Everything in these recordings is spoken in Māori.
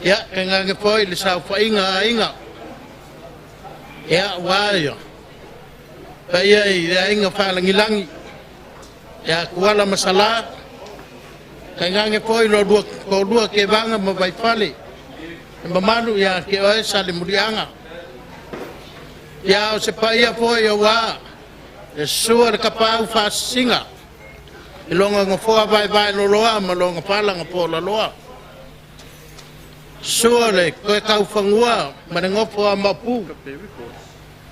Ya kanga nge foi le sa fa inga ya wa yo pa ya inga fa langilangi ya kuala masala kanga nge foi lo dua ke banga ma vai fale mamalu ya ke o sa le murianga ya se pa ya foi ya wa e suar kapau fa singa ilonga ngo fo vai lo loa ma lo ngapala ngapo la loa suale ko kau fangua manengopo amapu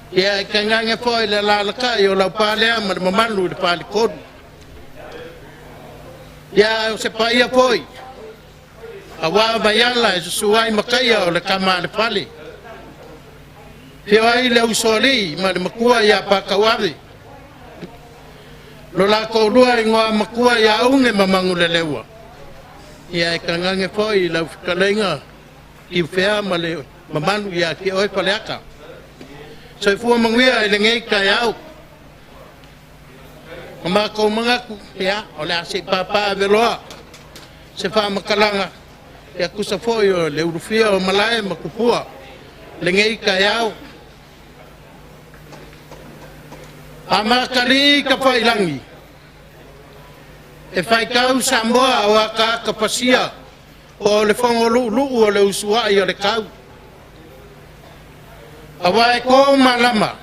ya kanga foi la ka yo la pale ma mamalu de pale kod ya se pa ya foi awa bayala suai makaya le kama le pale ai le usoli ma makua ya pa kawabi lo la ko dua ngo makua ya unge mamangu le lewa ya kanga foi la kalenga ki fea male mamanu ya ki oi paleaka so fu mangwia ile ngai ka yau mama ko mangaku ya ola se papa veloa se fa makalanga ya kusa foyo le urufia o malae makupua le ngai ka yau ama kali ka failangi e fai kau samboa o ka kapasia o le fongo lu o le usua i o le kau. Awa e ko malama,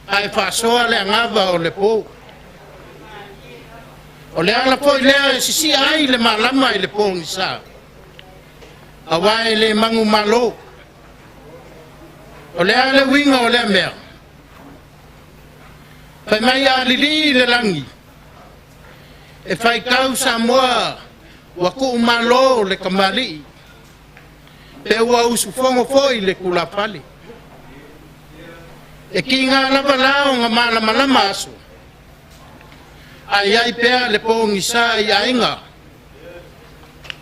ai whasoa le angava o le pō. O le ala po i lea sisi ai le malama i le pō ngisa. Awa e le mangu malo. O le ala winga o le mea. Pai mai a lili le langi. E whai kau Samoa wa ku malo le kamali pe wa usu fongo foi le kula pali e kinga la balao nga mala mala maso ai pe le pongi sai ainga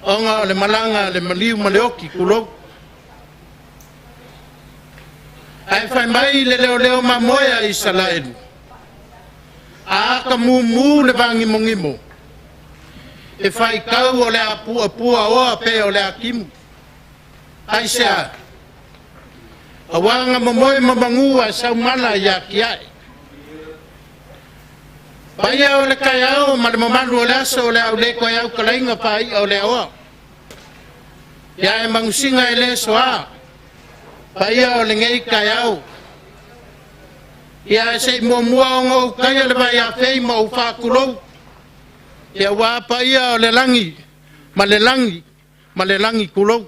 onga le malanga le maliu maleoki kulo ai fai mai le leo mamoya i salaedu a ka mu le vangi mongimo e fai kau o le apua o pe o le akimu ai sea awanga mamoe mamangua sa mala ya kiai paya o le kayao ma le mamalu o le aso o le au le ko yau kalainga pai o le o ya e mangusinga e le soa paya o le ngei kayao ya se mo mua ngo kaya le vai a fei mo fa kulo ya wa pa ia o le langi ma le langi kulo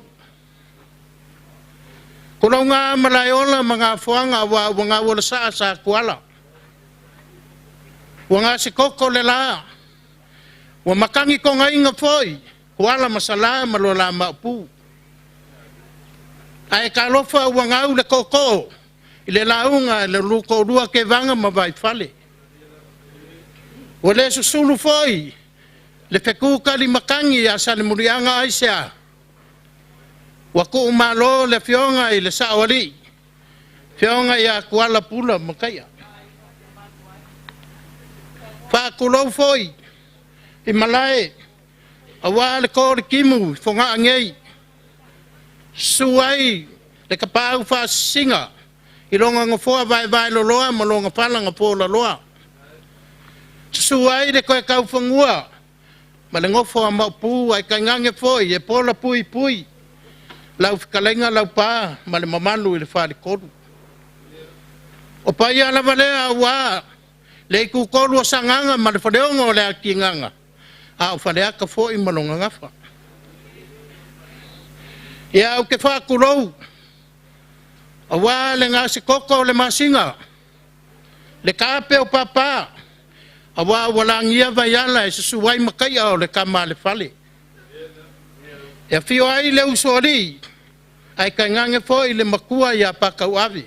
nga malayola mga fuanga wa nga wala sa kuala wa nga si koko le la wa makangi ko nga inga foi kuala masala malola mapu ai kalofa wa nga le koko ile launga le luko dua ke vanga ma vai fale wale susulu foi le feku kali makangi ya sale murianga aisha waku malo le fionga i le saawali fionga ya kuala pula makaya fa kulo foi i malae awale ko kimu fonga ngei suai le kapau fa singa ilonga ngofoa vai loloa malonga palanga pola loa suai de ko kau fangua malengofo ama pu ai kangange foi e pola pui lau fikalenga lau pa male mamalu le fali kodu o pa ia la valea wa le ku kodu sanganga male fadeongo le kinganga a falea ka foi malonga ngafa ya o ke fa kulo awa le ngasi koko le masinga le kape o papa awa walangia vayala e susuai makaya o le kama le fale e fio ai le usori ai kangange foi le makua ya pakau avi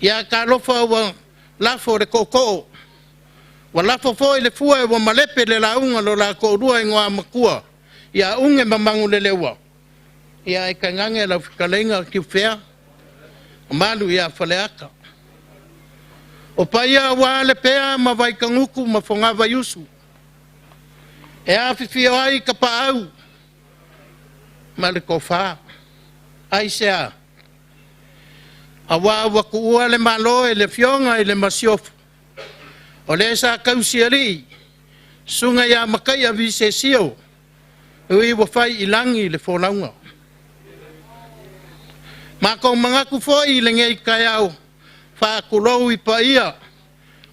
ya kalofa wa lafo de koko wa lafo foi le fua wa malepe le launga lo la ko dua ngoa makua ya unge mamangu le lewa ya ai kangange la fikalenga ki fea malu ya faleaka o paia wa le pea ma vai kanguku ma fonga vai usu e a fifio ai ka paau ma le ko fa ai sea awa wa ku ua le malo e le fionga i le masiofu o le sa kausiari sunga ya makai a vise sio ui wa fai ilangi le folaunga ma ko manga ku foi le ngai kaiao fa kulou i paia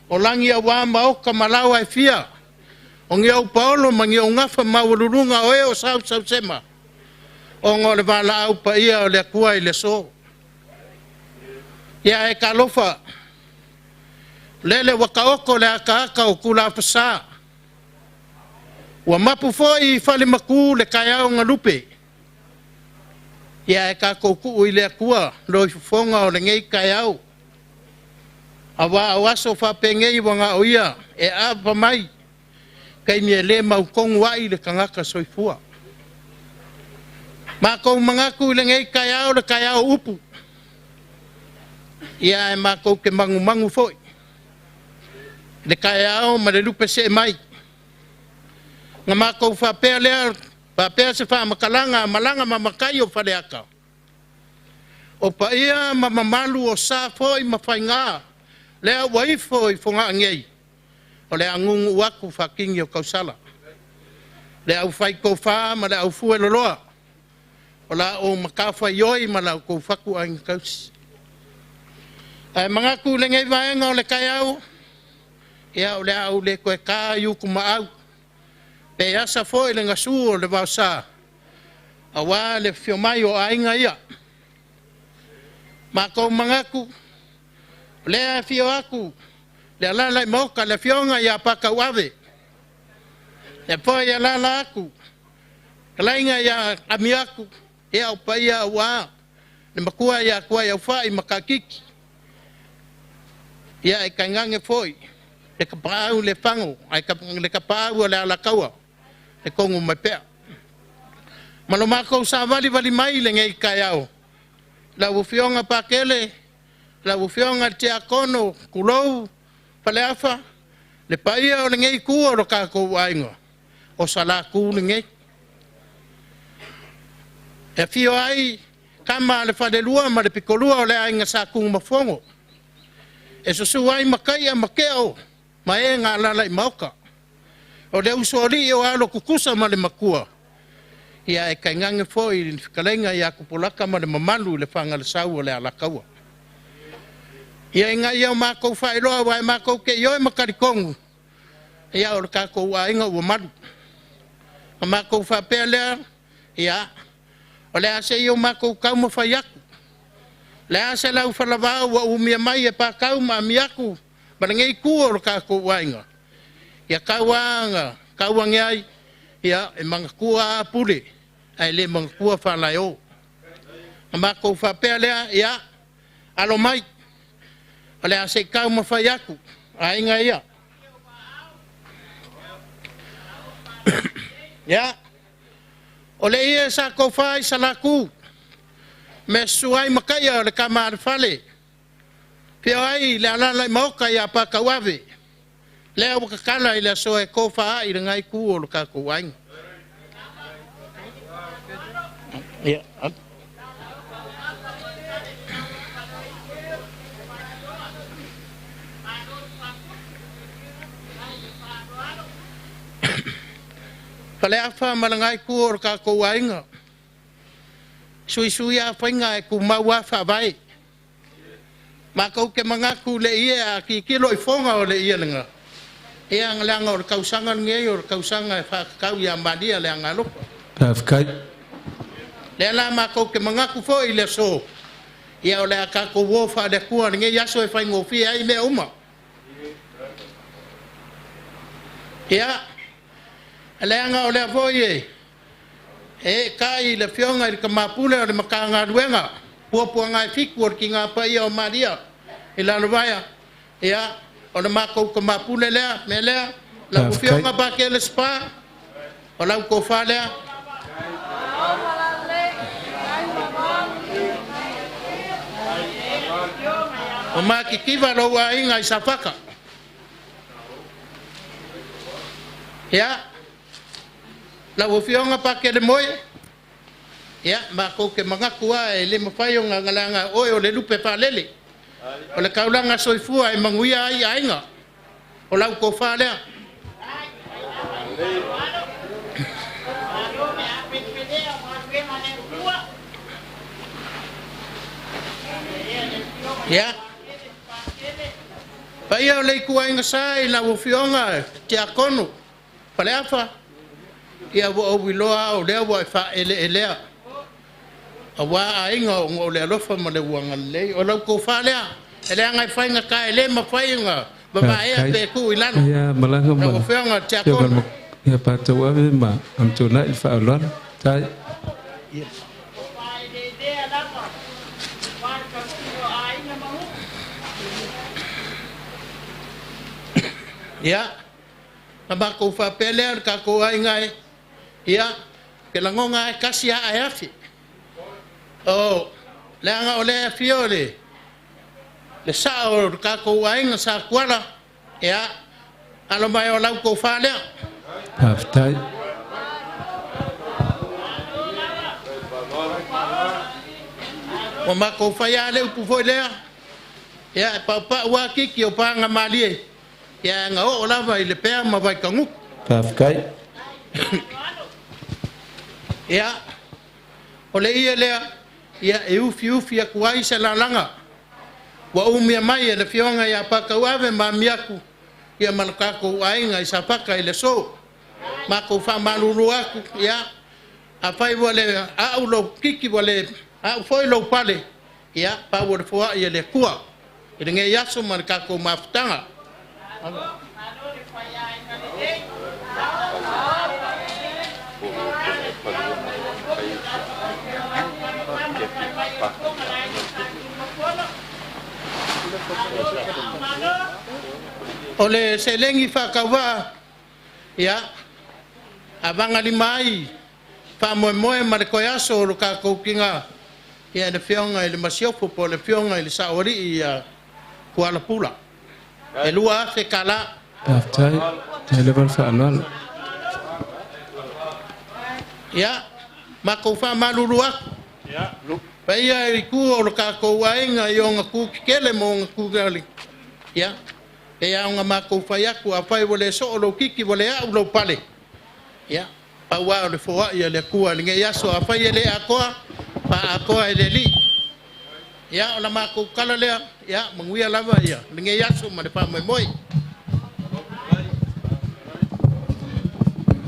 o langi a wa ma o ka malawa e fia o ngi au paolo ma ngi o ngafa maululunga o e o sau sema o ngole vala au paia o le kua i le so ya e kalofa lele wakaoko le aka o kula pasa wa mapu foi fale maku le kaiao ngalupe ya e ka koku i le kua lo fonga o le ngai kaiao awa awaso fa pengei wanga oia e ava mai kai ni le mau kongu ai le kangaka soifua ma ko mangaku le ngai kaiao le kaiao upu ia e ma ko ke mangu foi le kaiao ma le lupe se mai nga ma ko fa pele pa pe se fa makalanga malanga mamakai o fale aka o pa ia mamalu o sa foi ma fainga le wai foi fonga ngei o le angungu waku fa kingi o kausala le au fai ko fa ma le au fu loa o la o makafa yoi ma la ko faku ang kaus ai manga ku le ngai vaenga o le kaiao ia o le au le ko ka yu ku ma au pe asa foi le ngasu o le vasa awa le fio mai o ainga ia ma ko manga ku le fio aku le ala la moka le fionga ia paka wave le foi ia la aku kalainga ia amiaku ia o paia wa le makua ia kwa ia fai makakiki ia e kangange foi le kapau le fango ai le kapau le ala kaua e kongu mai pea maloma ko sa vali mai le ngai kaiao la ufionga pakele la ufionga te akono kulou pale afa le paia o le ngai ku o ka ko wainga o sala ku le ngai e fio ai kama le fade lua ma le pikolua o le ainga sa ku mafongo e so suai makai makeo ma e nga la lai mauka o le usori o alo kukusa ma le makua ia e kaingange foi kalenga ia kupolaka ma le mamalu le fanga le sau o le alakaua ia inga ia mako fai loa wai mako ke yo makarikongu ia o ka ko wa inga o malu mako fa pele ia o le ase yo mako ka mo fayaku le ase la ufa lava wa umia mai e pa ka ma miaku balangai ku o ka ko wa inga ia kawanga kawangai ia e manga kua pule ai le manga kua fa la yo mako fa pele ia alo mai ole ase kau ma fai aku ai nga ia ya ole ia sa ko fai salaku me suai makaya le kamar fale pe ai le ala le moka ya pa kawave le o ka kala ile so e ko fa i ngai ku o ka ko wain ya pale afa malangai ku o ka ko wainga sui a fainga e ku maua fa vai ma ko ke manga ku le ia ki kilo i fonga o le ia lenga e ang langa o kausanga nge o kausanga fa ka ia madia le angalo Afkai le la ma ko ke manga ku fo ile so ia o le ka ko wo fa de ku nge ya so e fa ngofi ai me uma ia Alenga o le foye e kai le fionga i ka mapule o le makanga ruenga puapua ngai fiku o ki ngā paia o Maria i lana vaya ia o le mako ka mapule lea me lea la fionga ba ke le spa o la ko fa lea o ma ki kiva lo wa inga i safaka ia la fionga pa ke le moe ya ma ko ke mangaku ai le mafai o ngalanga oi o le lupe fa lele o le kaulanga soifua e manguia ai ainga o lau ko fa le ya pai o le kuainga sai la wo fionga te akono pale afa ia wo wiloa o le wa fa ele awa ainga o le alofa ma le wanga le o lau ko fa le ele anga fainga ka ele ma fainga ba ba e pe ku ilano ya malanga ma o fionga te akono ya pa te wa ma am tu na fa lon tai ya ba ko fa pele ka ko ai ngai ya ke la ngonga kasi a afi oh la nga ole fiore le sa o ka ko ai nga sa kwala ya alo mai o la ko fa le tai o ma ko fa ya le pu fo le ya pa wa ki o pa nga mali ya nga o la vai le pe ma vai kangu kai ya ole ia le ya e ufi kuai se la langa wa umia mai le fionga ya pa ka ave ma miaku ya malaka ko ainga isa pa ka ile so ma ko fa malulu aku ya apai wale a ulo kiki wale a foi lo pale ya pa wo fo ya le kua ile nge yaso malaka ko maftanga ole selengi fakawa ya abanga limai fa moe marikoyaso lo ka ko kinga ya de fionga ile masiopo po le fionga ile saori ya kuala pula e lua se kala tai level fa anual ya mako fa malulu ya pai ai ku lo ka ko wainga yonga ku kele mo ku gali ya e a nga mako fa ya ku apai wole so lo kiki wole a lo pale ya pa wa le fo ya le ku nge ya so apai le akoa pa akoa le li ya ola mako kala le ya manguia lava ya nge ya so ma le pa moi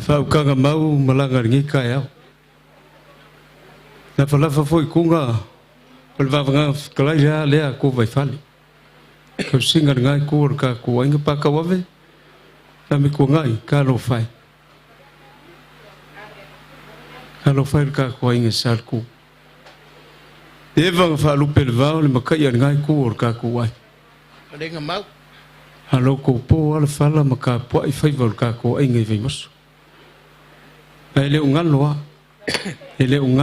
fa ukanga mau malanga ngi ka ya na fa foi kunga pal va nga kala ya le ko vai fali ko singa ngai ko ka ko inga pa ka wave na mi ko ngai ka lo fai ka ko inga sar ku deva fa lu pel va le makai ngai ko ka ko wai lenga mau halo ko po ala fala maka po i fai vol ka ko inga vi mos ele ungan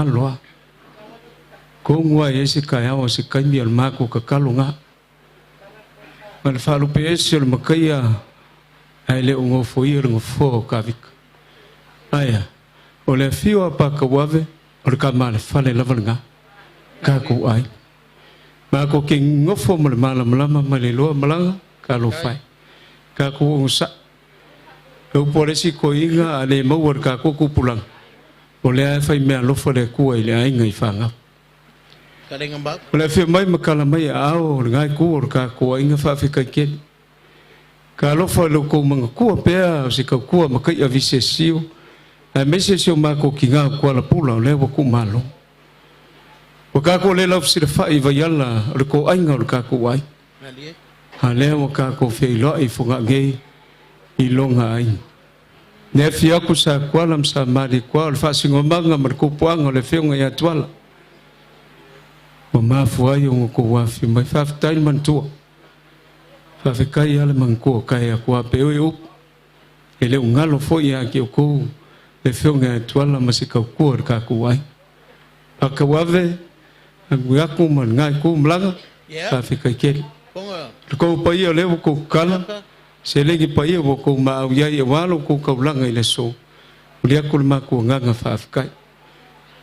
loa ko ngwa ese ka ya o se ka mi al mako ka kalunga mal falu pes el makaya ele ungo foi el ngofo ka vik aya o le fio pa ka wave o ka mal fale lavalnga ka ko ai ma ko ke ngofo mal malama male lo malanga ka lo fai ka ko sa o polisi ko inga ale mawar ka ko pulang o le fai me lo fole ku ile ai ngai fanga kalenga ba le fe mai makala mai ao ngai ku ka ko inga fa fika ke ka lo fole ko manga ku pe si ka ku ma ka avise siu a mese sio ma ko kinga ko la pula le ko malo o ka ko le la fsi fa i va yalla ko ainga ka ko ai ale o ka ko fe lo i funga gei ilonga ai ne fia ku sa kwalam sa mari kwal fa singo manga mar ku puanga le fionga ya twala o ma fu ai o ko wa fi mai fa tai man tu fa fe kai ale man ko kai ku pe o ele un ngalo fo ya ki ko le fionga ya twala masika ku ka ku ai aka wave ngua ku man ngai ku mlanga fa fe kai ke ko pa ia le ko kala se legi pa ia ko ma ia ia walo ko ka langa ile so ulia ko ma ko nganga fa afkai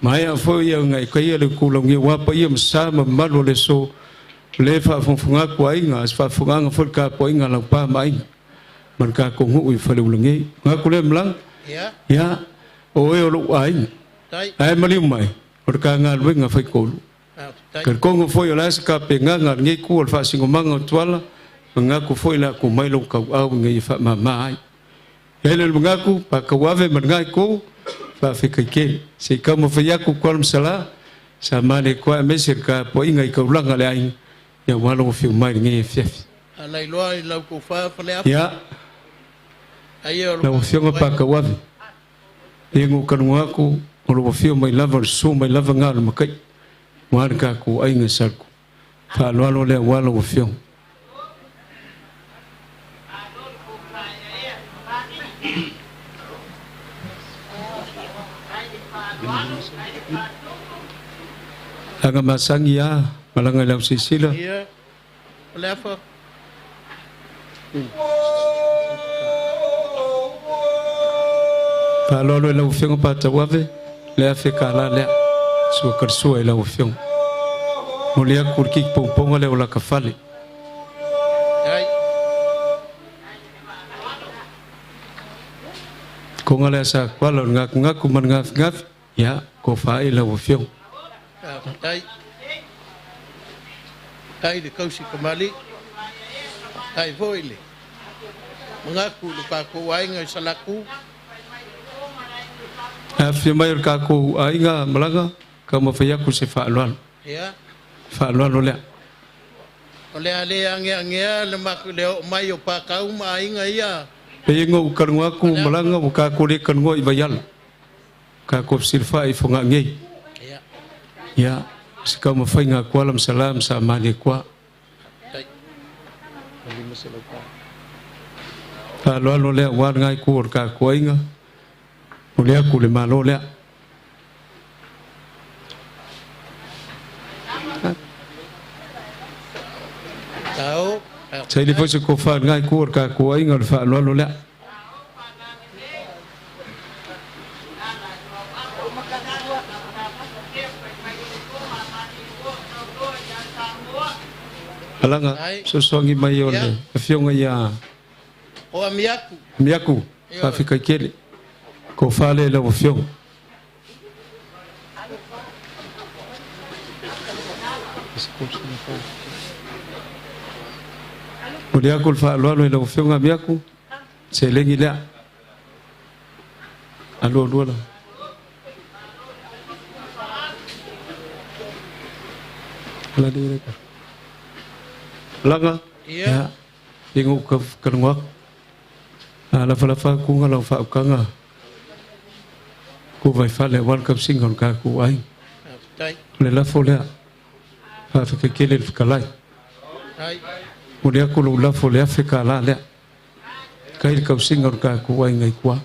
mai a fo ia ngai kai le kulongi wa pa ia msa ma malo le so le fa fonga ko ainga fa fonga fo ka po inga la pa mai man ka ko ngu i fa le ulungi nga ku le mlang ya o e lo ai ai mali mai por ka nga lu nga fa ko ka ko ngo fo yo la ska pe nga nga ngi ku fa singo manga twala nga ku fo la ku mai lo ka au ngi fa ma mai ele nga ku pa ka wa ve man nga ku fa fi ka ke se ka mo fa ya ku ko sala sa mane ko me se ka po inga ka ulanga le ai ya walo fi mai ngi fief alai loa lau ko fa le ya ayo la fi pa ka wa yengu kan ngaku o fi mai lava so mai lava ngal makai war ka ku ai ngi sar ku fa lo le walo fi aga masang ya malanga lau sisila ya lefa pa lo lau fi pa ta wave le fa ka la le su kar su lau fi mo le kur ki pom pom le la ka fale ai ko ngale sa kwa lo ngak ku man ngaf ya ko fa lau fi tai de kausi kamali tai voile mengaku luka ko wainga salaku fi mai ka ku ai nga malaga ka mo fa ya ku se fa lo ya fa lo le ole ale ange le mak le mai o pa ka uma inga ia pe ngo kan ngaku malanga ka ku le kan ngoi bayal ka ko sirfa i fonga ngai ya sekam fa nga ko alam salam sa mali kwa ta lo le wa ngai ku ka ko inga o le ku le malo le tao sai le fo se ko fa ngai ku ka ko inga fa lo le alanga so songi mai ole fionga ya o amiaku miaku fa fika kele ko fale la fiong o dia ko fa lo la fionga miaku se lengi la alo lo la la dire langa ya ingu ka kanwa ala fala fa ku ngala fa kanga ku vai fa le wan kap singon ka ku ai tai le la fola fa fa ke kele ka lai ai mo dia ku la fola fa ka la le kai kap singon ka ku ai ngai kwa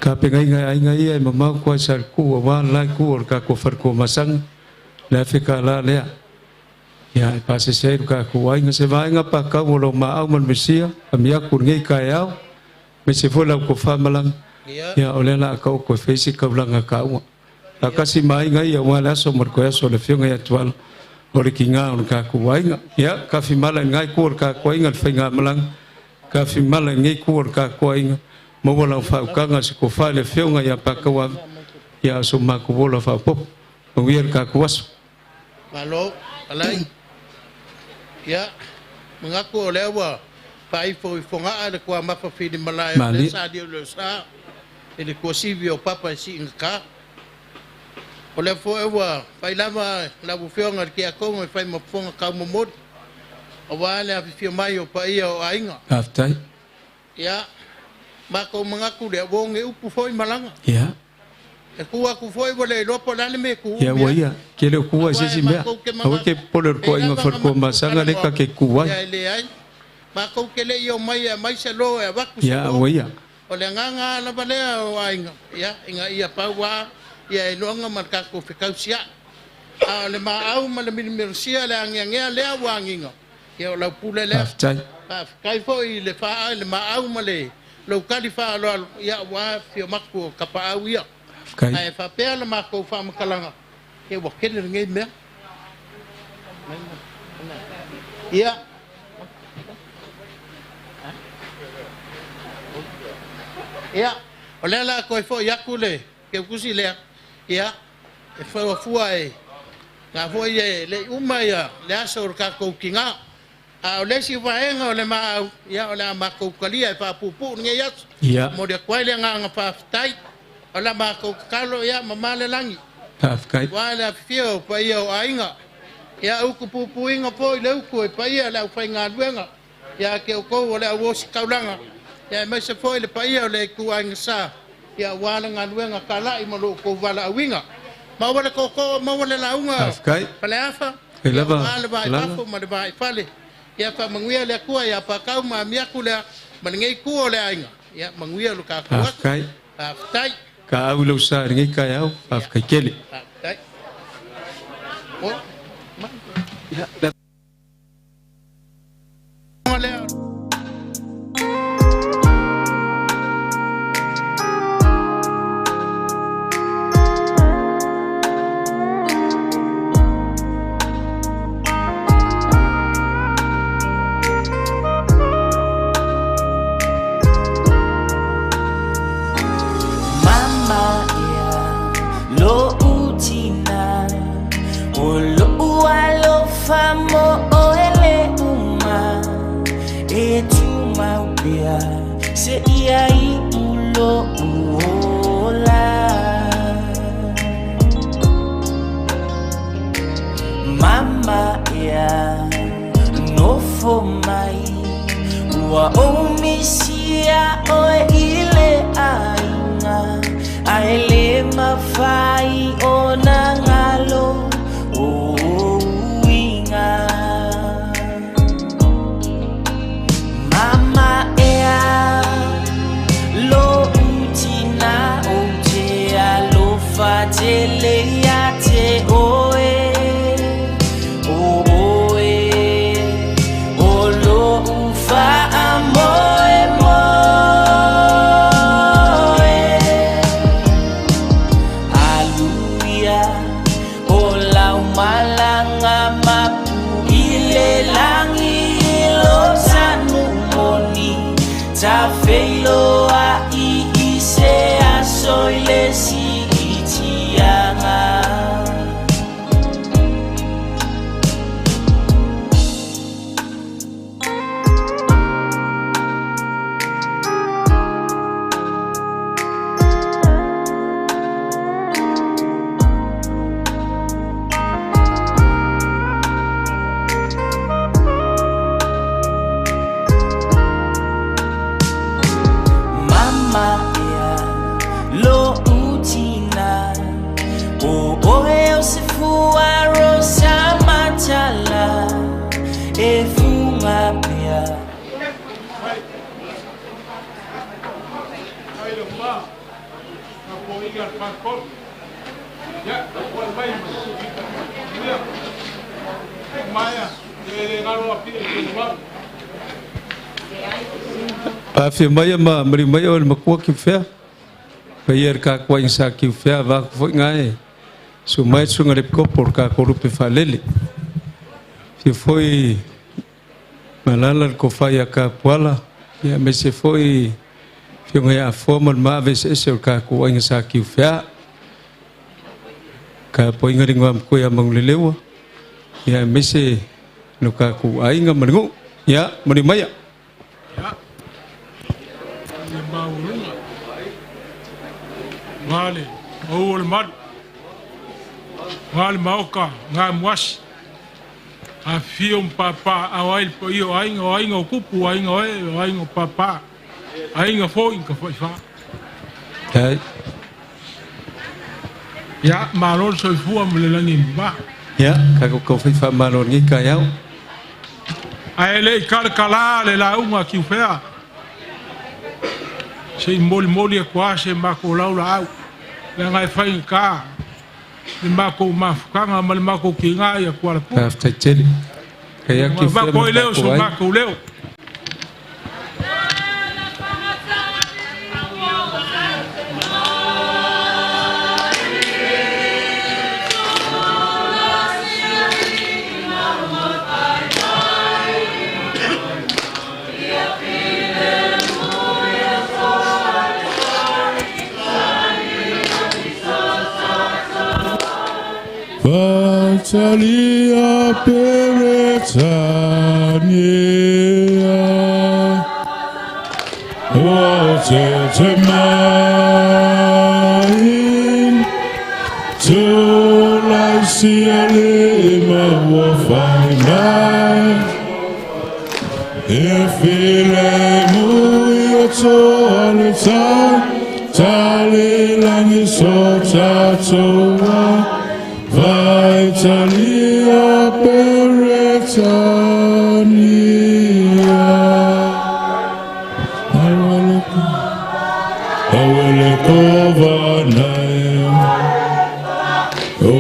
ka pe ngai ai mama ku sar ku wa lai ku ka ku far ku masang le fika la le ya pase sei ka ku ai nga se vai nga pa ka wo ma au man mesia amia ku ngai ka ya me se fo la ku fa malang ya ole la ka ku fe si ka la nga ka wa la ka si mai ngai ya wa la so mar ko ya so le fio ngai atwal ore ki nga on ka ku ai nga ya ka fi mala ngai ku ka ku ai nga fe nga malang ka fi mala ngai ku ka ku ai nga mo wo la fa ka nga se ku fa le fio ngai ya pa ka wa ya so ma ku wo la fa pop wier ka ku was malo alai ya mengaku lewa pai foi fonga ada kwa mapa fi di malaya sa dia lo sa ele ko sivio papa si inka ole fo ewa pai lama la bu fionga ki ako mo fai mo fonga ka mo mod awale afi fi mai o pai o ainga aftai ya mako mengaku dia wong e upu foi malanga ya e kuwa ku foi bole lopo lale me ku ya waya kele kuwa sisi mbea awe ke poler ko inga far ko masanga le ka ke kuwa ya le ai ma ko kele yo mai se lo e baku ya waya ole nganga la bale o ainga ya inga ia pawa ya no nga marka ko fikausia le ma au ma le mirsia le anga le wanginga ya la pule le aftai kai foi le fa le ma au ma le lo kalifa lo ya wa fi makko kapaawiya ai fa pela makko fa makalanga e wa ken ngai me ya ya olela ko fo yakule ke kusile ya e fo fuai nga fo ye le umaya le asor ka ko kinga a le si vaenga le ma ya ola ma ko kalia fa pupu nge ya mo de kwai le nga fa tai ola ma ko kalo ya mama le langi afkai wala fio pa yo ainga ya uku pupu inga po le uku pa ya la fa nga luenga ya ke ko wala wo si kaulanga ya me se foi le pa ya le ku anga sa ya wala nga luenga kala i mo ko wala winga ma wala ko ma wala la unga afkai pale afa elava la ma de bai pale ya pa manguia le kuwa ya pa kau ma mia kula mangai kuwa le ainga ya manguia lu ka kuwa afkai aftai ka au lo sa ngai ka yau afkai kele aftai o ya se ia I ulo uola mama ya no fo mai wa omisia o ile ainga aele mafai ona ngalo o winga mama lo utina ote alo fatele ya te oe oe o lo ufa amoe moe aluia o lau malanga mapu ile langi lo sanu moni ta feilo a I se a soile si itianga lo utina o oe se fua rosa matala e funga pia Afi maya ma mari maya ol makua ki fea Paier ka kwa insa ki fea va foi ngai su mai su ngarep ko por ka korupe falele fi foi malala ko faya ka puala ya me se foi fi ngai a formal ma ves ese ka kwa insa ki fea ka poi ngari ngam ko ya manglelewa ya me se no ka ku ainga mangu ya mari maya Ngale, ol mat, ngal mauka, ngam was, a fium papa, a wail po io, ainga kupu, ainga papa, ainga foi ka foi fa. Ya, malon so fua mlelangi ba. Ya, ka ko foi fa malon ngi ka yau. Ai le kala le la unga ki fea. Se moli kwa se mako laula au le ngai fai ka le mako mafukanga mal mako kinga ya kwa pu after cheli kaya ki mako leo so mako leo talia peretania o te main tu lai sia le ma wa fai mai e file mu yo to ale tali langi so tatoa vai talia peretania awele kovanae o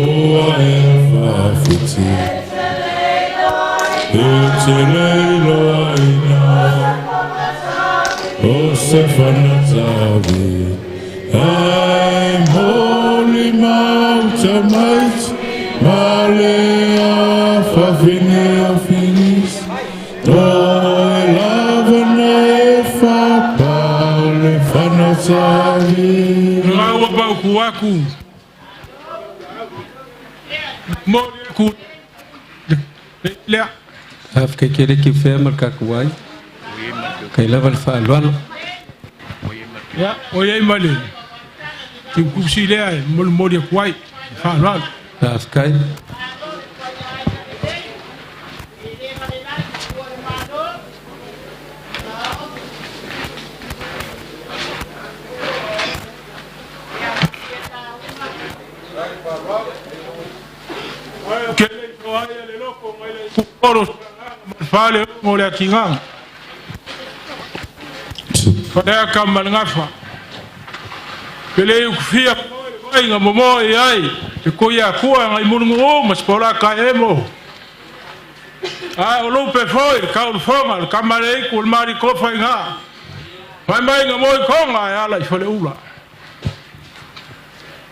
aefa fiti Etelelo aina o sefana tavi I'm holy mountain might Malea fafine afinis O elavana efa paule fana tavi Rawa bauku aku Mori aku Lea Afka kere ki fema kakuai. Kai level fa luan. Ya, oye male. Ti kusi lea mol mori kwai. Fa lan. Afka. Kele toaya le loko ngale kuporo fale ngole kingang. Pada kamal ngafa. Kele ukfia ai ngamomo ai. Ko ya kuwa ngai munungo maspola kaemo. Olo pe foi kaul fonga kamare kul mari ko fainga. Mai ngamoy konga ala ifale ula.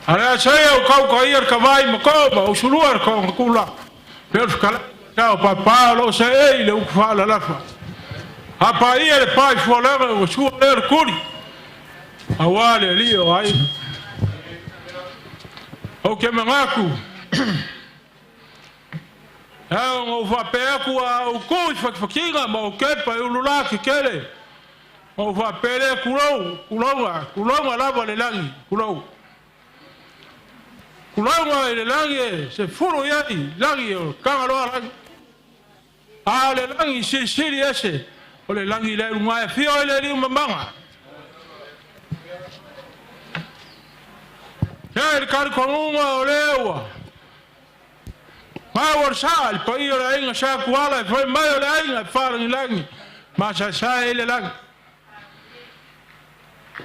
Ara saya kau kair kawai makoba usuluar kau kula. Pers kala kau papa lo sei le ukfala lafa. Apa ia le pai folanga usuler kuri. Awale lio ai. Ok mangaku. O va peku o coi fakinga ma o kepa ulula kele. O va pele kulonga lava le langi kulou. Kulonga le langi se furo yai langi o kangalo langi. A le langi se ese. O le langi le unga fio le ri mamanga. Ya el kar konunga o lewa. Ma warsal pa io la inga sa kuala foi mai la inga far ni langi. Ma sa ele lang.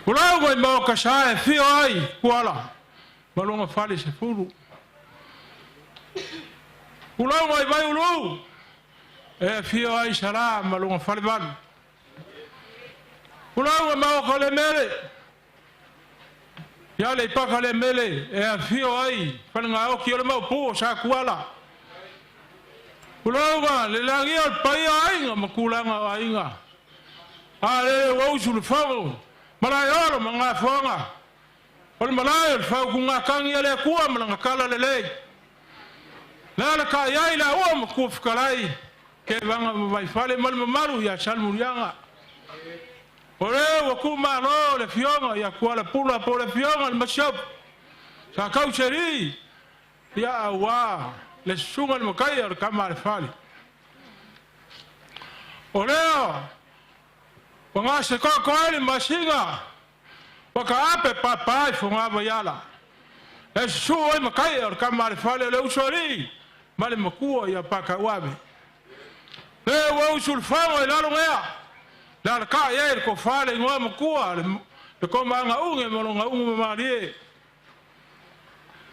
Kulonga mo ka sa fio ai kuala. Malonga fale se furu. Kulonga vai ulu. E fio ai sala malonga fale ban. Kulonga mo ka le mele. Ya le paka le mele e fio ai fanga o ki le mo pu sa kuala. Kulonga le langi o pai ai nga makulanga ai nga. Ale wo sul fago. Malayo manga fonga. Ol malayo fa ku nga kangi le kuwa manga kala le le. La ka ya ila o mku fkalai. Ke vanga vai fale mal maru ya sal murianga. Ore wo ku ma no le fionga ya kuala pula po le fionga le mashop. Sa kau cheri. Ya wa le sunga mo kai ar kamar fale. Ore Wanga se ko le masinga. Waka ape papa fonga bayala. Es suoi makai ar kamar fale le usori. Male makua ya paka wabe. Le wo usul fango la longa. La ka ya ko fale ngo makua le ko manga unge molonga unge mari.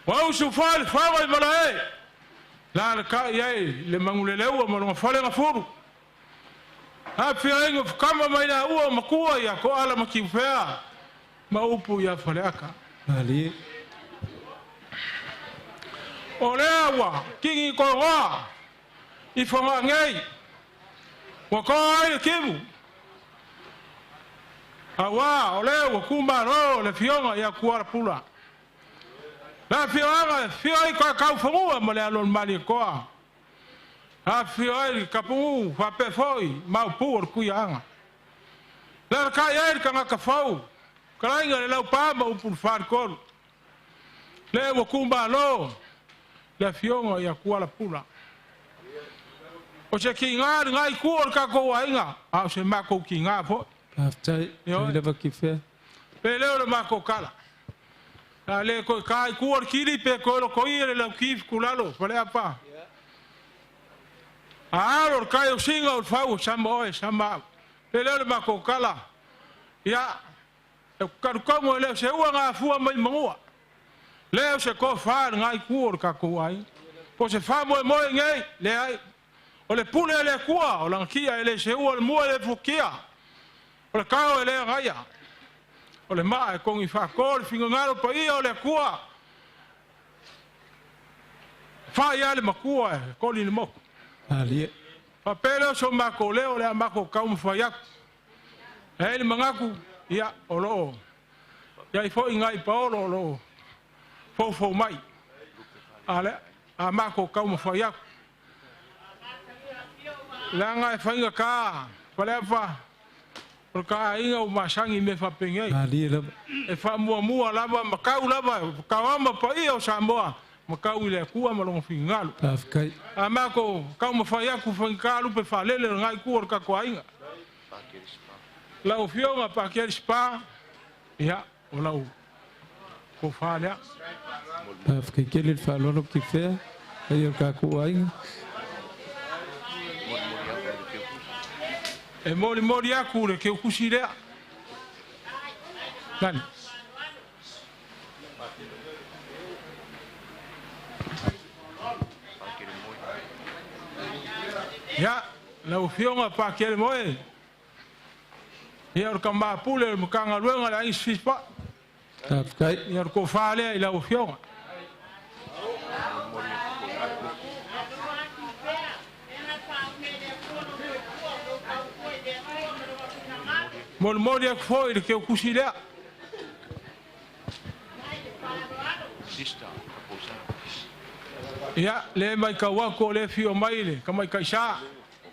Wo usul fale fango malae. La ka ya le mangule le wo molonga fale ngafuru. Afia ingo kama maina uo makua ya ko ala makifea maupu ya faleka Ali. Olewa kingi ko wa ifonga ngai wako ai kimu awa olewa kumba ro le fionga ya kuara pula La fio ka ka fongu ma le alon mali ko. Ha fio kapungu fa pe foi ma pu ku yanga. La ka ye ka ka fau. Ka inga le pa ma pu far ko. Le wo kumba lo. La fio ya ku ala pula. O se ki ngai ku ka ko inga. A se ma ko ki nga fo. Aftai, le va kife. Pe le o ma ko kala. Ale ko kai ku kiri pe ko lo ko ire la kif kulalo, pale apa. Aro kai o singa o fau sama. Pe le ma ko kala. Ya. E ka ko le se u nga fu mai mangua. Le se ko fa ngai ku ka ko ai. Po se fa mo ngai le ai. O le pule le kua o la kia ele se u mo le fukia. O le kao ele gaia. O le maa kong I whakor, whinga ngaro pa ia o le kua. Wha ia le makua e, koni le moku. Alie. Wha pele o so mako leo le a mako kaum whaiaku. E le mangaku, ia o loo. Ia I fo ingai paolo o loo. Fo mai. Ale, a mako kaum whaiaku. Langa e whainga ka, palepa. Ka inga o masangi me fa pengei. Ali la. E fa mua lava makau lava kawama pa I o Samoa. Makau le kua malong fingalu. Afkai. Amako kau mafaya ku fingalu pe fa lele ngai ku or ka ko inga. La o fionga pa ke spa. Ya, o la o. Ko fa le. Afkai ke le fa lo ki fe. Ai ka ko ai. E mori aku le ke kusi le. Kan. Ya, la ufionga pa ke le moe. Ia kamba pule mukanga luenga la isfa. Afkai. Ia ko fale la ufionga. Mori ak foi ke kusi le. Ya, le mai ka wako le fio mai le, ka mai ka sha.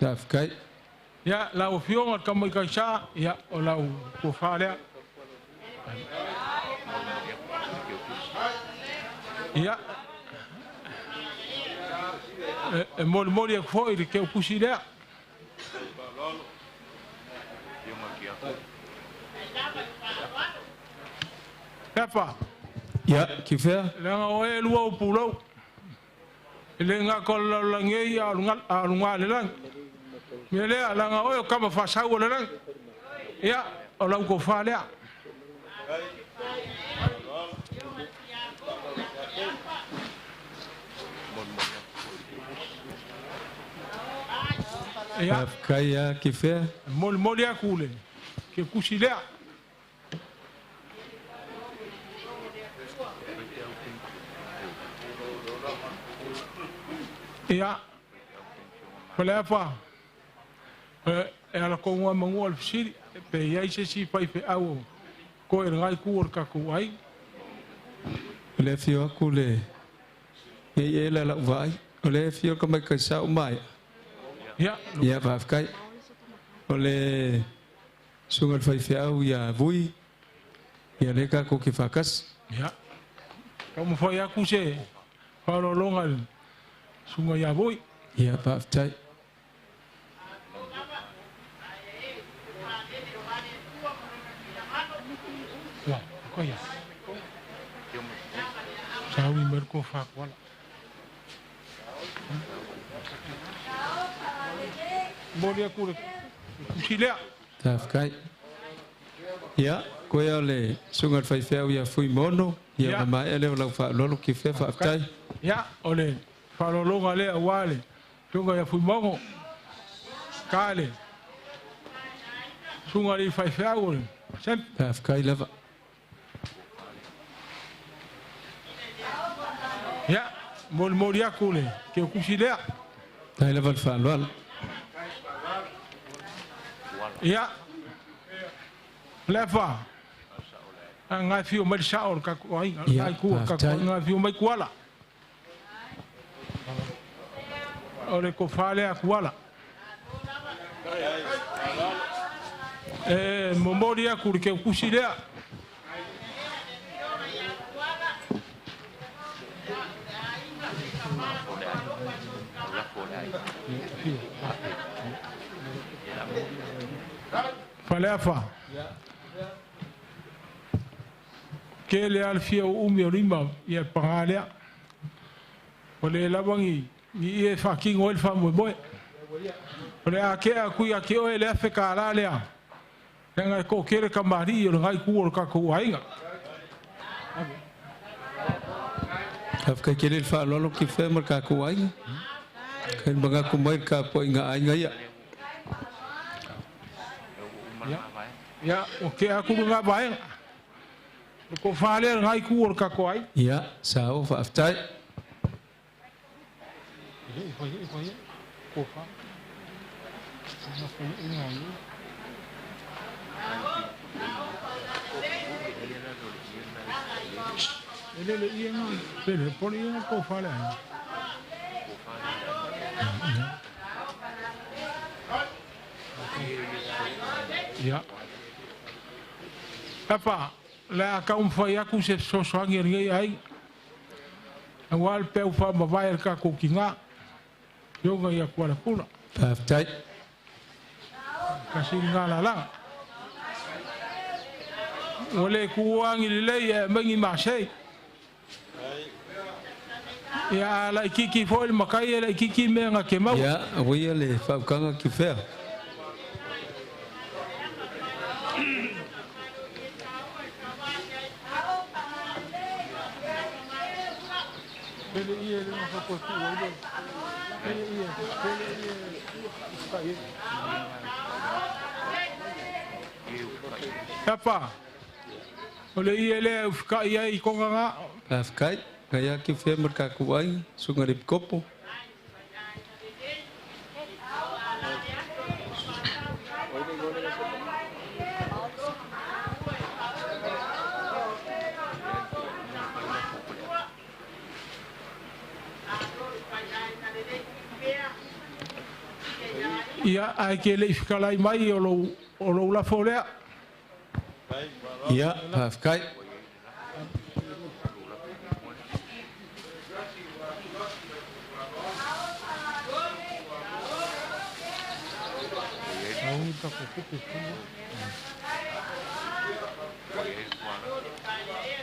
Afkai. Ya, la o fio ka mai ka sha, ya o la o ko fa le. Ya. Mori ak foi ke kusi le. Papa. Ya, kife. Langa o e lua o pulau. Ele nga ko la ngei a lunga le lang. Mele langa o ka ma fa sa o le lang. Ya, o la ko fa le. Ya, Afkai ya kife. mol ya kule. Ke kusilea. Ya, palepa. Era ko ngwa mangol siri pe ia si pai pe au. Ko ngai ku ka ku ai. Le fio kule. Ye la la vai. Le fio ka mai ka sa mai. Ya, Ya afkai. Ole sungal fai fiau ya vui. Ya le ka ko ki fakas. ya. Kamu foi aku se. Falo longal. Sunga ya boy. Ya aftai. Wah, kau ya. Sawi merko fak wala. Boleh aku kusilea. Afkai. Ya, ko ya le sungal fai fiau ya fui mono. Ya mai ele la fa lo ki fe fa aftai. Ya, ole. Falo longa le awale. Tunga ya fui mongo. Kale. Sunga li fai fiau. Sem. Afkai lava. Ya, mol ya kule. Ke kusilea. Tai lava fa lo. Ya. Lepa. ngai fiu mai sa or ka ko ai ngai ku ka ko ngai fiu mai kuala ore ko fale a kuala momoria ku ke kusilea fale afa ke le alfia umi rima ia pangalea ole lawangi ni e fucking oil fa mo boy ole ake aku ya ke ole afe kala lea nga ko kere kamari o ngai ku ka ko ainga afka kele el fa lolo ki fe mar ka ko ainga kan banga ko mai ka po inga ainga ya ya o ke aku nga bae ko fale ngai ku ka ko ai ya sao fa aftai ele ia não pele por ia ko fale ya apa la ka foi aku se so sangue ngai ai wal pe fa ma vai ka ko kinga yo ga ya kwa pula aftai kasi ngala la ole kuangi le mangi masai ya la kiki foi makai la kiki menga ke mau ya oui le fa kanga ki fer ele ia ele não foi por ele ia apa ole ia le fica ia I konga afkai kaya ki fer mar ka ko ai sungarip kopo ia ai ke le fica lai mai o lo la folea ya afkai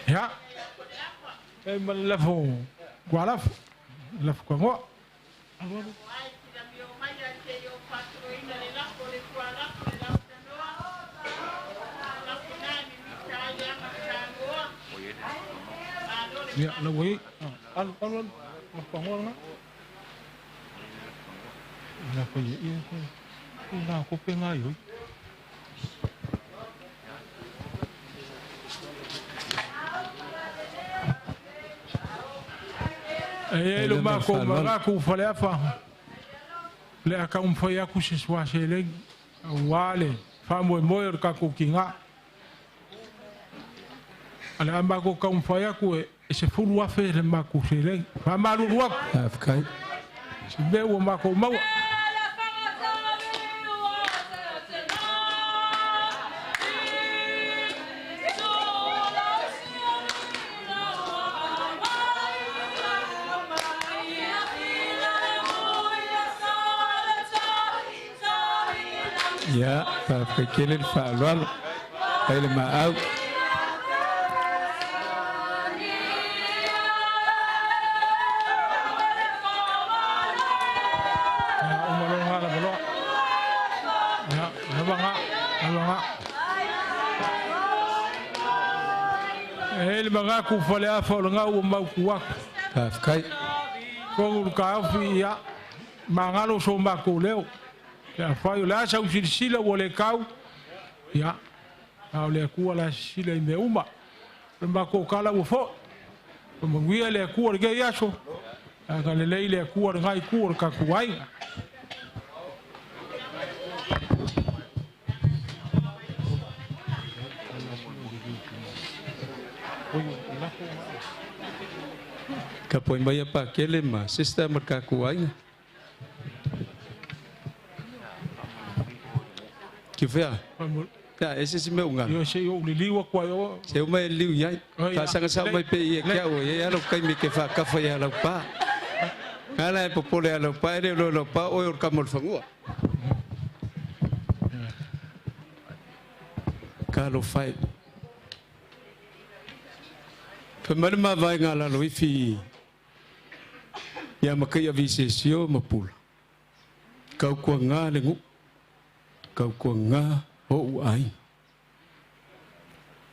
ya man lafo gualaf laf ko ngo ya la voi al ko ngo na ko ye na ko penga yo lo ma ko ma ko fale afa le aka foi aku se swa se le wale fa mo ka ko kinga ala amba ko foi aku e se fulu afe le ma ko se le fa malu wa afkai se be wo ma ko ma ya fa kele el fa lolo ele ma au ele manga ku fale afa nga o ma ku wa afkai ko ka fi ya mangalo so ma ko leo ya fai la sa usila wole kau ya le ku la sila me uma ma ko kala wo fo mo wi le ku ge ya so ka le ku ngai ku ka ku ai Kapoi mai apa kele ma sister merka kuai. Kifia. Ya, esse se meu ngam. Yo sei o liwa kwa yo. Se o mai liu yai. Ka sanga sa mai pe ia kia o ia lo kai mi ke fa ka fa ia lo pa. Ala e popole lo pa e lo pa o o kamol fangua. Ka lo fai. Pemerma vai ngala lo ifi. Ya makai avisesio mapula. Kau ko nga lengu. Kau ko nga o ai.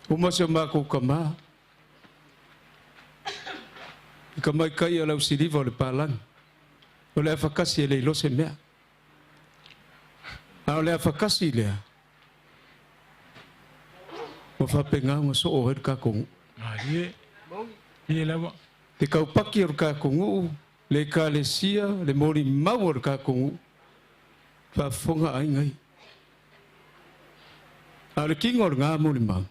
Uma se mako kama. Kama kai ala usiliva le palan. Ole afakasi le lo se mea. Ole afakasi le. O fa penga mo so o ka kong. Ye. Ye la. Te kau paki o ka kongu. Le kalesia, le mori mawar ka kongu. Fa fonga ai ngai. Ale kingor ngā mori mau.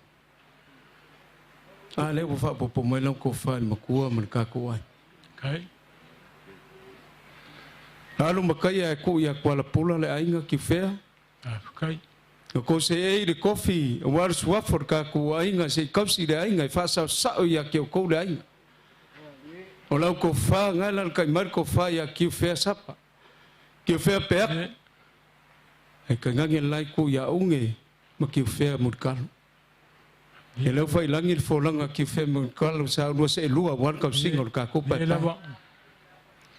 Ale o fa popo mai lau ko fa le makua man ka kuai. Kai. Alu makai e ku ia Kuala Pula le ainga ki fea. Kai. Ko se e le kofi, war swafor ka kuai nga se kausi le ainga e fa sa sa ia ki o ko le ainga. O lau ko fa ngala kai mar ko fa ia ki fea sapa. Ki fea pe. E ka ngangi lai ku ia unge ma ki fea murkalo. E lau fai langi fo langa ki fea murkalo sa ua se lua wan ka singol ka ko pa.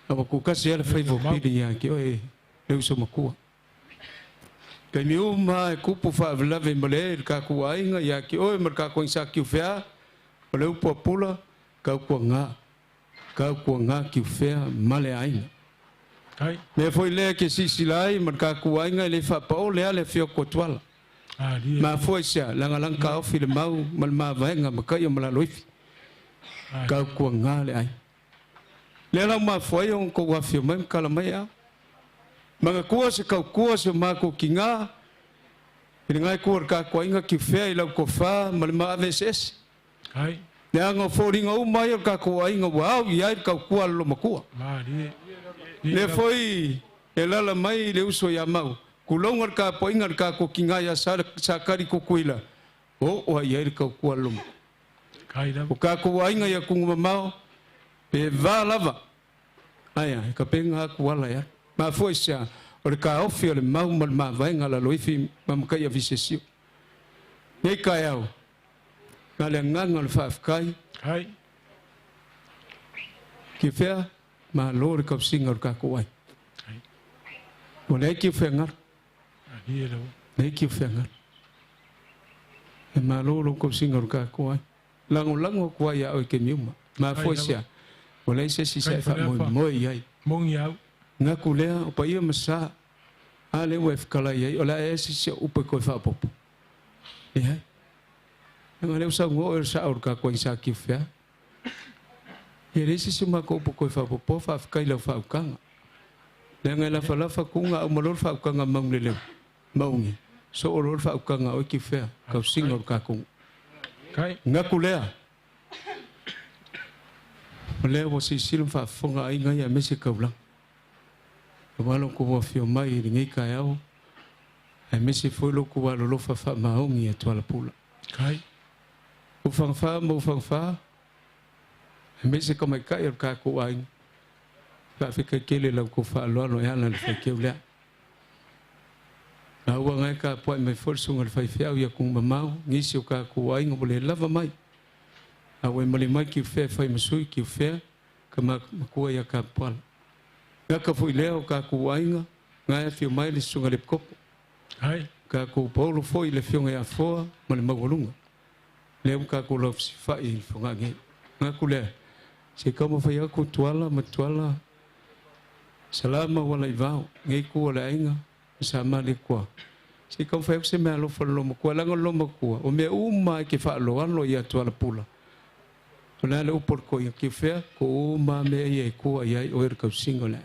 Aba ku kasi ala fai vo pili ia ki oe leu so makua. Kai mi uma e kupu fa velave male ka ku ainga ia ki oe mar ka ko insa ki fea. O leu po pula ka ku nga. Kau ko nga ki fea male ainga. Kai. Me foi le ke sisilai man ka ku ainga le fa pa o le ale fio ko twala. Ma foi sia langa lang ka fi le mau mal ma vaenga ma kai mala loifi. Kau ko nga le ai. Le la ma foi on ko wa fio mem kala mai a. Manga ko se kau ko se ma ko kinga. Ni ngai ko ka ko ainga ki fea ila ko fa mal ma aveses. Kai. Yang foringa o mai ka ko ainga wau ia ka ku lo makua. Le foi elala mai le uso ya mau. Kulongar ka poingar ka ko kinga ya sakari ko kuila. O ia ka ku lo. Kai la. O ka ko ainga ya ku mau. Pe va lava. Aya ka penga ku ala ya. Ma foi sia o ka ofio le mau mal ma vai ngala loifi mam ka ya visesio. Nei ka yao. Ngale ngangal faafkai. Kai. Ki fea ma lor ka singar ka kuai. Kai. O nei ki fea ngar. Ye la. Nei ki fea ngar. E ma lor ka singar ka kuai. Lango kuai ya o ke miuma. Ma foi sia. O nei se si sai fa mo ai. Mong yau. Nga kulea o pa ia masa. Ale wef kala ia o la e si se upe ko fa popo. Ia. Nga leu sa ngo sa or ka ko isa ki fea. E resi se ma ko ko fa popo fa kai la fa kanga. Le nga la fa kunga o malor fa kanga mang le maungi. So or fa kanga o ki fea ka singor ka ko. Kai. Nga kulea. Le wo si silum fa fonga ai nga ya mesi ka blanc. Walo ko wa fio mai ngi ka yao. Ai mesi foi lo ko wa lo fa maungi e toala pula. Kai. Ufangfa mo ufangfa. Mbese kama kai ka ko ai. Fa fika kele la ko fa lo no yana fa kele. Na wa ngai ka po me forso ngal fa fia ya ku mamau ngisi ka ko ai ngole lava mai. Awe mali mai ki fe fa mesui ki fe kama ko ya ka pal. Nga ka foi leo ka ko ai ngai fi mai le sunga le kopo. Ai. Ka ko polo foi le fionga ya foa mali magolunga. Leu ka ko lo fa il fonga nge. Nga kule. Se kama fa ya ko tuala matuala. Salama wala ivao ngai ko wala inga sama le kwa. Si kama fa se me lo fa lo mo ko la lo mo ko. O me uma ke fa lo an lo ya tuala pula. Ona le por ko ki fe ko uma me ye ko ai o er ka singola.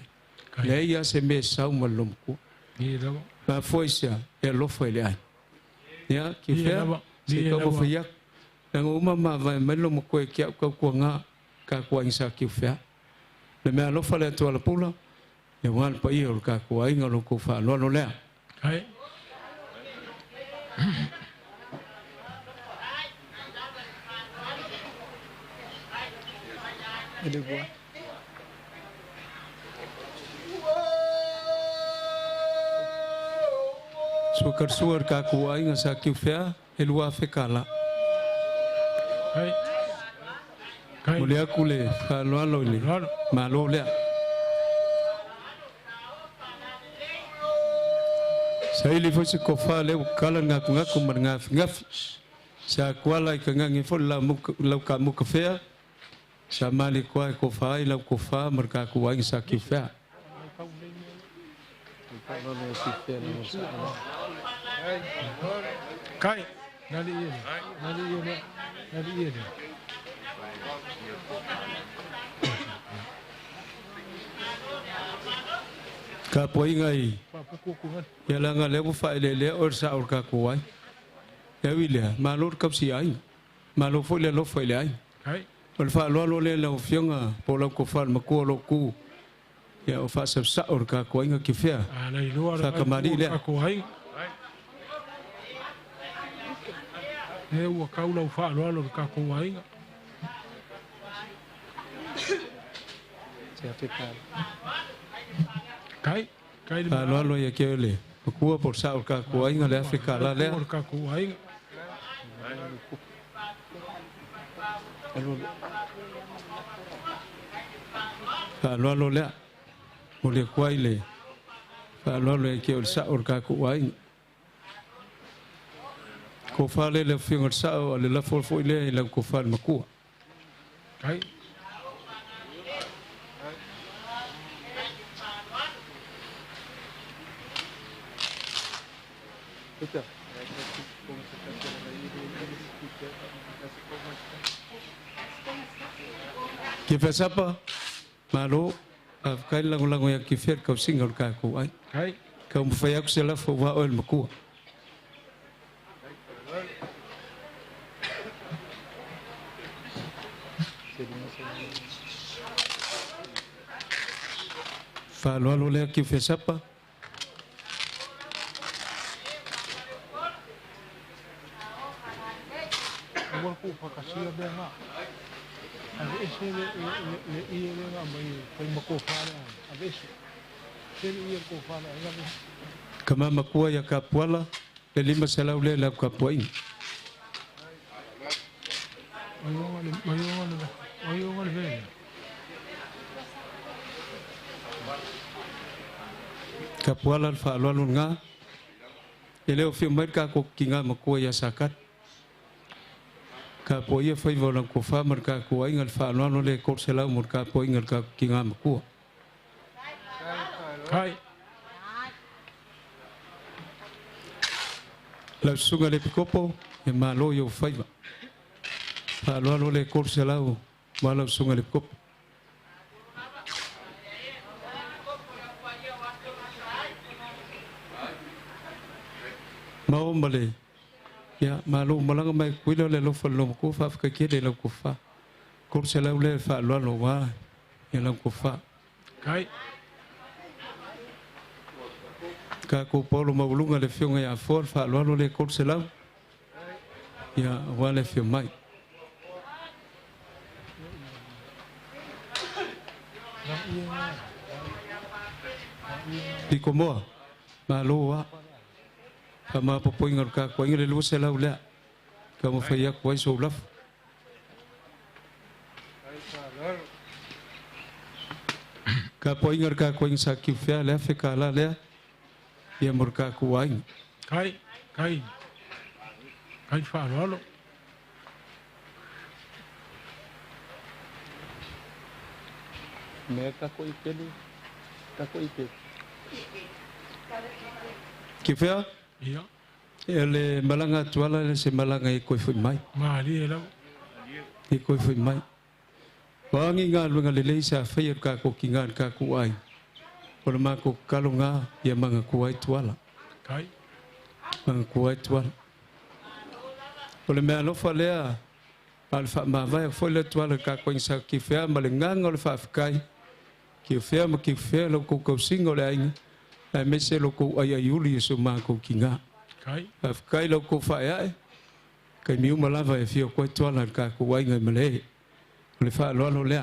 Le ya se me sa mo lo mo ko. Ni lo. Fa foi sia e lo foi le ai. Ya ki fe. Si kama fa ya Nang umama vai melo mo koe kia kau nga ka kuai sa ki fea. Le me alo fale to ala pula. E wan pa ia ka kuai nga lo ko fa lo le. Kai. Ele boa. Suar ka kuai nga sa ki fea e lua fe kala. Kai. Kai. Mulai aku le kalau le malu le. Saya lihat si kofa le kalau ngaku mengaf. Saya kuala ikan ngifol lau kamu kafea. Sama li kuai kofa lau kofa mereka kuai sakit fea. Kai. Nadi iya. Kapoi ngai. Ya langa lebu fa le or sa or ka kuai. Ya wilia malur kap si ai. Malu fo le lo fo le ai. Kai. Wal fa lo le lo fionga pola ko fa ma ko lo ku. Ya o fa sa or ka kuai nga kifia. Ah, lai luar. Fa kamari le. Kuai. E ua kaula ufa alo ka kuai. Kai. Kai. Alo ya ke le. Ku por sa or ka kuai nga le Afrika la le. Ka kuai. Alo le. Mulai kuai le. Alo ya ke sa or ka kuai. Ko fa le finger sa o le la fo le la ko fa ma ku. Kai. Que faz apa? Malo, kai lang ya que fer ka singal ka ku ai. Kai. Ka mo fa yak se la fo wa o ma ku. Fa lo le que faz apa? Awal ku pakasih benga. Abi ese le iya benga mai kai mako fala. Abi ese. Sel iya ko fala ngabe. Kama makua ya kapuala le lima sala ule la kapuai. Ayungan benga. Kapuala fa lo nga. Ele o filme ka ko kinga makua ya sakat. Ka poia foi volan ko fa marka ko ingal fa no le ko sela marka po ingal ka kinga ko Kai. la sunga le pikopo e malo yo fai fa lo le ko sela o malo sunga le pikopo mau male ya malu malang mai kuilo le lo falo ko fa ka ke le lo ko fa ko se la le fa lo wa ya lo ko fa Kai. ka ko polo mabulunga le fionga ya for fa lo le ko se la ya wa le fio mai di komo malu wa kama popoing ka ko ingre lu se la ula kama fa ya ko so laf ka poing ka ko ing sa ki fa la fe ka la le ya mur ka ko ai Kai. Kai. Kai fa lo. me ka ko ikelu ka ko ikelu ki fa Iya. ele malanga tuala le se malanga e ko foi mai Mali ela. e ko foi mai wangi nga lu nga le sa fa ka ko kingan ka ku ai por ma ko kalunga ya manga ku ai tuala Kai. manga ku ai tuala por me alo fa le alfa ma vai foi le tuala ka ko insa ki fea malenganga le fa kai ki fea ma ki fea lo ko singo le ai me se lo ko ai yuli so ma ko kinga kai lo ko fa ai kai miu malava e fio ko tuala ka ko wai ngai male le fa lo le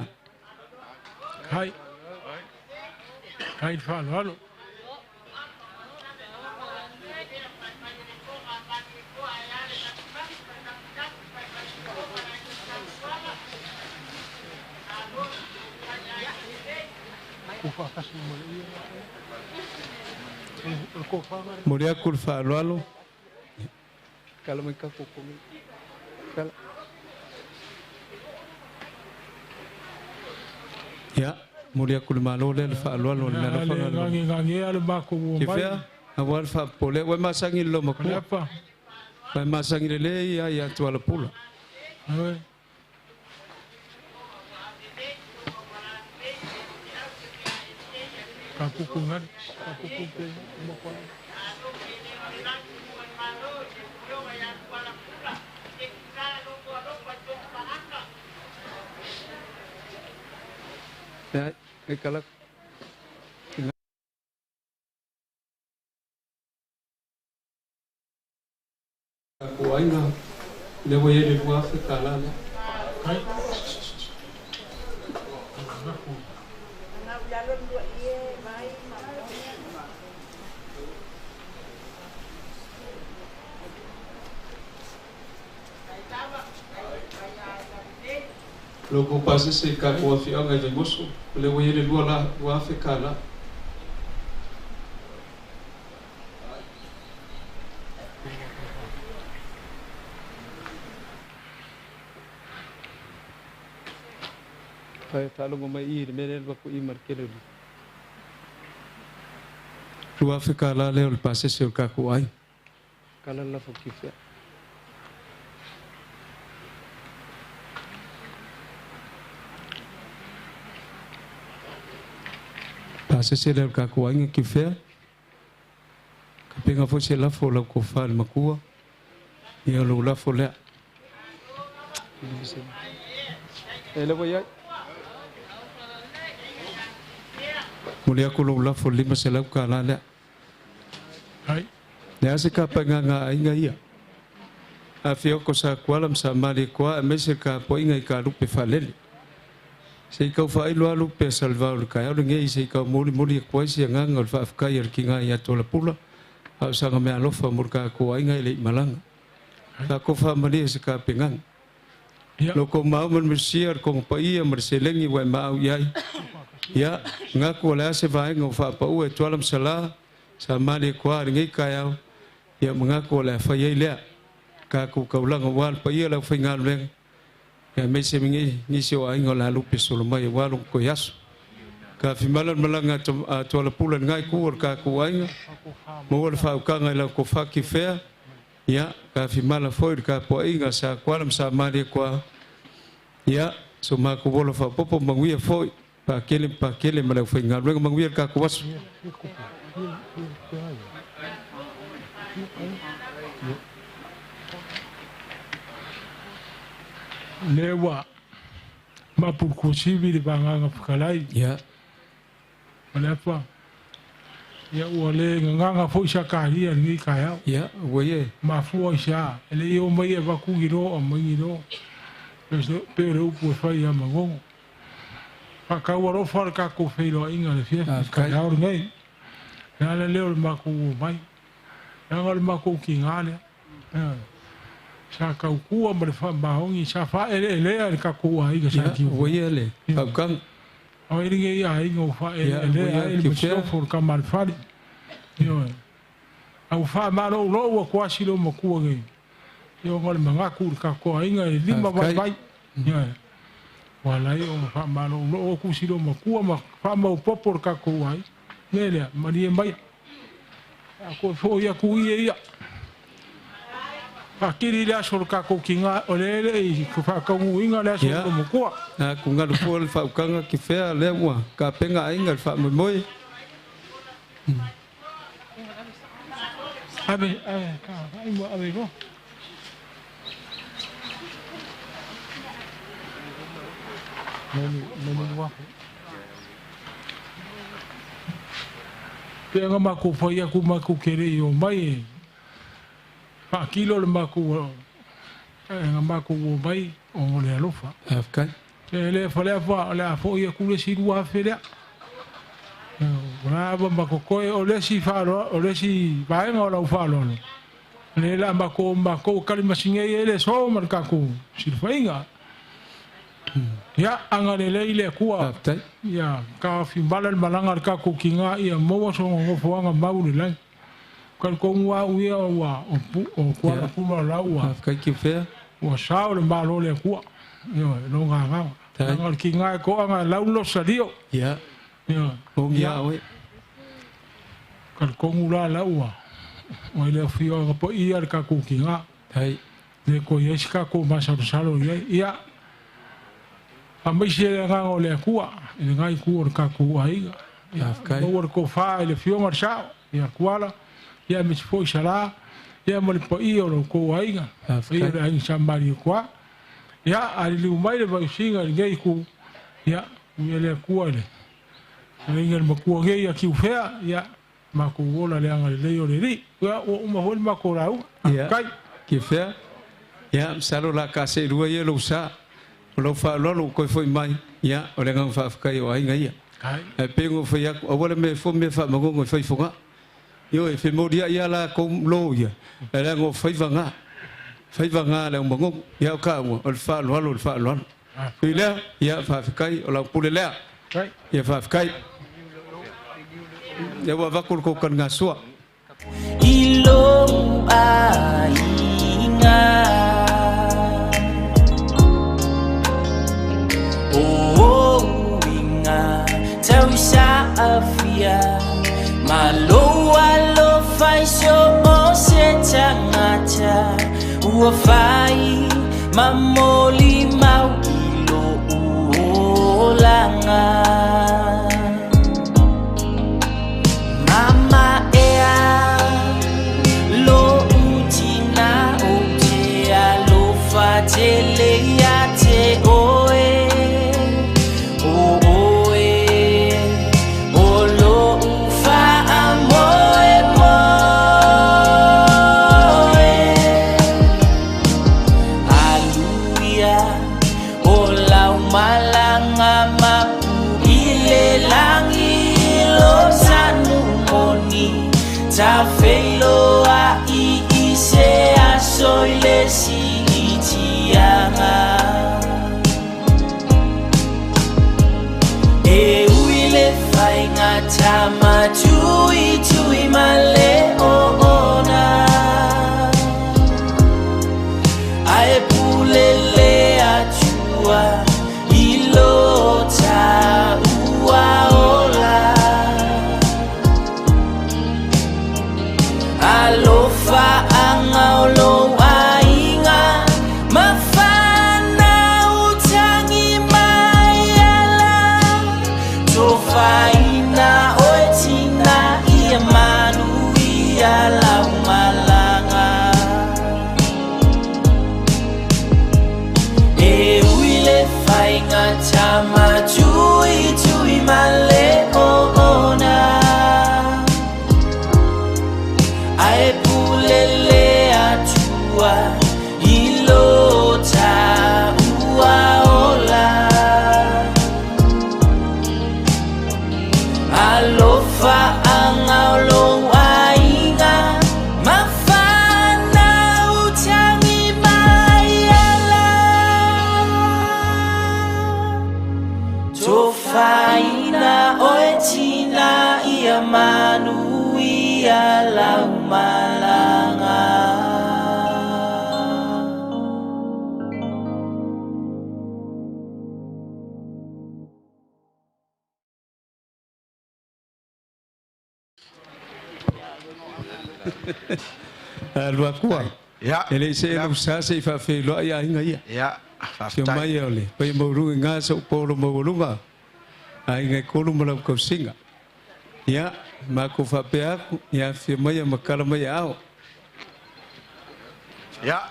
kai fa lo Moria kurfa lo kalau mereka kukum kalau ya moria kurma lo le fa lo na fa ngangi al bako kifia awal fa pole we masangi lo mako we masangi le ya tu ala pula kakukungan ya kalau aku ainga le voy a ir a África la Logo passa se cá com a fianga de moço, le voy a ir a África lá. Phải ta lúc mà ir mere lo ko i marquele. Lo África lá le passa se cá com ai. Kala la fokifia. Passa se le cá com ai que fé. Kapinga fo se la fo la ko fa makua. Ia lo la fo le. Ele voy a Mulia ko lo la fo lima se la ka la le. Hai. Nea se ka panganga inga ia. A fio ko sa kualam sa mali kwa me se ka po inga ka lupe falele. Se ka fa ilo lupe salvador ka ya nge se ka muli kwa se nganga fa ka ya kinga ya tola pula. A sa me alofa murka ko inga ile malanga. Ka ko fa mali se ka pengang. Loko mau mensiar kong pa ia merselengi wa mau yai. Ya ngaku la se va ngo fa pa u tolam sala sa mali kwa ngi ka ya ya mengaku la fa ye le ka ku ka ulang wal pa ye la fa ngal leng ya me se mingi ni se wa ngo la lu pe solo mai wa lu ko yas ka fi malan malanga to la pula ngai ku ka ku ai mo wal fa ka ngai la ko fa ki fe ya ka fi mala fo ka po inga sa kwalam sa mali kwa ya so ma ku bolo fa popo manguia fo pa kele mala fa ngal leng manguia ka ku was lewa mapurkusivi di banganga pakalai ya malepa ya wale nganga fo shakari ngi kaya ya woye ma fo sha ele yo mai va ku giro o mai giro pero pu fa ya mango pa ka waro far ka ko feilo inga le fie ka ya or ngai ya le leo ma ku mai ya ngal ma ku kingale sa ka ku ma fa ba hongi sa fa ele ka ku ai ga sa ti woye le abgang o iringe ya ingo fa ele il mo for ka mal fa yo au fa ma lo wa kwa si lo mo ku ngai yo ngal ma nga ku ka ko inga lima ba bai yo wala yo fa ma lo ku si lo mo ku ma fa ma popor ka ku ai nele ma ni mai ako fo ya ku ia akiri la sur ka ko kinga olele I ku fa ka inga la sur mo ku a ku ngal fo fa kanga ki fe le mo ka penga inga fa mo moi abe ka ai mo abe go Moni wa. Pe nga maku foi aku maku kere yo mai. Pa kilo le maku nga maku mai o le alofa. Afkai. Le fale fa le fo ia ku le si rua fere. Ora ba mako o le si fa o le si vai nga o fa lo. Le la mako kali masinge ele so marka ku si fainga. Ya angale le kuwa. Ya ka fi balal malanga ka ku kinga ia mo so ngo foanga mau le lang. Kan ko wa uia wa o kwa ku la wa. Afkai ki fe. Wa sao le malo le kuwa. Yo no nga nga. Ngal kinga ko anga laulo sadio. Ya. Yo. O ya we. Kan ko la wa. O le fi o po ia ka ku kinga. Hai. Le ko yeska ko masalo ya. Amai nga o le kua, le ngai kua o ka kua iga. Ya, o ko fa le fio marchao, ya kuala, ya me foi sala, ya mo le poi o ko iga. Ya le ai samari kwa. Ya ali lu mai le vai singa ngai ku. Ya, le kua le. Le ngai mo kua ngai ya ki fea, ya ma ku ola le anga le o le ri. Ya o ma hol ma ko rau. Kai ki fea. Ya, salo la kase rua ye lo sa. Lo fa lo ko foi mai ya o le ngang fa kai o ai ngai e pengo foi ya o wala me fo me fa mango ngo foi fonga yo e fe modia ya la ko lo ya e la ngo foi vanga le mango ya ka ngo o fa lo ile ya fa kai o la pule le ya fa kai ya wa va ko kan ngasua ilo ainga afia maloa lo fai so o se tangata ua fai mamoli mau ilo uolanga mama ea lo utina o te alofa te leia te oe ta felo a I se a soile si itianga e uile fainga tama tui male ona ae pulele a chua ilota ua alofa anga olo ainga mafana utangi mayala tofaina oetina ia manu ia laumalanga e uile fainga tama tui male ona ae pulele atua ilota uaola alofa angaolo ainga mafana utangi mayala tofaina oetina ia manu ia laumalanga Lua kua. Ya. Ele se lo sa se fa fe lo ya inga ya. Ya. Se mai ole. Pai mo ru nga so polo mo lunga. Ai ngai kolu mo ko singa. Ya, ma ko fa pe aku ya fe mai ma kala mai ao. Ya.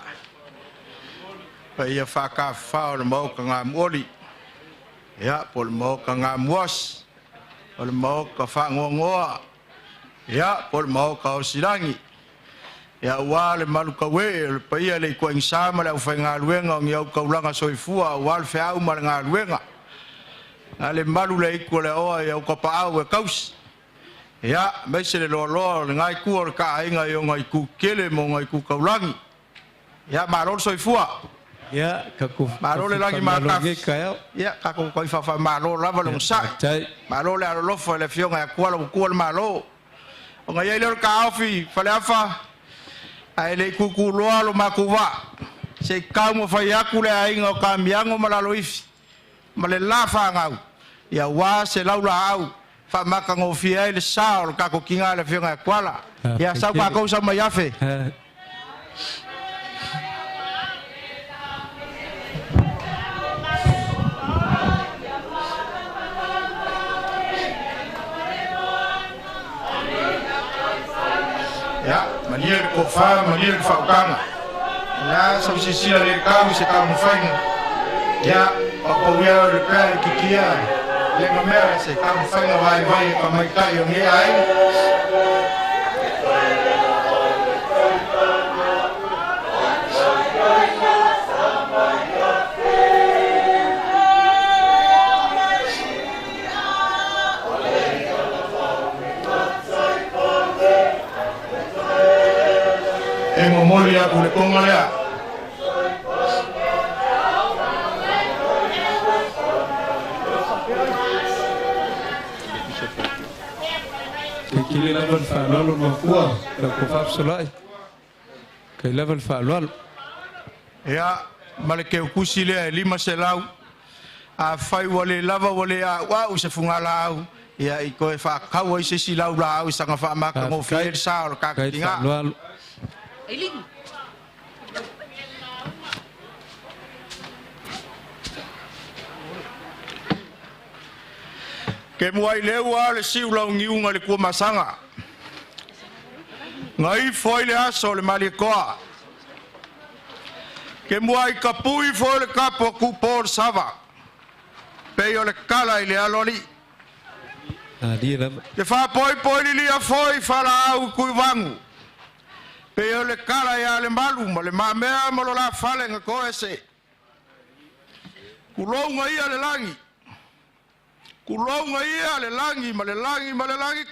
Pai ya fa ka fa o mo ka nga mori. ya pol mo ka nga muas pol mo ka fa ngoa ya pol mo ka o silangi ya wale malu ka we le paia le ko insama le fa nga luenga ngi au ka ulanga soifua wal fe au mal nga luenga ale malu le ko le o ya ko pa au kaus ya me se le lo ngai ku or ka inga yo ngai ku kele mo ngai ku ka ulangi ya marol soifua ya kaku marol lagi maka ya kaku ko fa marol la valong sa marol le lo fo le fionga ku le malo ngai le ka ofi fa le afa ai le kuku loa lo makuwa se kau fa yaku le ainga ka miango malalo if male la fa ngau ya wa se laula au fa maka ngofi ai le sao ka ko kinga le fionga kwala ya sa ka ko sa mayafe ya manier ko fa manier fa kanga ya so si si le kau se kau fang ya o ya le ka kikia le ngame se kau fang vai ka mai ka yo ngi ai mori ya kule konga lea kile level fa lolo makua la ko fa solai ke level fa lolo ya maleke kusi le lima selau a fai wale lava wale a wa se fungala au ya iko fa kawo se silau la au sanga fa maka ngo fiel sa ka kinga Eiling. Ke muai lewa le siula ngiunga le kumasanga. Ngai foi le aso le malikoa. Ke muai kapui foi le kapo kupor sava. Peio le kala ile aloli. Ke fa poi li a foi fala au kuivangu. Peo le kala ya le malu ma le mamea ma lo la fale nga ko ese kulonga ia le langi ma le langi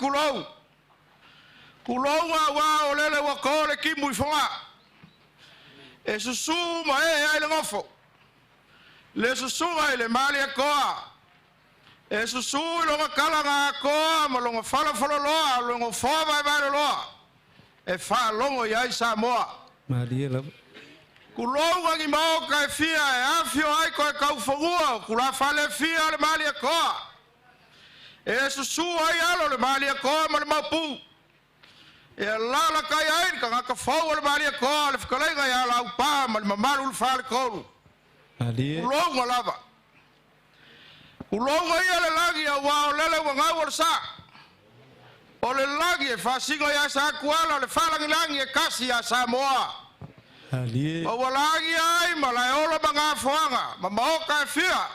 kulonga wa o le wa ko le kimu fonga e susu ma e le ngofo le susu ai le mali ko e susu lo kala nga ko ma lo fala lo lo fo vai lo e fa longo ya Samoa Maria kulonga ngi mau ka fia e afio ai ko ka ufogua kula fale fia le mali ko e susu ai alo le mali ko ma le mapu e la kai ai ka fo le mali ko le fkolega ya la pa ma le malu fal ko Maria kulonga lava kulonga ia le lagi ya wa le wa ngawor sa o le lagi e fasingo ya sa kuala le falangi langi e kasi ya Samoa ali o walagi ai malai ola manga foanga ma maoka e fia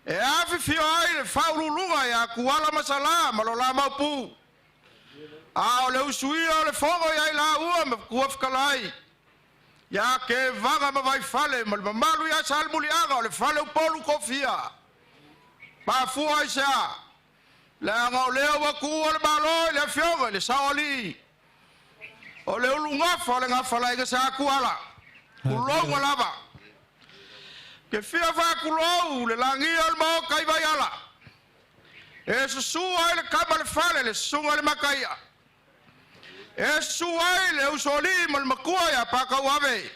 e afi fia ai le faululunga ya kuala masala malola mapu a o le usuia o le fongo ya ila ua me kuafkalai ya ke vaga ma vai fale mal malu ya salmuli aga o le fale upolu kofia pa fua isa la nga leo wa ku le malo le fionga le saoli o le ulunga fa le nga fa la nga sa ku ala ku lo wala ba ke fia fa ku lo le langi al mo kai ba yala e su ai le kamal fa le sunga le makaya e su ai le usoli mal makuya pa ka wave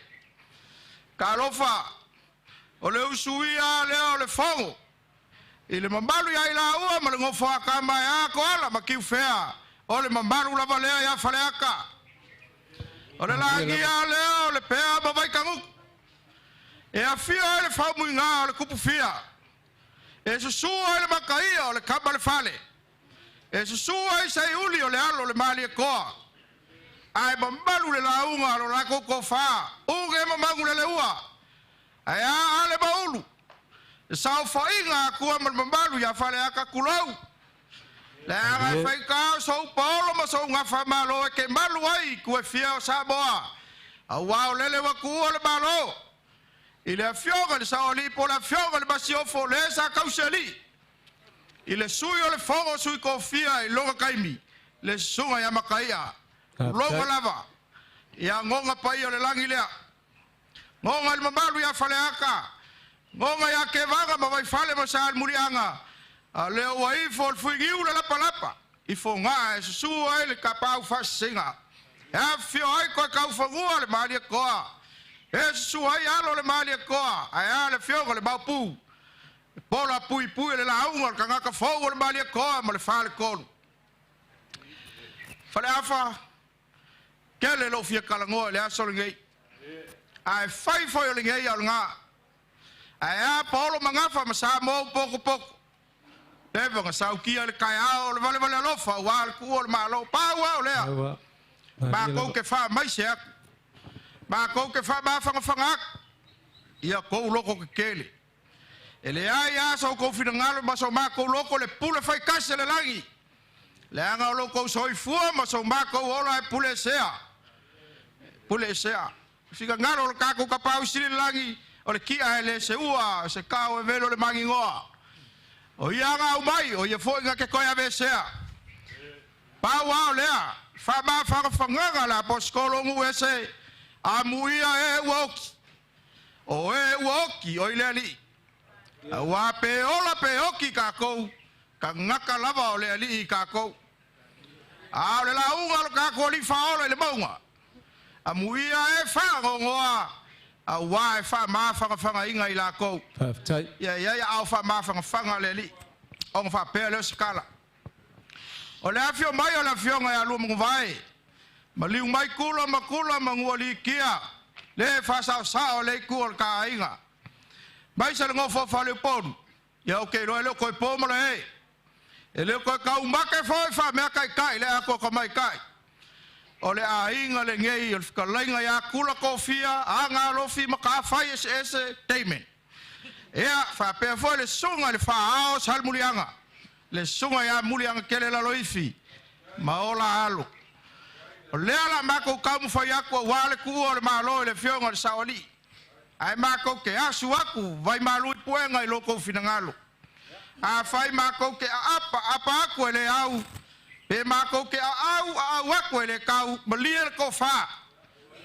kalofa o le usuia le o le fongo ile mambalu ya ila ua ma le ngofa ka mai a ko ala ma kiu fea o le mambalu la vale ya fale aka o le langi ya le o le pea ma vai kangu e a fia le fa muinga o le kupu fia e su le makai o le kaba le fale e su sai uli o le alo le mali ko ai mambalu le launga lo la ko fa unge mamangu le ua ai a le baulu sao phải ngà cua mà balu ya phải là các culau là ngay phải cao sâu bó mà sâu ngà phải mà lo cái balu ấy cua phiêu sa boa wow lele wa cua le balu il est fiore sao li pour la fiore le basio folé sa causeli il est suyo le foro sui confia e longa kaimi le sunga ya makaia longa lava ya ngonga pai o le langi lea ngonga le mabalu ya fale aka ngonga ya ke vaga ma vai fale ma sa murianga le wai fol fuiu la palapa i fonga e su ai le kapau fasinga e fio ai ko ka fangua le mali ko e su ai alo le mali ko ai le fio le bapu pola pui le launga ka ngaka fo le mali ko ma le fale ko fale afa kele lo fia kalango le aso ngei ai fai foi le ngei al nga ai polo mangafa masa mo pouco deve nga sau kia le kai ao le vale lo fa wal ku le malo pa wa le ba ko ke fa mai se ba ko ke fa ba fanga ia ko lo ko kele ele ai aso ko fina ngalo ma so ma ko lo ko le pule fai kase le langi le anga lo ko soi fu ma so ma ko ola pule sea fica ngalo ka ko ka pau sili langi o le kia ele se ua se kao e velo le mangi ngoa o ia nga umai o ia fo nga ke ko ya vesea pa wa lea fa ma fa fanga la poskolo ngu ese amuia e woki o e woki o ile ali wa pe ola pe oki ka ko ka ngaka lava o le ali ka ko a le la unga lo ka ko li fa o le maunga amuia e fa ngoa a wa e fa ma fa inga ila ko ya au fa ma fa le li on fa pe le skala o le afio mai o le afio nga ya lu mo vai ma liu mai kula ma ngoli kia le fa sa o le ku ka inga mai sa ngo fa le pon ya o ke lo ko po mo le ele ko ka umba ke fa me kai le ko ko mai kai o le ainga le ngei o ka lainga ya kula kofia anga lo fi maka fai ese teimen ea fa pe fo le sunga le fa ao sal mulianga le sunga ya mulianga kele la loifi ma ola alo o le ala mako ka mu fa ya ko wale ku o le malo le fionga le saoli ai mako ke asu aku vai malu puenga i loko finangalo a fai mako ke apa aku le au pe mako ke au aku le kau malia ko fa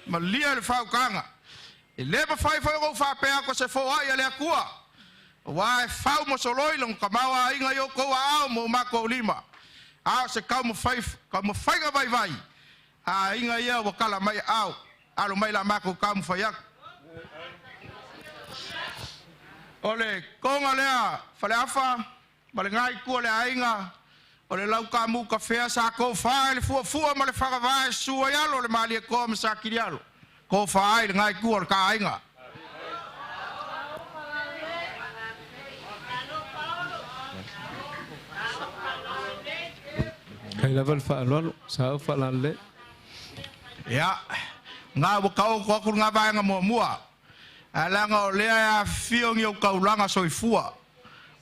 malia le fa kanga e le ba fai ko fa pe ako se fo ai le akua wa fa mo soloi long kamawa inga yo ko au mo mako lima a se ka mo fai ga vai a inga ia wa kala mai au alo mai la mako ka mo fai ole konga lea fale afa malengai ku le ainga ole lau ka mu ka fea sa ko fa le fu ma le fa va su ya lo le mali ko ma sa kirialo ko fa ai ngai ku ka ainga kai level fa lo sa fa lan le ya nga bo ka ko nga va nga mo mua alanga o lea ya fio ngi o kaulanga soifua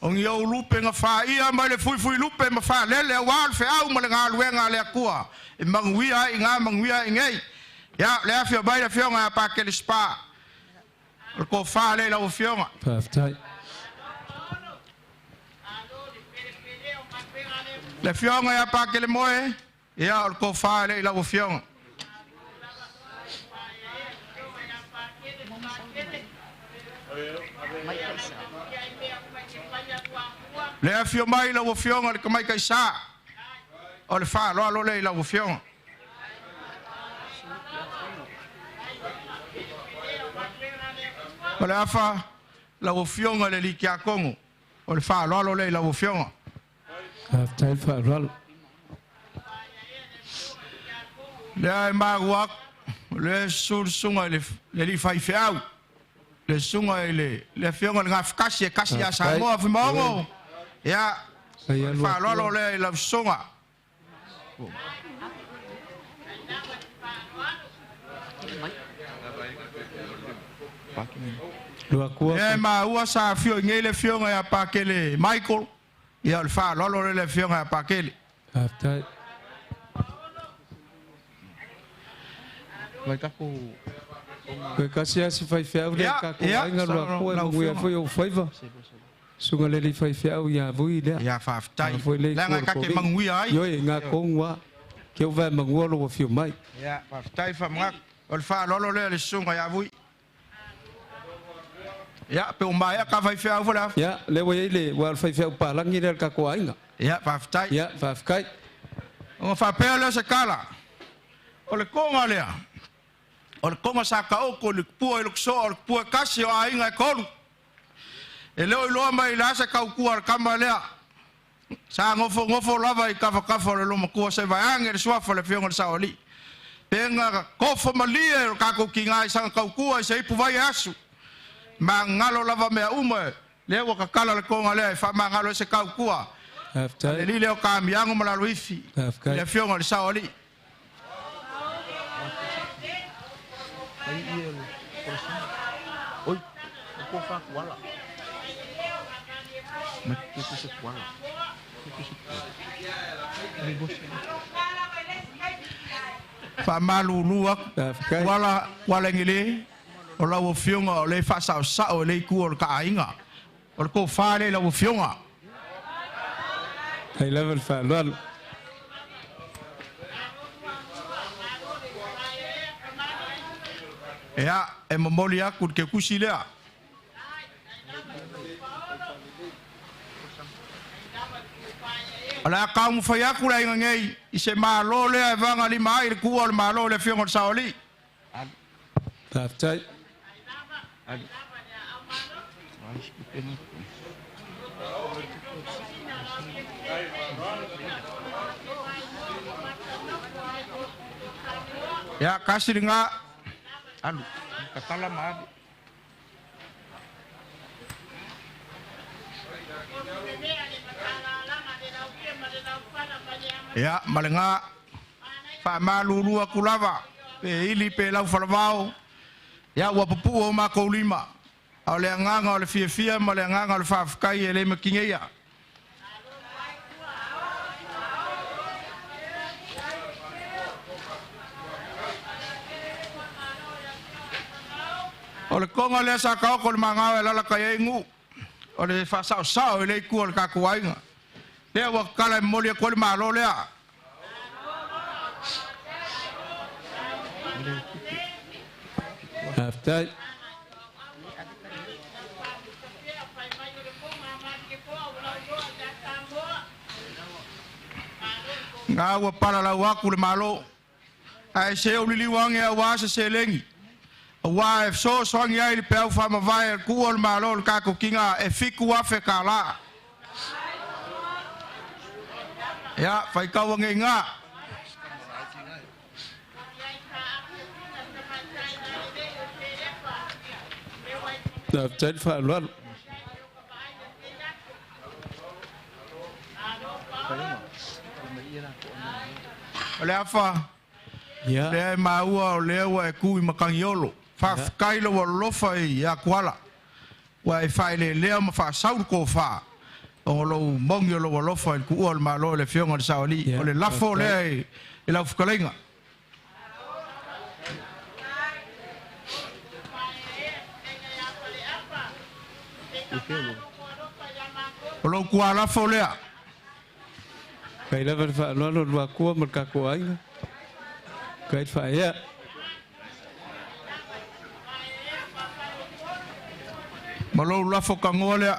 o ngi o lupe nga fa ia ma le fui lupe ma fa lele wal fe au ma le nga luenga le akua e manguia inga manguia ingei ya le fio bai le fio nga pa ke le spa ko fa le la o fio nga perfect le fio nga ya pa ke le moe ya ko fa le la o fio nga le afio mai la ofionga le kamai kaisa o le fa lo le la ofionga o le afa la ofionga le likia kongo o le fa lo le la ofionga tai fa lo le ai magua le sunga le li fai fiau le sunga le fionga nga kasi ya sa mo afimo ya fa lo le la sunga Lua kua. E ma ua sa fio ngele fio nga pa kele Michael. Ia le fa lolo le fio nga pa kele. Aftai. Vai ka ko Koe kasi asi fai fiau le ka ko inga lua kua ngui a foi o faiva. Sunga le li fai fiau ia vui le. Ia fa aftai. La nga ka ke mangui ai. Yo nga kongwa. Ke o vai mangua lo fio mai. Ia fa aftai fa mga. O le fa lolo le sunga ia vui. Ia pe o mai ka fai fiau fa la. Ya le wo ile wa fai fiau pa langi le ka ko inga. Ia fa aftai. Ya fa afkai. O fa pe le se kala. O le konga lea. O le konga sa ka o ko le pua i lukso o le pua kasi o a inga e kolu. E leo i loa mai la se kau kua le kama lea. Sa ngofo lava i kafa le loma kua se vai ange le suafa le fionga le sao li. Penga kofo malia o kako ki ngai sanga kau kua i se ipu vai asu. Ma ngalo lava mea ume. Leo wa kakala le konga lea i fa ma ngalo se kau kua. Le li leo ka miango malalu ifi. Le fionga le sao li. Oi, ko fa kuala. Mati ko se kuala. Fa malu lua kuala ngile. O la wo fionga o le fa sa o le ku o ka ainga. O ko fa le la wo fionga. Ai level fa lol. Ea, e mamoli aku ke kusi lea. Ala kau mu fai aku lai ngei, i se malo lea e vanga li mai le kua le malo le fionga le saoli. Aftai. Ya kasih dengar. Aduh, katalah maaf. Ya, malenga fa malulu aku lava. Pe ili pe lau falavao. Ya wa pupu o ma ko lima. Ole nganga ole fia male nganga ole fa fkai ele makingeya. Ole konga le sa ka ko manga e la ka yengu. Ole fa sa ele ku ole ka kuainga. Le wa kala moli ko le malo le. Aftai. Nga wa para la wa ku le malo. Ai se o lili wange wa se lengi. Wa e so soangi ai le peu fa ma vai ku ol malo ka ko kinga e fiku wa fe kala. Ya fai ka wange nga. Aftai fa lol. Ole afa. Ya. Le maua o le wa e ku i makangiolo. Fa kailo wa lofa i a kuala. Wa e fai le lea ma fa saul ko fa. O lo mongi lo wa lofa i ku o ma lo le fionga de saoli. O le lafo le i la fukalenga. O lo kuala fo lea. Kai level fa lol lua kua mar ka ko ai. Kai fa ya. Malo lafo kangole.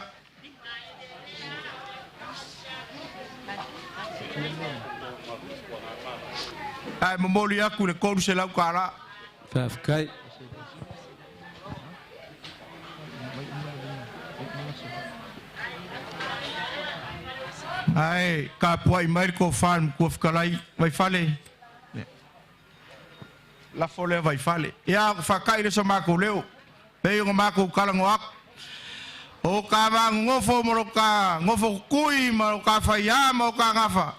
Ai mamoli aku le koru se lau kara. Fa kai. Ai ka puai mai ko fan ko fkalai vai fale. La fole vai fale. Ya fa kai le so mako leo. Pe ngo mako kala ngoak. O ka va ngofo moroka, ngofo kui moroka fa ya mo ka ngafa.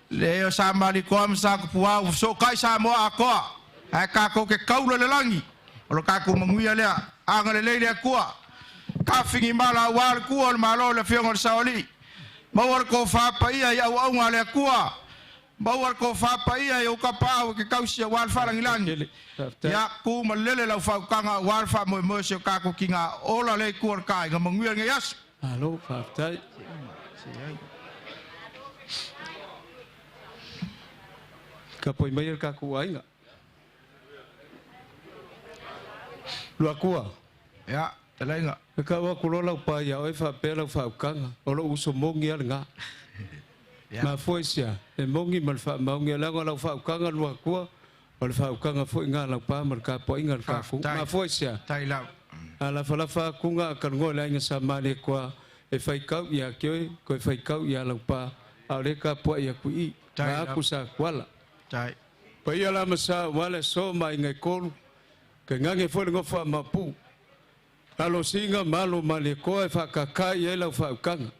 Le sa mali ko am sa ko puau so kai sa mo akoa. Ai ka ko ke kaula le langi. O ka ko manguia le anga le le ko. kafingi mala wal kuol malo le fiong saoli mawar ko fa pa ia ya au ngale kua mawar ko fa pa ia yo kapau ke kausia wal farang ilang ya ku malele la fa kanga wal fa mo se ka ko kinga ola le kuor kai ga mangwil ngas alo fa tai kapoi mai ka ku ainga lu akua ya telenga ka wa ku lo pa ya oi fa pe lo fa kanga o lo uso mongi nga ma foisia e mongi mal fa mongi la lo fa kanga lu akua o le fa kanga fo nga la pa mar ka po inga ka fu ma foisia taila ala fa fa kunga ka ngo la nga sa male kwa e fai kau ya ke ko fai kau ya la pa ale ka po ya ku i ma ku sa kwala tai pa ia la masa wala so mai ngai kolu ke ngange fo ngo fa mapu alo singa malo male ko e fa kakai e la fa kanga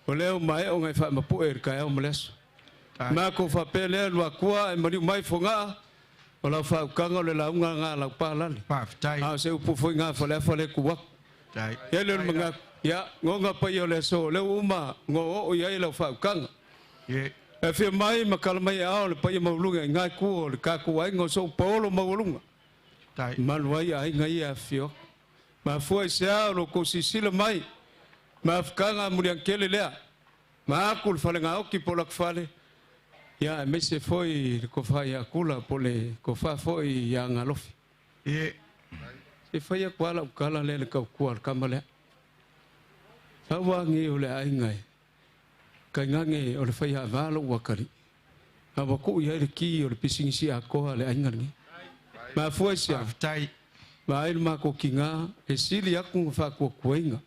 o leo mai o ngai fa mapu e ka o mles ma ko fa pele lo akua e mari mai fonga o la fa kanga le la unga nga la pa la pa tai a se upu fo nga fa le ku wa tai ele manga ya ngonga pa yo le so le uma ngo o ya la fa kanga ye e fi mai makala mai a le pa yo maulunga nga ku le ka ku ai ngo so polo maulunga tai malwai ai ngai a fio ma foi sia lo ko sisila mai ma fkanga mulian kele lea ma akul falenga o ki polak fale ya me se foi ko fa ya kula pole ko fa foi ya ngalofi ye se fa ya kwala kala le ka kwal kamale awangi ole ai ngai ka ngange ole fa ya valo wakari aba ku ya ki ole pising si ako ale ai ngangi ma foi sia tai ma il ma ko kinga e sili aku fa ko kuenga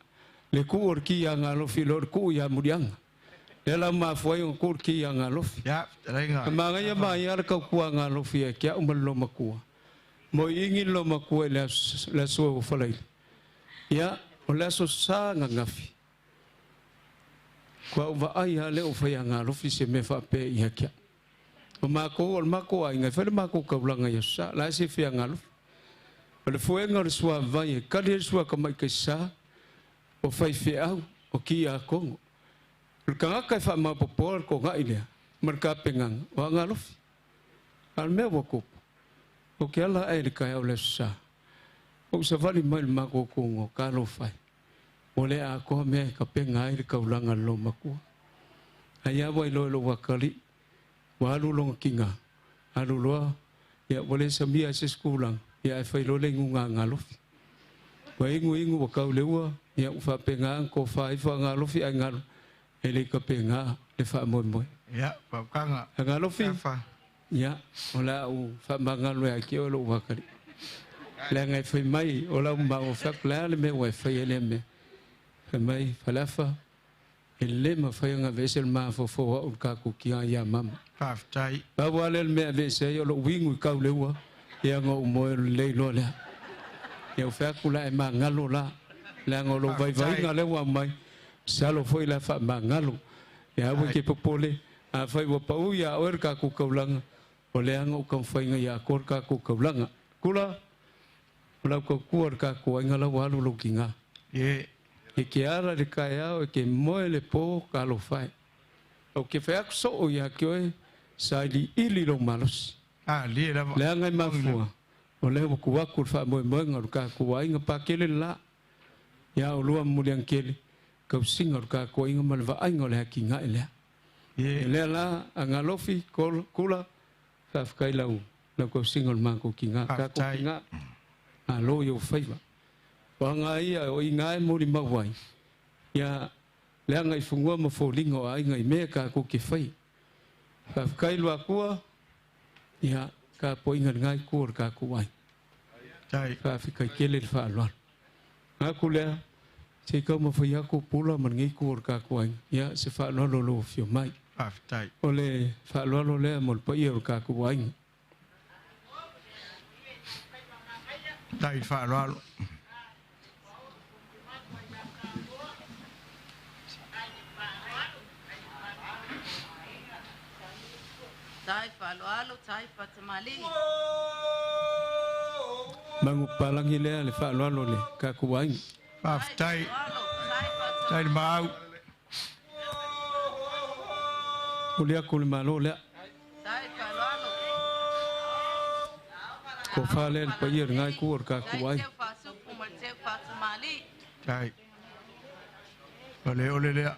le ku orki ya ngalo filor ku ya murianga ela ma foi un ku ki ya ngalo ya telenga ma nga ya ma ya ka ku ngalo fi ya umlo makua mo ingi lo makua la so falai ya o la so sa ngafi ko va ai le o fa ya ngalo fi se me fa pe ya kia o ma ko ai nga fa ma ko ka ulanga ya sa la se fi ngalo le fuenga le sua vai kali sua kama ke sa o fai fe au o ki a kongo le kanga ka fa ma popor ko ga ile marka pengang wa ngalof al me wo ko o ke ala ai le ka o le sa o sa vali mai ma ko kongo ka lo fai o le a ko me ka penga ile ka ulanga lo maku aya wa lo wakali wa lu lo kinga alu lo ya wole samia se skulang ya fai lo le ngunga ngalof wa ingu wa ka lewa ya fa penga ko fa ngalof ya ngal ele ka penga le fa mo ya pa kanga ngalof ya ola u fa mangalo ya ki lo wa ka la ngai fai mai ola ma o fa kla le me wa fai le me fa mai falafa ele ma fai nga vesel ma fo o ka ku ki ya mam pa tai ba wale me vesel yo lo wingu ka lewa ya ngo mo le lo le ya fa kula e mangalo la la ngo lo vai ngale wa mai salo foi la fa mangalo ya bu ke popole a fa wo pa u ya or ka ku kaulang o le ngo kan fa nga ya kor ka ku kaulang kula ko kuor ka ku ngala wa lo kinga ye e ke ara de ka ya o ke mo le po ka lo fa o ke fa so o ya ke sa li ili lo malos li la le ngai mafua o le ku wa ku fa mo ngar ka ku wa inga pa kele la ya o lu muliang kele ka singar ka ko inga mal va inga le kinga ele le la angalofi kol kula fa kai lau na ko singar ma ko kinga ka ko kinga a lo yo faiva wa ngai o inga mo li ma wai ya le ngai fungua mo fo lingo ai ngai me ka ko ki fai fa kai lu akua ya ka poinga ngai kur ka kuai tai fa fi kai kele fa lo aku le se ka mo fa ya ko pula man ngai kur ka kuai ya se fa lo lo fi mai pa tai ole fa lo le mo pa ia ka kuai tai fa lo Taifa alo taifa tamali. Mangu palangi le fa lo le ka kuai Paftai. Tai mau. Kulia kul malo le. Ko fale pa yer ngai kur ka kuai. Tai. Ole le.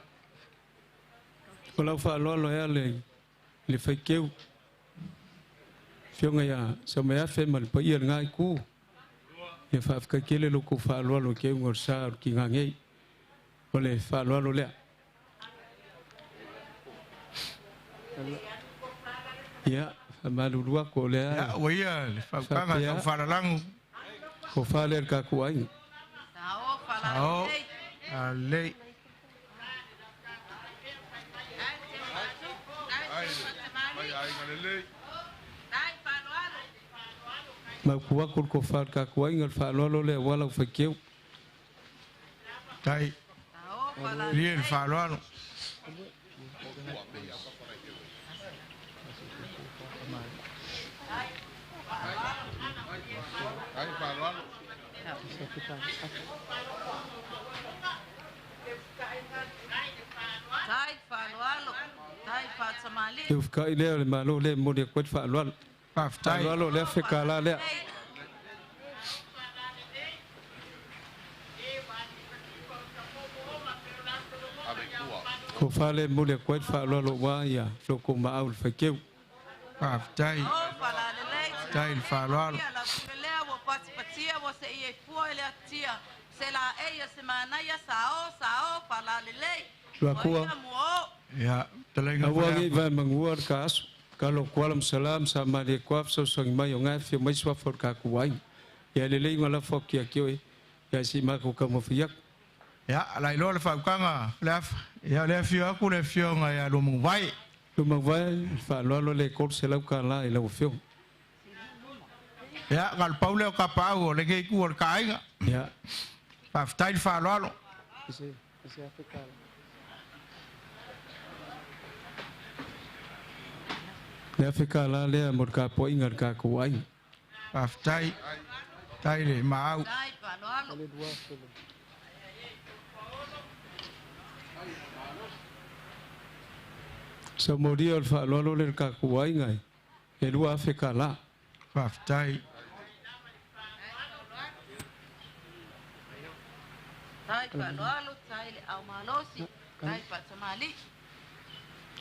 Ko la fa lo ya le fa keu. Fionga ya sa me afe mal pa yer ngai ku. Ye fa ka kele lo ku fa lo ke ngor sa ki ngai. Ole fa lo le. Ya, malu dua ko le. Ya, waya, fa kanga fa lang. Ko fa le ka kuai. Ao. Ale. Ma kuwa kul ko fa ka kuai ngal fa lo le wala fa keu. Tai. Rien fa lo. Eu ficar ile malo le mo de kwet fa lo. Paftai. Fa lo le fe kala le. Ko fa le mo de kwet fa lo wa ya lo ko ma au fa keu. Paftai. Tai fa lo. Ya, telenga Awagi va manguar kas kalau kualam salam sama de kuaf so sang mai ngai fi mai swa for ka kuai ya le le ngala fok ya kyo ya si ma ko kamo fiak ya lai lo le fa kanga lef ya le fio ku le fio nga ya lo mong vai lu ma vai fa lo le ko se la ka la e lo fio ya gal paulo ka pau le ke ku or kai nga ya pa style fa lo ese afrika le afrika la le mo ka po ingar ka kuai pa style tai le mau so mo dia fa lo le ka kuai ngai e lu afrika la pa style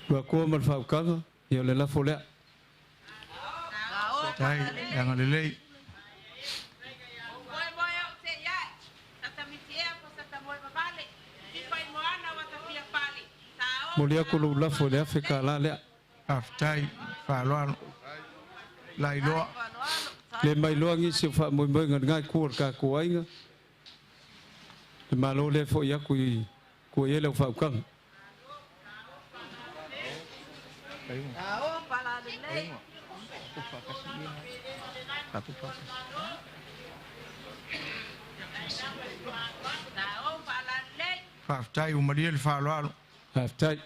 wa ko mo fa ka yo le la fole tai yang le mo dia ko lu la fole afrika la le pa tai fa lo lai lo le mai lo ngi se fa mo mo ngai kur ka kuai nga le malo le fo ya ku ye le fa kang pa tai o mariel fa lo aftai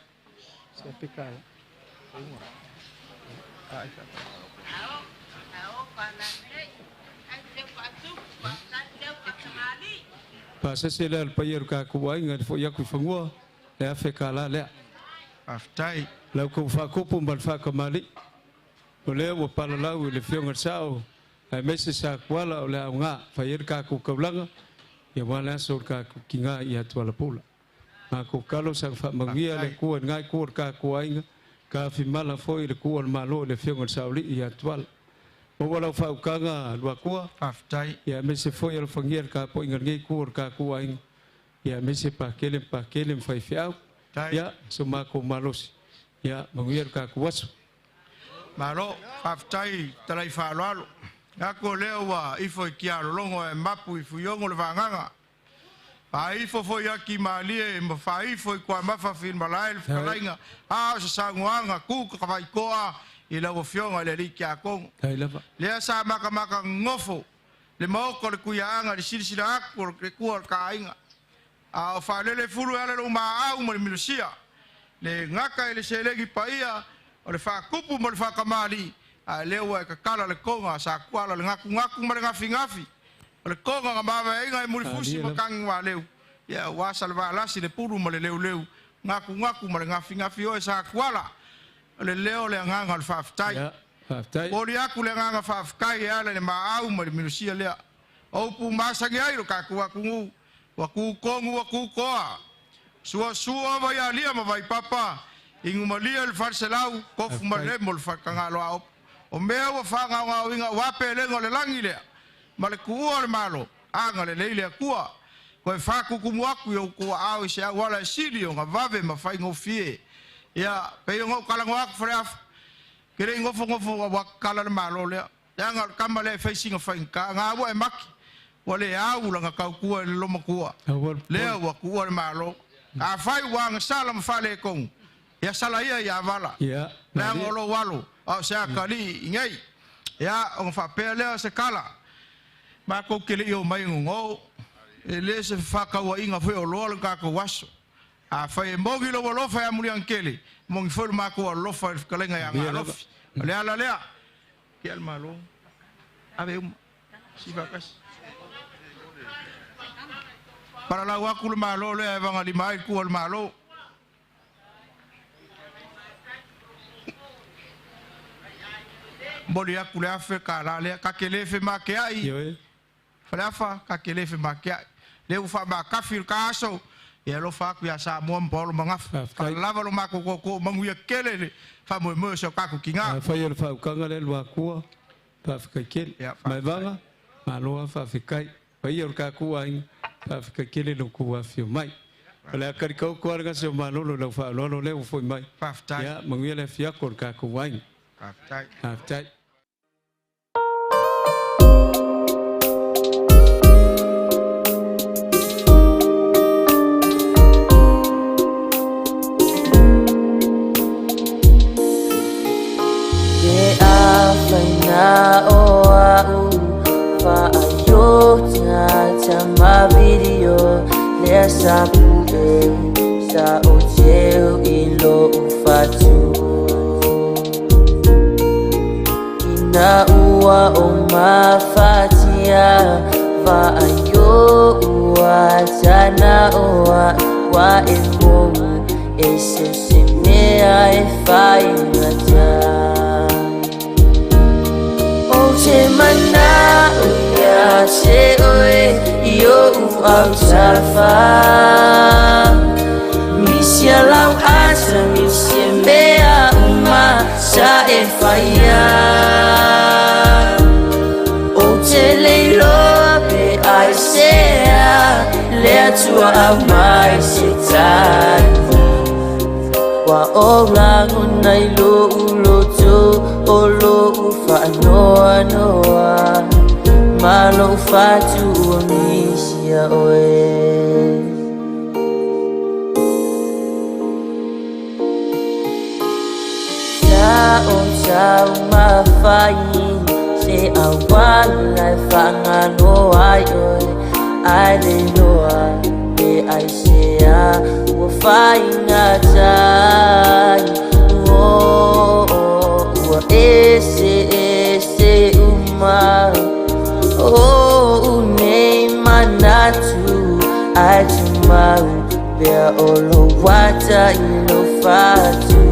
pa se le pa yer ka kuai nga fo ya ku fangua le afrika la le pa tai la ko fa ko pum ban fa kamali ole wo pala la le fionga sao ai mese sa kwala ole nga fa yer ka ku kaulanga ya wala so ka ku kinga ya twala pula ma ko kalo sa fa mangia le ku ngai ku ka kuai nga ka fi mala fo le ku malo le fionga sao li ya twala mo wala fa kanga lwa ku pa tai ya mese fo yer fangier ka po ngai ku ka kuai ya mese pa kele fa fiau ya suma ko malos ya manguir ka kuas malo aftai talai fa lo ako leo wa ifo kia longo e mapu ifu yongo le vanganga pa ifo fo ya ki malie mo fa ifo kwa mafa fin malail falainga a sa sanguanga ku ka vai koa ila wo fionga le likia kong ai lava le sa maka ngofo le moko le kuyaanga le silsila akor le kuor kainga a fa le fulu ala lo ma au mo milusia le ngaka le selegi paia o le fa kupu mo le fa kamali a lewa ka kala le konga sa kwala le ngaku ngafi le konga nga mawe inga muli fusi makangi wa leu ya wa salva lasi le puru ma le leu ngaku ma le ngafi o sa kwala le leo le nganga le faftai Pori aku le nganga fafkai ya le maau ma le minusia le o pu masangi ai ro ka kungu wa ku kongu wa ku koa sua va ya lia ma vai papa ingu ma lia le farselau kofu ma le mol fakanga lo o mea wa fanga nga winga wa pele ngole langi le ma le kuo le malo anga le leile kua ko fa ku kumu aku yo ku au sia wala sidi nga vave ma fai ngofie ya pe ngo kala ngo aku fraf kere ngofo wa kala le malo le anga kamale facing of ka nga wa maki wale au la ka ku le lo makua le wa ku le malo a fai wa nga salam fale kong ya salaya ya vala na ngolo walu o sa kali ngai ya on fa pele se kala ma ko kele yo mai ngo ele se fa ka wa inga foi o lo ka ko waso a fa e mogi lo lo fa muri ankele mongi fo ma ko lo fa kalenga ya ngalo le ala le ke al malo ave si va kas para la wa ku le malo le va ngali mai ku al malo Boli aku le afe ka la le ka kele fe ma ke ai. Fala fa ka kele fe ma ke ai. Le u fa ma kafir ka so. Ya lo fa ku ya sa mo mbolo mangaf. Ka lava lo ma ko mangu ya kele fa mo so ka ku kinga. Fa yo fa ka ngale lo aku. Fa ka kele. Ma vanga. Ma lo fa kai. Fa yo ka ku ai. Fa ka kele lo ku wa fi mai. Fala ka ko ko ga so ma lo lo fa lo le u foi mai. Ya mangu ya le fi ko ka ku ai. Half tight. Na o au fa ayo ta video le sa sa o cheu ilo ufatu na ua o mafatia fa ayo ua tana oa wa emo ese semea e fai ngata Che mana uya che oe yo au safa misia lau asa misia mea uma sa e faya o te leilo pe ai sea le atua au mai se tai wa ora ngai lo uloto o lo ufa noa noa malo fatu onisia oe sa o mafai se awala fanga noa oe ai le noa e ai sea o fai ngatai ese uma oh nei manatu ajumau bea olo wata ilo fatu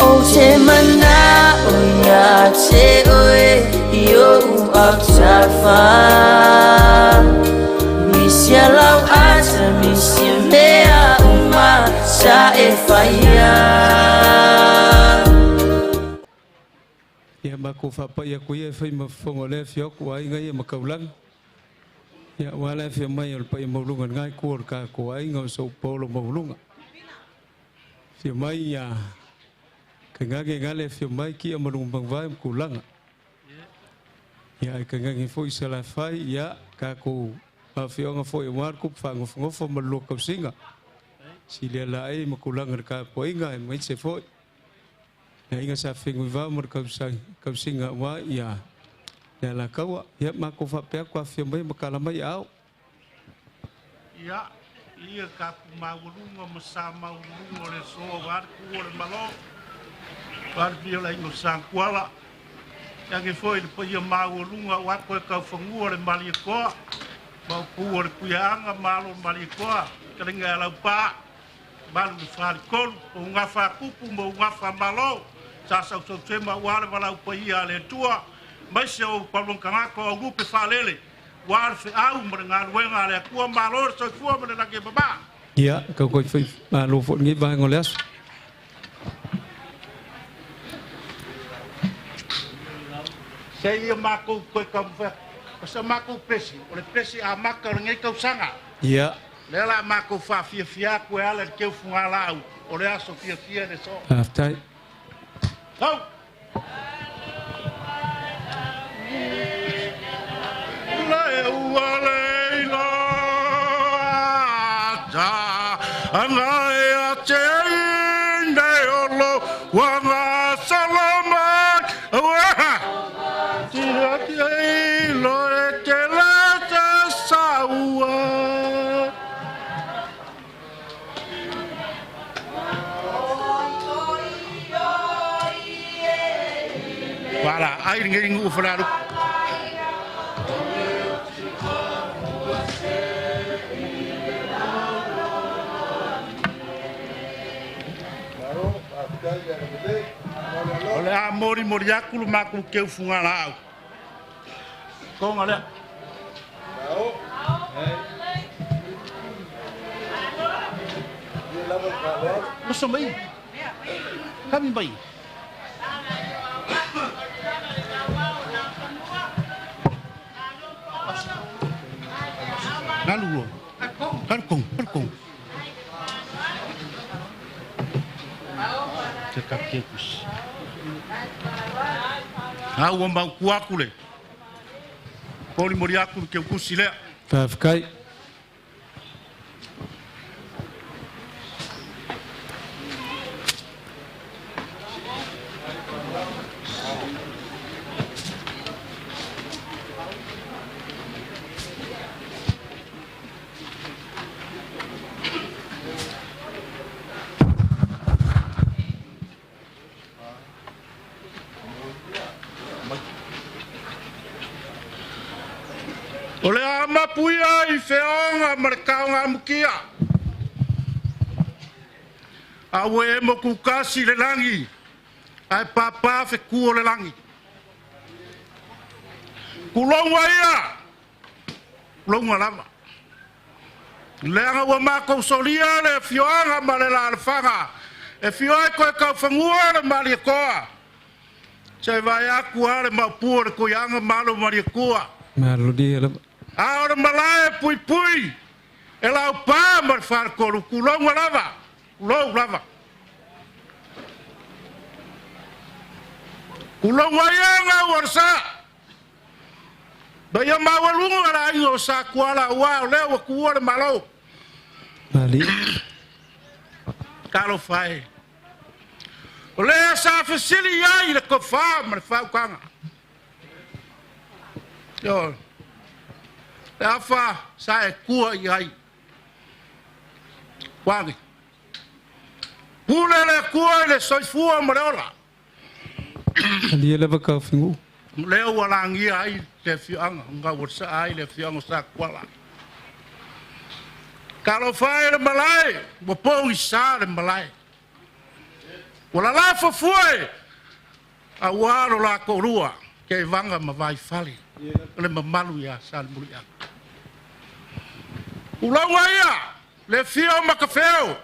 oh che mana oya che oe yo aksafa misia lau asa misia mea uma sa e faya ya mako fa pa ya ko ye fa ma fongo le fio ko ai ngai ma kaulang ya wala fi mai al pa mo lunga ngai ko ka ko ai ngo so polo mo lunga fi mai ya ka ngai ngale fi mai ki mo lunga bang vai ko langa ya ka ngai fo isala fai ya ka ko pa fi nga fo e mar ko fa ngo fo mo lo ka singa si le la ai mo ko langa ka po inga mai se fo ya inga sa fingu va mo ka singa wa ya ya la kawa ya ma ko fa pe ko fi mai makala mai au ya ia ka ma ulunga masama ulunga le so war ku le malo war bi la no san kwala ya ke foi le poia maulunga wa ko ka fangua le mali ko ma pu le puanga malo mali ko ka nga la pa balu le fali ko nga fa kupu mo nga fa malo sa sa so se ma wa le vala poia le tua mai se o pa lon kana ko grupo falele wa fe au mo nga wenga le ku malo so fu mo le ke baba ya ko ko foi malo fo ngi ba ngolas Saya maku kau kamu pasal maku presi, oleh presi amak kau ngai kau sanga. ya Lela maku fa fia kau ala kau fungalau, oleh aso fia de so. aftai Kau. Angai aceng dayolo wanga salamat. Voilà, ai ninguém o falado. Olha a mori moriaku maku que o fungalau. Com olha. Masa bayi? Kami bayi. Lalu, harkong. Cekap kekus. Aku mau kuaku le. Poli moriaku kekus le. afkai Oleh ama puya I feonga markaonga mukia. Awe mo kukasi le langi. Ai papa fe kuo le langi. Kulongwa ia. Kulongwa lama. Leanga wa mako solia le feonga malela alfanga. E feoi ko ka fangua le mali koa. Sai vai aku ale mapur ko yanga malo mali koa. malu dia la Ahora malai pui. Ela o pá mar far coro culong lava. Culong lava. Culong wayanga warsa. Baya mawalungu ala ingo sa kuala wa lewa kuala malo. mali Kalo fai. Ole sa fasili ya ile ko fa mar fa kanga. Yo. Afa sai kua yai. Wangi. Pula le kua le soi fua marola. dia la ka fingu Leo walangi ai le fianga nga wasa ai le fianga sa kwala. Kalau fai le malai, mo po isa le malai. Wala la fo foi. Awaro la korua ke vanga ma vai fali. Le mamalu ya sal mulia. Ulang waya le fio makafeo.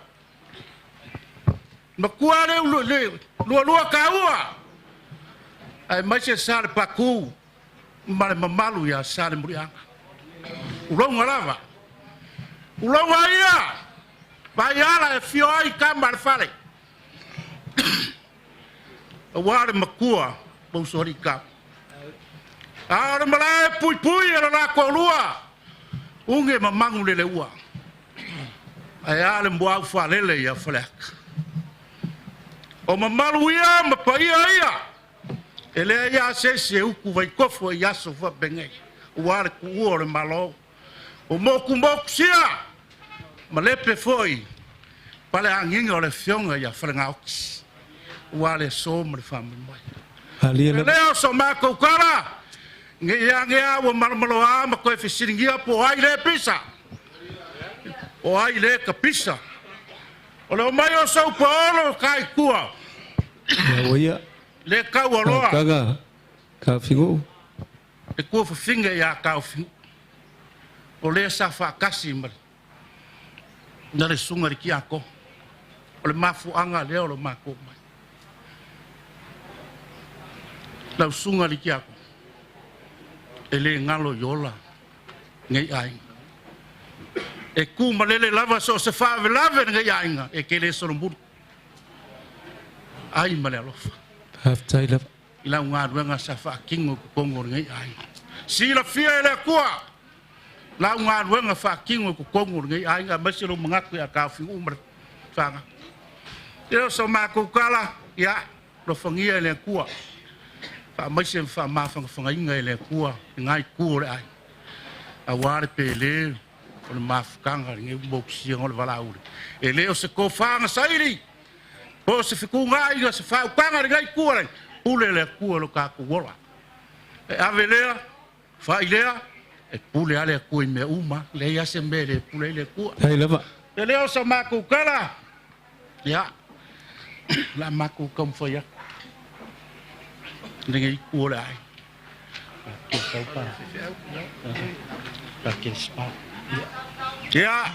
Makuare lua kaua. Ai mai se sal paku. Male mamalu ya sal mulia. Ulang lava. Ulang waya. Bayala e fio ai kamar fale. Aware makua bosori ka. Ahora malai pui ala ko lua. Unge mamangu lele ua. Ai ale mboa fa lele ya flek. O mamalu ia mapaia ia. Ele ya se uku vai kofo ya so va bengai. Uare ku ore malo. O moku sia. Malepe foi. Pale anginga ole fionga ya frengaux. Uale so me fami mai. leo so ma ko kala ngia wa malmaloa ma ko fisingia po ai le pisa o ai le ka pisa o le mai o so polo kai kua ya le ka waloa ka fingo e ko finga ya ka fingo o le sa fa kasi mal na le sunga ki ako o le mafu anga le o le mako mai la sunga li kia ele ngalo yola ngai ai e ku malele lava so se fa lava ngai ai nga e kele so no bur ai malelo half time ila nga ruanga sa fa kingo kongo ngai ai si la fia ele kua la nga ruanga fa kingo kongo ngai ai nga masiro mangaku ya ka fi umr fanga yo so ma ku kala ya lo fangia ele kua fa mai sem fa ma fa fa ngai le kua ngai ku le ai a ware pele o ma fkanga ngai boxi ngol vala uri ele o se ko fa nga sairi o se fiku ngai ga se fa kanga ngai ku le pule le ku lo ka ku wola e avelea fa ilea e pule ale ku me uma le ya se mele pule le ku ai lava ele o se ma ku kala ya la ma ku kom fo ya ngai ku le ai ke sau pa ke spa ya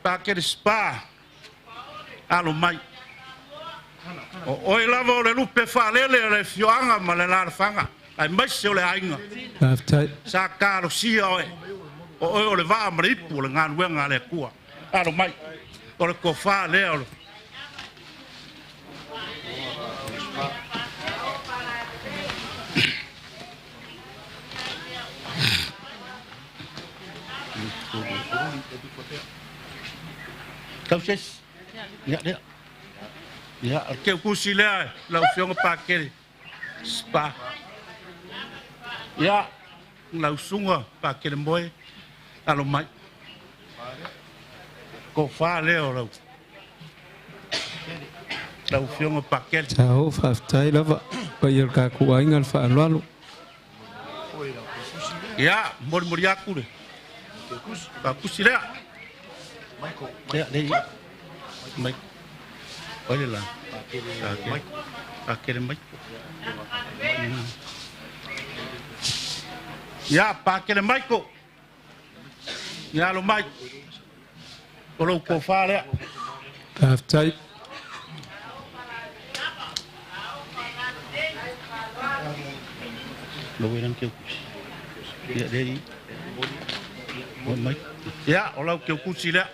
pa ke spa alo mai o lava le lupe fa le fioanga ma le la fanga ai mai se le ainga half time sa caro si o le va mari pu le ngan wenga le kua alo mai o le ko fa le o Kauses. Ya, ya. Ya, ke kusile la fiong pakele. Spa. Ya, la sunga pakele moy. Alo mai. Ko fa leo la. La fiong pakele. chao half time lava pa yer ka ku ai ngal fa lo Ya, mor yaku de. Ka kusile. Ya, dei. Mai. Olha lá. Aquele mai. Ya, pa aquele maico. Ya lo mai. Olo ko fale. half time Lo verán que ya dei. Mai. Ya, olo que kusile.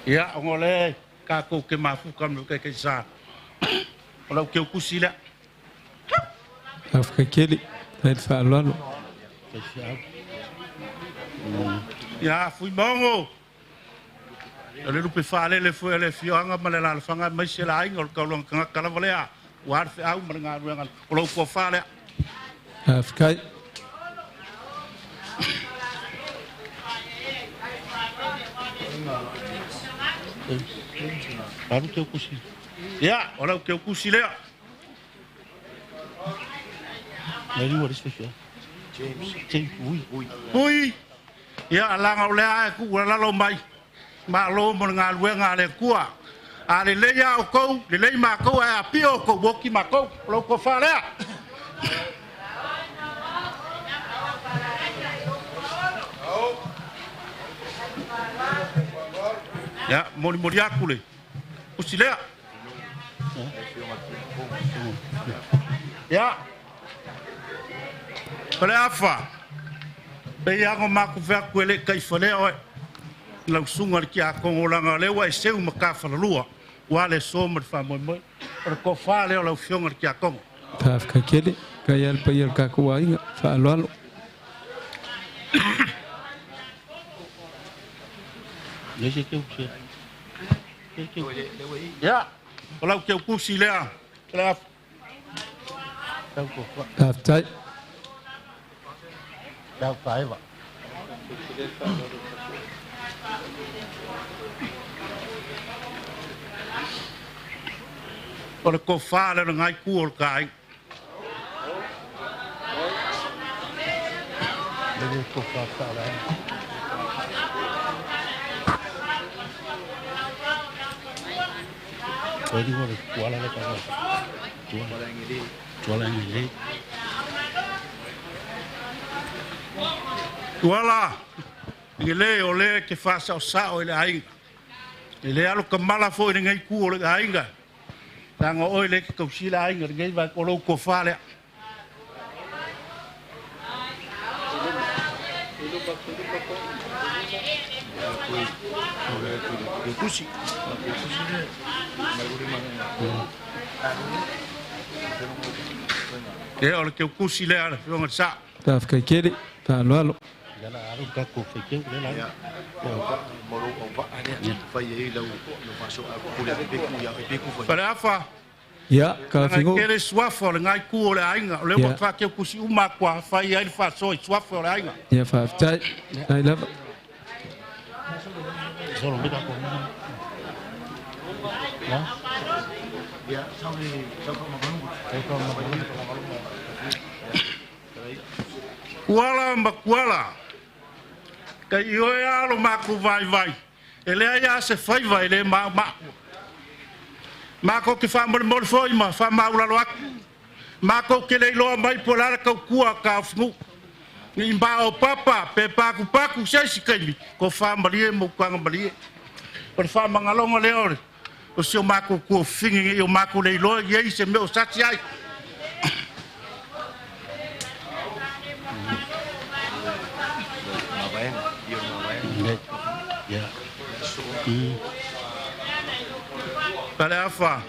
Ya, ngole ka ko ke mafu kam ke sa. Olo ke kusile. half ka keli ai fa lo Ya, fui mongo. Le lupe fale le foi le fioanga ma le la fanga mai se la ingol ka long kala valea. War fe au ma nga ruanga. Olo ko fale. half kai Baru ke kusi. Ya, olo ke kusile. Nari waris fe. James. Ui. Ya langa ole ai ku la lo mai. Ma lo mo nga luenga le kua. Ale le ya o ko, le ma ko a pio ko boki ma ko, lo ko fa le. Ya, mori akule. Usile. Ya. Pale afa. Be ya ngo maku fa kwele kai fale o. La sunga ki a ko langa le wa se u maka fa lua. Wa le so mo fa mo mo. Ko fa le la fionga ki a ko. half ka keli ka yer pa yer ka ku ai fa lo Nesse que eu sei. Ya. Kalau que eu pusi le. Claro. half time Đâu phải vậy. O le ko fa le ngai ku o kai. Le ko fa la. Oi di ngore kuala le ka. Kuala ngili. Kuala. Ngile o le ke fa sa o le ai. Ele alo kamala fo ni ngai ku o le ainga. Tanga o le ke kausila ainga ngai va ko lo ko fa le. Kusi. E o le ke kusi le ala fo sa. Ta fka kere ta lo. Yala aru ka ko fe ke le la. Moro o va ale fa ye la o fa so a ko le be ku ya be ku fa. Para fa. Ya ka fingo. Kere swafo le ngai ku le ainga le mo fa ke kusi uma kwa fa ye fa so swafo le ainga. Ya fa tai. Ai lava. Solo me da ko. Ya. Ya, sabe, kuala makuala. Ka io ya lo maku vai. Ele ya se fai vai le ma. Mako ke fa mo foi ma fa ma ula loak. Mako ke le lo mai polar ka kua ka fu. Ni ba o papa pe paku se sikemi ko fa mali mo kwang mali. Per fa mangalonga le ore. O seu mako ko fingi e o mako le lo ye se meu sati ai. Ya. Para fa.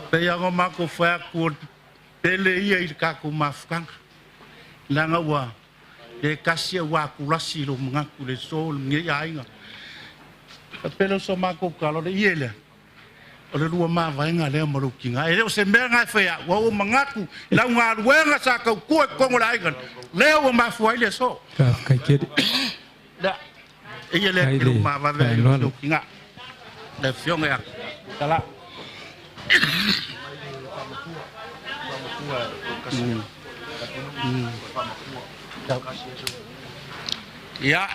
Pe ya go mako fa ko pele ia I ka ko mafkan. Langa wa. E kasi wa ku lasi lo ngaku le sol nge ainga. Pelo so mako kalo de iele. O le lua ma vainga le mo lukinga. E o se menga fe ya wa o mangaku la nga wenga sa ka ku ko ngola aigan. Le o ma fo ile so. Ka kere. Da. Iele ke ma va ve lukinga. Le fionga ya. Kala. Ya.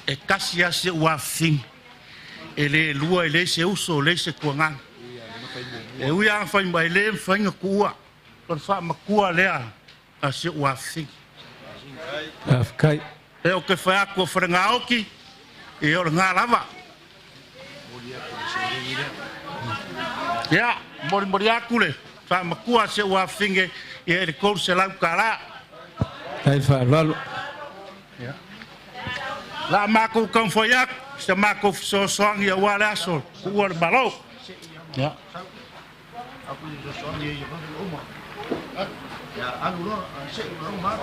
E kasi ase ua fing. Ele lua ele se uso le se kuangan. E uia fai mai le fai ngakua. Por fa makua lea ase ua fing. Afkai. E o ke fai ako frenga oki. E o ngā lava. Ya, mori aku le. Fa makua se ua finge. E ele kou se lau kara. Ai fa lo. Ya. La mako kan foyak, se mako so song ya wala so, kuar balo. Ya. Aku so song ye ba uma. Ya, anu lo, se uma.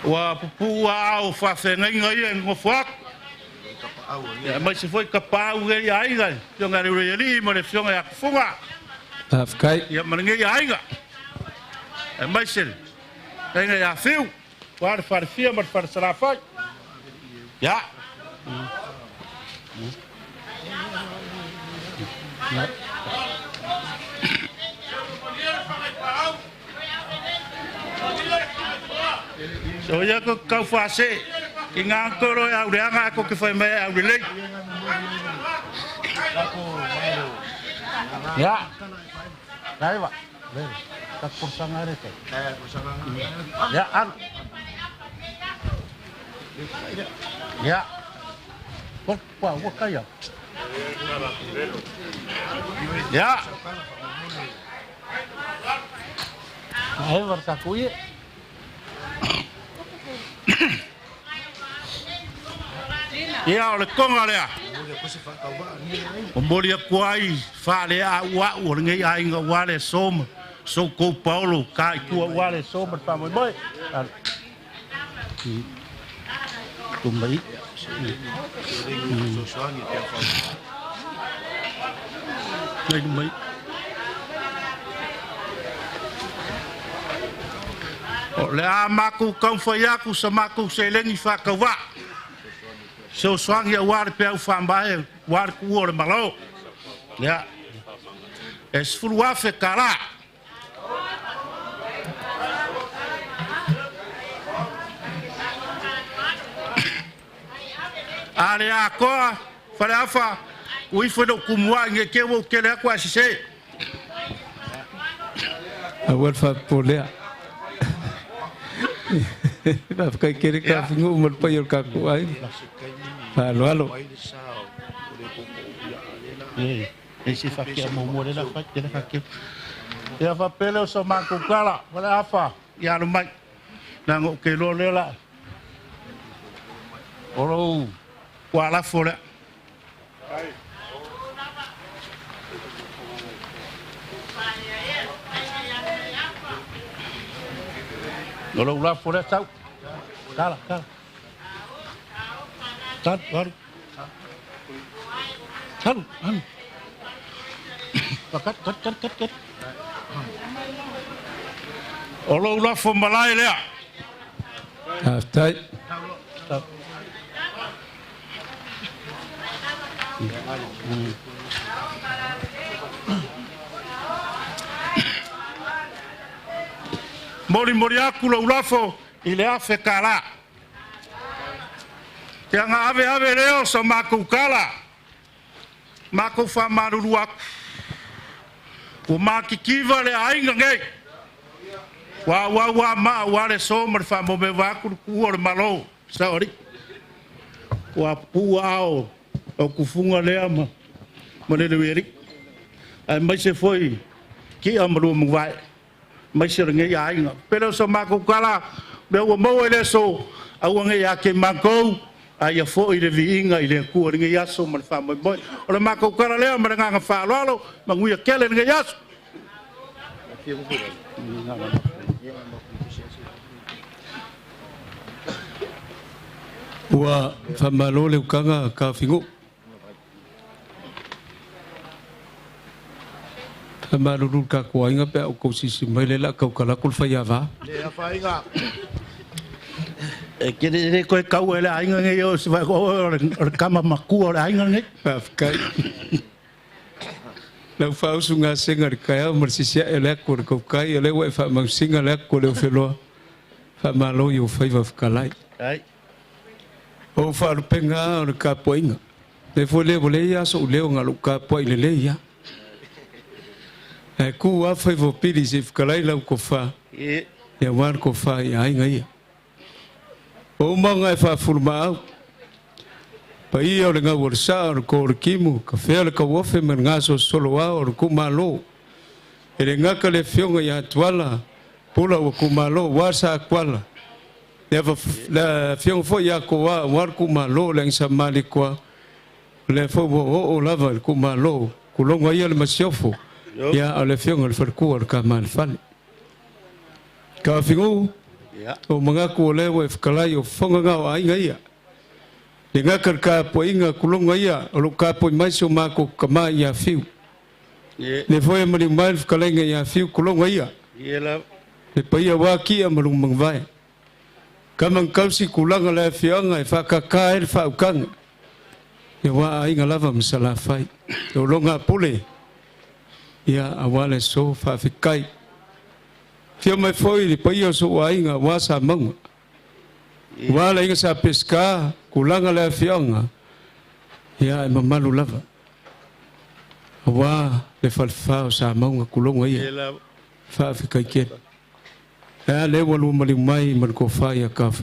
Wa pupu wa o fa fenga ngai ngo fak. Ya, mas se foi kapau ye ai ga. Yo ngari re li mo le fionga ya funga. Afkai. Ya mangi ai ga. E mas se Enga ya fiu, war farfia maar far sarafai. Ja. So ya ko kau fase, kinga ko ro ya udah nga ko ke foi me au le. Ya. Dai ba. Tak kursangan itu. Ya, ya. Wah, kaya. Ya. Ayo bersakuye. Ya, oleh kong alea. Pembolia kuai, fale a wa ngai ai nga wale som. So ko Paulo kai ku wale so ber pa moi boy. Tumbai. Nei tumbai. O le a maku kan foi aku sa maku se lengi fa ka wa. So swang ya war pe fa mbae war ku or malo. Ya. Es fu wa fe kala. Ale akoa fala fa ui foi do kumwa nge ke wo ke la kwa se. Awal fa polea. Ba ka kere ka fingo mo pa yor ka ku ai. Halo. Esse fa que mo mo la fa que la que. Ya fa pele so ma ku kala fala fa ya no mai. Na ngo ke lo le la. Oro qua la fora. Oro la fora tau. Cala. Tan, baru. Tan. Cut. Oro la fo malai le. Aftai. Mori aku lo ulafo ile afe kala. Yang ave leo so maku kala. Maku fa maruru aku. O maki kiva le ainga ngai. Wa ma wa le so mer fa mo me va ku or malo. Sorry. Wa puao o kufunga le ama. Mane le weri. Ai mai se foi ki amru mo vai. Mai se ngai ainga. Pero so maku kala le o mo le so au ngai ya ke mako ai fo i le vinga i le ku ngai ya so mer fa mo boy. O le maku kala le ama nga fa lo manguia kele ngai ya. Wa famalo le kanga ka fingo. Famalo ka ko inga pe ko sisi mai le la ka kala kul fa ya va. Le fa inga. E ke de ko ka wa la inga nge yo se va ko kama maku la inga nge. Afkai. La fa usunga senga ka mer sisi ele ko kai ele wa fa ma singa le ko le felo. Famalo yo fa va kalai. Ai. O wharu penga o ka poinga. Te fole vole ia so leo ngalu ka poi le ia. E ku a fai vo piri se whakalai lau ko wha. Ia war ko wha ia inga ia. O manga e wha furma au. Pa ia o le ngā warsa o ko o kimu. Ka whea le ka wofe man ngā so solo au o ku malo. E le ngaka le whionga ia tuala. Pula o ku malo wasa kuala. La fiong fo ya ko wa war ku malo le sa mali ko le fo o lava ku malo ku longa ia le masiofo ya le fiong le fer ku ka mal fal ka fingu o manga ku le we kala yo fonga nga ai nga ia le nga ka po inga ku longa ia o ka po mai so ma ko kama ya fiu le fo e mali mal kala nga ya fiu ku longa ia le pa ia wa ki amalung mangvai Kamang kausi kulanga le fianga e whakaka e whaukanga. E wā ainga lava msala whai. E longa pule. Ia awale so whawhikai. Fia mai foi li paia so ainga wā sa manga. Wā la inga sa peska kulanga le fianga. Ia e mamalu lava. Wā le whalwhao sa manga kulonga ia. Whawhikai kera. Le walu mali mai man ko faya kaf.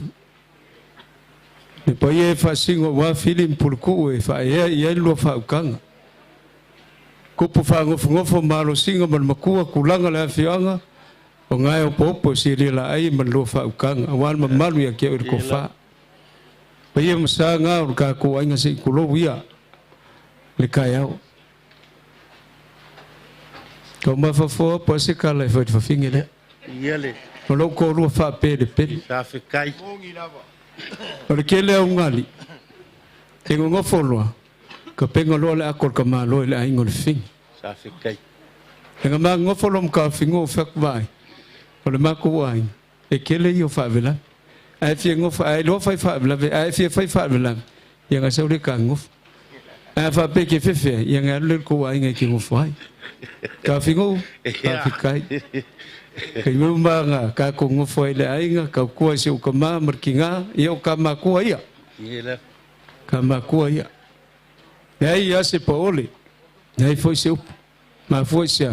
Ne paye fa singo wa filim pulku e fa ye lo fa kanga. Ko pu fa ngofo malo singo man makua kulanga la fianga. O ngai o popo siri la ai man lo fa kanga. Wan man malu ya ke ko fa. Paye msanga o ka ko ainga se kulo wia. Le kayao. Ko ma fa fo po se kala fa fingele. Yele. Olo ko ru fa pe de pe. Sa fe kai. Ora ke le ngali. Tengo ngofolo. Ka pengo lo le akor ka ma lo le aingo le fing. Sa fe kai. Tenga ma ngofolo ka fingo fak vai. Ora ma ko ai. E ke le yo fa vela. Ai fi ngofa ai lo fa vela. Ai fi fa vela. yang asau de kanguf fa pe ke fefe yang alul ko ai ngai ki ngufai ka fingo ka fikai ke mumba nga ka ko ngufai le ai nga ka ko se u kama markinga yo kama ko ia kama ko ia ai ya se pole ai foi se ma foi se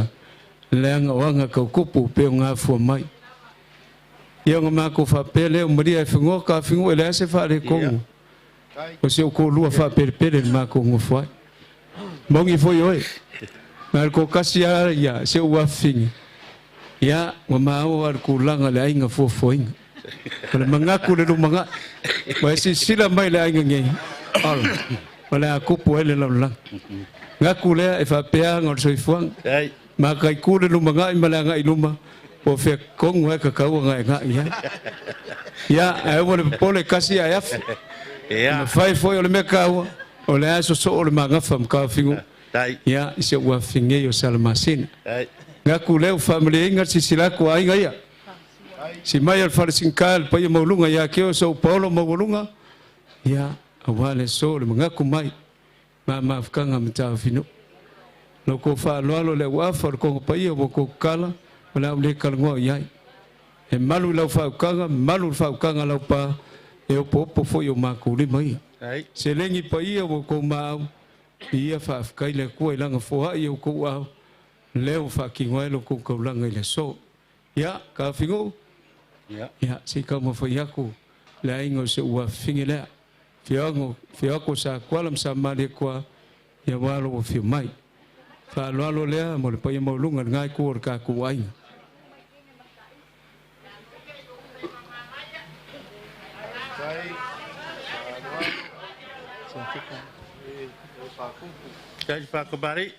lenga wanga ka kupu pe nga fo mai yang ma ko fa pele o maria fingo ka fingo ele se fa le kongo o se ko lua fa pele ma ko ngufai mongi foi oi mal ko kasia ya se wa fingi ya ma o ar ku langa le ainga fo foinga kalau mengaku le manga wa si sila mai le ainga ngai al wala aku puele la la ngaku le e fa pea ngor soi fuang ma kai ku le manga i mala ngai luma po fe kong wa ka ka ngai ngai ya ai wole pole kasia ya ya fai foi ole meka o le aso so ole manga fam ka fingu ya se wa finge yo salmasin ngaku le family ngar si sila ko ai ngai si mai al farsinkal pa yo maulunga ya ke so paulo maulunga ya awale so le ngaku mai ma fkanga mta fino no ko fa lo le wa for ko pa yo ko kala wala le kal ngo ya e malu la fa kanga la pa e po fo yo ma ku li mai se lengi pa yo ko ma ia fa kai le ko langa fo yo ko wa leo fa ki ngoi ko ko langa le so ya ka fingo ya si ka mo fa yaku la ingo se wa fingela fiango sa kwalam sa mali kwa ya walo fi mai fa lo le mo le pa mo lunga ngai ko ka ku ai Jadi Pak Kebari.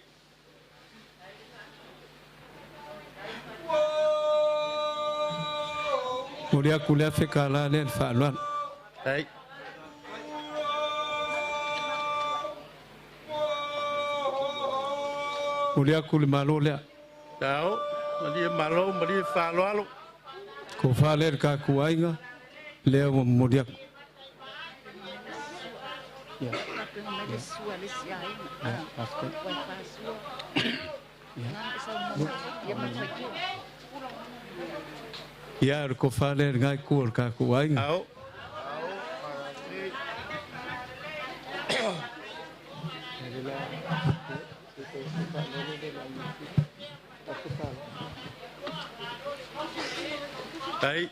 Mulia kuliah fikala len fa'lan. Baik. Mulia kul malo le. Tahu, mali fa'lo. Ko fa'len ka kuainga le mulia. Ya. Ya ko fale ngai kur ka kuai au tai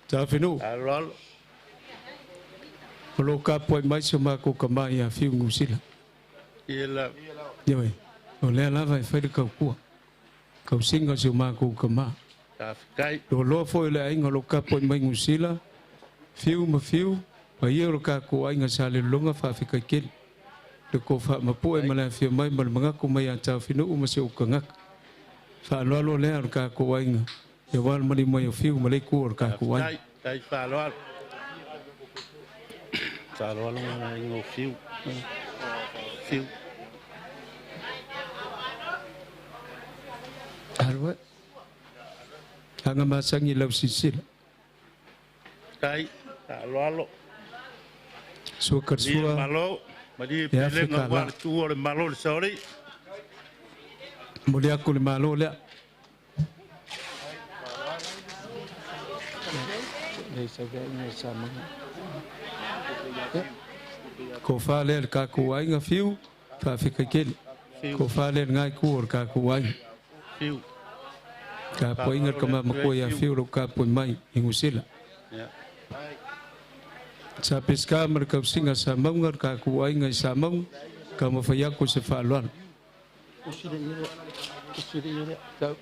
ta finu alol lo ka poi mai suma ko kama ya fiu ngusila ila yoi o le la vai fa de ka ku ka singa suma ko kama kai lo foi le ai ngolo ka poi mai ngusila fiu ma fiu pa ye ro ka ko ai ngasale longa fa fika kel de ko fa ma poi ma la fi mai ma manga ko mai ta finu ma se o kanga fa lo le ka ko ai nga ye wal ma li mai fiu ma le ko ka ko ai tai fa lo Kalau orang ngau fiu. Arwah, hanga masang ilaw sisil. Tai, kalau Sukar suwa. Malo, madi pele ngawal tuwa le malo sorry. Muli aku le malo le. Desa gaya sama. Ko fale ka kuai nga fiu fa fika kel ko fale ngai kur ka kuai fiu ka po ingat ka ma ko ya fiu ro ka po mai ingusila sa piska mer ka singa sa mangar ka kuai ngai sa mang ka mo fa ya ko se fa lon usire ka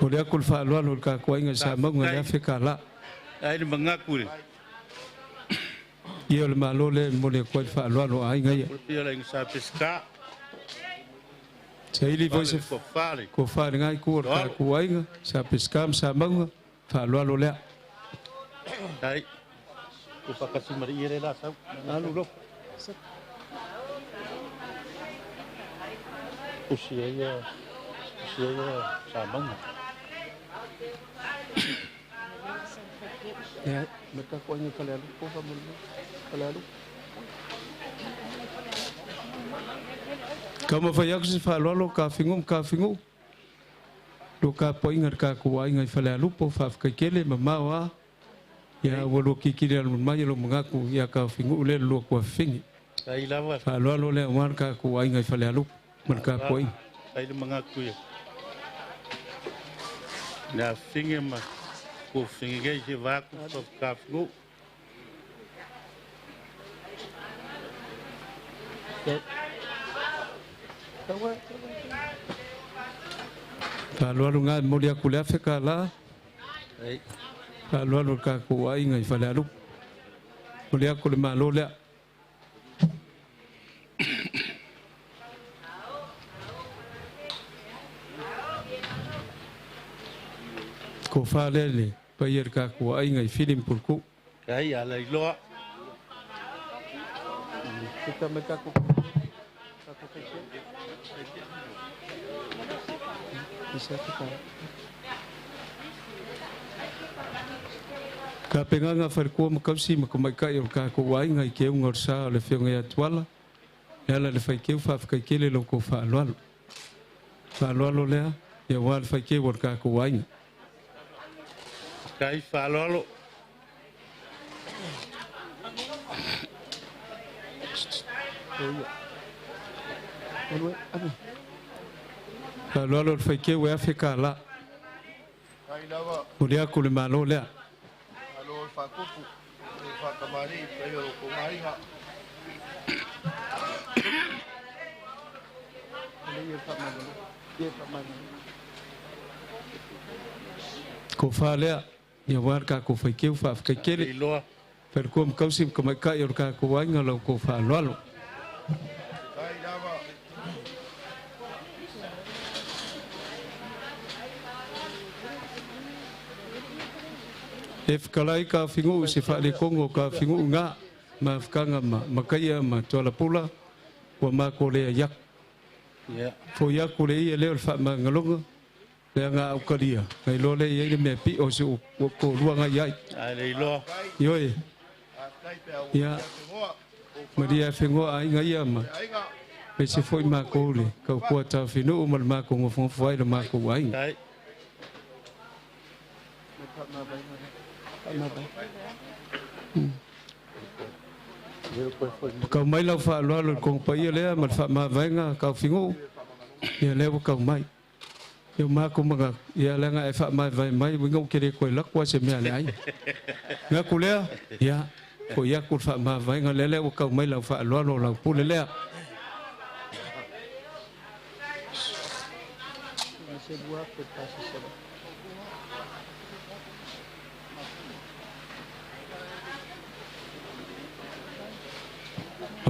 Udah aku faluan ulka kuai nggak sama nggak fikala. Ini mengaku. Iya le malo le mulai kuai faluan lo ai nggak ya. Dia lagi sapiska. Saya ini voice ko fa ngai kur ka kuai nggak sapiska sama nggak faluan lo le. Hai. Ku pakasi mari ire lah sab. Lalu lo. Usia sabang. Ya, mereka kuanya kalian lupa kamu kalian lupa. Kamu fayak si falolo kafingu. Doka poingar ka kuai ngai fala lupo fa kekele mamawa ya wolo kikiri al mamayo lo mengaku ya kafingu le lo kwa fingi. Ai lava. Falolo le wan ka kuai ngai fala lupo merka poing. Ai le mengaku ya. Na fingi ma ku fingi ge je va ku fa kafingu. Kalau lu ngai mau dia kuliah fekala, kalau lu kah kuai ngai fala lu, kuliah kuliah malu le. Kau fala le, bayar kah kuai ngai film pulku. Kai ala ilo. Kita mereka ku. Bisa kita. Kapenganga farko makausi makamaikai o ka kuai ngai keu ngorsa le fionga ya twala. Ela le fai keu fa kele lo ko fa lolo. Fa lolo le ya wal fai keu o ka kuai. Kai fa lolo. Kalau lalu fikir wah fikir lah. Mulia kulit malu le. Kalau fakupu, fakamari, saya kumari ha. Kau faham ya warga kau fikir kiri. Perkuam kau sim kemakai orang kau wang kalau kau faham lalu. If kalai ka fingu sifat di Kongo ka fingu nga maafkanga makaya ma tola pula wa ma kole yak fo yak kole ye le fa ma ngalong le nga ukadia ngai lo le ye me pi o su ko ruanga yai ai lo yoi ya maria fingu ai ngai ma pe se foi ma kole ka ko ta finu mal ma ko ngofo foi le ma ko ai Kau mai lau fa lo lo kong pa ile ma fa ma venga kau fingu ya le kau mai yo ma ko ma ya le nga fa ma vai mai ngau kire ko lak kwa se me ale ai nga ku le ya ko ya ku fa ma vai nga le kau mai lau fa lo lo lau pu le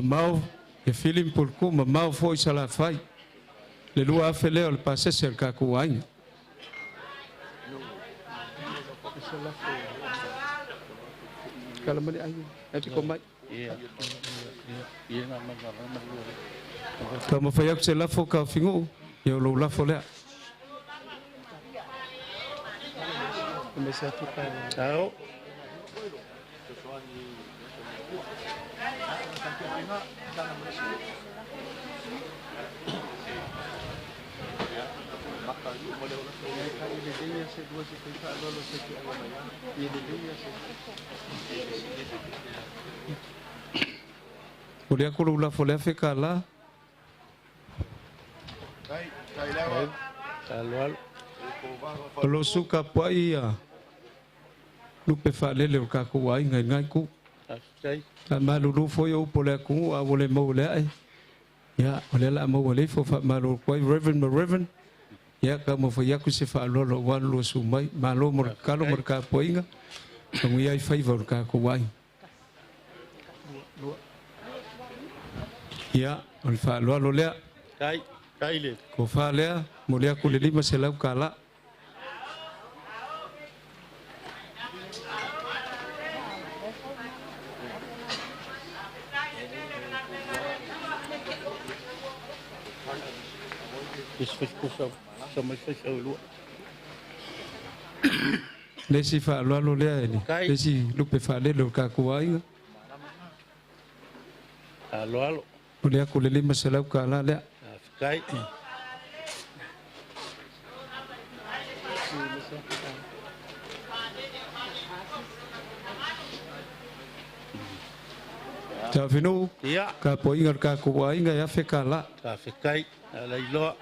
Mau e film pulku mau foi sala fai le lua fele o passe cerca ku ai kalau mali ai e ko mai kama fayak se la foka fingu yo lo la fole Tao. Kuliah aku la fole feka la lo suka pai ya lupe fale le ka ku ai ngai ku ma lu foi o pole ku a vole mo le ai ya ole la mo le fo fa ma lu ko reverend ya ka mo fa ya ku se fa lo wan lo su mai ma lo mo ka poinga mo ya favor ka ku ai ya on fa lo le Kai le ko fa le mo le ku le lima se la kala le si fa lo le ni le si lu pe fa le lo ka ku ai alo o le ku le lima se lau ka la le kai ta finu ia ka po inga ka ku ai nga ya fe ka la ka fe kai la ilo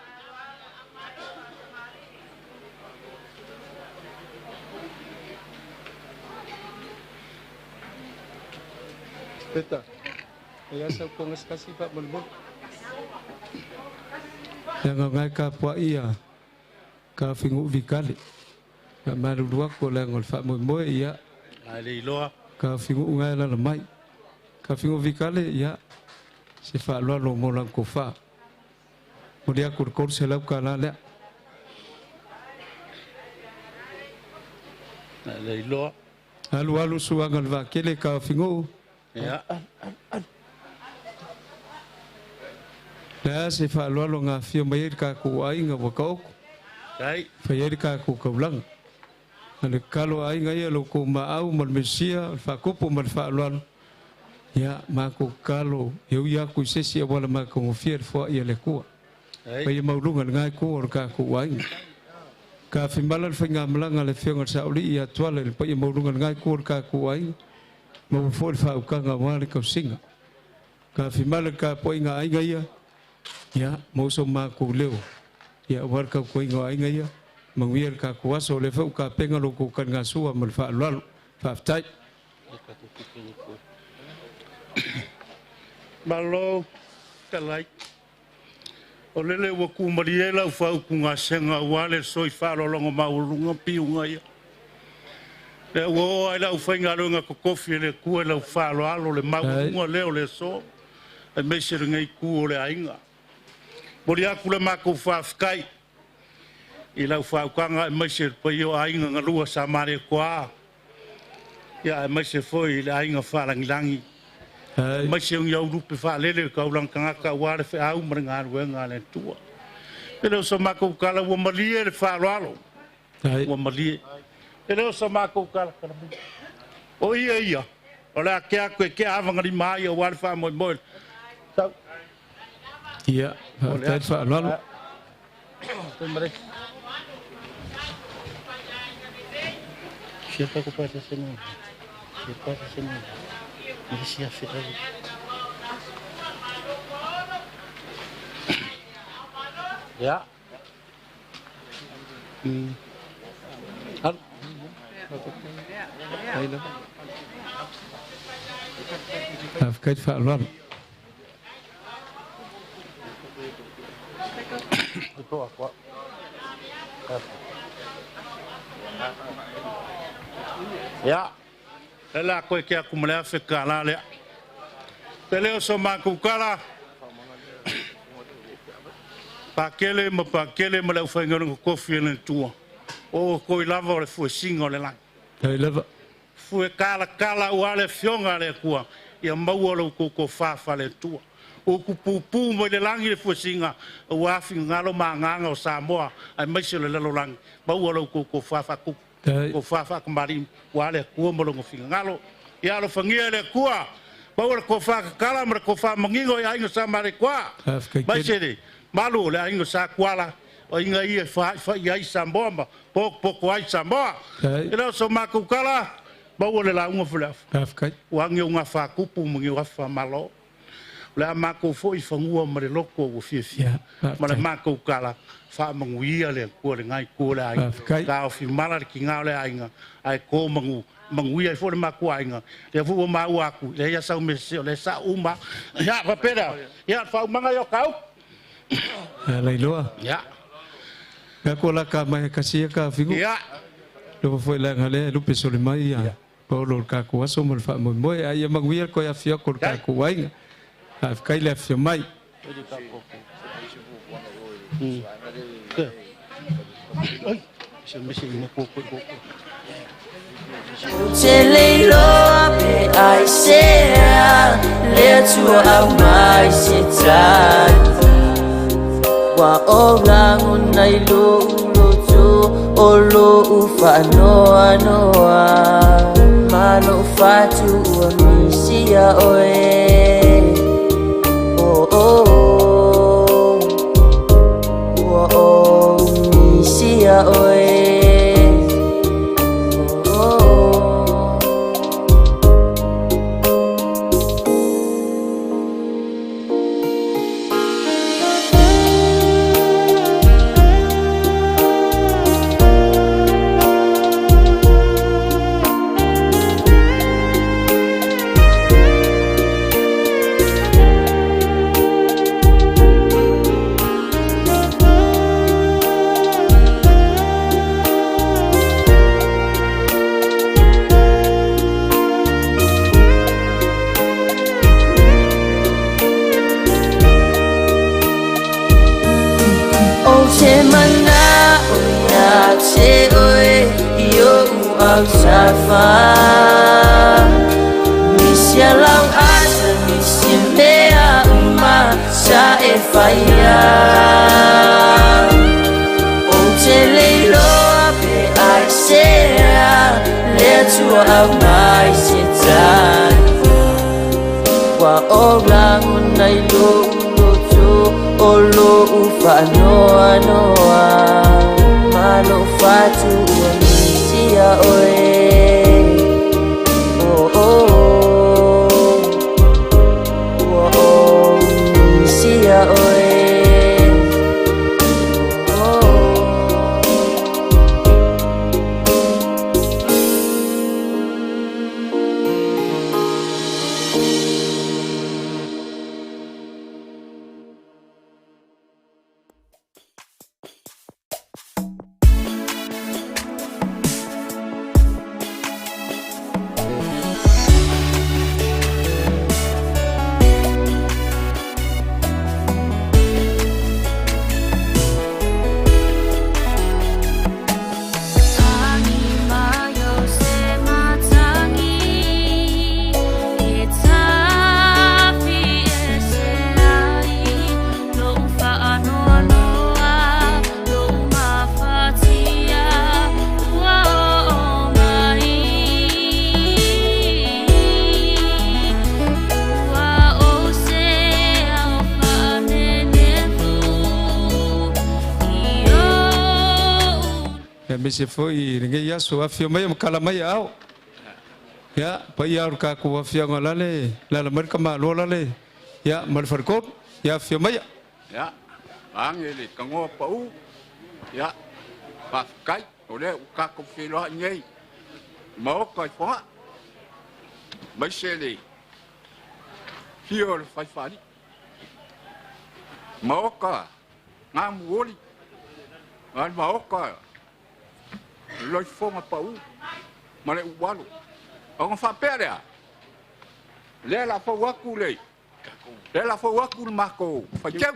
Peta. Ya sa ko ngas kasi pa mulbul. Yang ngai ka po ia. Ka fingu vikali. Ka maru dua ko la ngol fa mo ia. ale ilo Ka fingu ngai la mai. Ka fingu vikali ia. Se fa lo mo lang ko fa. Mo dia kur se la ka la le. ale ilo Alu suangal va kele ka fingu. ia Dah se fa lo nga fio mai ka ku ai nga wakau. kai Fa yeri ka ku kaulang. Ane kalau ai nga ia lo ko ma au mal mesia fa kupu mal fa lo. Ya ma ku kalau eu ia ku sesi wala ma ku fier fo ia le ku. ai Pai mau lunga nga ku or ka ku ai. Ka fi malal fa nga mlanga le fio nga sauli ia toale le pai mau lunga nga ku or ka ku ai. Mau fo fa ka nga wale ka singa. Ka fi malal ka po nga ai nga ia. Ya, mau sama ku leo. Ya, warga ku ingo ai ngai ya. Mangwir ka ku aso le fa ka penga lo ku kan ngasu amal fa lalu. Fa tai. malo kalai olele wa ku mariela fa ku ngasenga wale soi fa lo longo maulunga piunga ia le wo ai la fa ngalo nga ko kofi le ku le fa lo alo le maulunga le le so e me se ngai ku le ainga Bori aku le mako whawhkai. I lau whawkanga e maise pa i o ainga ngarua sa mare koa. Ia e maise foi le ainga whalangilangi. Maise un iau rupe whalele kaulang kangaka wale whi au maringa aruenga le tua. Pero sa mako kala ua malie le whalalo. Ua malie. Pero sa mako kala karamu. O ia. O le ake aku e ke awangari mai o wale wha moi moi. Iya, tijd voor lalu. Siapa kepada sini? Siapa sini? Ini siapa lagi? Ya. Tijd voor lalu. Ya, ela koe ke aku mele afe kala lea. Peleo so maku kala. Pakele ma leu whaingaru ko kofi ene tua. O koi lava o le fue singa o le lang. Hei lava. Fue kala uale fionga le kua. Ia maua lau ko fafa le tua. O kupupu mo le langi le fue singa. O afi ngalo maanganga o Samoa. Ai maise le lalo langi. Maua lau ko fafa kuku. Ko fafa kembali wale kua mo longo finga ngalo. Ia lo fangia le kua. Maua ko fafa kala mo ko fafa mangingo ia ingo sa mare kua. Maise le. Malu le ingo sa kuala. O inga ia fa ia i Samoa. Poko ai Samoa. Ina so maku kala. Maua le la unga fulaf. Wangi unga fa kupu mangi wafa malo. Le mako fo I fangua ma le loko o fia. Ma le mako kala fa manguia le ko le ngai ko le ai. Ka o fi mala ki nga le ainga. Ai ko manguia fo le mako ainga. Le fu ma aku. Le ya sa me le sa uma. Ya pa pera. Ya fa manga yo kau. Lai loa. Ya. Ka ko la ka mai kasia ka fingu. Ya. Lo foi la ngale lupe sole mai ya. Paulo ka ko aso mo fa mo mo ai manguia ko ya fia ko ka ko ainga. Kai le fia mai. Celeiro pe ai sea le tua mai se tai. wa orang unai lo uloto olo ufa noa noa mano fatu wa misia oe oh oh oh misia oe Safa Misia lau asa misia mea uma sa e faia O te leilo pe ai sea le tua au mai se tai Wa orang unai lo uloto o lo ufa noa noa Malo fatu o misia oe se foi ninguém ia só afio mai makala mai au ya pa ia ka ku afio ngolale la la merka ma lo lale ya mal farkot ya afio mai ya angeli kango pau ya pa kai ole ka ku fi lo nhei mo ko fa mai se li fior fai fari mo ka ngam woli an mo ka loi fonga pau male ualu on fa perdre le la fo waku le la fo waku mako fa cheu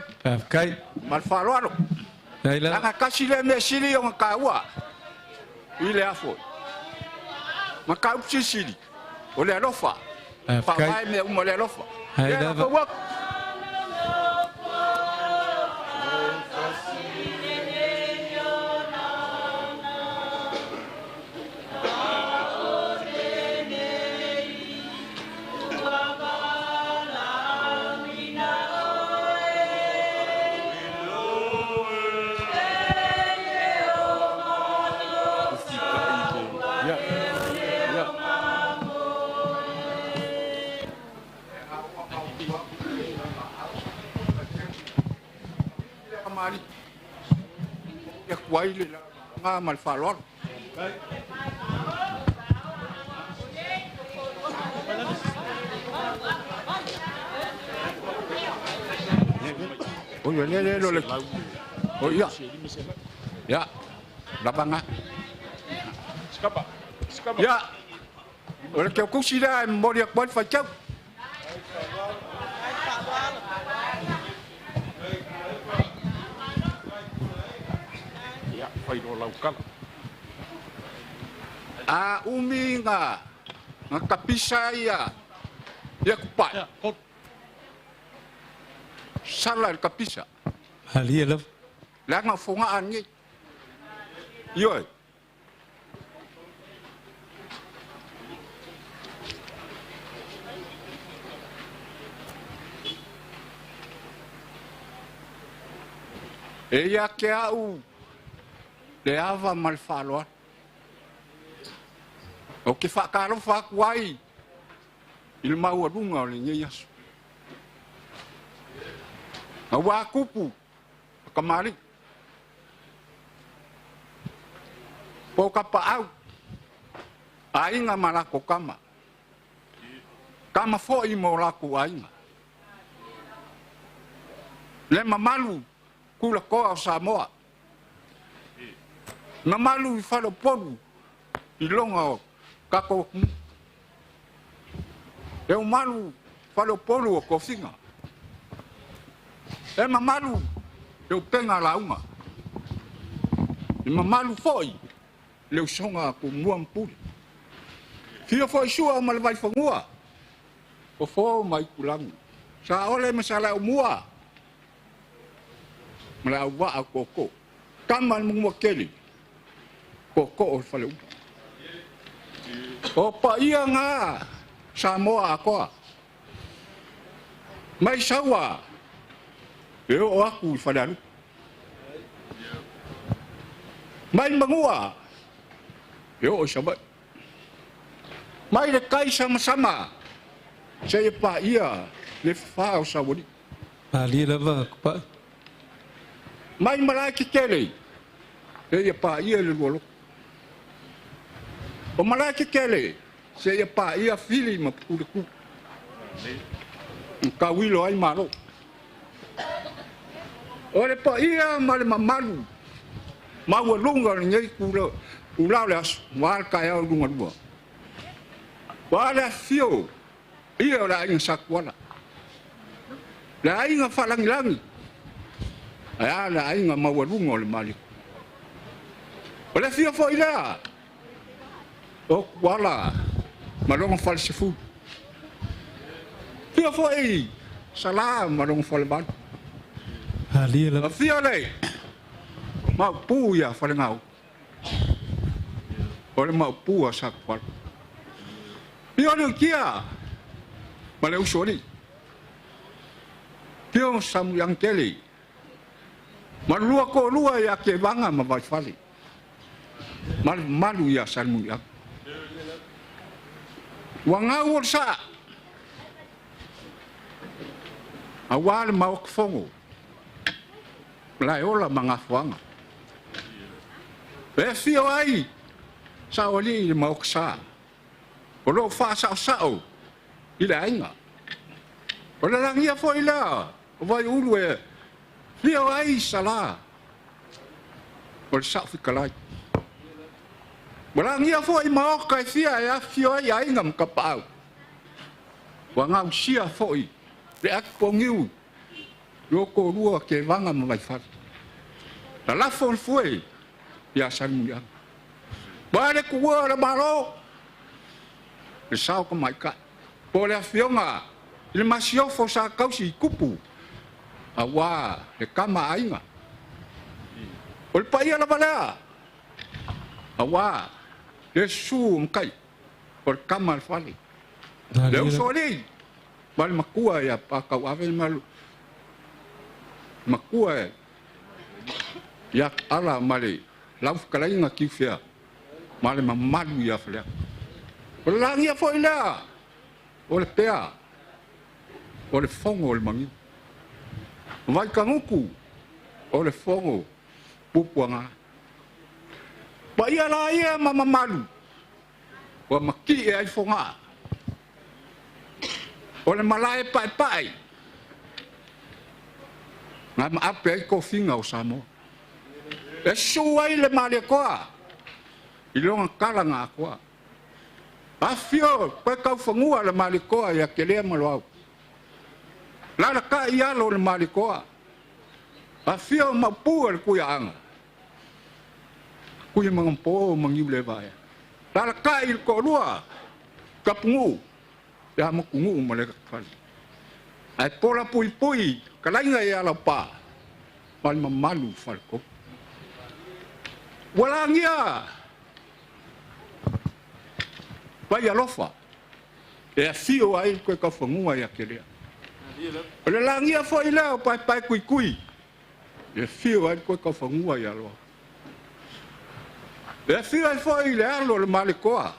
kai mal fa lo dai la ka sile me sili on ka wa ile afo ma ka upsi sili o le lo fa vai me mo le lo fa le fo waku quay là mal fa lót ôi lên rồi ôi ya lapangan ya oleh kau kursi dah mau dia buat facam phải đồ lâu cắt umi nga kapisaya ya kupat salah kapisa hali love la nga fonga angi yo e ya ke au le ava mal falo o ke fa karo fa kwai il mau adunga o le nyeyasu awa kupu kamari po kapa au ainga malako kama fo i mo laku ainga le mamalu kula ko au Samoa mamalu i falo polu i longa o kako e o malu falo polu o kofinga e mamalu eu penga launga e mamalu foi leu songa ko muampuri fio foi sua mal vai fangua o fo mai kulang sa ole masala o mua mala wa a koko kamal mo keli koko o falo o pa ia nga Samoa ko mai sawa eu aku fadalu mai mangua eu o sabat mai de kai sama-sama saya pa ia le fa o sawodi ali lava pa mai malaki kele saya pa ia le lolo o malaki kele saya pa ia fili mapuku kawilo ai maro ole pa ia male mamalu mau lunga ngai kula ulau las wal kaya lunga dua wala fio ia la ing sakwala la ing falang langi aya la ing mau lunga ole malik ole fio fo ila o wala malong falsifu fio fo ei salam malong falban ali la fio le mau pu ya falangau ole mau pu sakwal fio le kia male usori fio sam yang keli malua ko lua ya ke banga ma vai fali mal malu ya salmu ya wangau sa awal mau kfongo lai ola mga fuanga e fio ai sa oli mau ksa olo fa sa sao ila inga ola lang ia fo ila vai ulwe fio ai sala ol sa fikalai Barang ia foi mau kai sia ya fio ya ingam kapau. Wangau sia foi. Le ak pongiu. Loko rua ke vanga mai fat. La fon foi. Ya san ya. Bare ku ora malo. Le sao ko mai ka. Pole fionga. Le masio fo sa kausi kupu. Awa le kama ainga. Ol paia la bala. Awa Yesu mkai por kamal fali. Leu soli. Mal makua ya pa kau ave mal. Makua ya ala mali. Lauf kalai ngaki fia. Mal mamadu ya fia. Lang ya foi la. Ole pea. Ole fongo ole mangi. Vai kanguku. Ole fongo. Pupuanga. Ba ia la ia mama malu. Wa maki e ai fonga. Ole malai pai pai. Nga ma ape ai ko finga o Samoa. E suai le male koa. Ilonga kala nga koa. Afio pe kau fangua le male koa ya kelea maluau. La ka ia lo le male koa. Afio mapu le kuya anga. Kuya mangampo mangiu le vai. La kai ko lua kapungu ya makungu male fali. Ai pola pui pui kalainga ya la pa. Mal mamalu falko. Wala ngia. Vai alofa. E fio ai ko ka fangua ya kelea. Ole la ngia foi la pai kui. E fio ai ko ka fangua ya lo. E fio ai foi le alo le malikoa.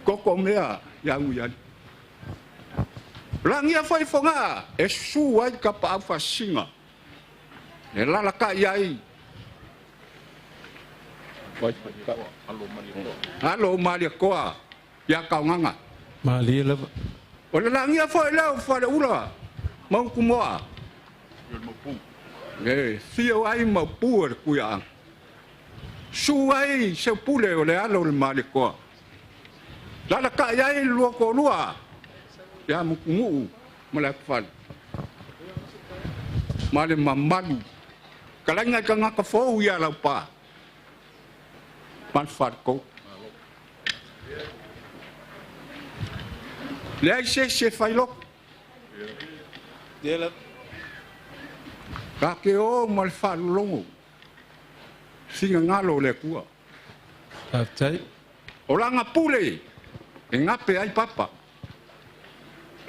Koko mea ya nguyan. La ngia foi fonga e su ai ka pa fa singa. E la la ka yai. Alo malikoa ya kaunganga. Mali la. Ole la ngia foi la fa le ula. Mau kumoa. E fio ai mau pu ku ya. Su ai se pule ole alo le malikoa. La ka yai lua ko lua. Ya mukungu malak fal. Male mamalu. Kalanga ka nga ka fo ya la pa. Man fat ko. Le se failo. Dela. Ka ke o mal fal longo. Singa ngalo le kua. Aftai. Olanga pule. Ngape ai papa.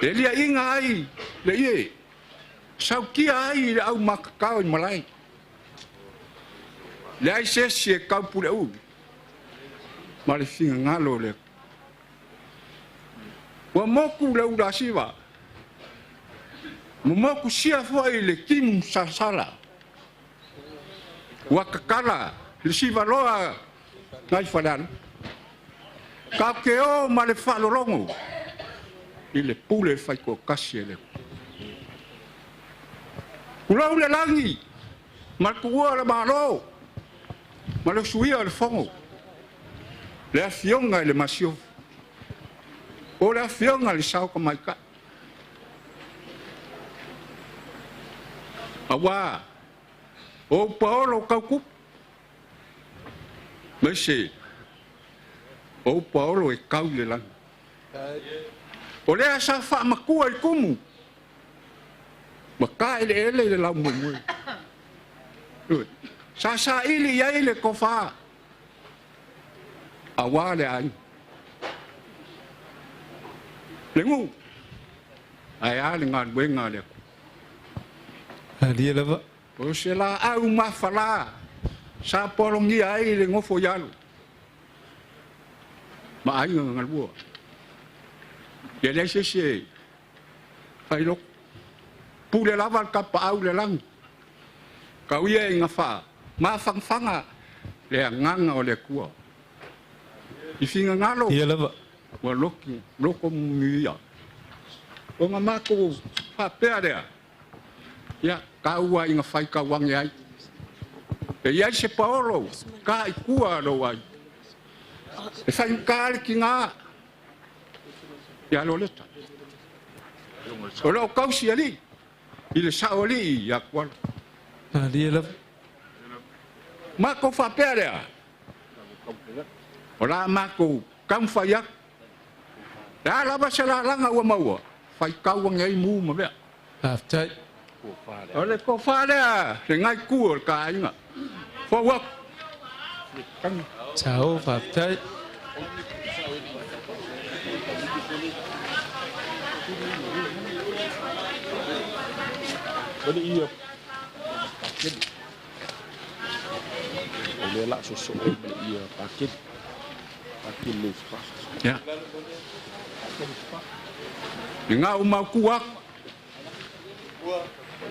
Elia inga ai le ye. Saukia ai le au makakao i malai. Le ai se kau pule u. Male singa ngalo le. Wa moku le ura siwa. Moku sia foi le kim sasala. Wa kakala le siwa loa ngai fadan. Ka ke o male falolongo. Ile pule fai ko kasi ele. Ulau le langi. Mal kuwa le malo. Malo suia le fongo. Le afionga le masio. O le afionga le sao ka maika. Awa. O paolo kaukup. Mese. O paolo e kau le langi. O lea sa wha makua i kumu. Maka ele le lau mumui. Sa ili ia ile ko wha. Awa le ai. Lengu. Ai a le ngā wenga le ku. Ali lava. O se la au mawhala. Sa polongi ai le ngofo yalu. Ma ai ngalua. Dia le se fai lo pule lava ka pa au le lang ka uia nga fa ma fanga le nganga o le kua i finga ngalo Ia lava. wa loko mia o nga mako pa pere ya ka ua nga fai ka wang ai e ia se paolo ka i kua lo ai e fai ka ki nga ya lo leta. Kalau kau siali, ile saoli ya kwal. Ali lava. Mako fa pere. Ora mako kam fa yak. Da la ba sala langa wa mawa. Fai kau ngai mu ma be. Aftai. Ole ko fa da, ngai ku ka inga. Fo wak. Kan Chao aftai. Jadi iya paket boleh lah sosok iya paket lupa ya. Ngau mau kuak.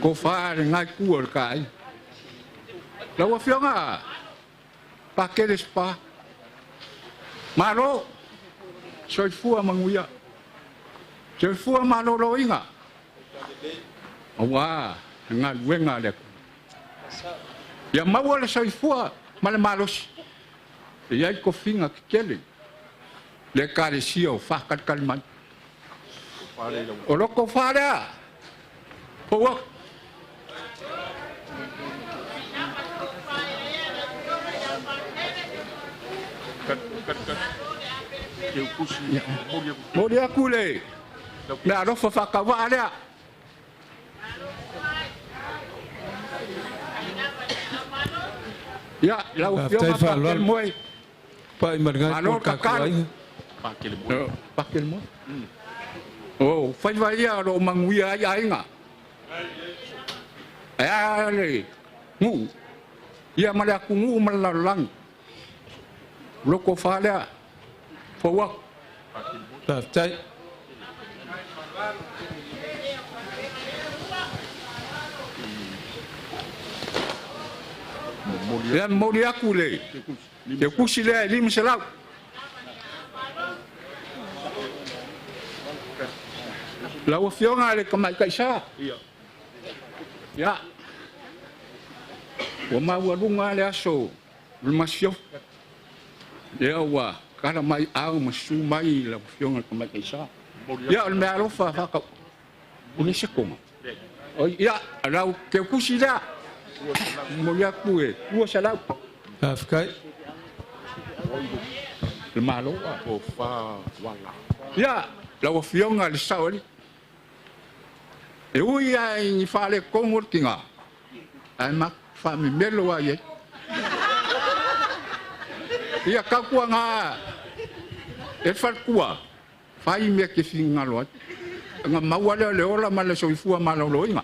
Ko fa ngai ku ka ai. Lawa fionga. Paket spa. Malo. Soi fua manguia. Soi fua malo lo inga. Awa, nga wenga le. Ya mau le soi fua, mal malos. Ya ko finga kele. Le kare sio fa kat kalman. O lo ko fa da. O Modia kule. Na ro fa ka wa le. Ya, lau fionga pakel moi. Pai marngai por kakak. Pakel moi. Oh, fai vai ya ro manguia ai nga. Ale. Ngu. Ya mala ku ngu malalang. Loko fala. Fawak. Ta chai. Ya moli aku le. Ke kusi le lim selau. Lau fionga le kamai kaisa. Ya. Wa ma wa runga le aso. Masio. Ya wa kana mai au masu mai lau fionga kamai kaisa. Ya le me alofa fa ka. Uni sekoma. Oh ya, lau ke kusi la. Moli aku e. Dua selau. Afkai. Le malo O fa wala. ya lau fionga le sauli. E ui ai ni fale kongo tinga. Ai mak fa mi melo ai. Ia ka kua nga. E fa kua. Fa i me ke finga lo. Nga mawale le ola male so ifua malo lo inga.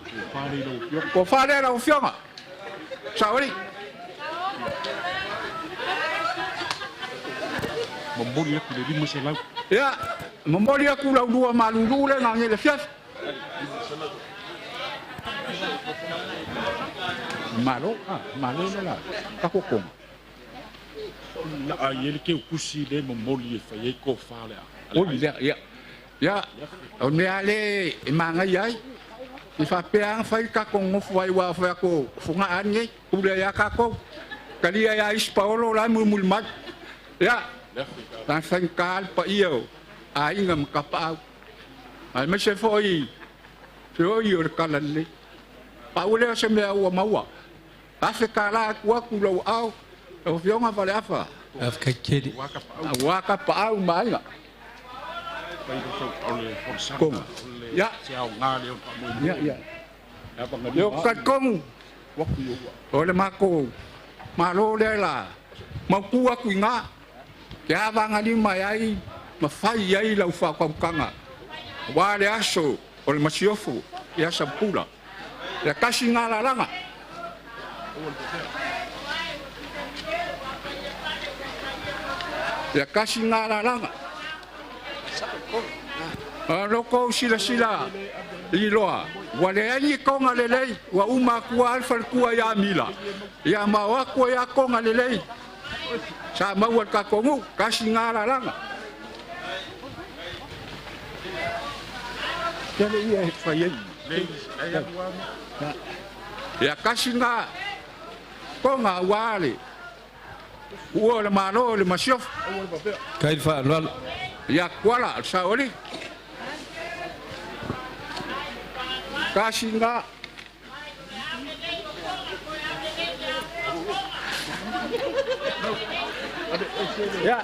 Ko fa le lau fionga. Sauli. Membuli aku le lima selau. Ya, memboli aku lau dua malu le ngangi le fias. Malo la. Kako kom. Na ayele ke kusi le membuli fa ye ko fa le. Oh ya. Ya. On me ale manga yai. I fa peang fa ka ko ngofu ai wa fa ko funga anye. Udah ya ka ko. Kali ya is Paulo la mulmat. Ya. Dan sengkal pa iyo. Ai ngam kapau. Ai me se foi. Yo kalan le. Paulo se me wa mawa. Afe kala ku lo au. O fionga vale afa. Afkai kedi. Waka pau mai nga. Kong. Ya. Ya. Yo kong. Ole mako. Malo le la. Maku aku nga. Kaya vanga ni mai mafai ai lau fa kwa kanga. Wa le aso ole masiofu ya sampula. Ya kasi ngala langa. Ya kasi ngala langa. Loko sila iloa. Wa le ani konga le lei wa uma ku alfa ku ya mila. Ya mawa ku ya konga le lei. Sa mawat ka kongu kasi ngala langa. Jadi ia fayen. Ya kasi nga konga wale. Uo le mano le masiof. Kai fa lol. Ya kuala sa oli. Kasi nga ya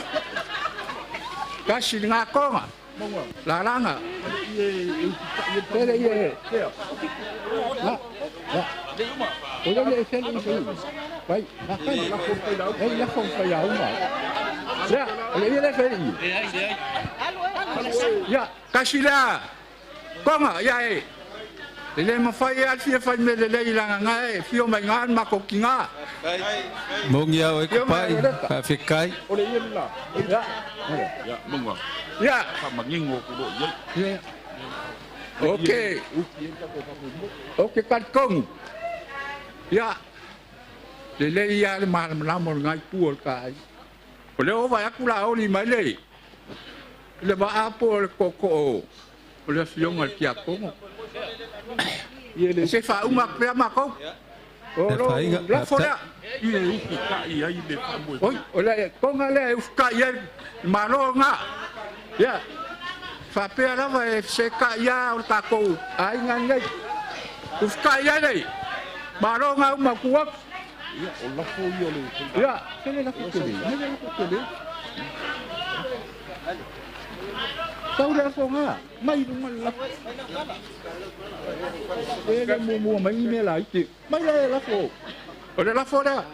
kasi nga konga laranga ye na udah le sen ini baik makan la fon pa ya uma ya le sen ya kasi la konga ya le mafai alfi fa me le ilanga ngai fio mai ngan makokinga Mong ya oi pai. Afkai. Ole yella. Ya, mongwa. Ya. Fa mangingo ku do ye. Oke kan kong. Ya. Le ya mal lamor ngai puol kai. Ole o vai aku la oli mai le. Le ba apol koko. Ole fiong al kia kong. Ye le se fa uma prea mako. La fora. Ie uku ka ia i le fa mo. Oi, ole konga le uka ia malo nga. Ya. Fa pe ala va se ka ia o tako. Ai ngai. Uka ia nei. Malo nga uma kuak. Ya, o la fo yo le. Ya, se le la kutele. Ne le kutele. Tau le fo nga. Mai du mal la. Le mo mai me la iki. Mai le la fo. Ole la fo da.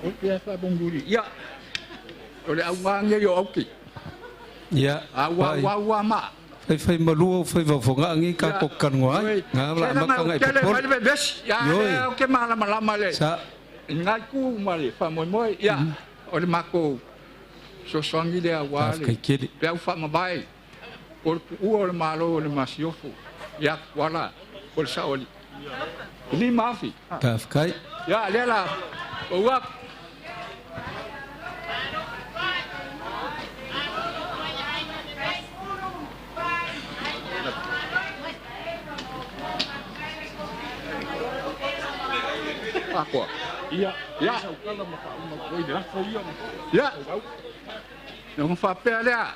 Oke, fa bonguri. Ya. Ole awang ye yo oki. Ya. Wa ma. Fai malu fai vafonga ngi ka kokkan ngoi. Nga la makangai popor. Ya, oke malama le. Sa ngai ku male fa moi. Ya. Ole mako. So songi le awale. Pe fa mabai. Ol u malo ole masiofu. Ya wala. Ol saoli. Ni mafi. Kafkai. Ya lela. Uak. Apa? Iya. Ya. Ya. Nong fa pe ala.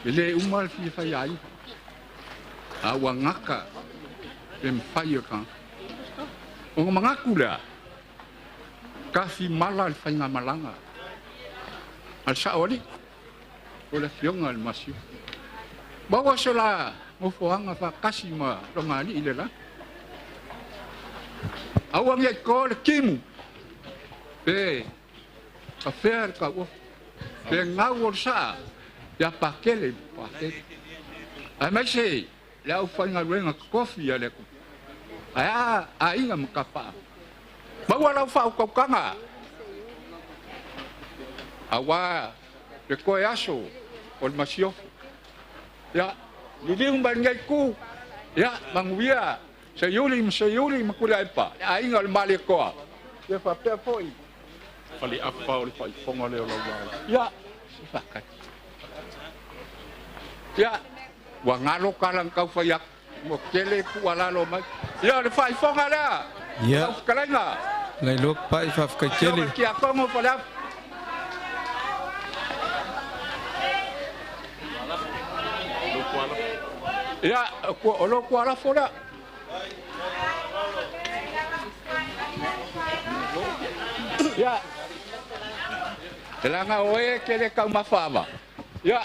Ele umal fi fa yai. Awangaka. Em fire kan. Ong mangaku la. Kasi malal fa nga malanga. Al saoli. Ola fionga al masio. Bawa sala mo foanga fa kasima rongani ilela. Awang ya ko kimu. Afer ka wo. Ngawor sa. Ya pakele. Ai mai sei. La fa nga renga coffee ale ko. Aya ainga mkapa. Bawa la fa ko kanga. Awa de koyaso ol masio. Ya, liding bangai ku. Ya, mangwia. Sayuli makulai pa. Ainga al malikoa. Ya fa pe foi. Fali apa oleh Pak Ipong oleh Allah. Ya, sifakat. Ya, wangalo kalang kau fayak mo kele ku wala lo mai. Ya, le Pak Ipong ada. Ya. Kalenga. Ngai lok pa ifaf ka kele. Ki ako mo pala. Ya, ku olo ku ala foda. Ya. Telanga oe kele kau mafava. Ya.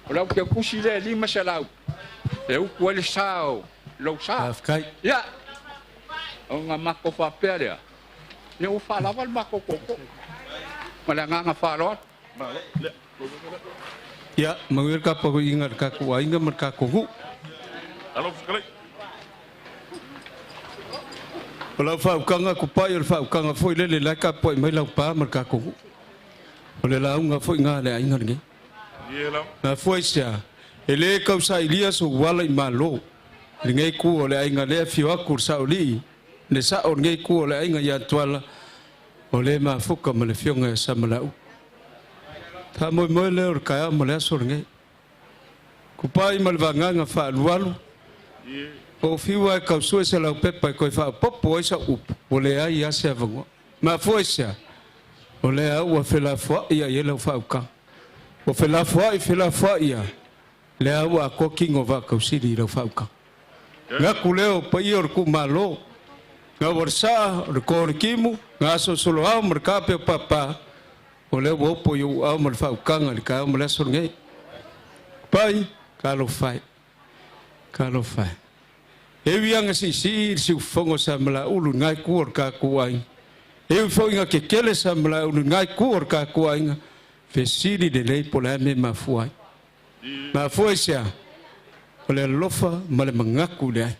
Olau ke kusile lima salau. Eu kuali sao. Lo sa. Afkai. Ya. Onga mako fa pele. Ne u fa laval mako koko. Malanga nga fa lot. Ya, mangir ka pago ingat ka ku ainga merka ku. Halo sekali. Ola fa ukanga ku pai ola fa ukanga foi lele la ka poi mai la pa merka ku. Ola la unga foi nga le ainga ngi. Yelam. Na foi sia. Ele ka sa Elias o wala imalo. Ngai ku ola ainga le fiwa kursa oli. Ne sa on ngai ku ola ainga ya twala. Ole ma fuka male fionga sa malau. Ta moi moi le or ka mo le sor ngai. Ku pai malvanga nga fa lualu. O fiwa ka so se la pepa ko fa popo isa up. Ole ai ya se vango. Ma foi sia. Ole a wa fela fo ia yela fa ka. O fela fo ia. Le a wa ko kingo va ka sidi la fa ka. Nga kuleo pa ior ku malo. Nga warsa ko kimu nga so solo a merka pe papa. Ole wo po yo a mer fa ka ngal ka mo le so ngai. Pai kalo fai. Ewi anga si fongo sa mala ulu ngai kuor ka kuai. Ewi fonga ke kele sa mala ulu ngai kuor ka kuai. Fesiri de lei pola me mafuai. Mafuai sia. Ole lofa male mangaku dai.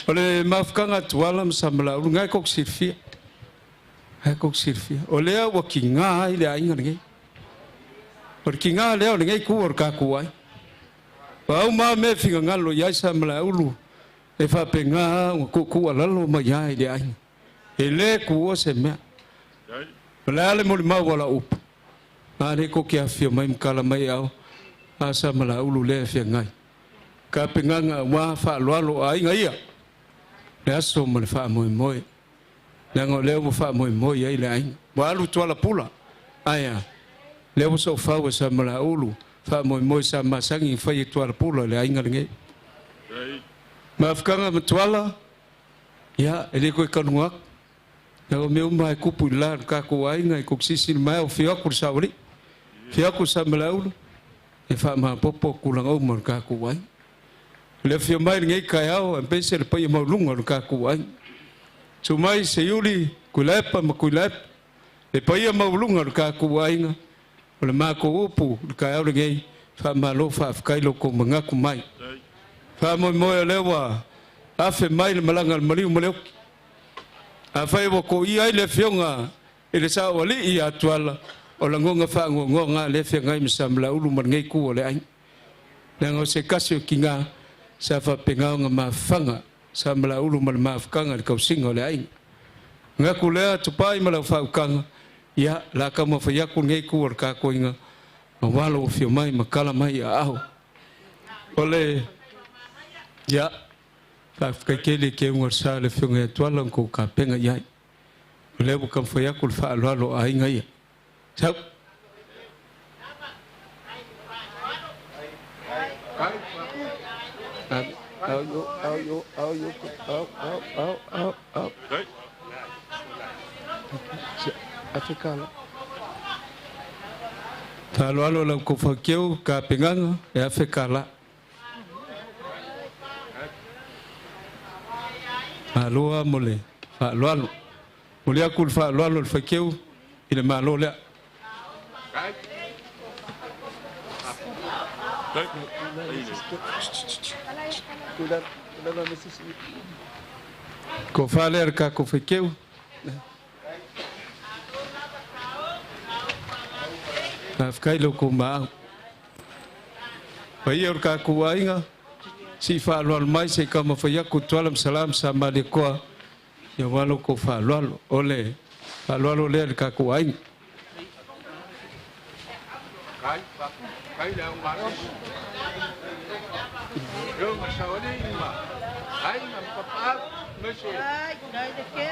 Ole mafkanga tualam sa mala ulu ngai kok sirfia. Ole a wakinga ai le ainga ngai. Por kinga le ngai kuor ka kuai. Pau ma me finga ngalo ya sa mala ulu. E fa penga ku alalo ma ya ide ai. Ele ku o se me. Pala le mo ma wala up. Ale ko kia fio mai mkala mai au. Asa mala ulu le fia ngai. Ka penga nga wa fa lo ai ngai. Le aso mo le fa moi. Nango le mo fa moi ai le ai. Wa lu tola pula. Aya. Le mo so fa wa sa mala ulu. Fa moi sa masangi fai tuar pula le ainga nge. Mafkanga mtuala ya ele ko kanua. Na o meu mai kupu la ka ko ainga ko sisi mai o fia ku sauri. Fia ku sa malaulu. E fa ma popo ku lang o mar ka ko ai. Le fio mai ngai kai au an pese le pai mau lunga le ka ku ai. Su mai se yuli kulepa ma kulep. Le pai mau lunga le ka ku ai nga. Le ma ko upu le ka au le ngai fa malo fa kai lo ko manga ku mai. Fa mo mo le wa afe mai le malanga le maliu maleu. A fai wo ko i ai le fionga e le sa wali i atuala o la ngonga fa ngonga le fionga i msamla ulu man ngai ku le ai. Nang o se kasio kinga sa fa penga nga mafanga sa mala ulu mal mafkanga le kausinga le ai. Nga ku le tu pai mala fa kanga ya la ka mo fa ya ku ngai ku ka ko inga. Walo fio mai makala mai a au. Ole ya fa kele ke ngor sa le fionga tuala ko ka penga ya. Le bu kam fa ya ku fa lo ai ngai. Sao Talo alo la ko fakeu ka penganga e afekala. Aloa mole fa loalo. Mole akul fa loalo fakeu ile malo le. Ko faler ka ko fakeu. Afkai lo ko ma. Pai or ka ku ainga. Si fa lo mai se ka ma fa ya ku tualam salam sama de ko. Ya walo ko fa lo ole. Fa lo le ka ku ainga. Kai da ma. Yo ma sa wali ma. Ai ma papa monsieur. Ai dai de ke.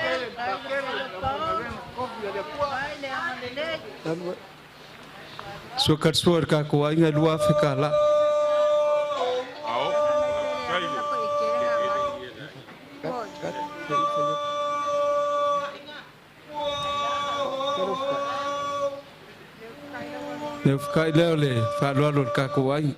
Sukat suar ka ko ainga lua fikala. Nếu cái leo lệ phải lo lột cả của anh.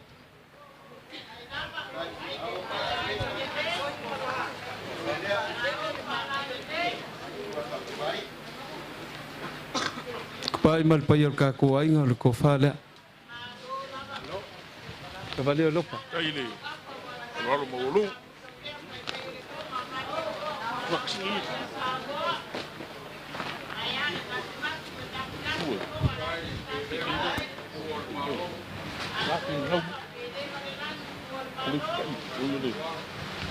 Pai mal payar ka ko ai nga ko fala. Cavaleiro lopa. Aí ele. Agora o molu. Maxi.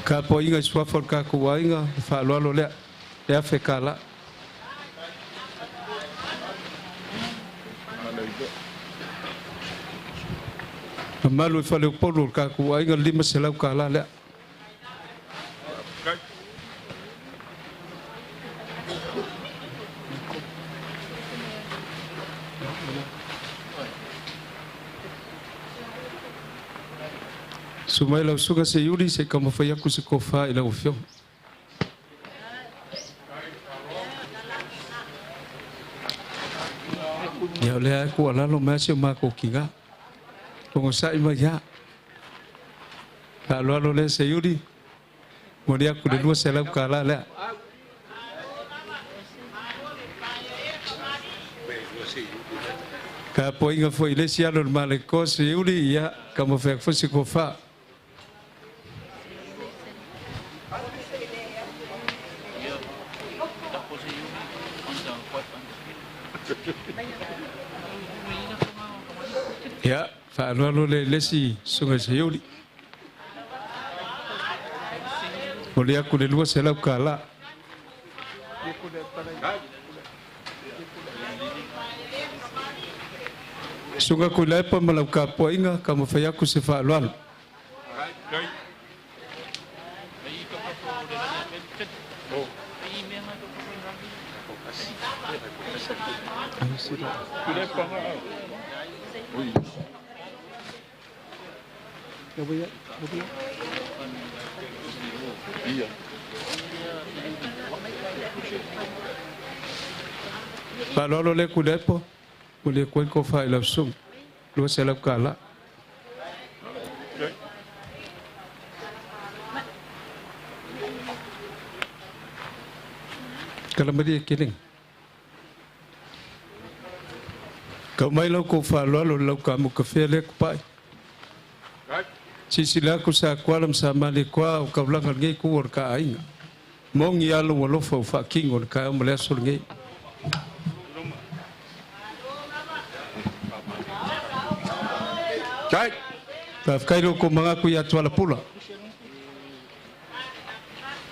Ka po inga swa for ka ko ai nga fa lo le. E afekala. Malu fa le polo ka ku ai ngal lima selau ka la le. Sumai lau suga se yuri se kama fa yaku se kofa ila ufio. Ya le aku ala lo ma se ma ko kinga. Como sai ma ya. Kalau lo le se yuri. Modia ku de dua selam kala le. Ka po inga foi le sia lo male ko se yuri ya como fe fo se ko fa. Ya, fa lo le si sunga se yuri. Modia ku de dua selam kala. Sunga ku lai pa malau ka po inga ka mo fa yaku se fa lo. Kalau le ku depo, boleh ku ko fa ila sum. Lu selap kala. Kalamaria kining. Kau mai lau ko fa lo lau ka mo kafe le ko pai. Sisila ko sa kwalam sa mali kwa ka ulangan ngai ko or ka ainga. Mong ia lo lo fa king or ka mo le sul ngai. Kai. Ta kai lo ko manga ku ya twala pula.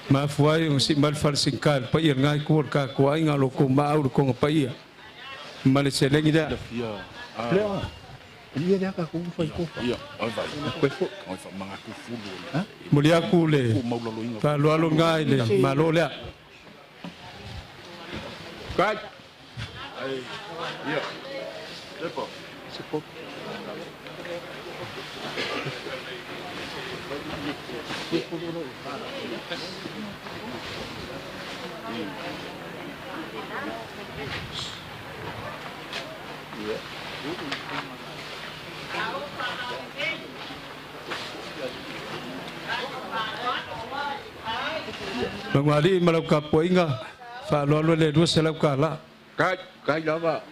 Ma fuai un si mal fal sinkal pa ir ngai ko or ka ko ainga lo ko ma au ko pa ia. Male selengi da. Leo. Dia dia ka ku fai ko. Iya, oi vai. Ko fo, oi fa manga ku fulu. Ha? Mulia ku le. Fa lo alo ngai le, ma lo le. Kai. Ai. Iya. Depo. Sepo. Mangwali malau ka poinga fa lo le dua selau ka la. Kai đó ba.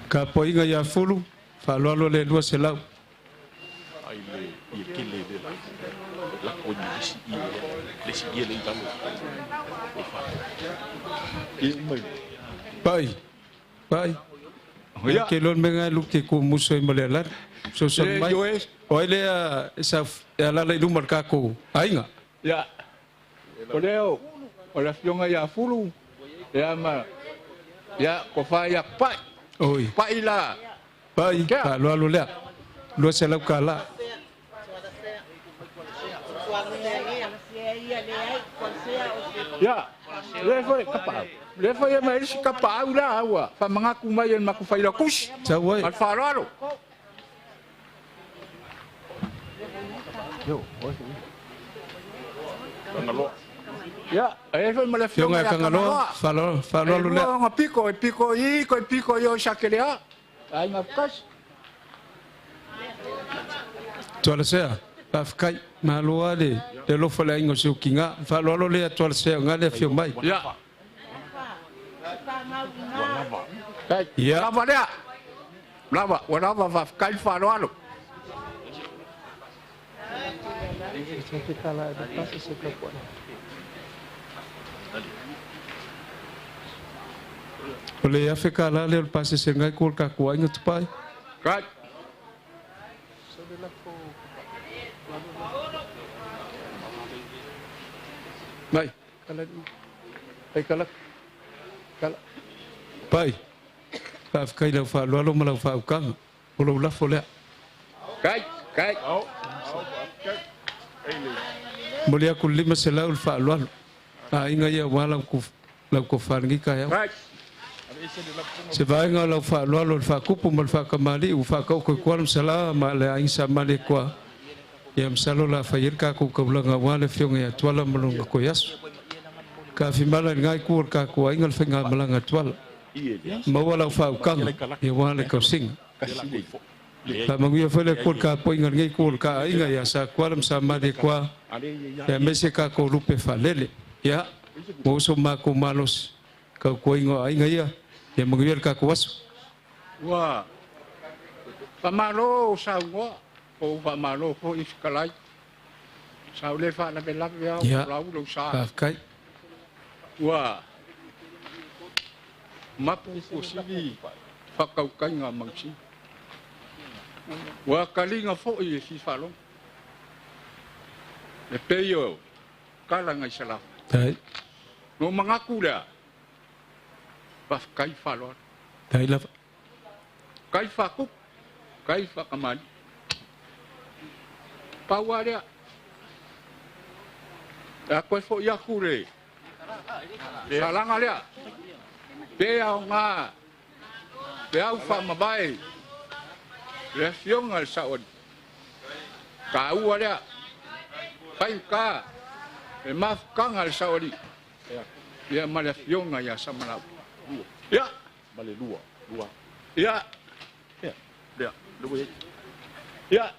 Ka poinga ya fulu fa lo le dua selau. Ai le, ia ke le de la ko ni si ia, le si ia le talo. O fa. Ia mai. Pai. Ya ke lon menga lu ke ku muso malelar. So mai. Oile esa la le numar ka ko ainga. Ya. Oleo. Ola fionga ya fulu. Ya ma. Ya ko fa ya pai. Oi. Pai la. Pai. Ka lo le. Lo selau ka la. Ya. Le foi kapau. Le foi mai si kapau la awa. Fa mangaku mai en maku fai la kus. Sawai. Al faralo. Yo, Kangalo. ya, foi mala fionga kangalo, falo lu le. Nga piko yo shakelea. Ai nga kas. Tola sea, pafkai malua de lo fala ingo su kinga, falo lo le tola sea ngale fio mai. Ya. Ya. Lava dia. Lava va kai falo. Oleh ya feka la le pase sengai kul ka ko ingo tupai. Kai. Mai. Kala. Pai. Paf kai la fa lo ma la fa ukang. Lo la fole. Kai. Mulia ku lima selau fa lo. Inga ya wala ku la ko fangi ka ya. Kai. Se vai nga la fa lo fa kupu mal fa kamali u fa ko kwalm sala ma le ain sa mali kwa. Yam salo la fa yirka ku ko la wala fionga ya twala malunga ko yas. Ka fi mala ngai ku ka ko ingal fa nga malanga twala. Ma wala fa ukang ya wala ko sing. La manguia fa le ku ka po ingal ngai ku ka inga ya sa kwalm sa mali kwa. Ya mese ka ko lupe fa lele. Ya mo so ma ko malos ka ko ingo ai ngai ya. Ya menguir ka kuas. Wah. Pamalo sa ngo. O pamalo ko iskalai. Sa le fa na belap ya lau lo sa. Kai. Wah. Mapu ko sili. Fa kau kai nga mangsi. Wah kali nga fo i si falong. Le peyo. Kala ngai sala. Dai. No mangaku la. Pas kai falon. Dai la. Kai fakup. Kai fakamani. Pawa dia. Aku fo ya kure. Salang alia. Be au nga. Be au fa mabai. Le fiong al saon. Kau alia. Kai ka. E maf kang al saodi. Ya malah fiong ya sama lau. Ya, Male lua. ya, Dia, lua. ya.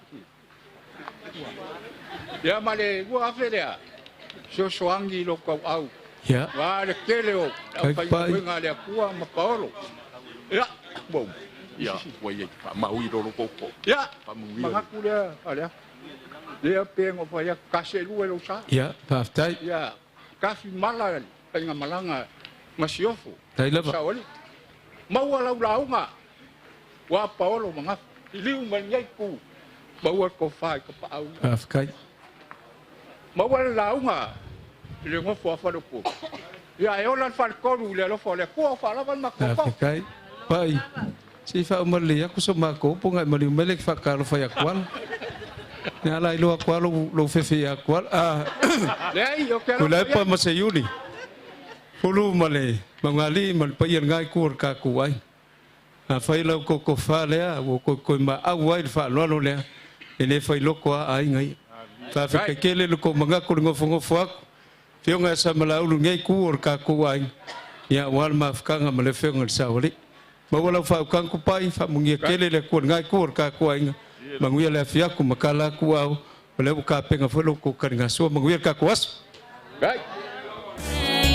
Ya male gua apa dia? So soangi lo kau au. Ya. Wa le kele o. Kai pai. Nga le kua ma paolo. Ya, bom. Ya, wai pa maui lo ko ko. Ya. Pa maui. Mangaku le, ale. Le pengo pa ya kaselu lo sa. Ya, paftai. Ya. Kafi mala penga malanga masiofo. Tai lava. Saoli. Mau lau launga. Wa paolo manga. Liu man yai ku. Mau ko fai ko pa au. Afkai. Mau launga. Le ngo fo fa do ko. Ya e ola fa ko le lo fo le ko fa la ma ko. Afkai. Pai. Si fa umali aku so mako punga mali melek fa kalo fa yakwal. Nga lai lo akwal lo fefe yakwal. Ah. Le yo ke. Kulai pa masayuni. Pulu male mangali mal pa yan ngai kur ka kuai. A fai lo ko fa le a ko ma awai fa lo le. Ele fai lo ko ai ngai. Fa fe kele lo ko manga ko ngofo ngofo. Fio nga sa malau ngai kur ka kuai. Ya wal mafkanga male fio ngal sauli. Mawala fa kan ku pai fa mungia kele le ko ngai kur ka kuai. Manguia le fia ku makala ku au. Male ka penga folo ko kan ngaso manguia ka kuas. Right. Let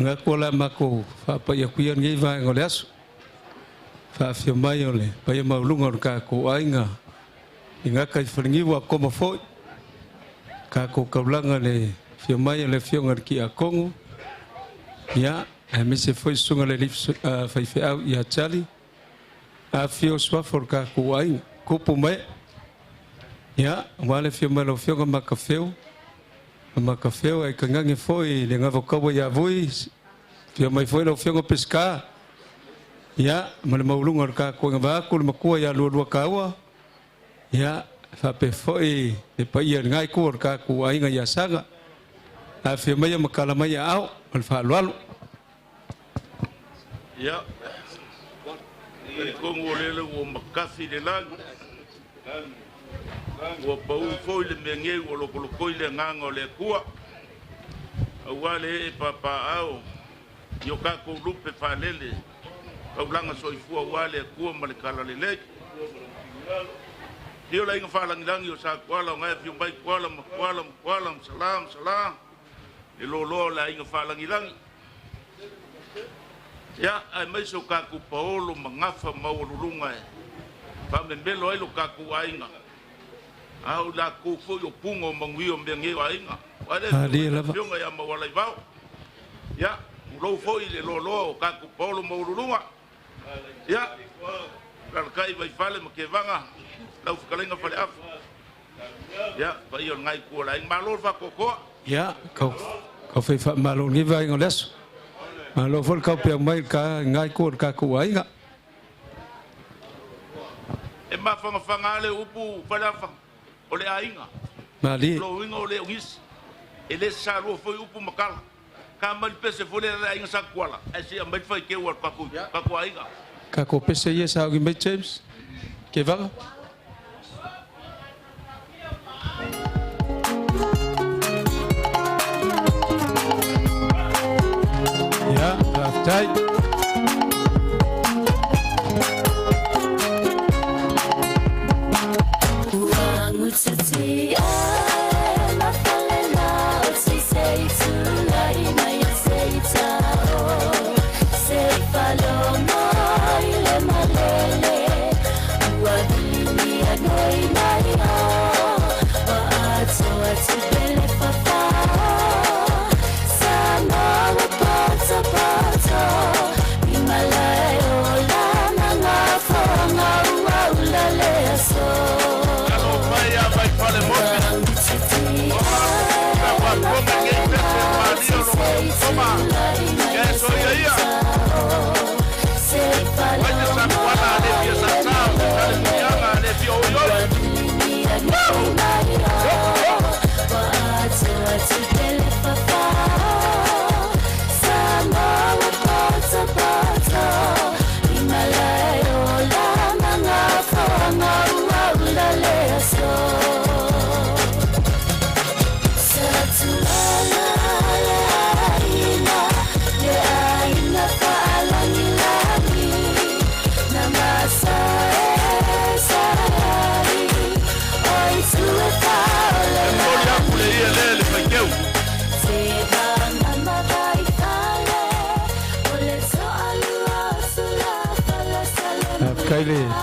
nga ko la mako fa pa ya kuian ngi va ngoles fa fio mai ole pa ya maulunga ka ko ainga inga kai fringi wa ko fo ka ko kaulanga le fio mai le fio ngar ki akongo ya me se foi sunga le fa fa ya chali a fio swa for ka ko ainga ko pu mai ya wale fio mai lo fio ma ka fio ai kangange foi le ngavo ka ya voi fio mai foi lo fio pesca ya mal maulunga ka ko ngava ko makua ya lo kawa ya fa pe foi de pa ia ngai ko ka ku ai ngai saga a fio mai makala mai au al fa lo ya ko ngole le o makasi de la o pau foi le menge o lo ko le ngango le kua wale papa au yo ka ko lupe fa lele au langa so ifua wale kua male kala lele yo la inga fa lang yo sa kwala ngai fi bai kwala salam e lo la inga fa lang ya ai mai so ka ku paolo mangafa maulunga fa me belo ai lo ka ku ainga au la ku fo yo pungo mangwio mbenge ainga wale yo ya mawala ibao ya lo fo ile lo ka ku paolo maulunga ya la kai vai fale mo ke vanga la ukalenga fale af ya pa yo ngai ku la malo fa koko ya ko fe fa malo ngi vai ngoles malo fol ka pe mai ka ngai ko ka ku ainga e ma fanga le upu fala fa ole ainga mali lo winga ole ngis ele sa ro foi upu makala ka mal pese fole ainga sa kwala e si ambet fa ke war ka ku ainga ka ko pese ye sa ngi me James ke va ya aftai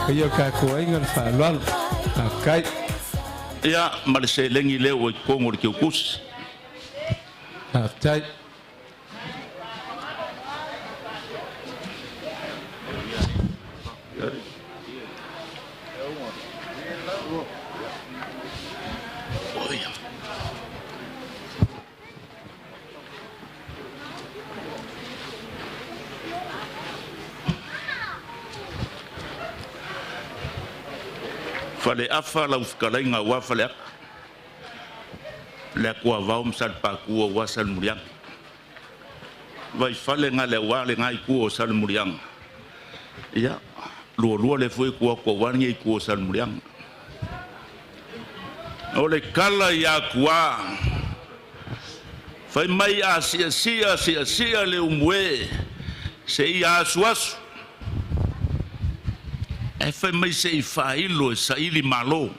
Kayo ka ko ingal fa lwal kai ya marse lengi le o ko ngor ke kus aftai fale afa la uskalenga wa fale le kwa va sal pa ku wa sal muriang vai fale nga le wa le ngai ku sal muriang ya lo le foi ku ko wa ngai ku sal muriang ole kala ya kwa fai mai sia le umwe se ya suas e fai mai se failo sa ili malo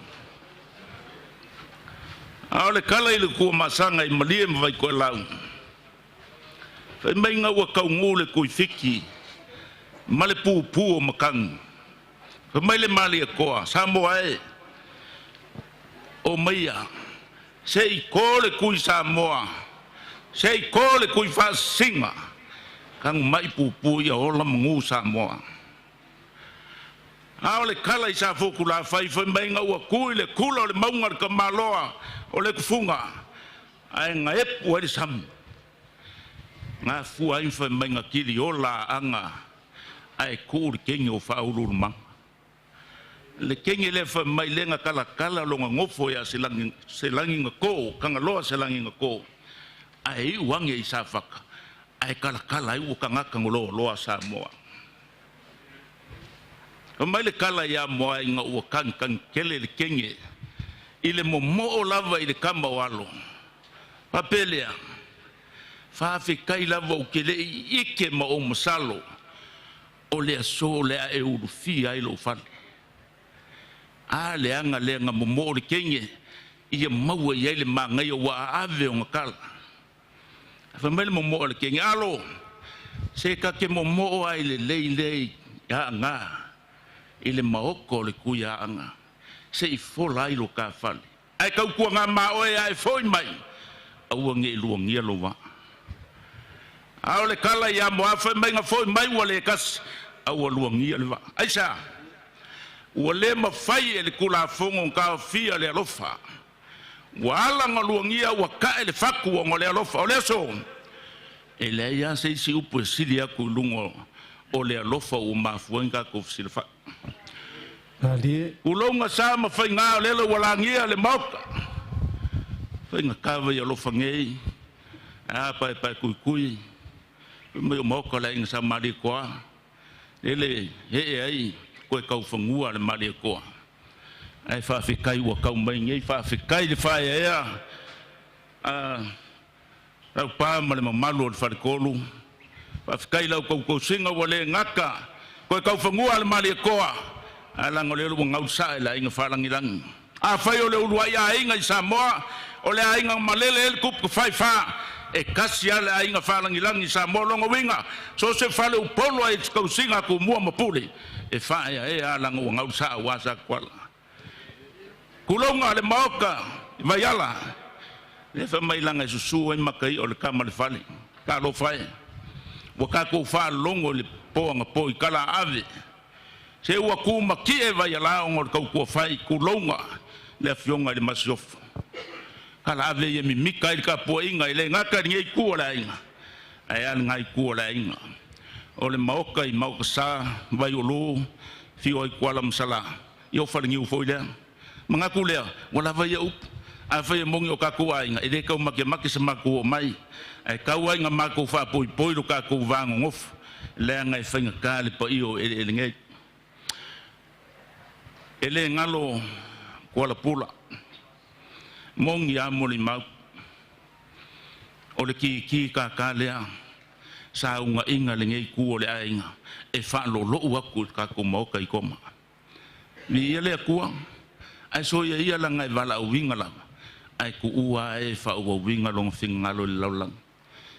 ale kala ile ku masanga i malie vai ko lau Fa mai nga ua kaungu le kui fiki. Ma le pu o makang. Fa mai le mali e koa. Samoa e. O maia. Se I ko le kui Samoa. Se I ko le kui whasinga. Kang mai pu ia ola mangu Samoa. Ao le kala I sa foku la fai mai nga ua kui le kula o le maunga le kamaloa o le kufunga. Ai nga epu e le samu. Nga fua infa mai nga kiri o la anga ai kuri kengi o whaururu manga. Le kengi le wha mai lenga kala longa ngofo ya selangi nga ko, kanga loa selangi nga ko. Ai uange I sa whaka. Ai kala ai uka ngaka ngolo loa Samoa. Mai le kala ya moa I nga ua kang kele le kengi. I le momo o lava I le kama walo. Papelea. Whawhikai lava o ke le ike ma o masalo. O lea so lea e urufi ai lo whale. A leanga leanga momo o le kenge. Ia maua I le mangai o wa ave o ngakala. Whamele momo o le kenge. Alo, se ka ke momo o ai le lei ya ngā. I le maoko le kuia anga. Se I fola I lo ka whale. Ai kau kua ngā maoe ai foi mai. Aua nge luangia lo wa. Ao le kala ia moa whai mai ngā foi mai ua le kas. Aua luangia le wa. Aisa, ua le mawhai e le kula fongo ngā fia le alofa. Ua ala ngā luangia ua ka e le whaku o ngā le alofa. O le so, e le ia se isi upu e sili aku lungo o le alofa o mafuenga ko fisile wha. Ulonga sa mawhai ngā o lelo wala ngia le mauka. Whai ngā kawa I alofa ngei. A pai kui. Mai o mauka la inga sa mari koa. Ele he ai koe kau whangua le mari koa. Ai whawhikai ua kau mai ngei. Whawhikai le whae ea. Rau pāma le mamalu o le wharikolu. Whawhikai lau kau singa ua le ngaka. Koe kau whangua le mari koa. Alango lelo ua ngau sae la inga whalangirangi. A whai o le urua ia inga I Samoa. O le ainga malele el kupu whai wha. E kasi ale ainga whalangirangi Samoa longa winga. So se whale upolo e tikau singa ku mua mapule. E whaia e alango ua ngau sae wasa kuala. Kulonga le maoka I vaiala. Le whamailanga I susu e makai o le kama le whale. Ka lo whae. Waka kou wha longo le poanga po I kala ave. Se ua ku maki e vaiala o ngor kau kua whai kulonga. Le fionga le masiofu. Kala ave ye mi mika I ka po inga I le ngaka ni ngei kua la inga. Ai al ngai kua la inga. O le maoka I maoka sa vai o lo fio I kuala masala. Io whalingi u foi lea. Mga kulea, wala vai up. A vai mongi o ka kua inga. Ede kau maki sa maku o mai. Ai kau inga maku wha poi poi lo ka kua vango ngof. Lea ngai whainga ka le pa io ele ngei. Ele ngalo kuala pula. Mongi amoli mau. O le ki ka lea. Sa unga inga le ngei kua le a inga. E wha lo aku ka kua mauka I koma. Ni ia lea kua. Ai so ia la ngai wala o winga la. Ai ku ua e wha ua winga long fingalo le laulang.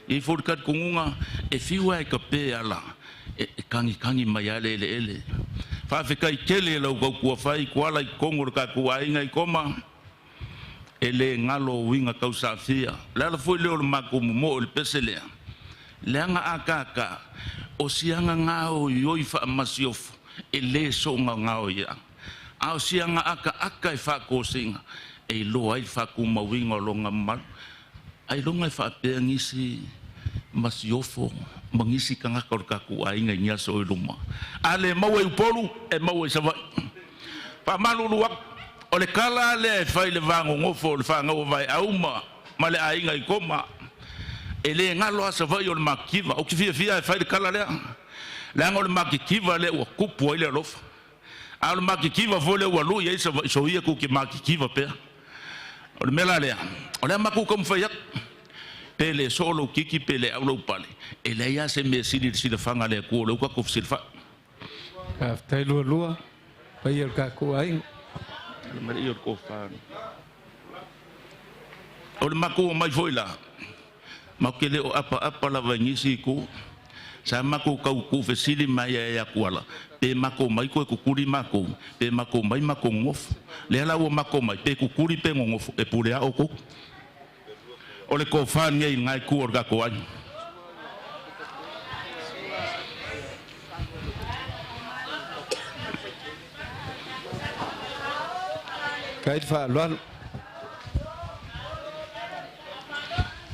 I furkat kungunga e fiwa e ka pe ala. E kangi mai ale ele. Whawhikai kele lau kau kua whai kuala I kongor ka kua inga I koma. Ele ngalo winga kau sa fia. Lala fui leo le mako mumo le peselea. Leanga akaka o sianga ngao yoi wha masiofu. Ele so ngao ia. Ao sianga aka e whako singa. E loa I whako mawinga longa malu. Ai longa I whapea ngisi masiofo. Mangisi kangaka o kaku ainga ngia so I luma. Ale mawe upolu e mawe savai. Pamalu luak. O le kala le whai le vango ngofo le whanga o vai auma. Ma le ainga I koma. E le ngalo asa vai o le makiva. O ki fia e whai le kala lea. Le anga o le makikiva le ua kupu ai le alofa. A le makikiva vole ua lui e so ia ku ki makikiva pea. O le mela lea. O le maku kam whaiak. Pele solo kiki pele au lau pale. E le ia se me sili whanga le kua lau kako silfa. Ka tai lua. Pai el ka kua inga. Le mari o ko whanu. O le maku o mai foila. ma ke le o apa la vangisi ku sa ma ku ku fesili mai ya kuala pe ma ko mai ko kuri ma ko pe ma ko mai ma ko ngof le la o ma ko mai pe kuri pe ngof e pure a o ko o le ko fa ngai ngai ku orga ko ai kai fa loan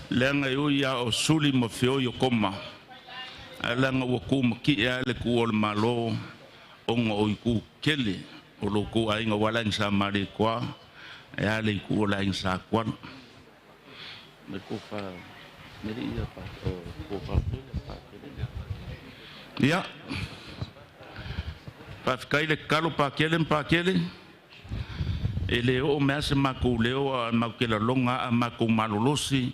lenga yo ya o suli mo feo yo koma alanga wo ku ki ale ku ol malo ongo o ku kele o lo ku ai nga wala sa mari kwa ale ku la sa kwa me ko fa me ri ya pa ko fa ya pa kai le kalo pa kele ele o me ase maku leo ma ke la longa ma ku malolosi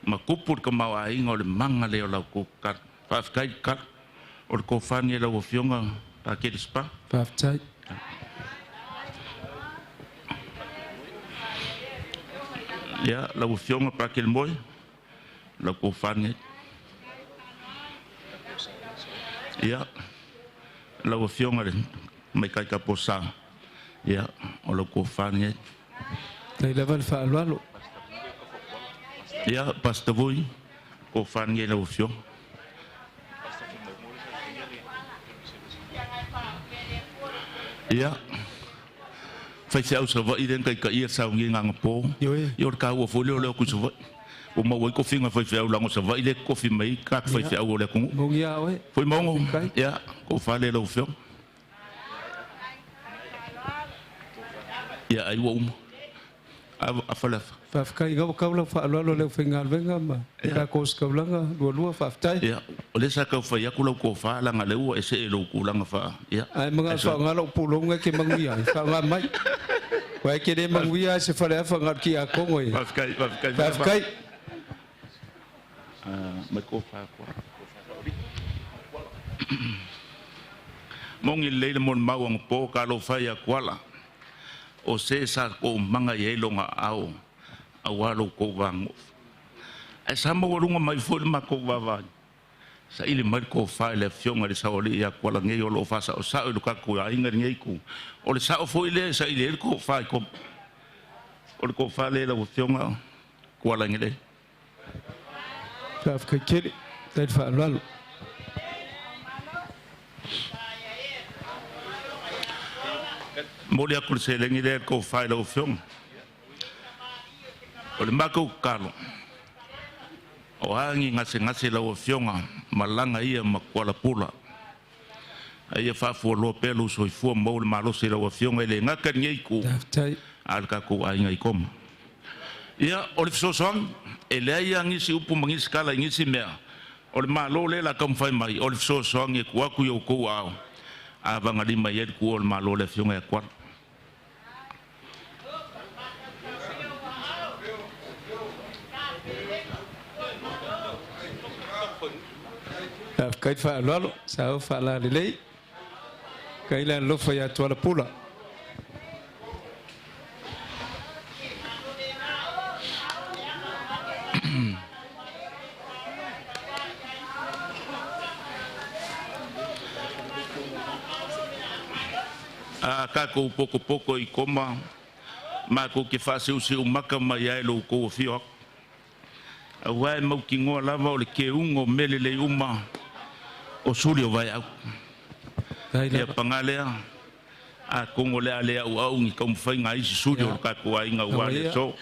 ma kupur ka ma ai ngol manga leo la ku ka pa kai ka o ko fani la o fionga pa ke spa pa tai ya la o fionga pa ke moy la ko fani ya la o fionga mai kai ka posa ya o lo ko fani tai level fa lo ya pasta voi ko fani la o fionga ya fai se au sa va iden kai ka ia sa ngi ngang po yo ka wo folio le ku so o ma wo ko finga fai au lango sa va ile ko fi mai ka fai se au le ku mo ya we foi mo ya ko fa le lo fio ya ai wo a fala fa kai ga ka lo fa lo le finga venga ma ka ko ska langa lo fa tai ya o le sa ka fa ya ku lo ko fa langa le wo ese lo ku langa fa ya ai mga fa ngalo pulo nga ke mangia fa nga mai wa ke de mangia se fa le fa nga ki a ko ngoi fa kai ma ko fa ko mong ile mon mawang po ka lo fa ya kwala o se sa ko manga ye longa ao awalo ko wang ai sama walunga mai fo ma ko wa sa ile mai ko fa le fionga de sa oli ya kwala nge yo lo fa sa o sa o ka ko ai ngai ku o le sa o fo ile sa ile ko fa ko o ko fa le la fionga kwala nge le fa ka kele tai fa lo mo le ko se le ngi le ko fa le fionga o le mako kalo o angi ngase la o fionga malanga ia makwala pula ai fa fo lo pelo so fo mo le malo se la o fionga le ngaka ngai ku al ka ku ai ngai kom ia o le so song ele ai angi si upu mangi skala ngi si mea o le malo le la kom fai mai o le so song e ku aku yo ku ao a vanga di mai ku o le malo le fionga e kwa kai fa lo sa fa la le kai la lo fa ya to la pula a ka ko poko i koma ma ko ke fa se o maka mai ai lo ko fio a wai mau ki ngoa lava o le ke ungo mele le uma o suri o vai au ia pangalea a kongo le ale au ngi kom fai ngai si suri o ka ko ai nga wale so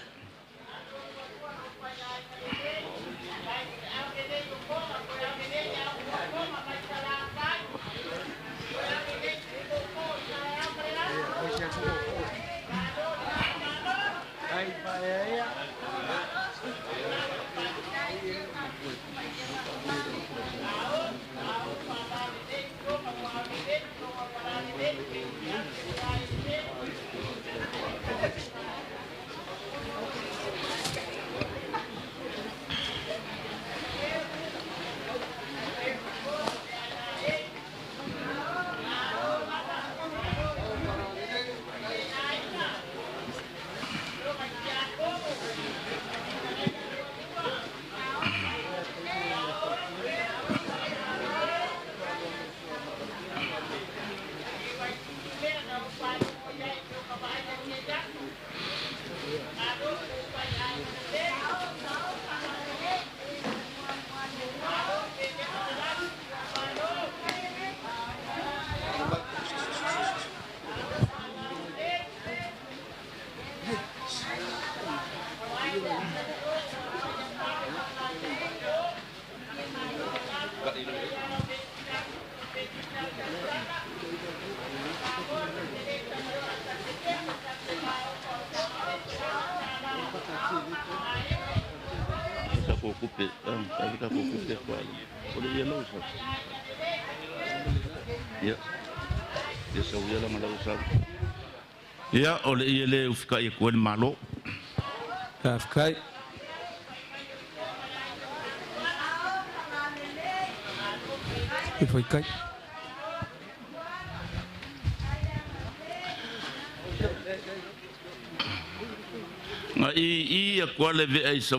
kupe tapi ka kupe kwa ole yellow sa ya ya sa yellow malo sa ya ole yele ufika yekwen malo afkai foi kai nga i kwa le ve ai sa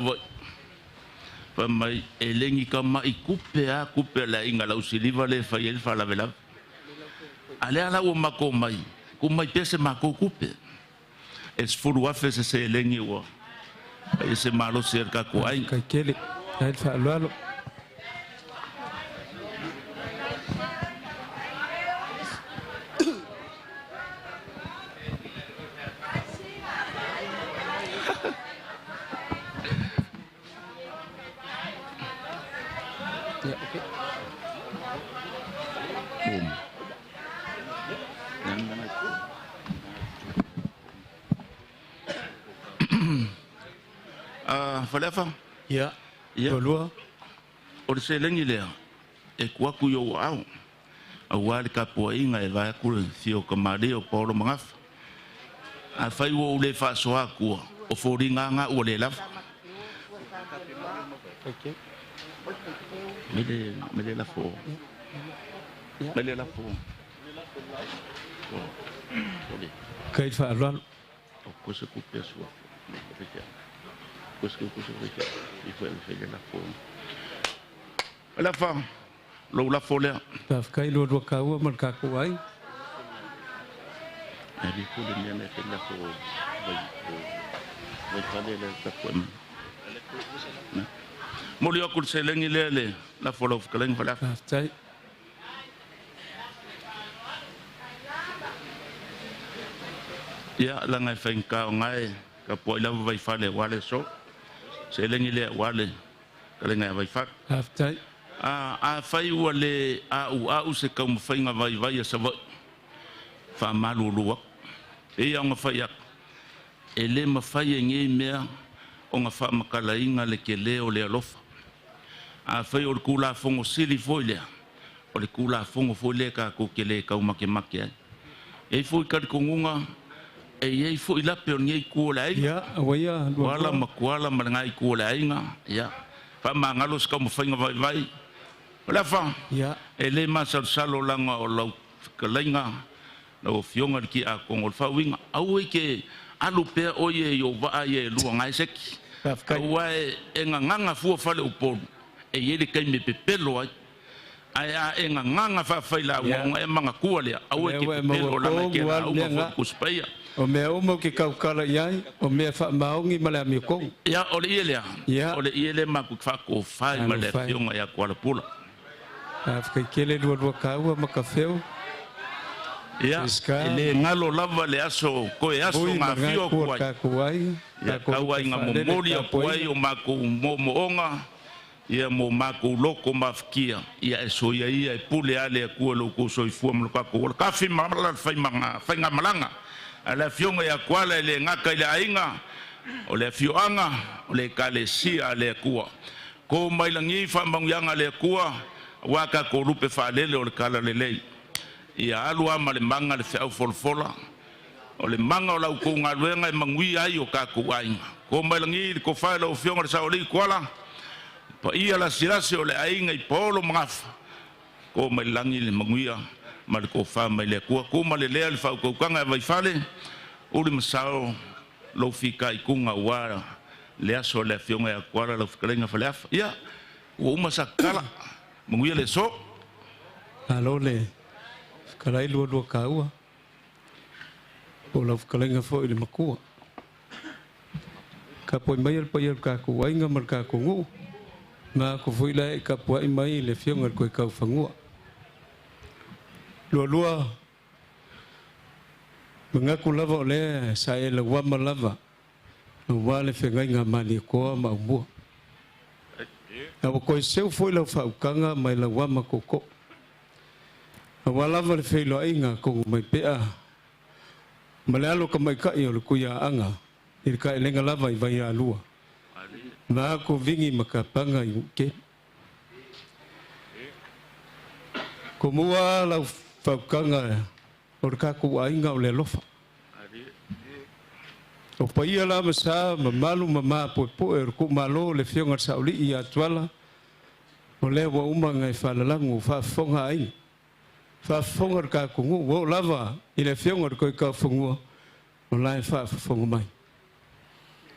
pa mai elengi ka mai kupe la inga la usiliva le fa yel fa la vela ale ala o mako mai ku mai pese mako kupe es furu afe se elengi wa ese malo cerca ko ai kai kele ai fa lo Falefa? Ya. Bolua. O se lengi lea. E kua ku yo au. A wale ka po inga e vai ku fio ka mare o polo mangaf. A fai wo le fa so aku. O foringa nga o le laf. Okay. Me la fo. Me la fo. Kai fa lo. O ko se ku peso. Pues que y fue la forma. La femme, la folie. Taf kai lo do ka wa man ka ko ai. Elle faut le bien mettre la forme. Vai fazer la forme. Molio kul selengi lele la folie of kaleng fala. Tai. Ya la ngai fenka ngai ka po la vai fale wale so. Se lengi le wale kalenga vai fak aftai a fai wale a u se kam fai nga vai sa va fa malu luwa e ya nga fai ele ma fai ngi me o nga fa makala inga le kele o le alofa a fai o kula fongo sili foile o le kula fongo foile ka ko kele ka uma ke makia e foi ka kongunga e fo ila pe ngai ku la ya waya wala makuala ngai ku la inga ya fa mangalo ska mo fainga vai la fa ya ele ma salo langa o lo kalenga no fionga ki a kongol fa winga au ke alu pe o ye yo va ye lu ngai seki wa enga nganga fu fa le upon e ye le kai me pepelo ai enga nganga fa faila wa e manga ku le au ke pepelo la ke au ku spaya o me o mo ke kaukala yai o me fa maungi mala mi ko ya o le ya o le ile ma ku fa ko fa ma le fionga ya Kuala Pula afka kele do ka wa makafeo ya ele ngalo lava le aso ko e aso ma fio ko ka kuai ya kawai nga momoli ko ai o ma ko moonga ia mo ma ko loko mafkia ia so ia pule ale ko lo ko so fu mo ka ko ka fi mala fa nga malanga ala fionga ya kwala le ngaka ile ainga o le fioanga o le kalesia le kua ko mai langi fa mangyanga le kua wa ka ko rupe fa le o le kala le ia alua ma le manga le fau folfola o le manga o la ko ngaluenga e mangui ai o ka ko ainga ko mai langi ko fa le fionga sa o le kwala pa ia la sirase o le ainga i polo ngafa ko mai langi le manguia mal ko fa mai le ko ma le le fa ko kanga vai fale o le masao lo fika i kunga wa le aso le fionga ya kwala lo fikalenga fale af ya o masakala munguia le so alo le kalai lo ka wa o lo fikalenga fo le makua ka po mai el pa ka ko wainga mar ka ko ngu ma ko foi la ka po mai le fionga ko ka fangua lua mengaku lava ole saya le wama lava no wale fengai nga mani ko ma bu na ko seu foi la fa kanga mai la wama koko wala lava le felo inga ko mai pea malalo ka mai ka yo ku ya anga ir ka lenga lava i vai alua ma ko vingi makapanga yuke ko mua la fakanga orka ko ainga le lofa o paia la masa malu mama po ko malo le fionga sauli ia twala o le wa uma ngai falalangu fa fonga ai fa fonga ka ko wo lava ile fionga ko ka fonga o lai fa fonga mai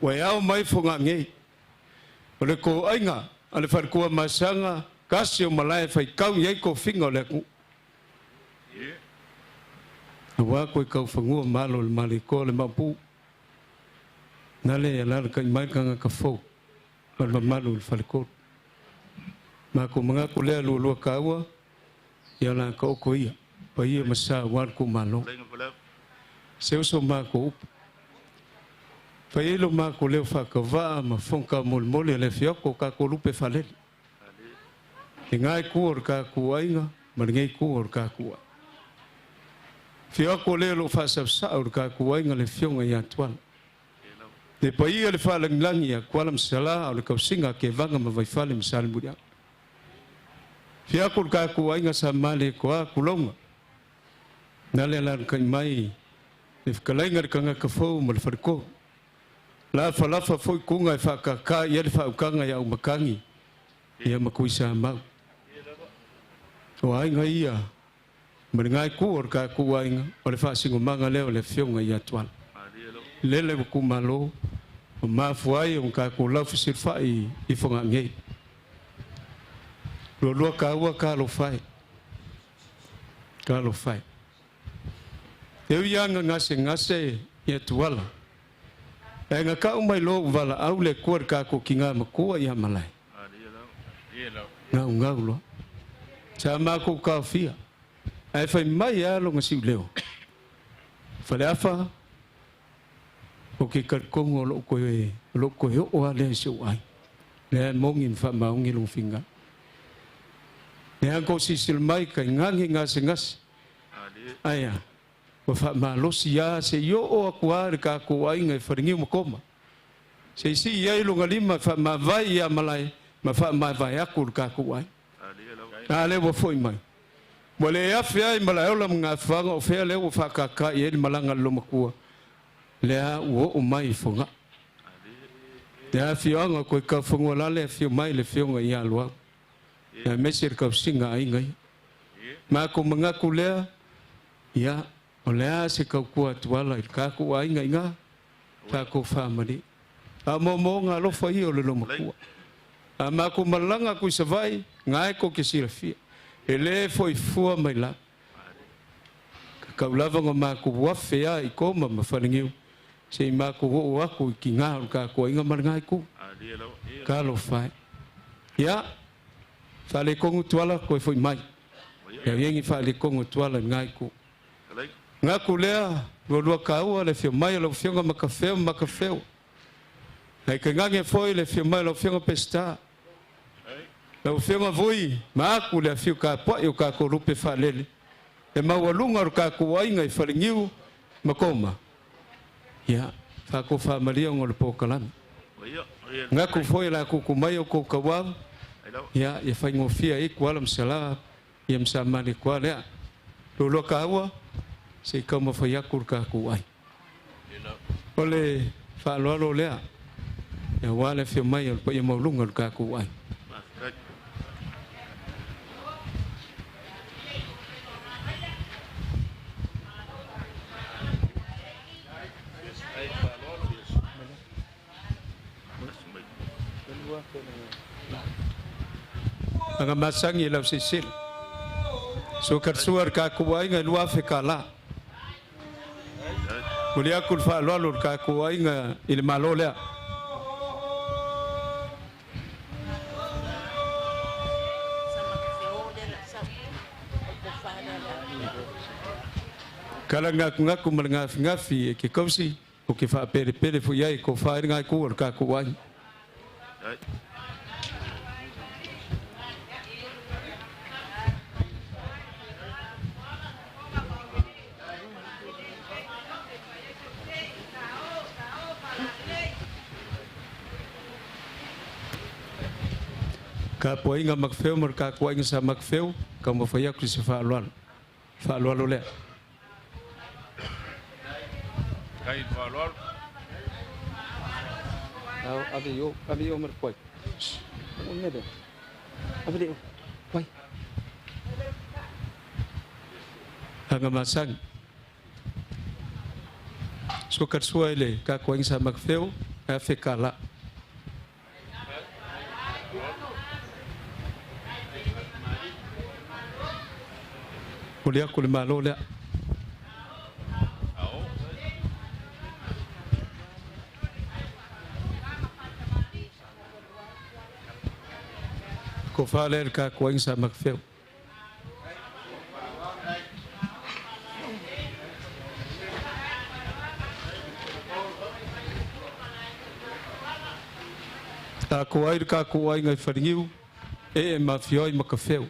wa ya mai fonga ngai o le ko ainga ale fa ko masanga kasi o malai fa kau ye ko finga le ku wa ko ka fonga malo le maliko le mapu nale la ka mai ka fo pa malo le falko ma ko mga ko le lu kawa ya la ko ko ia pa ia masa war ko malo se so ma ko pa ia lo ma ko le fa ka va ma fonka mol mol le fio ko ka ko lupe fale ngai ko ka ko ainga ma ngai ko ka ko fio ko le lo fa sa sa ka ko ainga le fio ngai atuan le pa ia le fa lang lang ia ko lam sala o le ka singa ke vanga ma vai fale misal budia fia ko ka ko ainga sa male ko a kulonga nale la ka mai le kalainga ka nga ka fo mal farko la fa foi kunga fa ka ia le fa kanga ya umakangi ia makuisa ma o ainga ia mengai ku or ka ku ainga o le fa singo manga le o le fionga ia twal lele ku malo ma fuai un ka ku la fisir fa I fonga ngai lo ka wa ka lo fai eu yang ngase ia tuala e nga ka mai lo vala au le kuar ka ko kinga ma ko ia malai nga lo cha ma ko ka fia ai fai mai ya lo ngasi leo fa le afa o ki ka kongo lo ko o ale se ai le mongin fa ma ngi lo finga ne ko sisil mai ka ngangi ngas aya o fa ma lo sia se yo o akuar ka ko ai ngai faringi mo koma se si ia lo ngalima fa ma vai ya malai ma fa ma vai akur ka ko ai ale wo foi mai mole ya fia malai o la nga fa o fe le o fa ka ye malanga lo makua le a o mai fonga ya fia nga ko ka fonga la le fia mai le fia nga ya lo ya mesir ka singa ai ngai ma ko manga kulea ya olea se ka ku atwala ka ku ai ngai nga ka ko family a mo nga lo fa i o lo mo ku a ma ko malanga ku se vai ngai ko ke sirafia ele foi fua mai la ka lava nga ma ku wa fea I ko ma falingiu se ma ku wa ku ki nga ka ko inga mar ngai ku ka lo fa ya fale ko tuala ko foi mai ya yengi fale ko tuala ngai ku nga kulea lo ka o le fio mai lo fio ma café ai que ngange foi le fio mai lo fio pesta lo fio voi ma ku le fio ka po eu ka ko rupe falele e ma walunga ka ku ai ngai falingiu makoma ya fa ko fa maria ngol po kalan nga ku foi la ku mai ko ka wa ya e fa ngofia I ku alam sala yam samani ku le lo ka wa se kama fa yakur ka ku ai ole fa lo le ya wala fi mai al pa mo lungal ka ku ai ang masang ilaw sisil so karsuar ka ku ai nga luwa fe kala mulia kul fa lo ka ko ai nga il malole kala nga ku nga fi ke komsi o ke fa pere fu yai ko fa nga ku ka ko ai ka poinga makfeu mar ka poinga sa makfeu ka mo faya ku se fa lo le kai fa lo abi yo mar poi ne de abi de poi hanga masang sukar suele ka poinga sa makfeu a fekala Mulia ku le malo le ko fale ka ko insa makfeu ta ko ai ka ko ai ngai faringiu e mafioi makafeu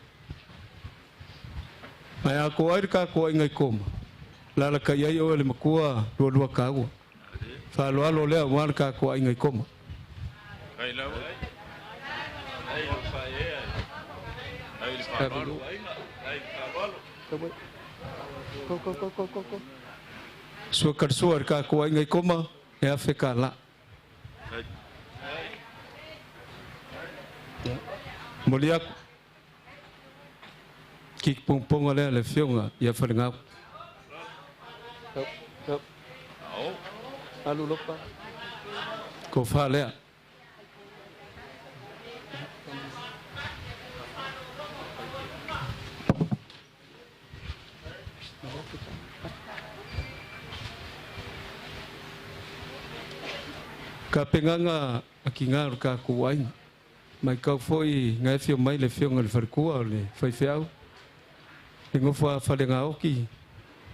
mai a ko ai ka ko ai ngai koma la la kai ai o le makua lo ka wa fa lo le wa ka ko ai ngai koma kai la ai fa ye ai fa lo ai fa lo ko sukar suar ka ko ai ngai koma e a fekala Mulia kik pung ale le fionga ya faringa alu lopa ko fale ka penganga akinga ka kuwain mai kau foi ngai fio mai le fio ngal farkua le fai fiau ngo fa falenga oki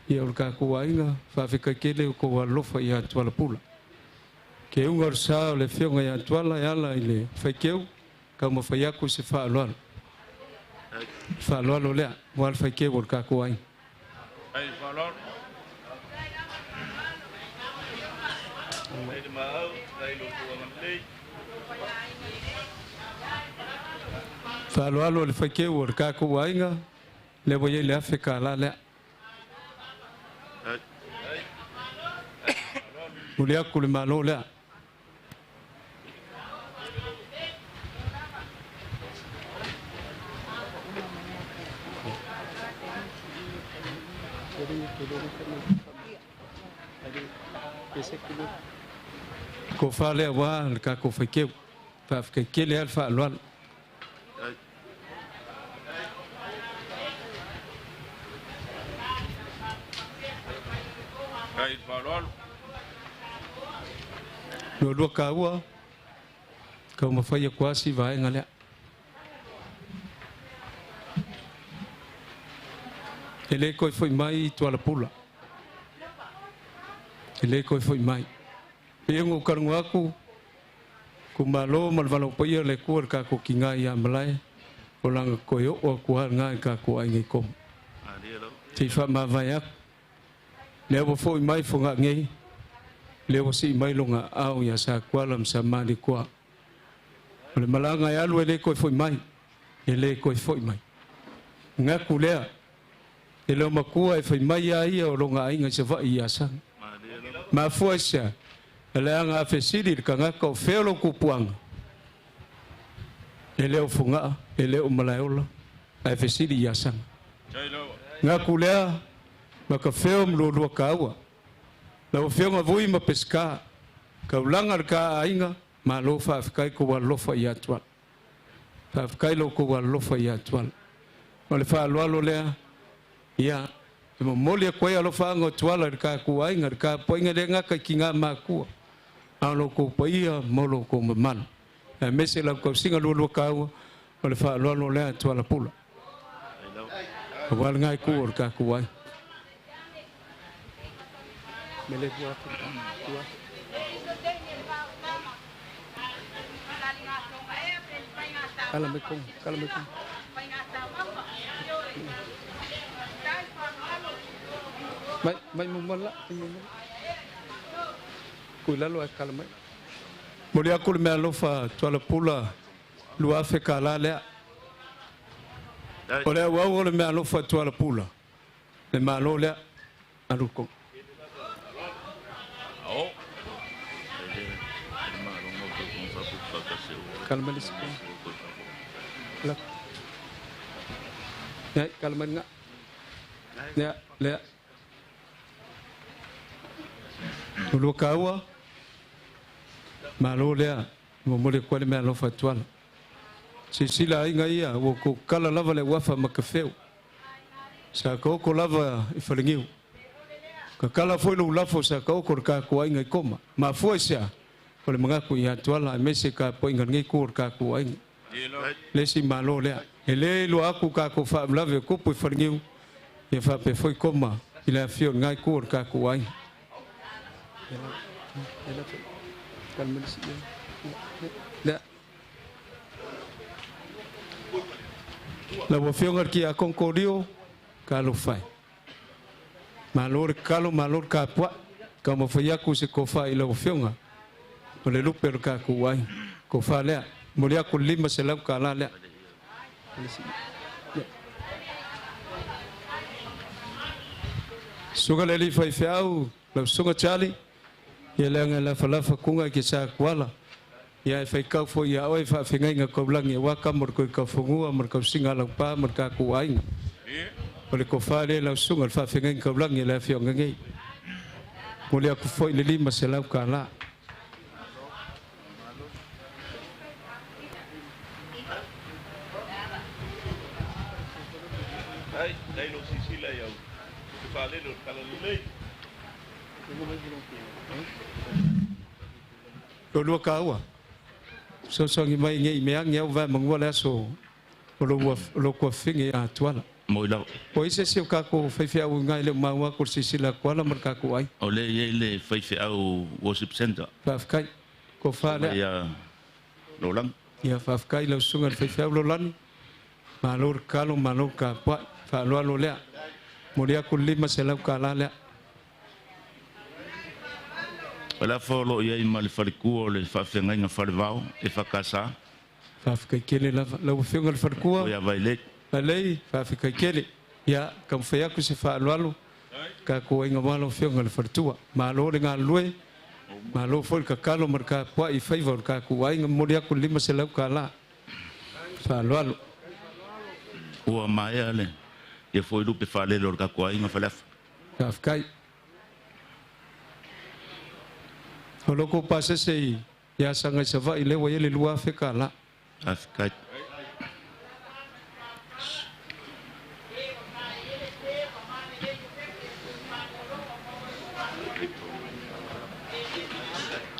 ia ka kuainga fa fika kele ko walo fa ia twala pula ke ungor sa le fio ngai twala yala ile fai keu ka mo fa yaku se fa lo le wal fai ke wor ka kuain ai fa lo ai ma ai lo ko ngai Falo alo le fake wor ka ko wainga le boye le Afrika la le Mulia ku le malo le ko fale wa ka ko fake fa fake le alfa lo kai fa lo lo ka wa ka mo fa ya kwasi vai ngale ele ko foi mai to la pula ele ko foi mai pengo karngu aku kumalo malvalo poia le kur ka ko kinga ya malai olang ko yo o ku nga ka ko ai ngi kom ti fa ma vai Lewo foi mai fonga ngai lewo si mai longa au ya sa kwalam sa mali kwa le malanga ya lu ele ko foi mai ele ko foi mai nga kulea ele makua e foi mai ya ia longa ai ngai se va ia sa ma foisa ele anga fesidi ka nga ko felo ku puang ele o fonga ele o malaiola ai fesidi ya sa nga kulea maka feo mlolo kawa la feo ngavui ma pesca ka ulanga ka ainga ma lo fa kai ko lo fa ya twal fa kai lo ko lo fa ya twal ole fa lo le ya mo mole ko ya lo fa ngo twal ka ku ainga ka poinga de nga ka kinga ma ku alo ko poia molo ko man e mese la ko singa lo kawa ole fa lo le twal pula wal ngai ku ka ku ai Mele buat tua. Assalamualaikum. Mai mumala. Kula lo akalamai. Mulia kul me alofa tua la pula lu Afrika la le O le wa o le me alo fa tua la pula. Le malo le aluko. Kalma di sini. Lak. Ya, kalma nga. Ya, le. Tulu kawa. Malo le. Mo mo le kwale me alo fa tua. Sisila inga ia wo ko kala lava le wafa makafeu. Sa ko ko lava I falingiu. Ka kala foi lo lafo sa ko ko ka ko inga koma. Ma foi sia. Ko le manga ku ia tuala mese ka po inga ngi ko ka ko inga. Le si malo le. Ele lo aku ka ko fa lave ko po falingiu. Ia fa pe foi koma. Ila fio ngai ko ka ko inga. Kalma si. Le la wafionga ki a konkorio kalo fai malor kalo malor ka pwa ka mo fai aku se ko fai la wafionga o le lupe ka ku wai ko fa le mo le aku lima se la ka la le suga le li fai fiau la suga chali ye le nga la fala fa kunga ki sa kwala ya fai ka fo ya oi fa fingai nga ko blangi wa ka mor ko ka fungu mor ka singa la pa mor ka ku ai ole ko fa le la sunga fa fingai ka blangi la fi ngai mo le ku fo le lima se la ka la ai dai lo sisila ya fa le lo kala le lo kawa so ngi mai ngi me ngi va mangwa so lo ko fingi a tuala mo la po ise se ka ko fa fa u ngai le mawa ko si la ko la marka ko ai ole ye le fa au worship center fa kai ko fa le ya lo lang ya fa kai lo sunga fa lo lan malor kalo malor ka pa fa lo le mo dia ko lima se la ka la le Wala folo ia I mal farku le fa fenga nga farvao e fa kasa fa fika kele la fenga farku ya vaile alei fa fika kele ya kam fa yaku se fa lalo ka ko inga malo fenga le fartua malo nga lue malo fol ka kalo marka po I favor ka ko inga modia ku lima se la kala fa lalo o mai ale e foi lu pe fa le lor ka ko inga fa la fa fika Kalau kau pasal sei, ya sangat sebab ile wajah le luar Afrika lah. Afrika.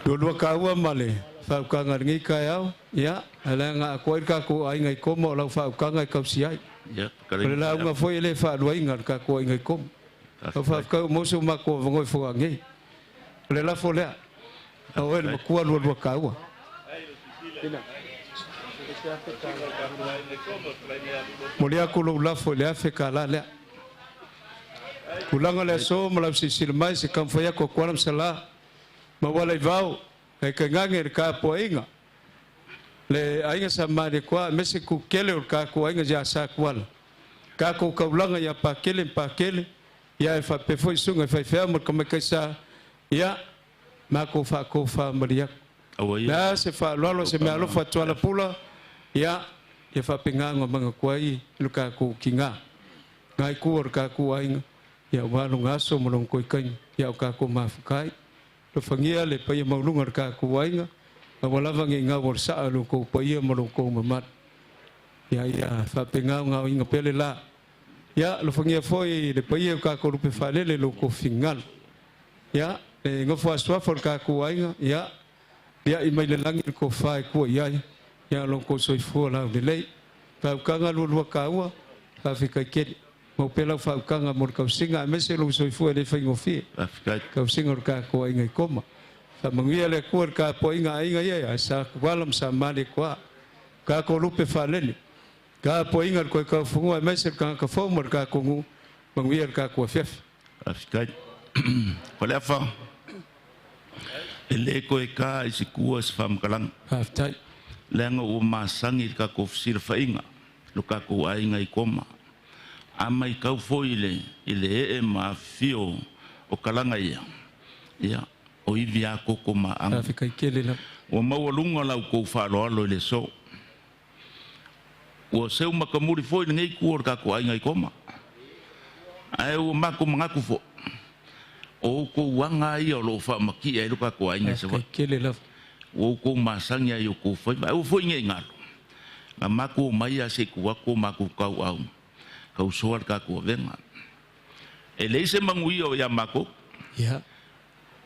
Dua kau amale, faham kau ngai kau ya, alang aku air kau ai ngai kom, orang faham kau ngai kau siai. Ya, kalau lah orang foi le faham dua ingat kau ai ngai kom. Faham kau musuh makku vangoi fuang ngai. Kalau lah foi le. Awal makua luar kawa. Mulia kulo lafo le Afrika la le. Kulanga le so malam sisil mai se kamfaya ko kwalam sala. Mawala vau e kangange ka poinga. Le ainga samari kwa mesi ku kele ka ko ainga ja sa kwal. Ka ko kaulanga ya pakele ya fa pe foi sunga fa fa mo kama kaisa ya Mako fa meriak. Nah se fa lolo se me alo fa tuala pula ya fa pengango manga kuai luka ku kinga. Ngai kuor ka kuai ya walu ngaso molong koi kan ya ka ku mafukai. Lo fangia le pa mau lungar ka kuai nga. Wala vangi nga worsa lu ko pa ye molong ko mamat. Ya fa pengango nga inga pele la. Ya lo fangia foi le pa ye ka ko lupe fa le lo ko fingal. Ya ngofo aswa for ka kuai ya dia imai le langi ko fai ko ya ya lo ko soi fo la de lei fa kanga lu kawa fa fika ke mo pela fa kanga mor ka singa mese lo soi fo le fai ngofi ka singa ka ko ngai koma fa mangia le ko ka po inga ya sa walam sa mali kwa ka ko lupe fa le ka po inga ko ka fu mese ka fo mor ka ko mangia ka ko fef afika pole fa ele ko ka isi kuas fam kalang haftai lenga o masangi ka ko sir fainga lo ka ko ai ngai koma a mai kau foi ile e ma fio o kalanga ia o ivia ko koma ang Afrika kele la o mawalunga lau ko fa lo le so o seu makamuri foi ngai ku ka ko ai ngai koma ai o mako mangaku fo o ko wanga ia lo fa maki ai lo ka ko ai ngai so kele la o ko masanga yo ko foi o foi ngai ngalo na mako mai a se ku ko mako kau au kau soar ka ko venga ele se mangui o ya mako ya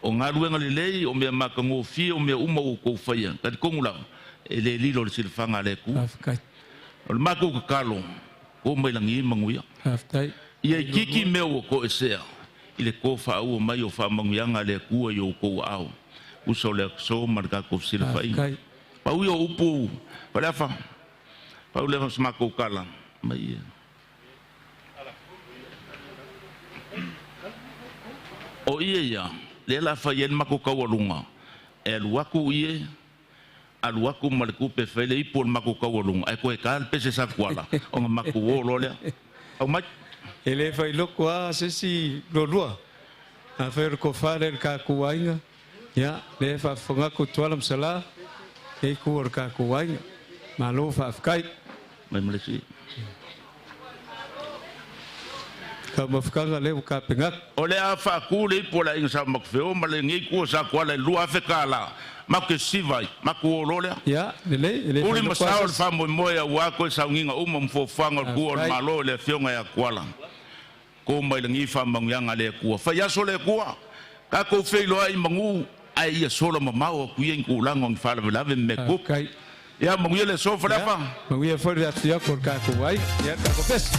o ngaru nga lei o me maka ngo fi o me uma o ko faia ka ko ngula ele lilo se fanga le ku Afrika o mako ka kalo ko mai langi mangui Afrika ia kiki me o ko esea ile ko fa o mai o fa manguyanga le ku yo ko au uso le so marka ko sila fai pa u yo upu para fa pa u le mako kala mai o ia le la fa yen mako kawalunga e luaku ie aluaku malku pe fele i por mako kawalunga e ko e kal pese sa kwala o mako wo lo le o mai ele vai loko a se si lo lua a fer ko fare ka kuainga ya le fa fonga ko toala msala e ko ka kuainga malo fa fkai mai malesi ka mafkanga le ka penga o le a fa ku le po la insa makfeo ma le ngi ko sa kwala lua fe kala make sivai mako lo le ya le uli masao fa mo moya wa ko sa nginga mfo fanga ku malo le fionga ya kwala ko mai le ngi fa mangyanga le ku fa ya so le ku ka ko fe lo ai mangu ai ya so lo mamao ku yen ku lango fa la ve me ku ya mangu le so fa fa mangu ya fa ya ko ka kuai ya ka ko pes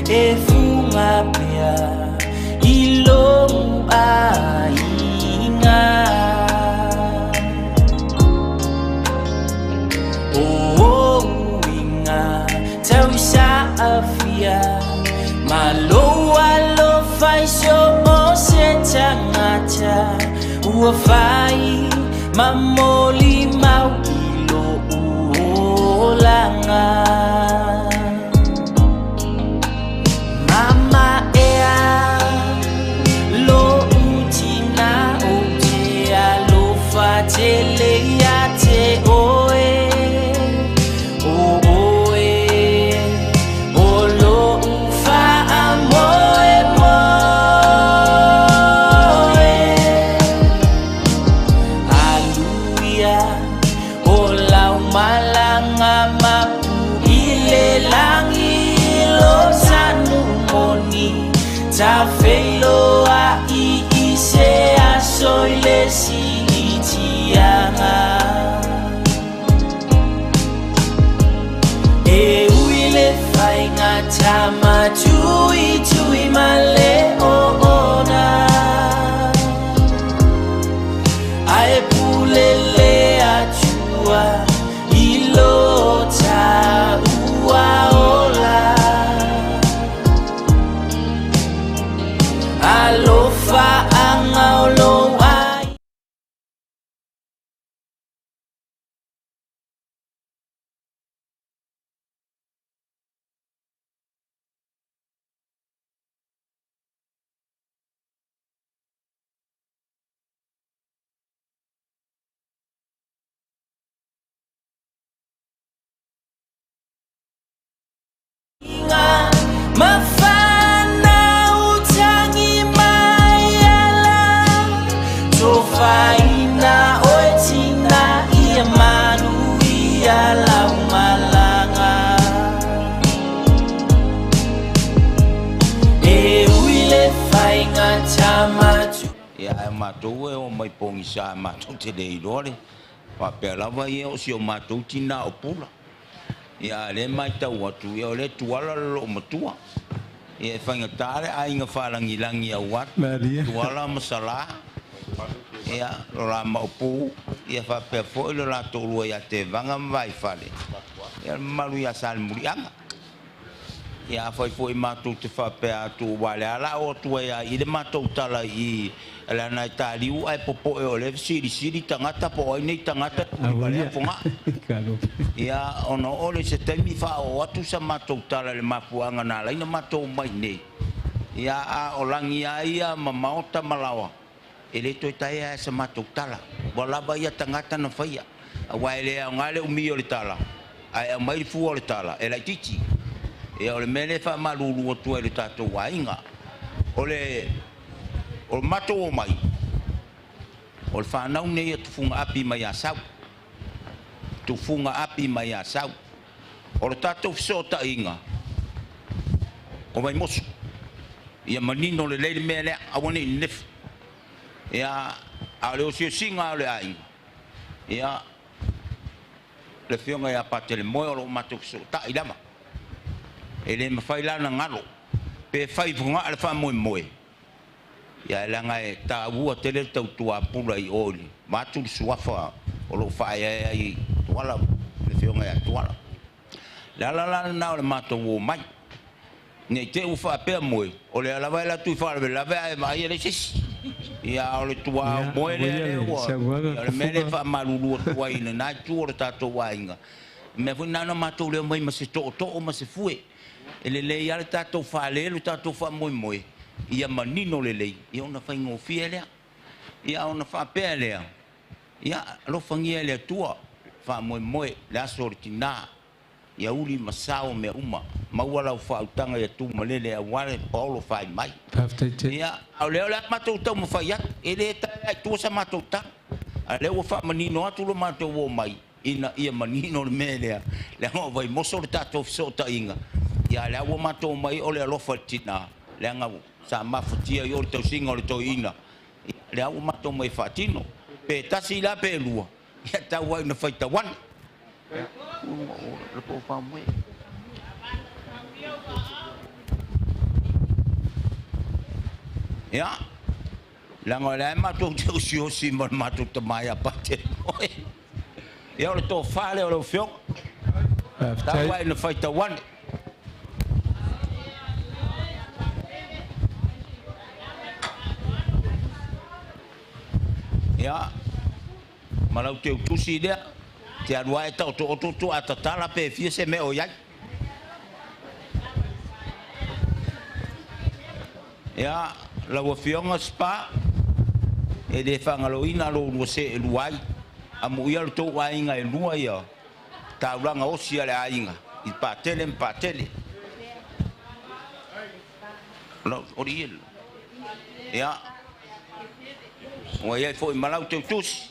e funga pea ilo ainga o inga tau sa afia malo alo fai so o se tangata ua fai mamoli mau ilo ulanga mama ea lo utina o te alo fa te leia te oe o oe o lo ufa amoe moe aluia o lau malanga mapu ile langi lo sanu moni ta feilo a I se a soile si itianga e uile fainga tama tui tui male o ona ae pulele a chua ilo ta ua ola alofa anga olo ai mafana utangi mayala tofaina oetina ia manu ia lau malanga e uile fainga tamatu ia matou e o mai pongi sa matou te dei rore pa pelawa ia o si o matou tina o pula ia le mai tau atu ia o le tuala lo matua ia whainga tare a inga wharangi langi au atu tuala masala ia la maupu ia whapea fo ilo la tolua ia te vanga vai whale ia malu ia sal murianga ia whai fo I matou te whapea atu wale ala o tua ia I le matou tala I ala nai taliu ai popo e o le siri tangata po ai nei tangata wale fonga ia ono ole se temi fa o atu sa matou tala le mapuanga na laina matou mai nei ia a o langi ia mamaota malawa ele to tai a sa matou tala wala ba ia tangata na faia wa ele ngale umi o le tala ai mai fu o le tala ele titi ia o le mele fa malulu o tu ele tatou wainga ole o matou o mai o le whanau nei a tufunga api mai a sau tufunga api mai a sau o le tatou fisota inga o mai mosu ia manino le leile mea lea awane I nef ia a le o sio singa o le ainga ia le fionga ia pate le moe o lo matou fisota I lama e le mawhailana ngalo pe whaifunga ale wha moe moe ia langa e ta ua tele tau tua pula I oli matu suafa o lo whaia I tuala le fionga ia tuala la na o le matou o mai nei te ufa pe moe o le ala vai la tu fa le lava e mai le sis ia o le tua moe le o le mele fa malulu tua ina na tu o tato wainga me fu na no matou le mai ma se to o ma se fue ele le ia le tato fa le tato fa moe moe ia manino le lei ia ona fa ngofia le ia ona fa pe le ia lo fangia le tua fa moe moe la sortina ia uli masao me uma mauala o fautanga ia tu malele a wale paulo fai mai ia au leo la matou tau mo fai ele ta tu sa matou ta a leo fa manino atu lo matou o mai ina ia manino le mele le ngo vai moso le tato so ta inga ia le o matou mai ole lo fatina le nga sa mafutia yo le tau singa le to ina le o matou mai fatino pe tasi la pe lua ia ta wa na fai ta wan le po fa mo ya la ngoi la ma tu tu sio si ma tu te mai apa te ya o to fale o fio ta wai no fai ta wan ya malau te tu si dia te anwai ta to atatala pe fie se me o ya ya la wo fionga spa e de fangaloina lo no se luai amu ia to wainga e lua ia ta ranga o sia le ainga I patele lo oriel ya o ia foi malau te tus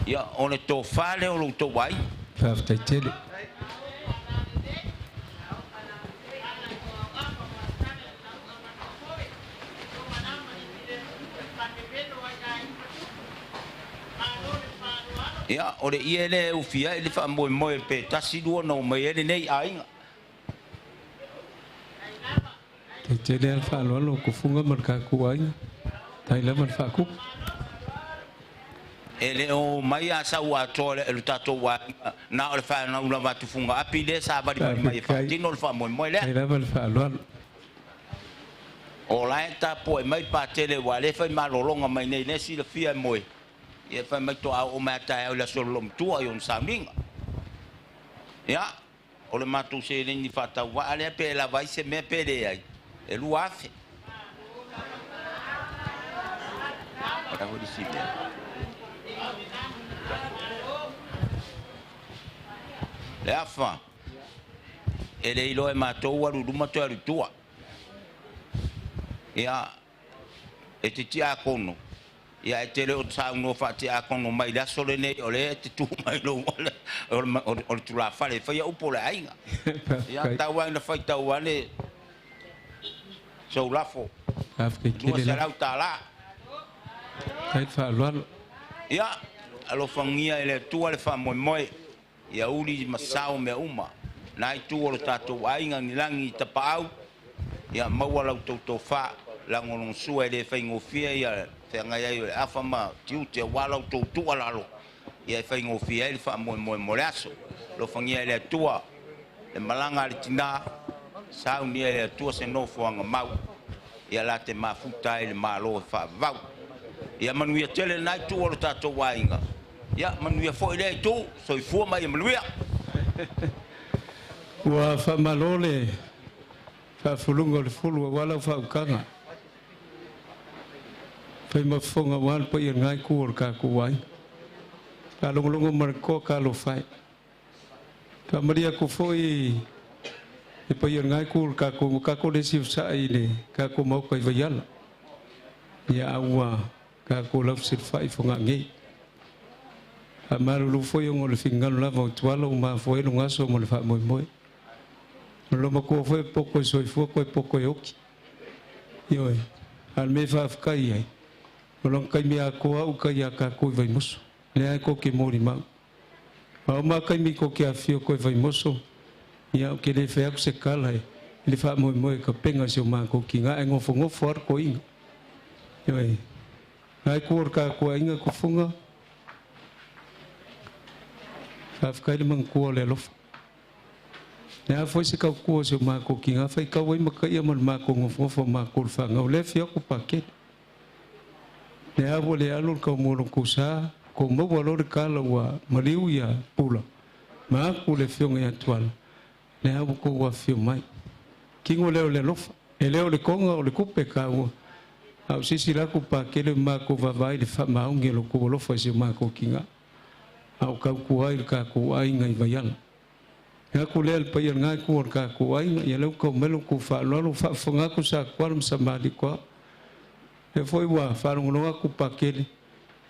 ya on to fale o to wai Patele ya ore iele u fia ele fa mo pe tasi do no me ele nei ainga Tele alfa lo kufunga marka kuai tai la man fa ku ele o mai asa wa tole el tato wa na o fa na una va tu funga apide sa ba di mai fa tino fa mo le tai la man fa lo o la ta po mai pa tele wa le fa ma lo longa mai nei ne si le fia mo ia fa mai to o mata o la solom tua yon saming ya o le matu se ni fata wa ale pe la vai se me pede ai e lu afe ora vou dizer le afa ele ilo e mato wa lu mato ri tua ya e te tia kono ya tele o sa no fati a kono mai la solene ole te tu mai lo o tu la fale fa ya upo la ainga ya ta wa na fa ta wa le so la fo afke kile la ta la tai fa lo ya alo fangia ele tu ale fa mo ya uli masao me uma nai tu o tato ainga ni langi ta pau ya mawala to fa la ngolong sua ele fa ngofia ya nga ya afa ma tiu te wala tu ala lo ya fa ngofia ele fa mo laso lo fangia ele tua le malanga le tina sa uni ele tua se no fo nga mau ya la te mafuta ele malo fa va ya manu ya tele nai tu o tato wainga ya manu ya fo ele tu so fo mai manu ya wa fa malole fa fulungo le fulu wala fa ukanga fai mafonga wal pa ia ngai kur ka kuai ka longo marko ka lo fai ka maria ku foi e pa ia ngai kur ka ko le sif sai ne ka ko mo kai vayal ya awa ka ko lo sif fai fonga ngai amaru lu foi ngol fingal la vo tualo ma foi no ngaso mo le fa mo lo ma ko foi pouco so foi pouco yoki yo al me fa kai ai Long kai mi ako au kai aka ko vai muso le ai ko ke mori ma au ma kai mi ko ke afio ko vai muso ia ke le fe ak se kala le fa mo ka penga se ma ko kinga ngo fongo for ko ing ai ai ko ka ko inga ko funga af kai mang ko le lof na foi se ka ko se ma ko kinga fa ka wai ma kai ma ko ngo ma ko fa ngo le fe ko paket ne avo le alur ka mo ko sa ko mo valor kala wa maliu ya pula ma ku le fiong ya tual ne avo ko wa fio mai kingo le lofa e le konga o le kupe ka o au sisi la ku pa ke le ma ko va vai le fa ma unge lo ko lofa se ma ko kinga au ka ku ai ka ku ai ngai vayal ya ku le pa yer ngai ku ka ku ai ya le ko melo ku fa lo fa fonga ku sa kwalm samali ko e foi wa faronga ku pakele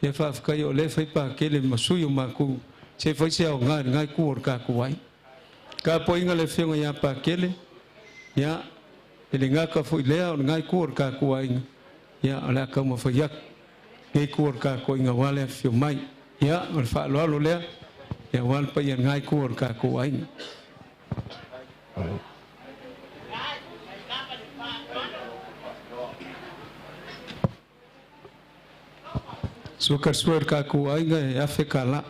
e fa fkai o le fai pakele masuyo maku se foi se o ngai ku orka ku ai ka poinga le fenga ya pakele ya ele ngaka foi le o ngai ku orka ku ai ya ala ka mo foi yak e ku orka ku inga wale fio mai ya o fa lo le ya wal pa ya ngai ku orka ku ai Suka suar ka ku ai nga ya fe kala.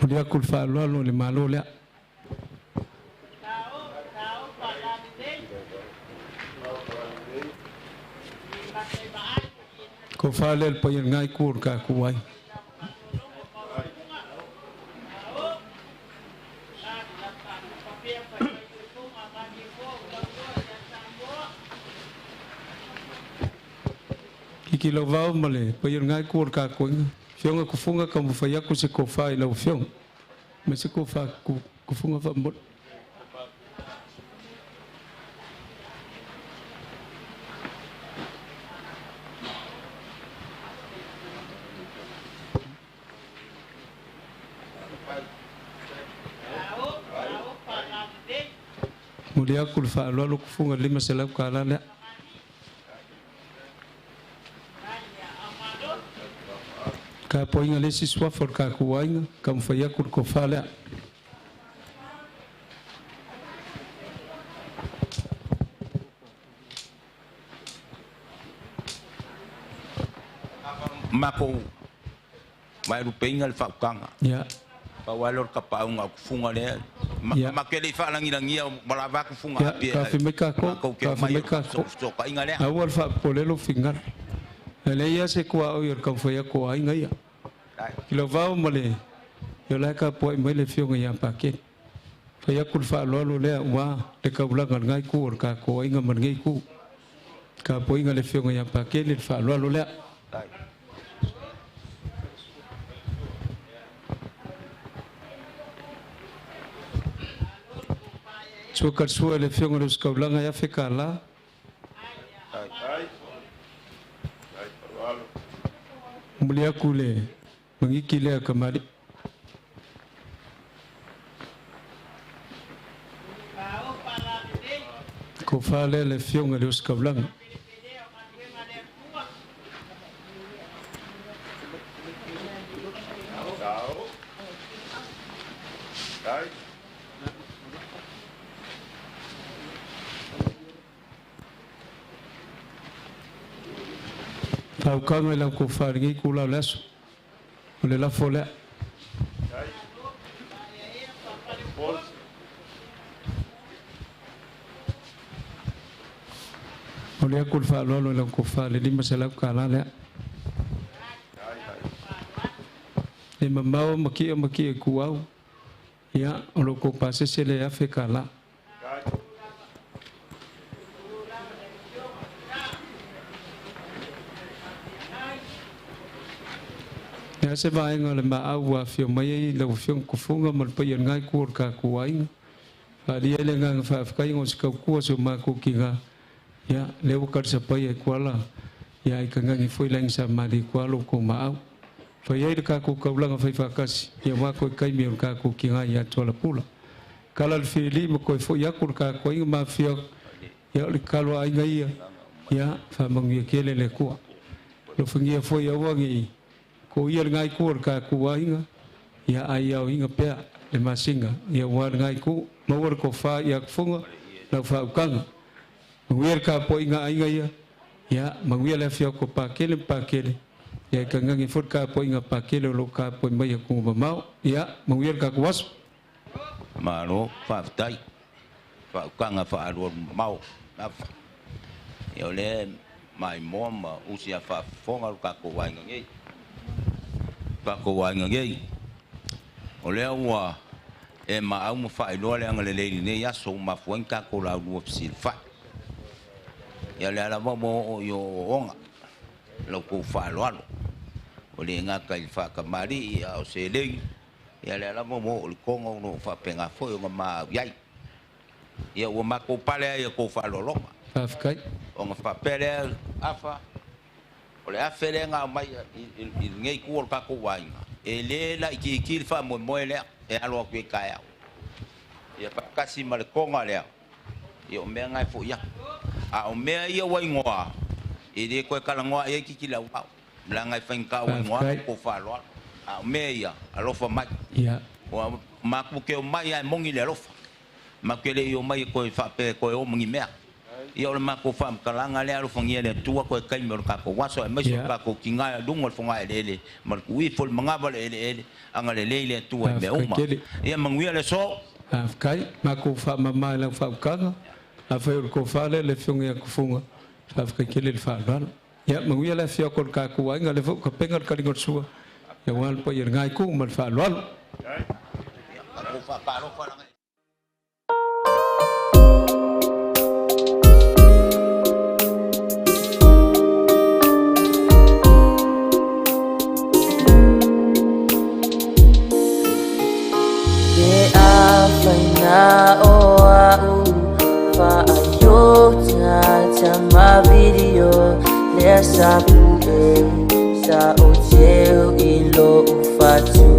Dia kul fa lo lo le malo le. Ko fa le pa yen ngai kur ka ku ai. Kilo vau male pa yen ngai kur ka ku fiong ku funga ka mu fa ya ku se ko fa ila fiong. Me se ko fa ku funga fa mot. Mulia ku fa lo ku funga lima selap kala le. Ka poinga lesi swa for ka kuwainga kam fa yakul ko fala mako mai rupenga le fakanga ya pa walor ka paunga kufunga le makele fa langi malava kufunga ka fi meka ko so ka inga le awal fa polelo fingar ele ya se kwa o yor kam fa yakko ainga ya kilo vau male yo la ka po mai le fio nga pa ke fa yakul fa lo le wa te ka bula ngai ku ka ko ainga man ngai ku ka po inga le fio nga pa ke le fa lo le Suka suwa le fio nga ska bula ngai fa kala mulia kule mengikile kemari ko fale le fionga de skablang Tau kanga lang ko faringi kula leso ole la fola ole akul fa lo lang ko fa le lima salap kala le e mamao maki kuau ya olo ko pase se le afe kala ya se vai ngale ma awa fio mai le fio ku funga mal pa yen ngai kur ka ku ai ali ele ngang fa fa kai ngos ka ku so ma ku kinga ya le bu kar sa pa ye kwala ya i kanga ni foi lang sa ma di kwalo ko ma au fa ye ka ku ka ulang fa fa kas ya wa ko kai mi ka ku kinga ya tola pula kala al fili mo ko fo ya kur ka ko ma fio ya le kalo ai ngai ya fa mangi kele le ku lo fungia foi ya wangi ko ia ngai kur ka kuwainga ya ayau inga pe le masinga ya war ngai ku mawar ko fa ya funga la fa kanga wier ka po inga ainga ya mawia le fio ko pakele ya kanga ngi fut ka po inga pakele lo ka po mai ku mau ya mawier ka kuwas malo fa tai fa kanga fa ro mau ya le mai mom usia fa fonga ka kuwainga ngi Pako wa ngei ole wa e ma au mo fa ilo le ngale le ne ya so ma fuen ka ko la lu silfa ya le ala mo yo onga lo ko fa lo ole nga ka fa ka mari ya o se le ya le ala mo o ko no fa penga fo yo ma yai ya o ma ko pale ya ko fa lo lo fa kai o fa pele afa ole a fere nga mai ngei ku ka ko wai ele la ki fa mo le e alo ku ka ya pa kasi mal ko nga le yo me nga fo ya a o me ia wai ngoa e de ko ka ngoa e ki la wa la nga fa ka wai ngoa ko fa lo a me ia alo fa mai ya o ma ku ke mai ai mongi le lo fa ma kele yo mai ko fa pe ko o mungi mea ia o le mako fam kalanga le alo fangia le tua ko kai mo ka ko waso e mai ka ko kinga dungo le fonga ele ma ui fol manga bale ele anga le le tua me uma ia mangui le so kai mako fa mama le fa kanga a fa ko fa le fonga ko funga fa ka kele le fa dan ia mangui le fio ko ka ko nga le ko pengar ka ngor sua ia wal po ia ngai ku mal fa lol ko fa pa ro fa na o au fa ayo ta video le sabu sa o teu ilo ufatu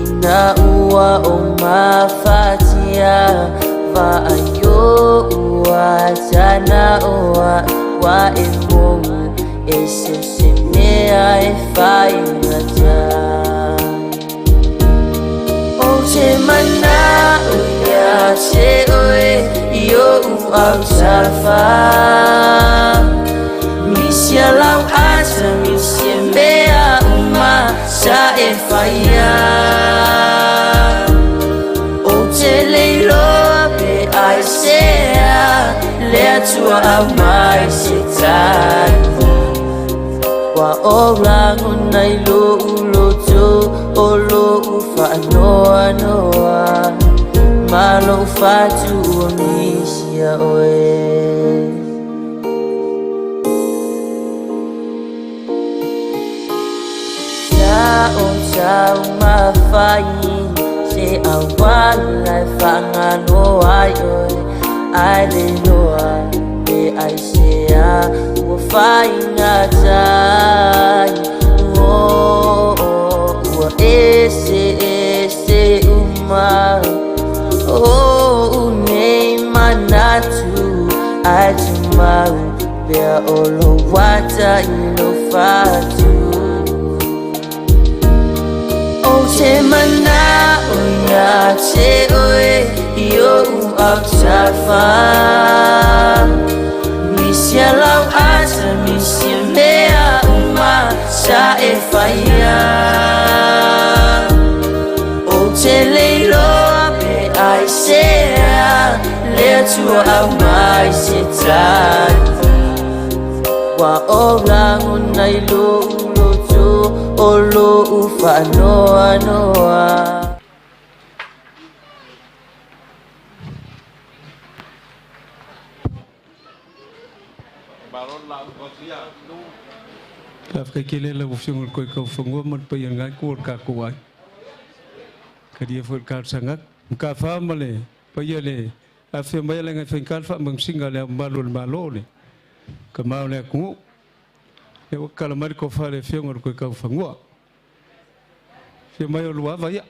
ina ua o mafatia fa ayo ua tana oa wa emo ese semea e fai ngata che mana uya che oe yo au safa misia lau asa misia mea uma sa e faya o che leilo pe ai sea le tua au mai se tani wa orang unai lo ulo to olo ufa noa noa malo fatu omisia oe sa ma fai se awala fangano ayo ai le noa be ai sea wo fai ngata ese uma oh nei manatu ajumau bea olo wata ilo fatu oh te mana uya che oe yo au safa misia lau asa misia mea uma sa e faya te leilo pe ai sea le tua au mai se tani wa orang unai lo ulo to olo ufa noa noa Ka kele la ufung ko ko fungo man pa yang ngai ko ka ko ai kadia foi ka sangak ka fa male pa yele a fe mai la ngai fe ka fa mang singa le malul malole ka ma le ku e o kala mar ko fa le fe ngor ko ka fungo fe mai lo wa ya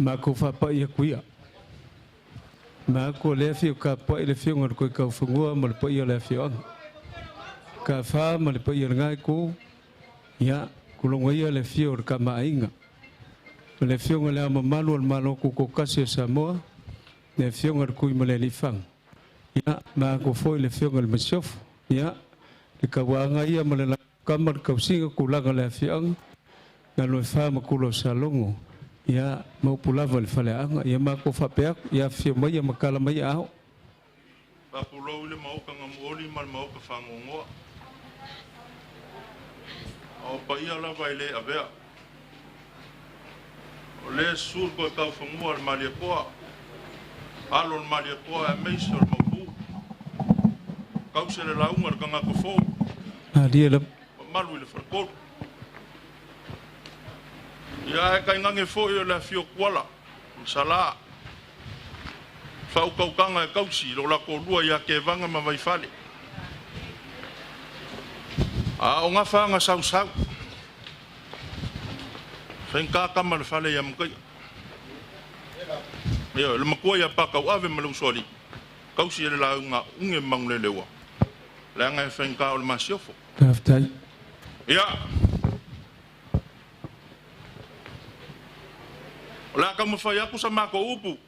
Mako fa pa ia kuia mako le fi ka pa le fi ngor ko ka fungua mal pa ia le fi on ka fa mal pa ia ngai ku ya kulongo ia le fi or ka mainga le fi ngor le malu malo ku ko kase samoa le fi ngor ku mal le fang ya mako foi le fi ngor masof ya le ka wanga ia mal la kamar ka singa ku la le fi on ya lo fa ma ku lo salongo ya mau pulava le fale anga ya mako fa pe ya fi mai ya makala mai ao pa pulo le mau ka ngamoli mal mau ka fangongo o pa ia la vai le avea o le sur ko ka fango al malia ko alon malia ko e meisor mau pu ka se le la ungar ka ngako fo dia le malu le farko ya e kai ngange fo yo la fio kuala sala whaukaukanga e kausi lo la ko lua ia ke vanga ma vai whale. A o ngā whanga sau sau. Whenka kama le whale ia mkai. Ia, le makua ia pakau ave ma lau soli. Kausi e le lau ngā unge maung le lewa. Le anga e whenka o le masiofo. Taftai. Ia. La ka mawhai aku sa mako upu.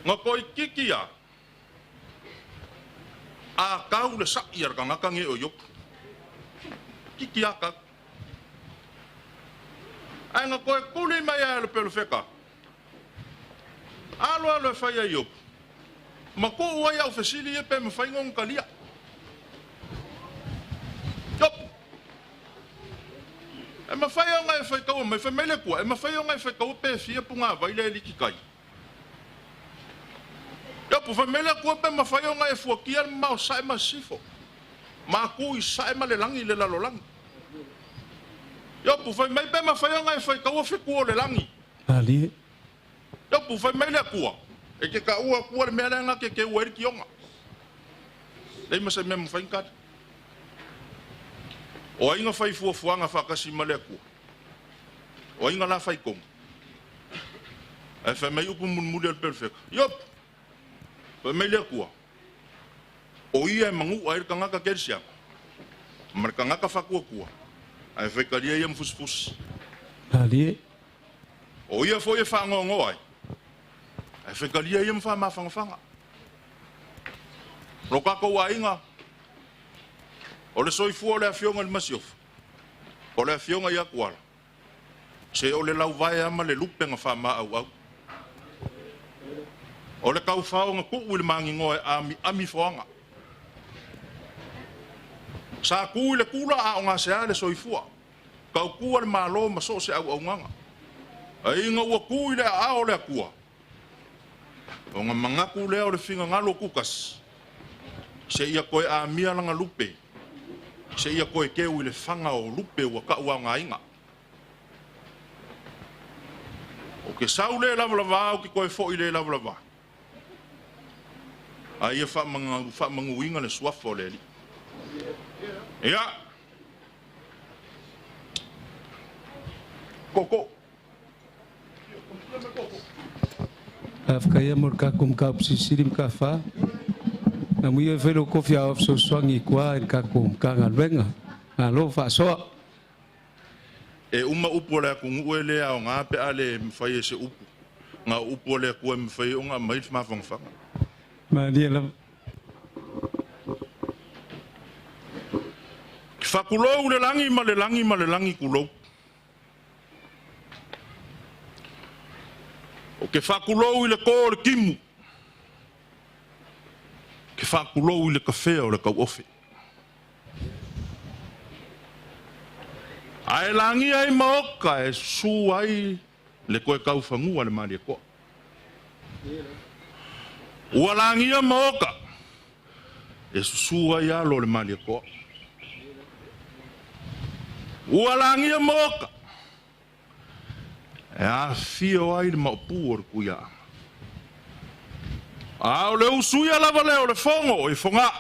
Ngā koi kiki a. A kau le sa'i ar ka ngaka nge o yok. Kiki a kau. Ai ngā koi kuli mai a le pelu wheka. Alo alo e whai a yok. Ma ko uai au whesili e pe me whai ngong kalia. Yop. E ma whai o ngai e whai kau mai whai mele kua. E ma whai o ngai e whai kau pe fia punga vaile e liki kai. Yop, whai mele kua pe ma whai o ngai e fuakia mao sae ma sifo. Ma kui sae ma le langi le lalo langi. Yop, whai mai pe ma whai o ngai e whai kau a whikua le langi. Ali. Yop, whai mai le kua. E ke ka ua kua le mea renga ke ua eriki onga. Lei ma se mea ma whai nkata. O inga whai fuafuanga whakasi ma le kua. O inga la whai kong. E whai mai upu munmuri al perfect. Yop, whai mai le kua. O ia e mangu a ere ka ngaka kersia. Mara ka ngaka whakua kua. Ai whai karia ia mfusfus. Ali. O ia fo ia whangongo ai. Ai whai karia ia mwha mawhangawhanga. Rokako wa inga. O le soifua o le afionga le masiofu. O le afionga ia kuala. Se o le lau vai ama le lupe nga wha au au. O le kau whao nga kuu le mangi ngoe ami whoanga. Sa kuu le kula a o ngā sea le soifua. Kau kua le malo ma so se au au nganga. A inga ua kuu le a o le kua. O ngā mangaku lea o le whinga ngalo kukas. Se ia koe a mia langa lupe. Se ia koe keu i le whanga o lupe ua ka ua ngā inga. O ke sau le lava o ke koe fo i le lava. A ia wha mangu inga le suafo le li. Ia. Koko. Afkaya mor ka kum ka sisirim ka fa. Na muia velo kofi a so swangi kwa en ka kum ka ngalwenga. Na lo fa so. E uma upo le ku ngule a nga pe ale mfai se upu. Nga upo le ku mfai nga mai ma fanga. Ma dia la. Fakulo le langi ma le langi kulo. O ke fakulo le ko le kimu. Ke fakulo le kafe o le kau ofe. Ai langi ai maoka e su ai le koe kau whangua le maria koa. Ua langi ai maoka e su ai alo le maria koa. Ua langi ai maoka e a fio ai le maupu o le kuia. A o le usuia lava leo le fongo o i fonga.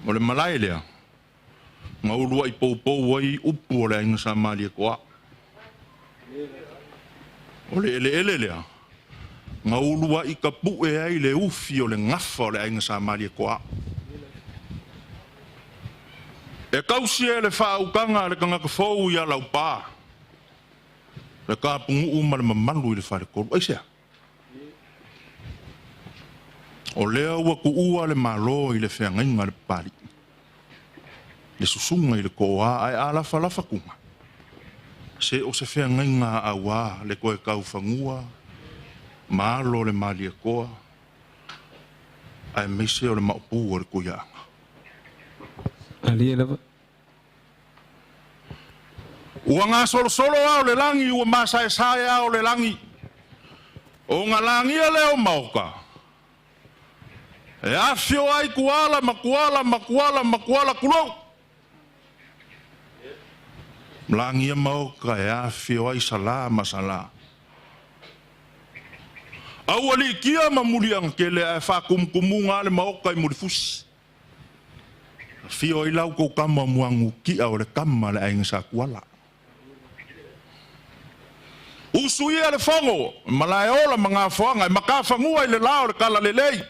O le malai lea. Nga ulua i poupou wai upu o le ainga sa malia koa. O le ele lea. Nga ulua i ka pu e ai le ufi o le ngafa o le ainga sa malia koa. E kausi e le whaukanga le kangaka fau i a lau pā. Le ka pungu uma le mamalu i le whare koru. Aisea. O lea ua ku ua le malo i le whiangainga le pari. Le susunga i le koa ai alafa lafa kunga. Se o se whiangainga a wā le koe kau whangua, malo le malia koa, ai meise o le maupu o le kuianga. Ali lava. Ua ngā solo au le langi, ua masae au le langi. O ngā langi a leo mauka. E afio ai makuala kulou. Langi a mauka e afio ai sala masala. Au ali kia mamulianga ke le fa kumkumunga le maoka I murifusi. Fio I lau ko kama muangu ki au le kama le ainga sa kuala. Usuia le fongo, malaiola mga fonga, makafangua I le lao le kala le lei.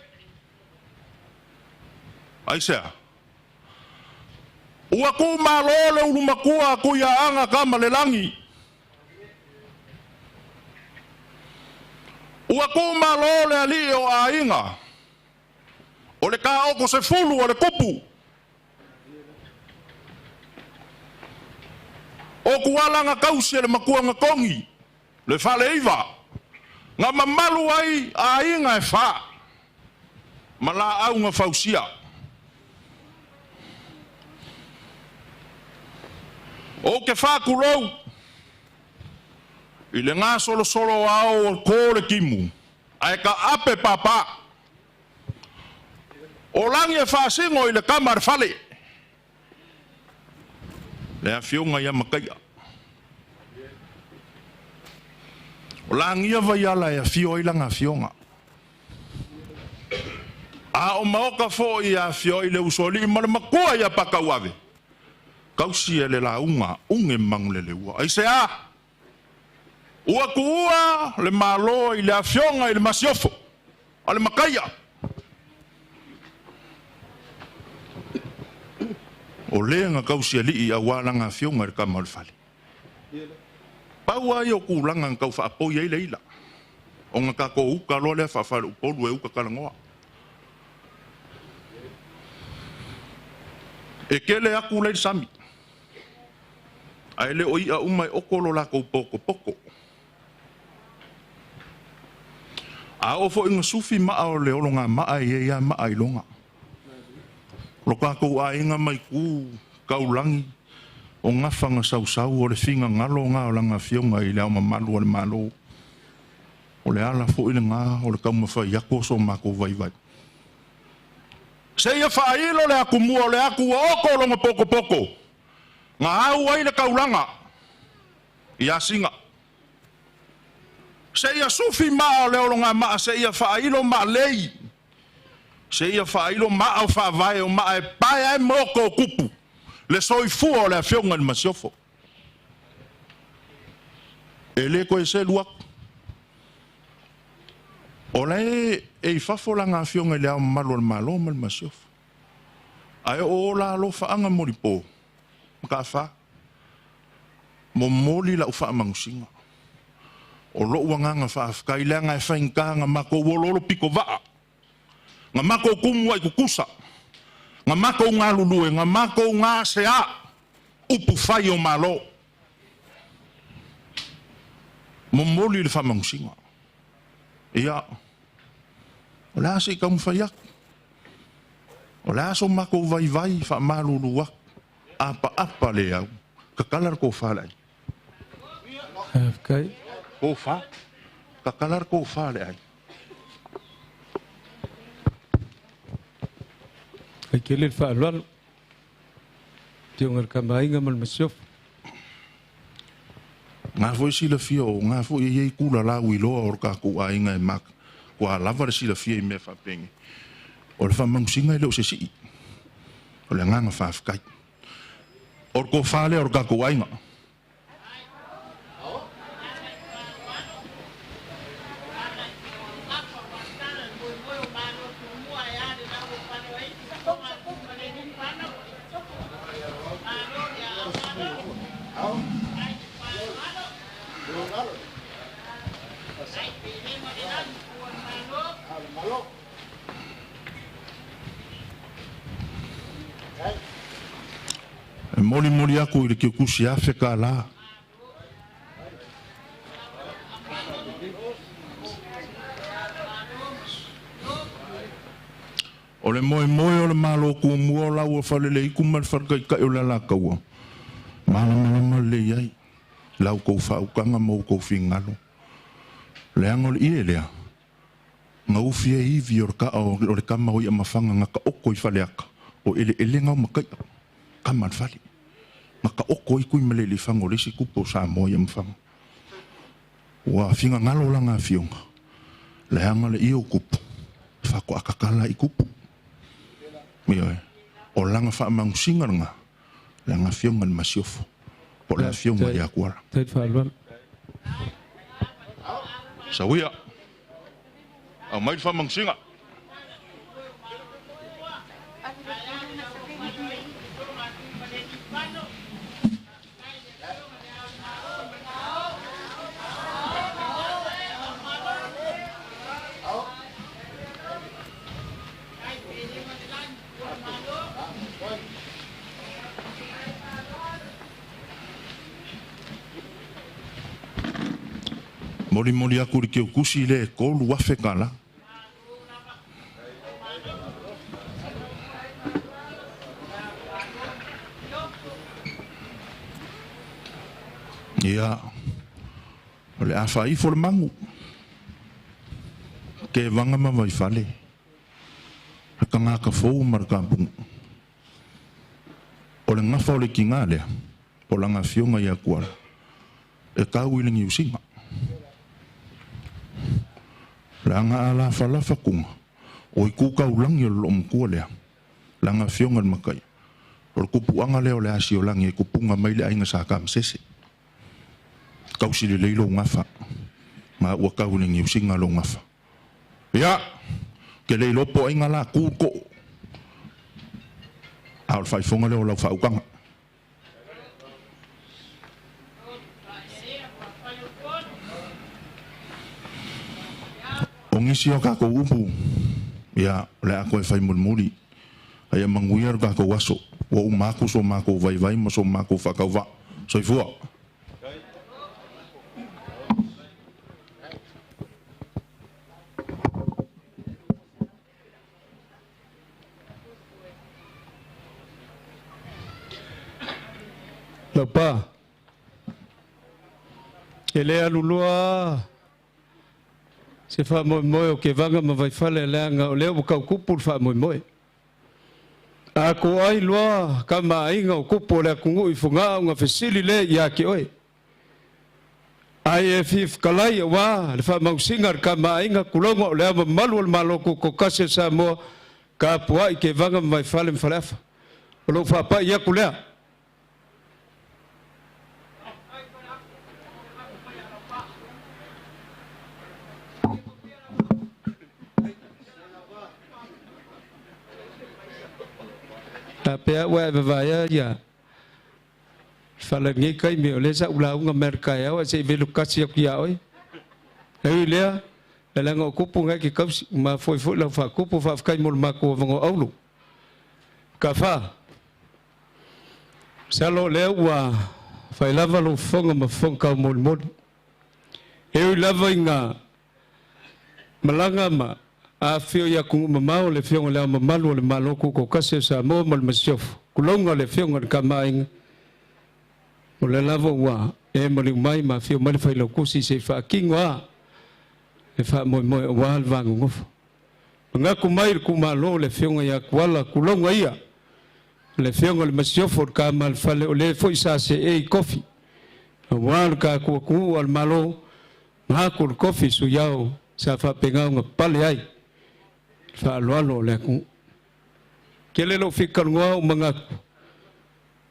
Aisea. Ua ku malole ulumakua ku ya anga kama le langi. Ua ku malole ali o ainga. O le ka oko se fulu o le kupu. O kualanga kausi le makua ngakongi. Le fale iwa. Nga mamalu ai ainga e fa. Mala au nga fausia. O ke fa kulou. I le ngā solo solo au o kore kimu. Ai ka ape papa. O langi e fa singo I le kamar fale. Le a fionga ia makaia. O langi ia vai ala e a fio I langa fionga. A o maoka fo I a fio I le usoli ma le makua ia pakauave. Kausi e le launga unge mangulele ua. Ai se a. Ua kuua le malo I le a fionga I le masiofo. A le makaia. O lenga kausi ali I a walanga fionga I kamal fale. Paua I o kulanga kau fa apo I leila. O nga kako uka lo le fa fa upolu e uka kalangoa. E kele aku le sami. Ai le o ia umai okolo la ko poko poko. A ofo inga sufi ma o le olonga ma ai ia ma ai longa. Loka ko a inga mai ku kaulangi o ngafanga sau o le finga ngalo nga o langa fionga I le au mamalu o le malo. O le ala fo ina nga o le kauma fai ako so mako vai vai. Se ia whailo le aku mua o le aku o oko longa poko poko. Nga au ai le kaulanga. Ia singa. Se ia sufi ma o le olonga maa se ia whailo ma lei. Se ia whailo ma au whawai o ma e pai ai moko kupu. Le soi fua o le fionga ni masiofo. E le koe se luak. O le e fafolanga fionga le au malo le malo mal masiofo. Ai o la lo faanga moripo. Maka fa. Mo moli la ufa mangusinga. O lo wanganga fa afkai langa e fainka nga mako wololo piko va. Nga mako kumu ai kukusa. Nga mako ngā lulue, nga mako ngā sea. Upu fai o malo. Mo moli le fa mangusinga. Ia. O la se kam fayak. O la so mako vai vai fa malu luak. Apa le au. Kakalar ko falai. Okay. Ko fa. Kakalar ko falai. Ai kele fa lwal. Tiongar kamai ngamal masiof. Nga foi sila fio, nga foi ye kula la wilo or ka ku ainga e mak. Kwa lava sila fio me fa pengi. O le fa mangusinga I leo se si. O le nganga fa afkai. Or ko fale or ka ku ainga. Moli moli aku I le ke kusi afe ka la. O le moe moe o le malo ku mua la ua fale le iku mal farkai kai o la la kaua. Malama le iai. Lau kou fa ukanga mau kou fingalo. Le angol I lea. Nga ufi e ivi o le kama o I amafanga nga ka oko I fale aka. O ele ngau makai. Kaman fale. Nga ka oko I kui malele fango lesi kupo sa mo I amafanga. Ua finga ngalo la nga fionga. le anga le io kupu fa ko akakala I kupu mio o langa fa mangusinga nga langa fionga masiofo po la fionga ya kwara tai fa lualo sawia a mai fa mangusinga Mori mori aku ri ke kusi le ko lu wafe kala. Ya. Ole afa I for mangu. Ke vanga ma vai fale. Ka nga ka fo mar ka bu. Ole nga fa ole kinga le. Ola nga fionga ya kwala. E ka wilingi usinga. Langa ala fala fakunga o I kuka ulangi o lo mkua lea langa fionga makai o kupuanga leo le asi o langi kupunga maile ainga sa kam sese kausi le leilo ngafa ma ua kaulingi usinga lo ngafa ya ke leilo po inga la kuko al fai fonga leo lau faukanga ngisi o kako upu ya le ako e fai mulmuli ai manguia ka ko waso o umako so mako vai mo so mako fakauva so ifua Lapa ele alulua se fa mo o ke vanga ma vai fale langa o leo ka kupu fa mo a ko ai loa ka ma inga o kupu le kungu I funga nga fesili le ya ke oi ai fif kalai wa le fa mau singar ka ma inga kulongo le malu malo ko kase sa mo ka pua ke vanga ma vai fale mfalafa o lo fa pa ya kulea Pea wa vaya ya fala ngi kai mi ole sa ula nga merka ya wa se velu kasi ya oi ai le la ngo kupu nga ki kaps ma foi la fa kupu fa kai mol ma ko ngo aulu ka fa salo le wa fa lava lo fonga ma fonga mol mol e lava nga malanga ma a fio ya ku mamao le fio le mamalo le malo ku ko kase sa mo mal masiof kulonga le fio ngal kamaing o le lavo wa e mali mai ma fio mal fa lo ku si se fa kingwa e fa mo wa vangu ngof nga ku mai ku malo le fio ya kwala kulonga ia le fio ngal masiof ka mal fa le fo isa se e coffee wa ka ku al malo ma ku coffee su yao sa fa penga nga pale ai fa lo le ku kele lo fikar ngo manga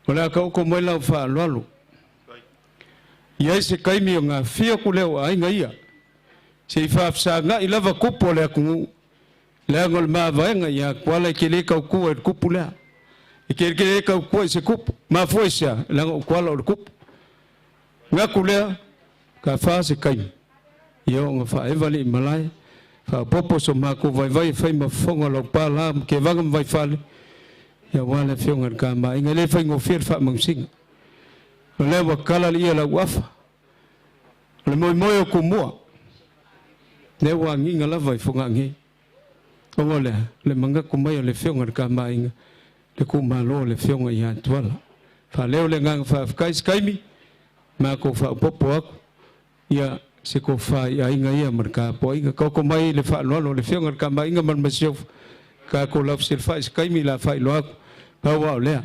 ola ka ko mo la fa lo ye se kai mi nga fia ku le ai nga ia se fa sa nga I lava ku po le ku le ngol ma va nga ya kwala kele ka ku ku pula kele ka ku se ku ma foisa la kwala ku nga ku le ka fa se kai yo nga fa evali malai fa popo so mako vai fai ma fonga lo pala ke vanga vai fale ya wala fionga ka ma ingale fai ngo fir fa mangsing le wa kala li la wafa le moyo ku mo le wa nginga la vai fonga ngi o le manga ku mai le fionga ka ma inga le ku ma lo le fionga ya twala fa le ngang fa kai mi ma ko fa popo aku ya se ko fa ya inga ia marka po inga ko mai le fa lo le fionga ka mai inga man masiof ka ko la sir fa kai mi la fa lo pa wa le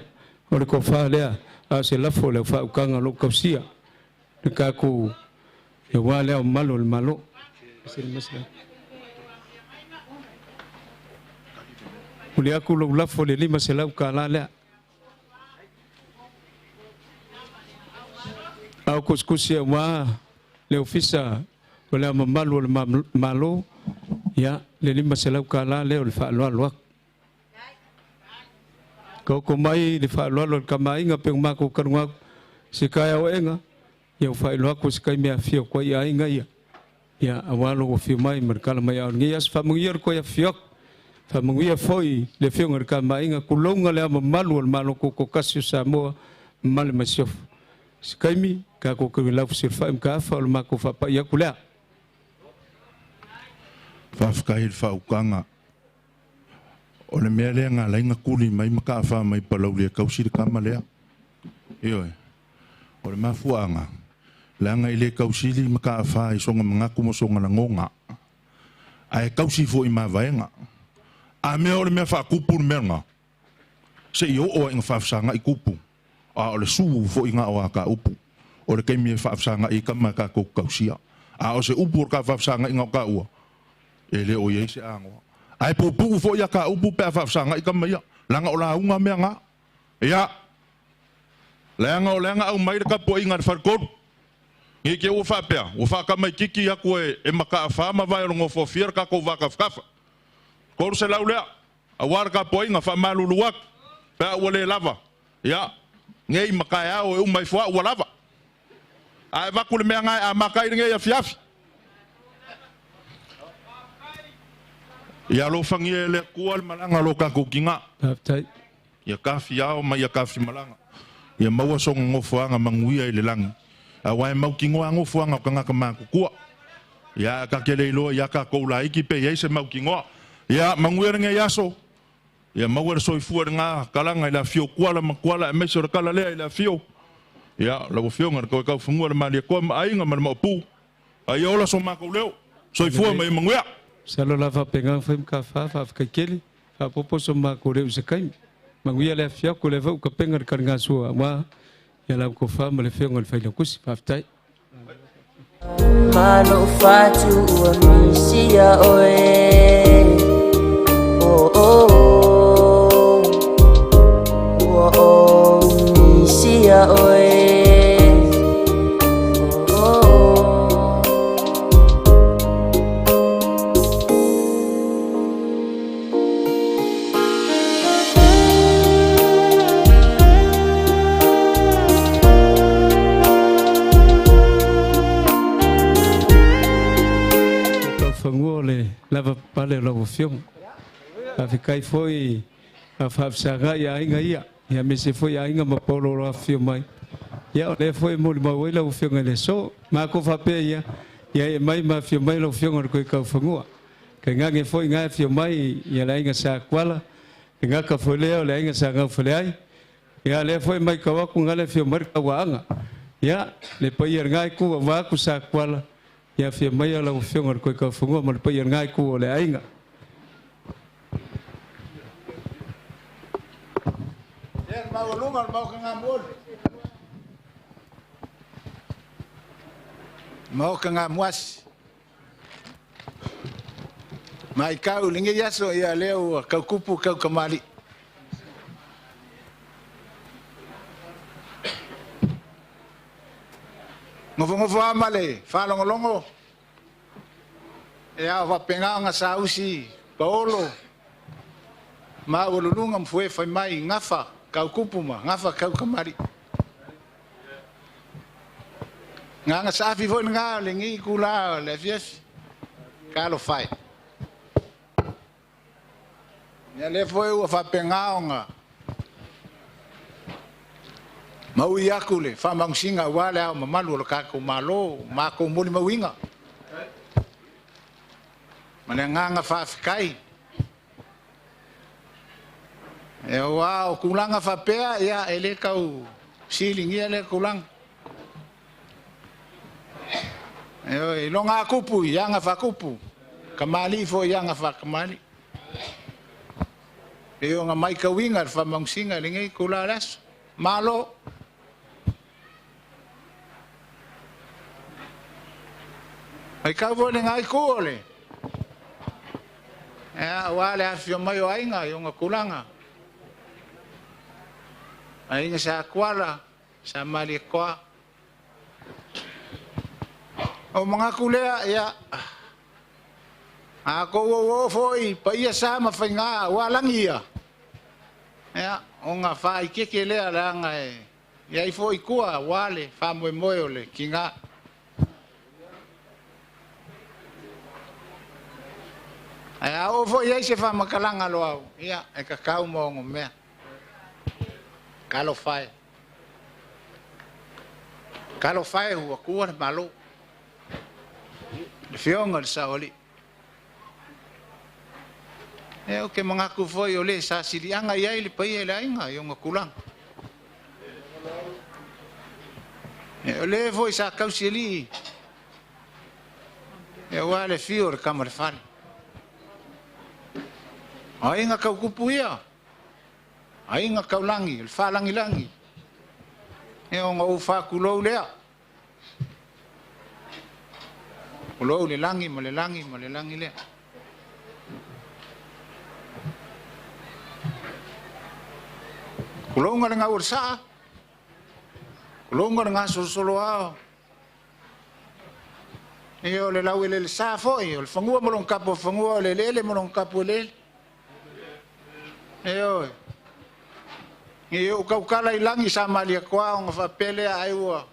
o ko fa le a se la fo le fa ka nga lo kapsia ka ko e wa le malo sir masla Uli aku lo lafo le lima se lau kala lea. Au kuskusia wa le ofisa o le mamalu o le malo ya le lima se lau kala le o le whaaloa loak. Kau mai le whaaloa lo kamai nga peung mako karunga se kaya o enga ya o whaaloa ko se kai mea fio kwa ia inga ia. Ya awalo o fio mai merkala mai au ngi as famungier ko ya fiok. Famungia foi le fio ngar kamai nga kulonga le mamalu o le malo ko kasio Samoa male masiof. Sekaimi ka ko ke la fusir fa mka fa o mako fa pa ya kula fa fkai fa ukanga o le mele nga lainga kuli mai maka fa mai palau le kausi ka malea yo o le mafuanga langa ile kausi li maka fa i songa mga kumo songa na ngonga ai kausi fo i ma vaenga a me o le me fa kupu menga se yo o en fa sanga i kupu a o le su fo inga o ka upu o le kemi fa sanga i kama ka ko kausia a o se upu ka fa sanga inga ka ua ele o ye se ango ai pupu fo ya ka upu pe fa sanga i kama ya langa o la unga me nga ya langa o mai ka po inga fa ko ngi ke o fa pe o fa ka mai kiki ya ko e maka fa ma vai ngo fo fier ka ko va ka fa ko se la ule a war ka po inga fa malu luak pe o le lava ya ngai makaya o mai fo o lava ai va kule me ngai a makai ngai ya fiafi ya lo fangi le kual malanga lo ka ko kinga tai ya kafi ya o mai ya kafi malanga ya mawa song ngofuanga manguia ile lang a wai mau kingo ngofuanga kanga ka ma ku ya ka kele lo ya ka ko la iki pe ya se mau kingo ya manguia ngai yaso ya mawar soi fuar nga kalanga ila fio kuala makuala e mesor kala le ila fio ya la fio ngar ko ka fungu ma le ko ai nga ma pu ai ola so ma ko leo soi fuar mai mangua salo la fa penga fem ka fa ka keli fa popo so ma ko le se kai mangua le fio ko le va ka penga ka nga so wa ya la ko fa ma le fio ngal fa le kusi fa tai mano fatu wa misia oe oh oh Sia oe Fangole lava pale lo fiom afikai foi a fafsaga ya inga ia ya me se foi ainga ma polo lo fio mai ya le foi mo ma wela o fio ngale so ma ko fa pe ya e mai ma fio mai lo fio ngor ko ka fangua ke ngange foi nga fio mai ya la inga sa kwala nga ka foi le la inga sa nga foi ai ya le foi mai ka wa ku ngale fio mar ka wa anga ya le pai nga ku wa ku sa kwala ya fio mai lo fio ngor ko ka fangua ma pai nga ku le ainga mau lungal mau ka ngamul mau ka ngamuas mai kau lingi yaso ya leo kau kupu kau kamali ngovo amale falongolongo ya va penga nga sausi paolo ma ulunga mfue fai mai ngafa kau kupuma ngafa kau kamari nga safi fo nga lengi kula le fies kalo fai ya le foi o fa pengaonga mau yakule fa mangsinga wala mamalu lo ka ko malo ma ko muli mawinga mananga fa fikai e wow kulanga fa pea ya ele kau silingi ele kulang e longa kupu yanga fa kupu kamali fo yanga fa kamali e nga mai ka winga fa mangsinga lingi kulalas malo ai ka vo ngai ko ole wale afio mai o ainga i unga kulanga. Ainga sa kuala, sa mali koa. O mga kulea ia ako wo foi pa ia sa mawhainga walangi ia. Ia o ngā whai keke lea ranga ia i foi kua wale wha moe moe o le ki ngā. Ia o foi ia se wha makalanga lo au ia e kakau mo ngo mea. Kalo whai. Kalo whai hua kua le malo. Le fionga le saoli. E o ke mga ku foi o le sa sirianga ia le pai e la inga i unga kulang. E o le foi sa kausili. E o le fio le kamar fale. A inga kau kupu ia. A inga kau langi, le fa langi langi. E o nga ufa kulou lea. Kulou le langi, ma le langi lea. Kulou nga le nga ursa. Kulou nga le nga solo ao. E o le lau le sa foi, o le fangua molong kapo fangua, o le lele molong kapo lele. E oi. E o kaukala i langi sa malia koa o nga whapele a aiua.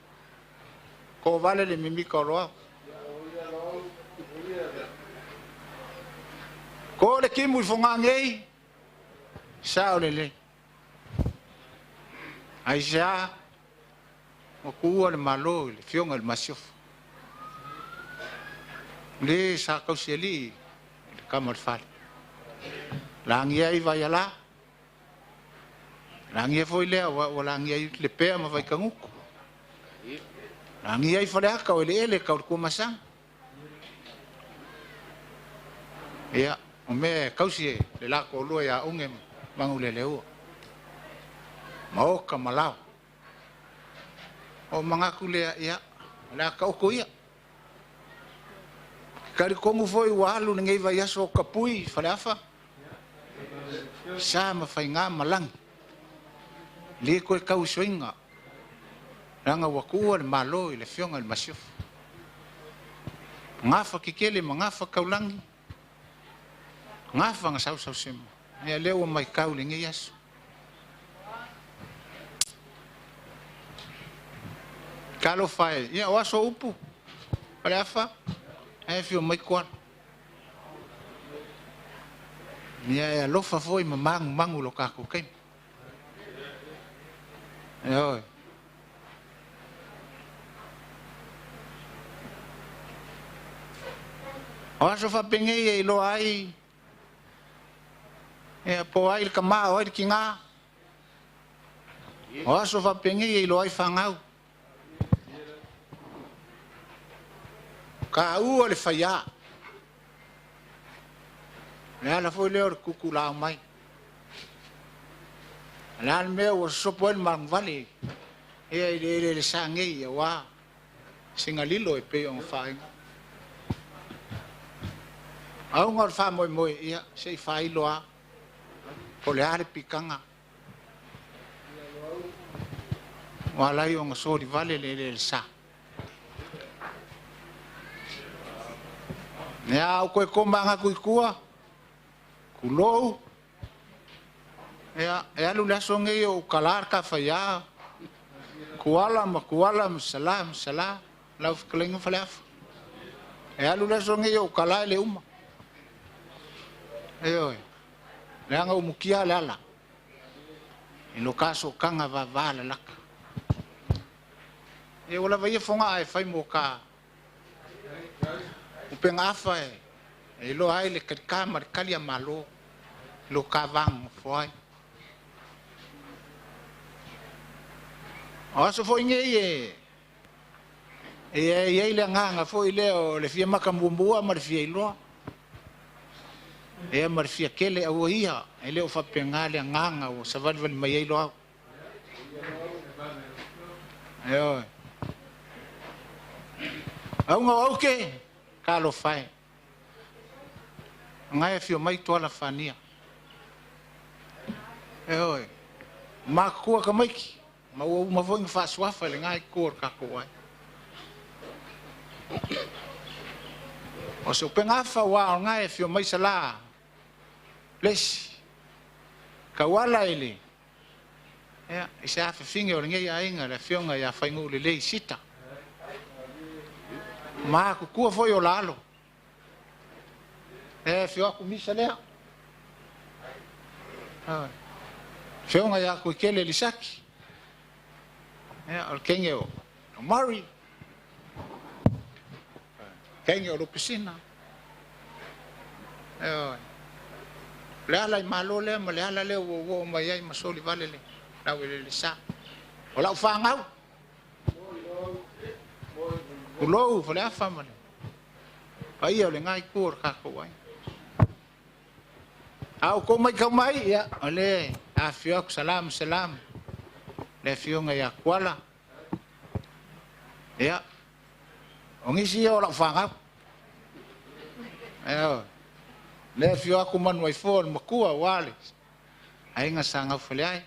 Ko vale le mimika o loa. Ko le kimu i fonga ngei. Sa o le le. Ai sa. O kua le malo, le fionga le masiofa. Le sa kauseli. Le kamar fale. Langi ai vai ala. Langi foi lea o langi ai le pea ma vai kanguku. Langi ai fale aka o ele ka o masang. Ia, o me kausi le lako lua ya unge mangu le leo. Maoka malao. O mangaku lea ia, la ka oko ia. Kari kongu foi walu ngei vai aso kapui fale afa. Sa ma fai ngā malangi. Le koe kau soinga. Ranga wakua le malo i le fionga le masiofu. Ngafa kikele ma ngafa kaulangi. Ngafa nga sau sema. Ea leo mai kau le ngei aso. Kalo fai. Ia o aso upu. Pale afa. E fio mai kuan. Ia lofa foi ma mangu lo kako kai. Oi. O aso fa pengei e lo ai. E po ai ka ma o ki nga. O aso fa pengei e lo ai fangau. Ka u le faia. Nela foi leo kukula mai. Lan me o sopo el mang vale. E le sangue wa. Singalilo e pe on fai. Au ngor fa moi ia sei fai loa. Pole are pikanga. Wala yo ngo di vale le sa. Nea o koe komanga kuikua. Kulou. E alu laso ngei o kalar ka faya. Kualam, salam. Lau fikalenga falaf. E alu laso ngei o kalai le uma. E oi. Leanga umukia lala. E no kaso kanga vavala laka. E wala vai fonga e fai mo ka. Upenga afa e lo ai le kamar kalia malo. Lo kavang foi. Aso foi ngei e le nganga foi leo le fia makambumbua ma le fia iloa. E ma le fia kele au ia e leo fa pengale nganga o savalval mai iloa. Eo. Au nga oke kalo fai. ngai fio mai to la fania e oi ma ko ka mai ma wo ma vo fa swa fa le ngai ko ka ko ai o so penga fa wa ngai fio mai sala les ka wala ele ya isa fa finge o ngai ai nga la fio nga ya fa ngu le sita ma ku foi o lalo fio ku misa lea fio nga ya ku kele lisaki al kengeo mari kengeo lo piscina le ala malo le ma le ala le wo ma yai ma soli vale le la we le sa o la fa ngau ulo fo le fa ma le ai o le ngai kur ka ko wai au ko mai ya ole a fio salam salam le fio nga ya kwala ya ongi si o la fa ngau le fio aku man wai fo makua wale ai nga sanga fole ai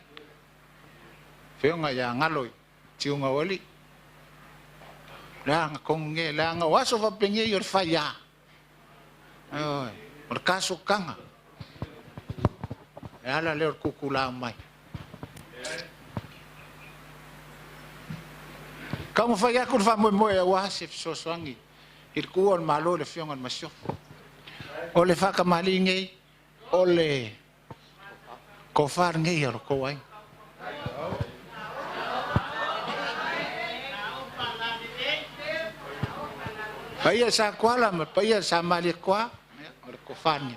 fio nga ya ngaloi tiu nga wali la nga konge la nga waso va penye yor fa ya por caso kanga ala le kukula mai kamu fa ya kur fa mo ya wa se so swangi il ku on malo le fio nga masio o le fa ka mali ngai o le ko far ngai ro ko wai paya sa kwala ma paya sa mali kwa o ko far ni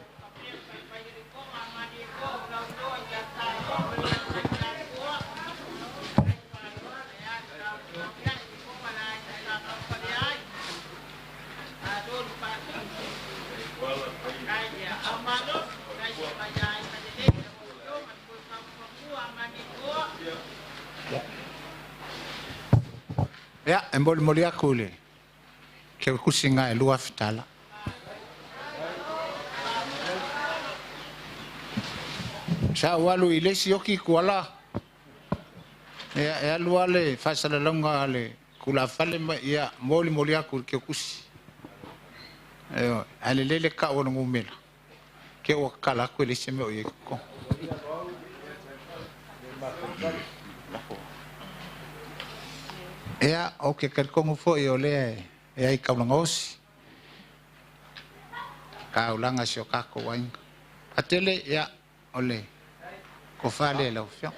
ya embol molia kule ke kusinga e lua fitala sa walu ile sioki kuala ya lua le fasala longa le kula fale ya moli molia kul ke kusi ale lele ka wona ngumela ke wakala ko le seme o yeko ya okay ker kongo fo yo le e ai kaulangos kaulanga sio kako wain atele ya ole ko fale la ofio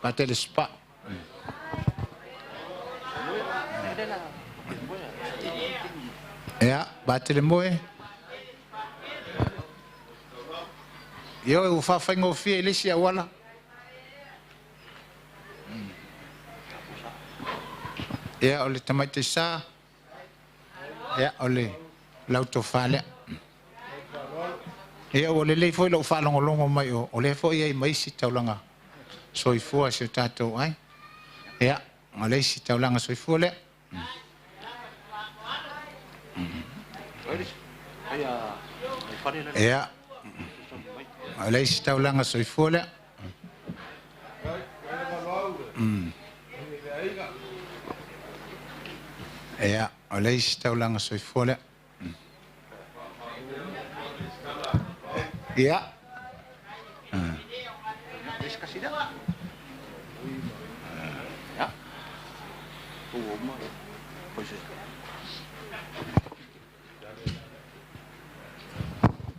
patele spa ya batele moe yo u fa fango fie le sia wala ya ole tamate sa ya ole lauto fale ya ole le foi lo fa longo mai o le foi ai mai si taulanga soifua se tato ai ya ole si taulanga soifua le ya ole si taulanga soifua le ya ole si taulanga soifua le ya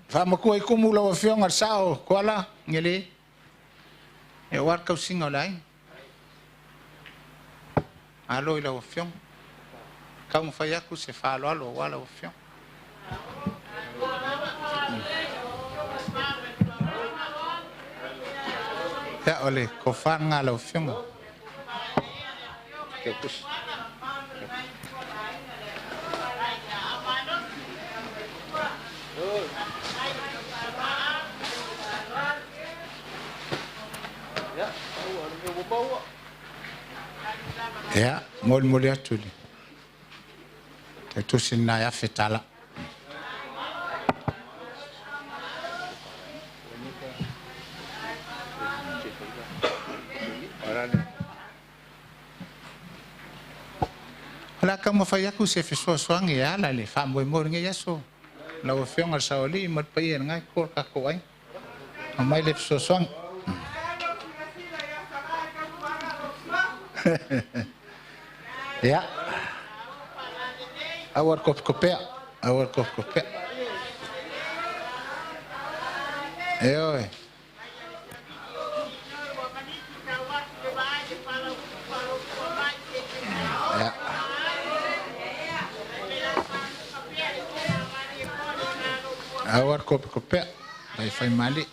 fama ko ko mula wa fianga sao kola ngeli e war ka singa lai alo ila wa fiang ka mo faya ku se fa alo wala wa fiang ya ole ko fa ngala wa fiang ke kus ya mol atuli te tusina ya fetala La ka mafai aku se fesoasoagi e ala le faamoemoe legei aso lau afeoga le saoalii ma le paia legai ko kako ai mai le fesoasoagi ia aua le kopekopea e oe aua le kopekopea ai fai mali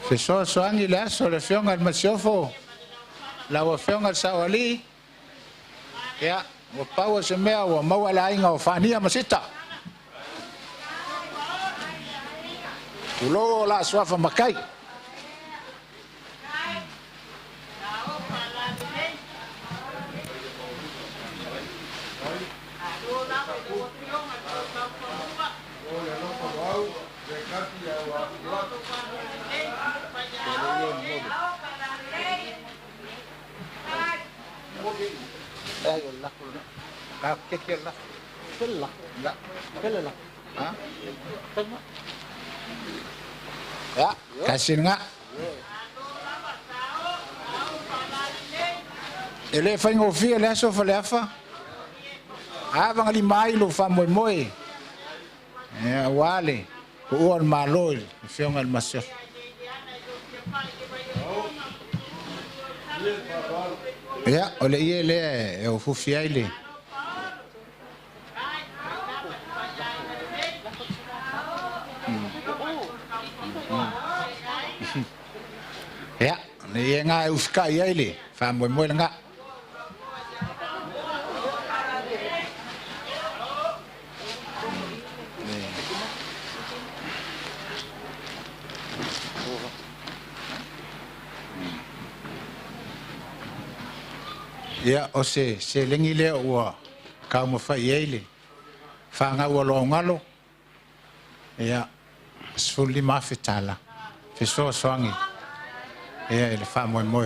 fesoasoagi le aso le feoga le masiofo lau afeoga le saoalii ia ua paua se mea ua maua le aiga o faania ma sita tulogo o la'asoafa makai ya kasih nga ele fai ngofia le aso fa le afa ava ngali mai lo fa moi moi e wale ko o malo fionga al masio ya ole ile e o fufia ile ya le nga uska ile fa moi moi nga ya o se lengi le ua ka mo fa yele fa nga ua lo ngalo ya sfuli ma fitala fe so soangi ya le fa mo mo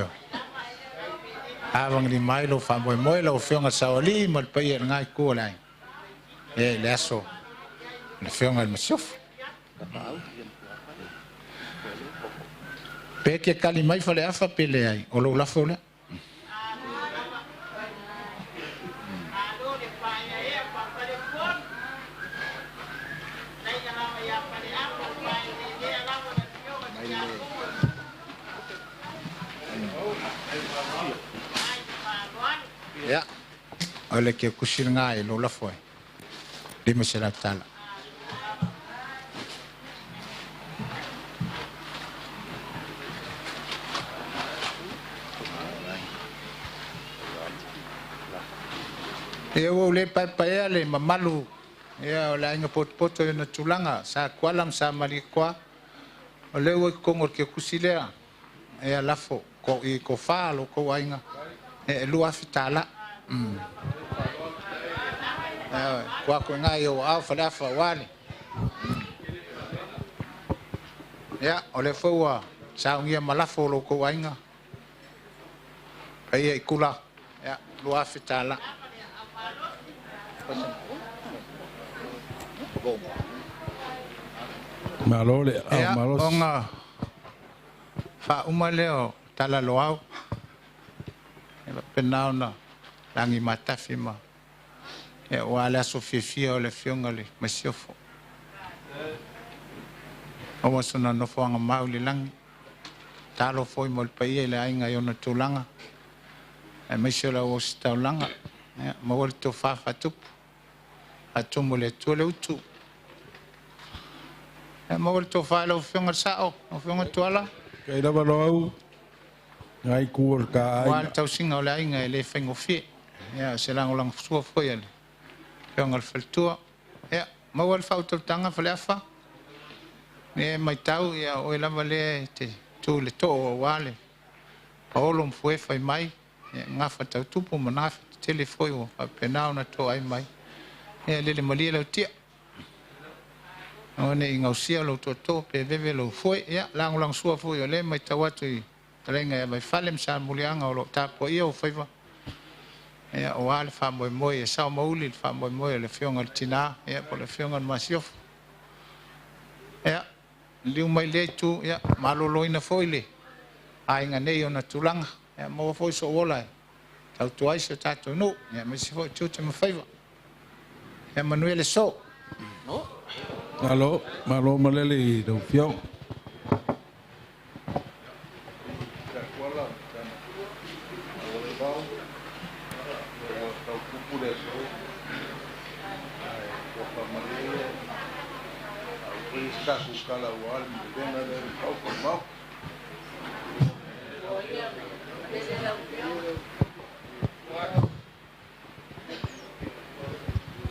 avang li mai lo fa mo mo lo fionga saoli mo pa ye nga ko lai e le aso le fionga le msuf pe ke kali mai fa le afa pele ai o lo la fole ya oleh ke kusir ngai lo la foi di mesela tala eu le pai le mamalu ya la inga pot na tulanga sa kwalam sa malikwa ole wo kongor ke kusilea ya lafo ko I ko falo ko ainga e lua fitala kwa ko ngai o au falafa wale ya ole fo sa ngia malafo lo ko ainga ai kula ya lua fitala malole malos onga fa umaleo tala loau penau na langi matafima e wala sofia o le fionga le masiofo o wasona no foanga mauli langi talo foi mol paia le ainga yo na tulanga e mesela o staulanga ma wol to fa fatu atumo le tole utu e ma wol to fa lo fionga sao o fionga toala kai da balo ngai kur ka wal tau singa o le ainga le fengo fie ya se lang lang sua foi ele fionga faltua ya mau al whautau whale awha. Ne mai tau ia o lava le te tū le tō o wale. Paolo mfue whai mai. Ngawha tau tupu manafi te telefoi o whapenao na tō ai mai. Ia lele malia lau tia. O ne i ngausia lau tō pe veve lau foi. Ia lang sua foi o le mai tau atu i talenga ia mai whale msa mulianga o lo tāpua ia o whaiva. Ia o wale wha moe e sao mauli wha moe le whionga le tina. Ia po le whionga le masiofu. Ia liu mai le tu ia maloloina foi le. Ai nga nei o na tulanga. Ia maua foi so ola. Tau tuai se tato no. Ia mesi foi tu te mawhaiva. Ia Manuele so. Alo, malo malele i dau whiong.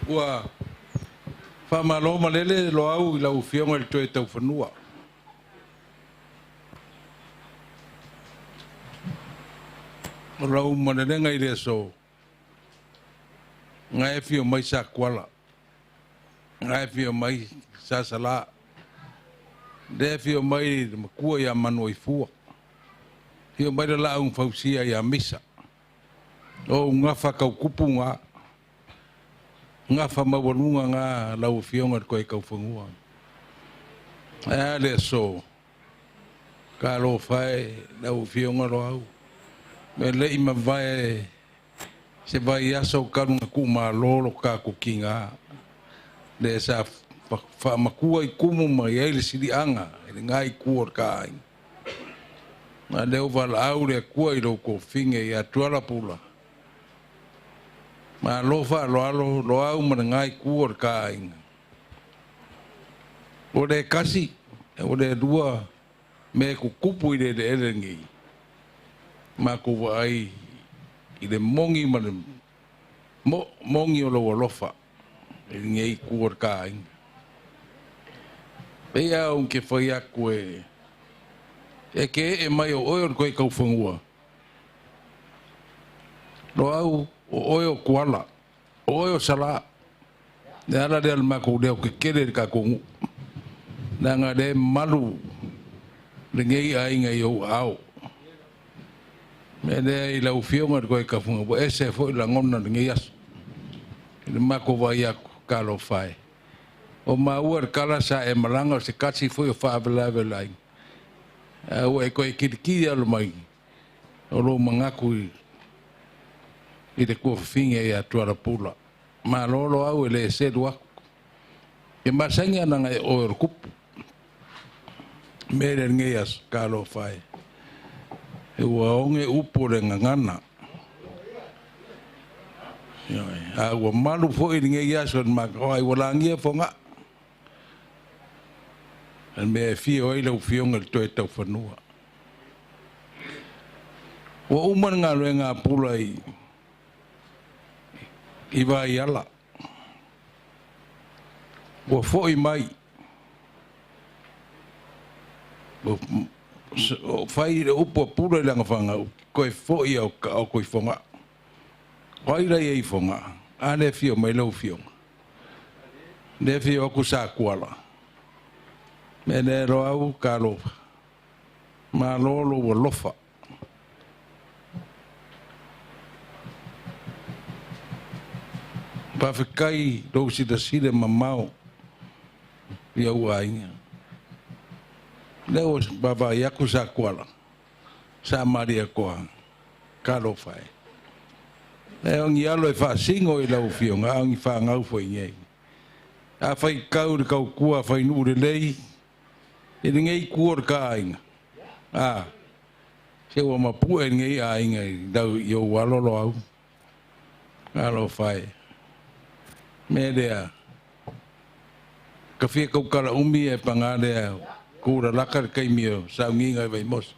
Ua whamalo malele lo au i lau whionga i toi tau whanua. O lau manenenga i rea so. Nga e whio mai sa kuala. Nga e whio mai sa sala. De whio mai makua i a manu i fua. Whio mai la au fausia i a misa. O nga whakau kupu nga. Nga whamawanunga nga lau whionga koe kau whangua. Le so. Ka lo whae lau whionga lo au. Me le ima vai se vai aso karunga ku ma lolo ka ku kinga. Le sa whamakua i kumu mai eile siri anga. Ele ngai kuor ka ai. Ma leo wala au le kua i lo ko finge i atuala pula. Ma lo fa lo au mana ngai kuor ka inga. O le kasi, o le dua me ku kupu i le elengi. Ma ku ai i le mongi mana mongi o lo lofa. I ngai kuor ka inga. Pea un ke whai aku e ke e mai o oio koe kau whangua. Lo au o oio kuala, o oio sala. Ne ala de almako leo ke kere ka kongu. Nanga de malu, le ngei ainga i au au. Me de i lau whionga koe ka whunga, e se fo i la ngona le ngei aso. Le mako vai aku ka lo whae. O maua kala sa e malanga se katsi fo i whaavelawe lai. O e koe kirikiri alo mai. O lo mangaku i te kua whinga i a tuara pula. Ma lolo au e le sedu aku. E masangi ananga e oer kupu. Mere ngei as ka lo whae. E ua onge upo re ngangana. A ua malu fo i ngei aso ma koai walangia fo nga. En me e fio i lau fionga le toi tau whanua. Ua uman ngā rue ngā pula i vai ala. Ua fo i mai. O whai re upo pula i langa whanga. Koe fo i au koe whonga. Wai rei ei whonga. A ne fio mai lau fionga. Ne fio aku sa kuala. Me ne ro au ka lofa. Ma lolo wa lofa. Pa whikai rau si da sire mamau. Ia ua inga. Leo baba iaku sa kuala. Sa maria koa. Ka lofa e. Leo ngi alo e wha singo i lau fionga. Au ngi wha ngau fo ingei. A whai kau re kau kua whai nure lei. E ngei kuor ka inga. Se ua mapu e ngei a inga i dau i o walolo au. Alo whae. Me rea. Ka whia kau kala umi e pangarea. Kura lakar kai mio. Sau nginga e vai mos.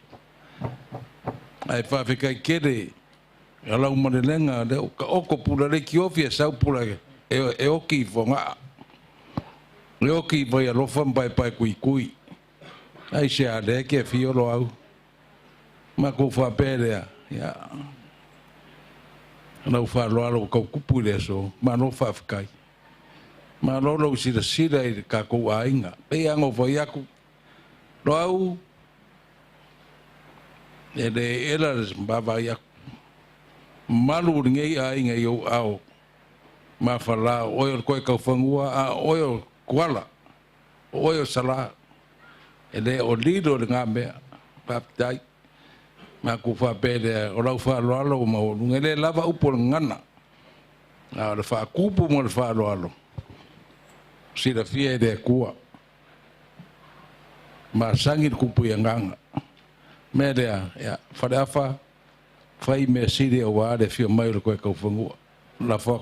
Ai whawhikai kere. Alau marelenga. Ka oko pula re ki ofia sau pula. E oki i wonga. Leo ki vai alofa pai kui. Ai se ale ke fio lo au. Ma ko fa pere ya. Na fa lo ko kupu le so, ma no fa kai. Ma lo sira i ka ko ainga. Pe ango vai aku. Lo au. Ele elas baba ya. Malu ngai ainga yo au. Ma fala oyo ko ka fangua a oyo kuala. Oyo sala. Ele o lido nga me papai ma ku fa pele o lau fa lo ma o ngele lava upo ngana na le fa kupu mo le fa lo si la fie de kua ma sangi kupu yanganga me de ya fa fai me si de o wa de fio mai ko ka fungu la fa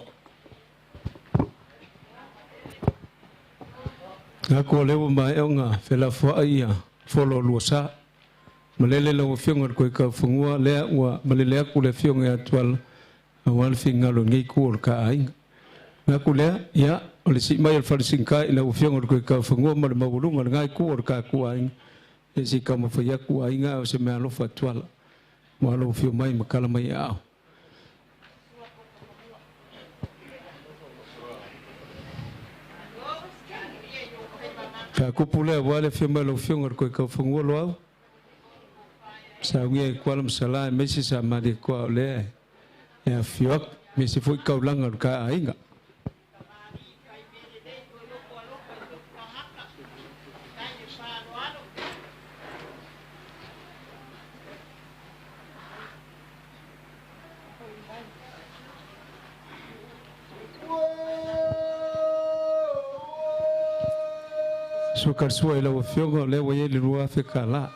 nga ko lewa mai onga fela fo ia folo lusa malele lo fionga ko ka fungua le wa malele ku le fionga atwal wal finga lo ngi ku ka ai nga ku le ya o le si mai al farsinka ila fionga ko ka fungua mal mabulunga ngai ku ka ku ai e si ka mo fa ya ku ai nga o se me alo fatwal mo alo fio mai makala mai ao ka kupule wale fima lo fiunga ko ka fungu lo sa ngi ko lam sala mesi sa mari ko le ya fiok mesi fu ka langa ka ainga sukar suai la fiongo le waye le rua fe kala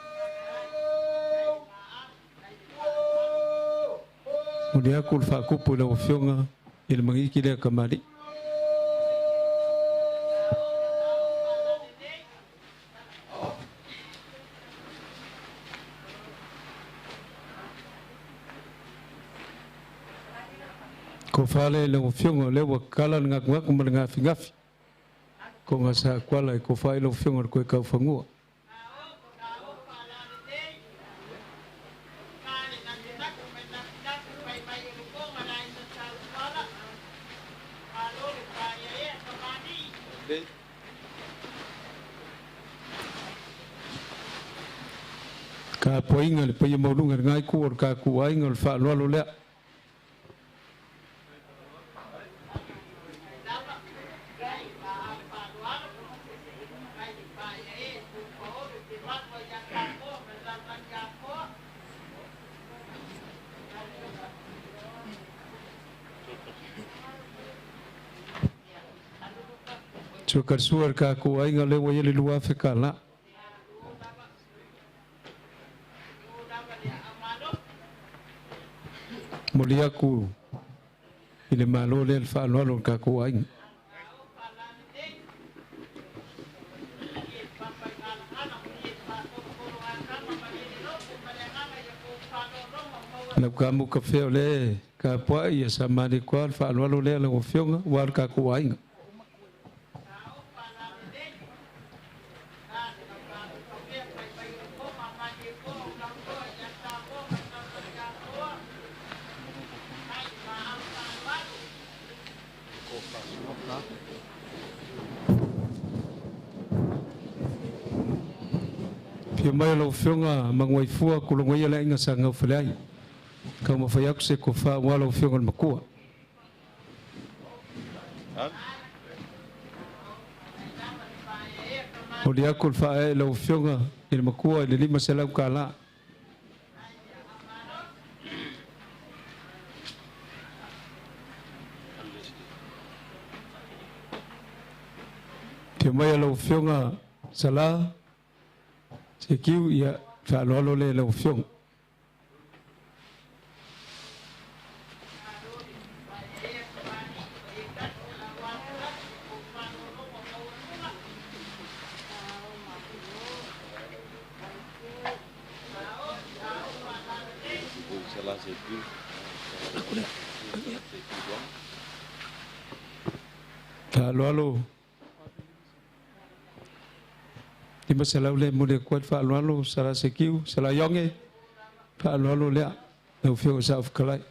mudia kul fa kupu la fionga il mangi kile kamari ko fale le fiongo le wakala ngak ngak menga fingafi ko ngasa kwala ko fai lo fiongo ko ka fangua ka poinga le pai mo lunga ngai ku ka ku ai ngol fa lo le sukar suar ka ku ai ngale waye le lua fe kala moliaku ile malo le fa lo ka ku ai na kamu ka fe le ka pa ia samari ko fa lo le le fionga war ka ku ai Pia mai lo fionga mangoi fua kulungoi la inga sanga fulai ka mo fa se ko fa wala fionga makua o dia kul fa lo fionga il makua le lima sala kala pia mai lo fionga sala se kiu ia fa lo le lo fiong Lima salau le mo le kuat fa lo sala sekiu sala yonge fa lo le no fio sa of kalai.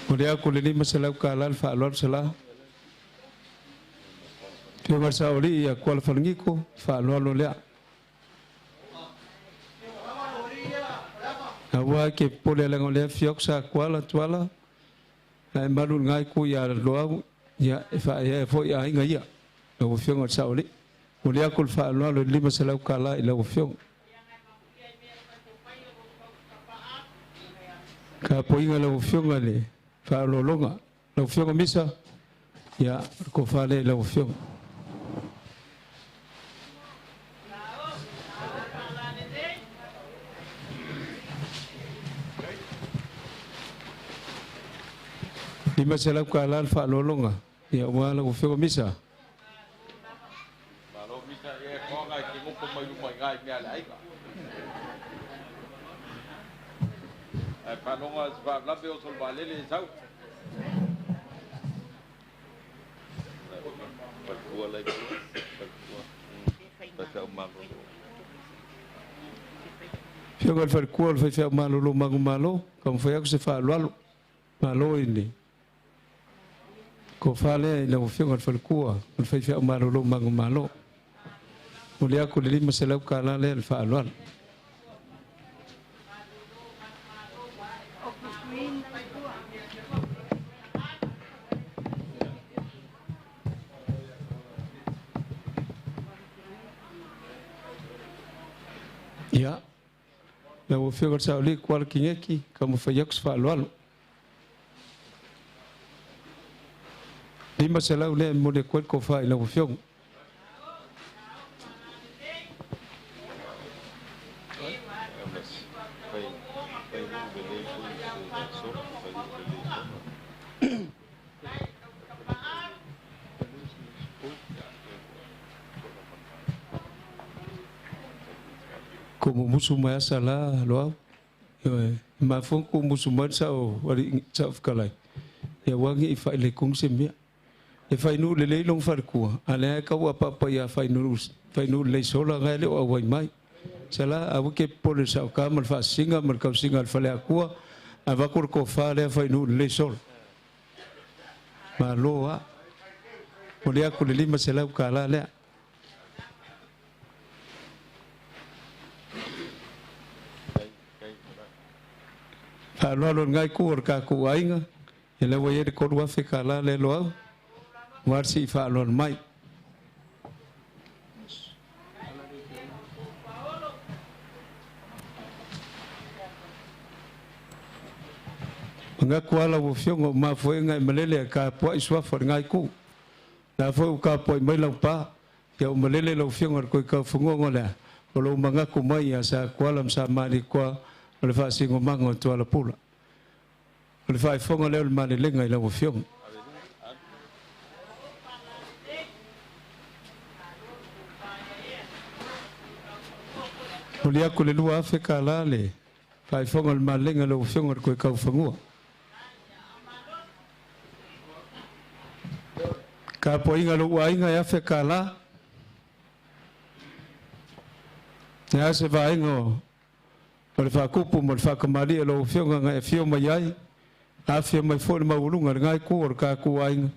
Mulai aku le lima salau kalal fa lo sala. Fio marsa oli ya kual fangiku fa lo le. Awa ke pole lang oleh fiok sa kuala tuala, ay marun ngai ku ya loa ya fa ya fo ya ngai ya, lo fiok ngat sa oli, mulia kul fa lo lima salau kala ilo fiok. Ka poinga lo fiok ngale, fa lo longa, lo fiok misa, ya ko fa le lo fiok. Lima salam kalal fa lolonga ya wala ko fe misa malo misa ye ko ngai ki mo mai mai ngai me ala aika ai pa longa sva la be o sol balele sau pa kuwa lai pa fa malo Fiok fa kuwa fa malo lo malo kam fa yak se fa lo malo ini ko fale la fiok fa kuwa fa malo lo malo mulia ko lima salau kala le fa lo ya la fiok sa li kwal kingeki kam fa yak fa lo lima salau le mo de kwat ko fa ila fiok como musulman sala lo ma fon ko musulman sao wali sao kalai ya wangi ifa le kung semia e fai nu le long far ku ale ka wa pa ya fai nu le sola ga le o wai mai sala abu ke por sa ka mal fa singa mal ka singa al fale ku ava kur ko fa le fai nu le sol ma lo a polia ku le lima sala ka la le fa lo ngai ku ka ku ainga ele wa ye ko wa fe ka la le lo Marsi fa lon mai nga kuala wo fiong ma foi ngai malele ka po iswa for ngai ku la fo ka po mai lo pa ya malele lo fiong ko ka fungo ngola lo manga ku mai ya sa kuala sa mali kwa le fa singo mango to la pula le fa fongo le mali le ngai lo fiong Mulia ko le lua fe kala le fai fonga le malenga lo fonga ko ka fangua ka poinga lo wainga ya fe kala ya se vai ngo o fa kupu mo fa kamali lo fonga nga fio mai ai a fio mai fo ma ulunga nga ko ka ku wainga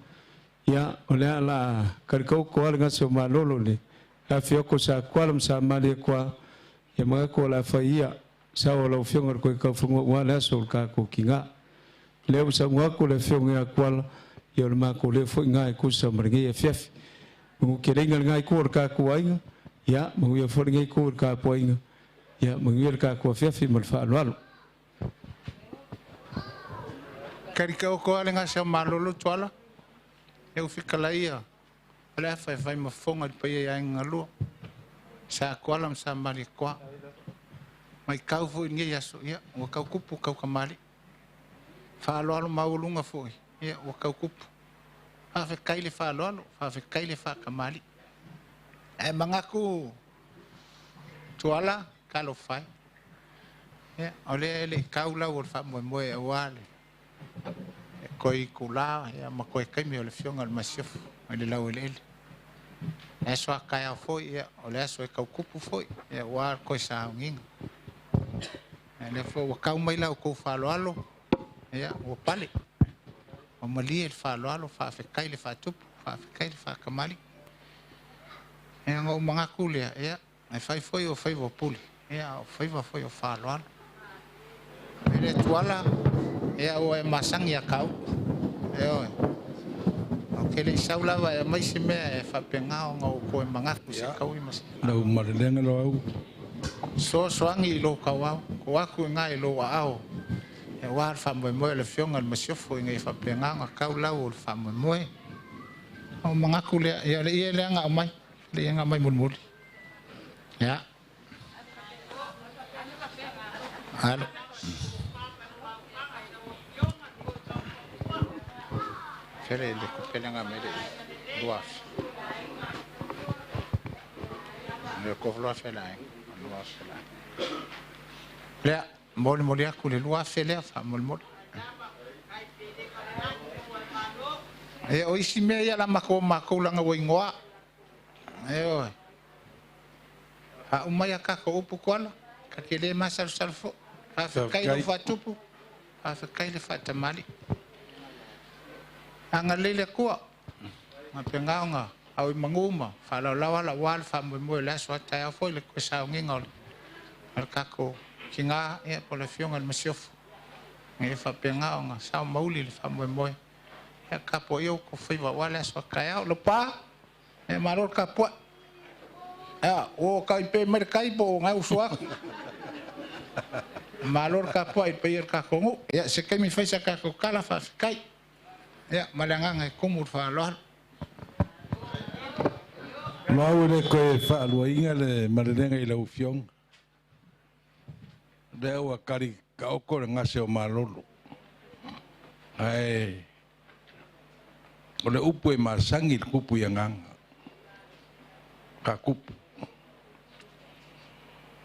ya ole la ka ko ko nga so malolo le a fio ko sa kwalam sa mali kwa e mga ko la faia sa o lo fiong ko ka fungo wala sol ka ko kinga le sa ngwa ko le fiong ya kwal yo ma ko le fo nga ko sa mringi e fief mo ke renga nga ko ka ko ainga ya mo yo fo nga ko ka po ainga ya mo yer ka ko fief mo fa lo kari ka ko ale nga sa malolo twala e fika la ia ala fa mo fonga pa ya ngalo sa kualam sa mali kwa mai kau fo ngi ya so ya o kau kupu kau kamali fa lo alo maulunga fo ya o kau kupu fa fe kaile fa lo alo fa fe kaile fa kamali e mangaku tuala kalo fai ya ole le kaula o fa mo mo e wale koi kula ya ma koi kai mi ole fionga al masif ole la ole eso kaya foi ya ole eso e kupu foi ya wa koi sa ngin ele fo wa kau mai la ko fa lo alo ya o pale o mali el fa lo alo fa fe kai le fa tup fa fe kai le fa kamali ya ngo manga kulia ya ai fai foi o fai vo puli ya o fai vo foi o fa lo alo ele tuala ya o e masang ya kau yo o ke le saula va mai se me fa pengao ngo ko manga ku se kau i mas no malenga lo au so angi lo kawa ko aku ngai lo ao e war fa mo mo le fionga le monsieur fo ngai fa pengao kau la o fa mo mo o manga ku le ya le nga mai le nga mai mul ya al Fere le kupelanga mede doaf. Le kovlo fela lo fela. Le mol molia kule lo fela fa mol mol. E o isi me ya la mako langa wo ngoa. E o. Ha umaya ka ko upu kwala. Ka kele masal salfo. Ha fa kai lo fa tupu. Ha fa kai le fa tamali. Anga lele ko ma pengaonga au manguma fa la la wal fa mo la so ta fo le ko sa ngingol al kako kinga e po le fiong al masiof nge fa pengaonga sa mauli le fa mo e kapo yo ko fa wala so kaya lo pa e maror kapo o kai pe merkai po nga uswa malor kapo e pe kako ya se kai mi fa sa kako kala fa kai ya malanga como fa lo le ko fa lo inga le malenga i lo fiong de wa kari ka ko nga se o malolo ai o le upu e masangi kupu yang ka kupu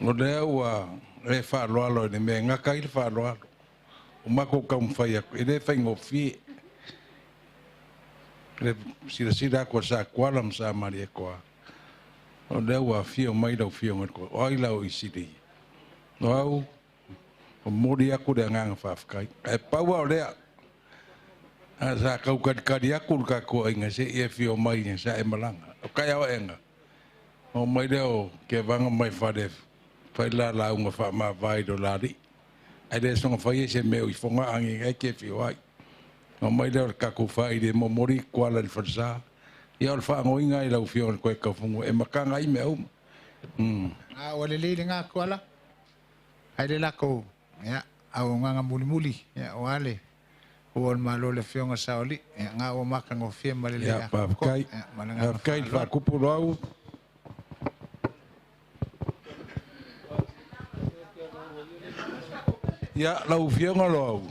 o le wa le fa lo ne me nga ka il fa lo o mako ka mfa ya ele fa ngofi sira ko sa kwalam sa maria ko o le wa fio mai do fio ko o ila o isidi no o mori aku de ngang fa kai e pa wa le a sa ka ka dia ku ka ko inga se e fio mai ni sa e malanga o kai o enga o mai de o ke vanga mai fa de fa la unga fa ma vai do lari ai de so fa ye se me o fonga angi e ke fio ai o mai le ka ku fai de momori kwala le farsa ia le fa ngoinga i lau fio ko ka fungo e makanga i me o o le nga kwala ai le la ko ya au nga muli ya wale o malo le fio nga saoli nga o makanga fie male le ya pa kai fa ku pu lau ya lau fio nga lau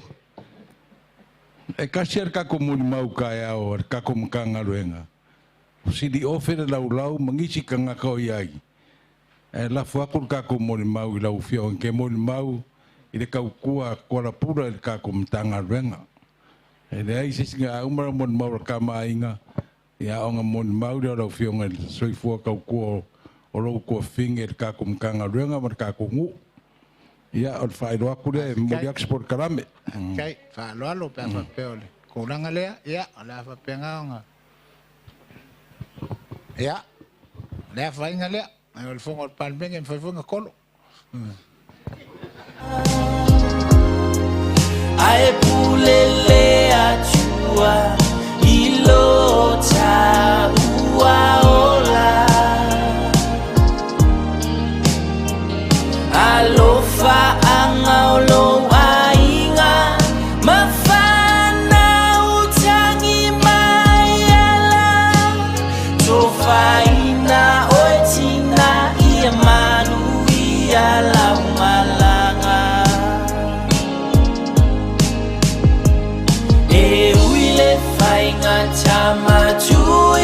e kasiar ka ko mun mau kaya o ka ko mkanga luenga si di ofere lau mangisi kanga ko yai e la fua ko ka ko mun mau lau fio ke mun mau i le ka kua ko la pura ka ko mtanga luenga e le ai se singa umara mun mau ka mainga ya onga mun mau lau fio ngal soi fua ka ko o lo ko finger ka ko mkanga luenga mar ka ko ngu ya o fai do aku de mo di export karame kai fa lo pe fa peole ko langa le ya la fa penga ya le fa inga le el fongo palmen en fa fongo kolo ai pulele achua ilota uaola alofa angaulo ainga mafana utangi mayala tofaina oetina iamanu iala malanga e uile fainga chama chui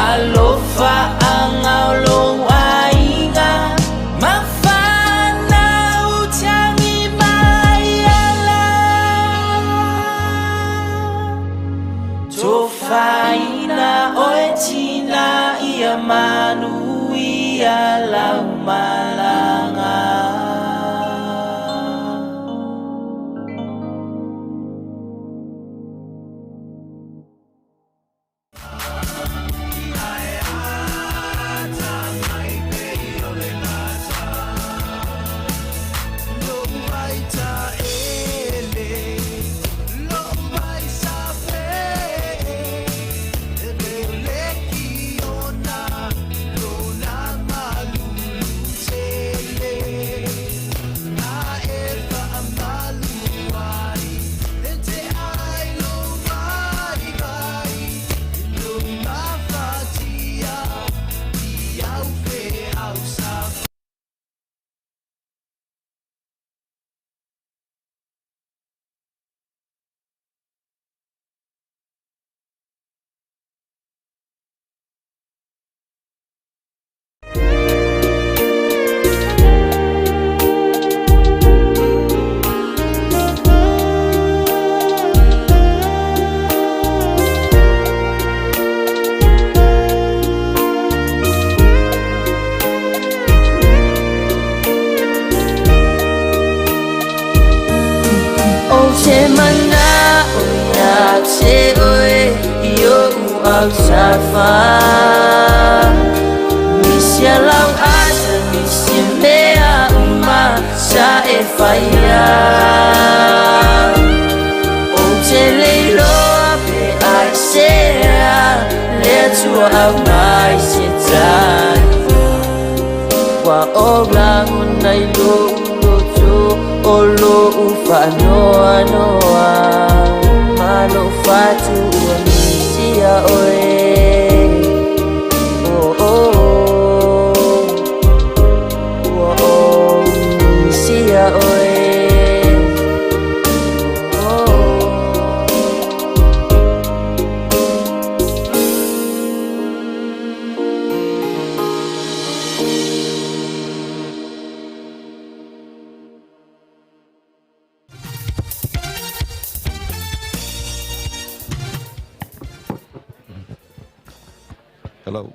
alofa angaulo ainga mafana utangi mayala tofaina oetina ia manu ia laumalanga. Safa Misia lau asa misia mea uma sa e whaia O te leilo pe ai sea lea tua au mai se tai Wa o rangu nai lo uloto o lo ufa noa noa Malo fatu ua misia oe Hello.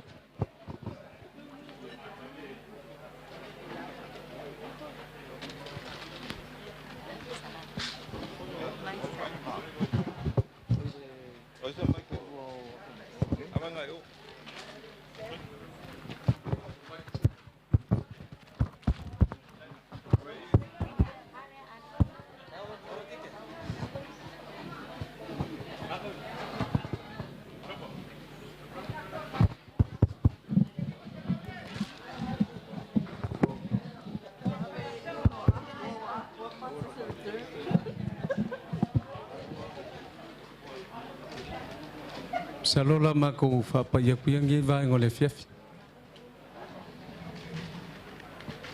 Salola mako whapaya kuiangi vai ngole fiafi.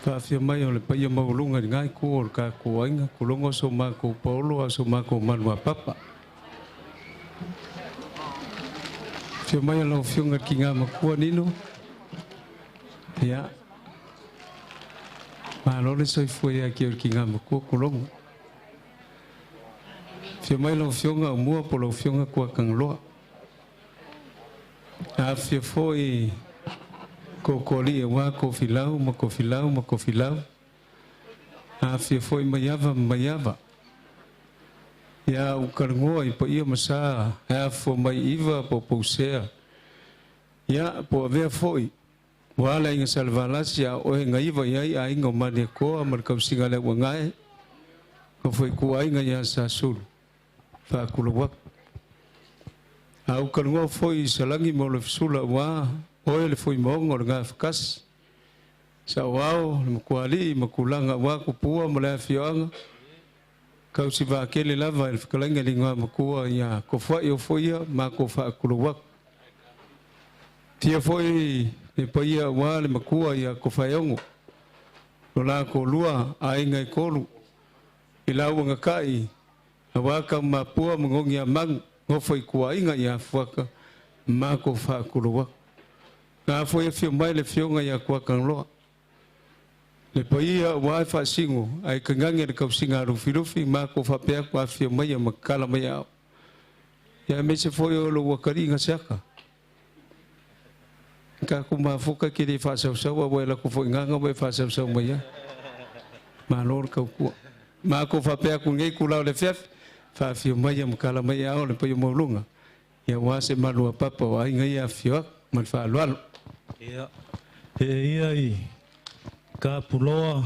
Whawhia mai o le paia maulunga ni ngai kua o ka kuainga kulongo so mako paulo a so mako manua papa. Whia mai alau whiunga ki ngā makua nino. Ia. Maalole soifua ia ki o ki ngā makua kulongo. Whia mai alau whiunga o mua po lau whiunga kua kangloa. A whia foi ko koli e wā ko whilau, ma ko whilau, ma ko whilau. A whia foi maiava, maiava. Ia ukarangoa i pa ia masa, a fo mai iwa po pousea. Ia po avea foi. Wala inga salvalasi a ohe nga iwa iai a inga mane koa, mar kausinga le wangae. Ko foi kua inga ia sa sulu. Whakula wak. A ukarangoa foi salangi mo le fisula wā. Oe le foi maonga o le ngā whakasi. Sa wao, le makuali, makulanga wā kupua, ma le awhioanga. Kau si wākele lava, le whakalenga li ngā makua ia ko whai o foia, ma ko whaakula wak. Tia foi, le paia wā le makua ia ko whaiongo. No la ko lua, a inga i kolu. I lauanga kai, a wāka mapua mangongi a mangu, ngofai kua inga ia whaka, ma ko whaakula wak. ngā foi fio mai le fionga ia kua kangloa. Le paia wai fa singo ai kangangi le kausinga rufi ma ko fa pea kua fio mai ia makala mai au. Ia me se foi o lo wakari nga seka. Ka ku mafuka ki di fa sau wa la ku foi nganga wa fa sau mai ia. Ma lor ka ku. Ma ko fa pea ku ngai ku la le fef fa fio mai ia makala mai au le paia mo lunga. Ia wa se malu papa wa ngai ia fio man fa lualo. Ia. Ia i. Ka puloa.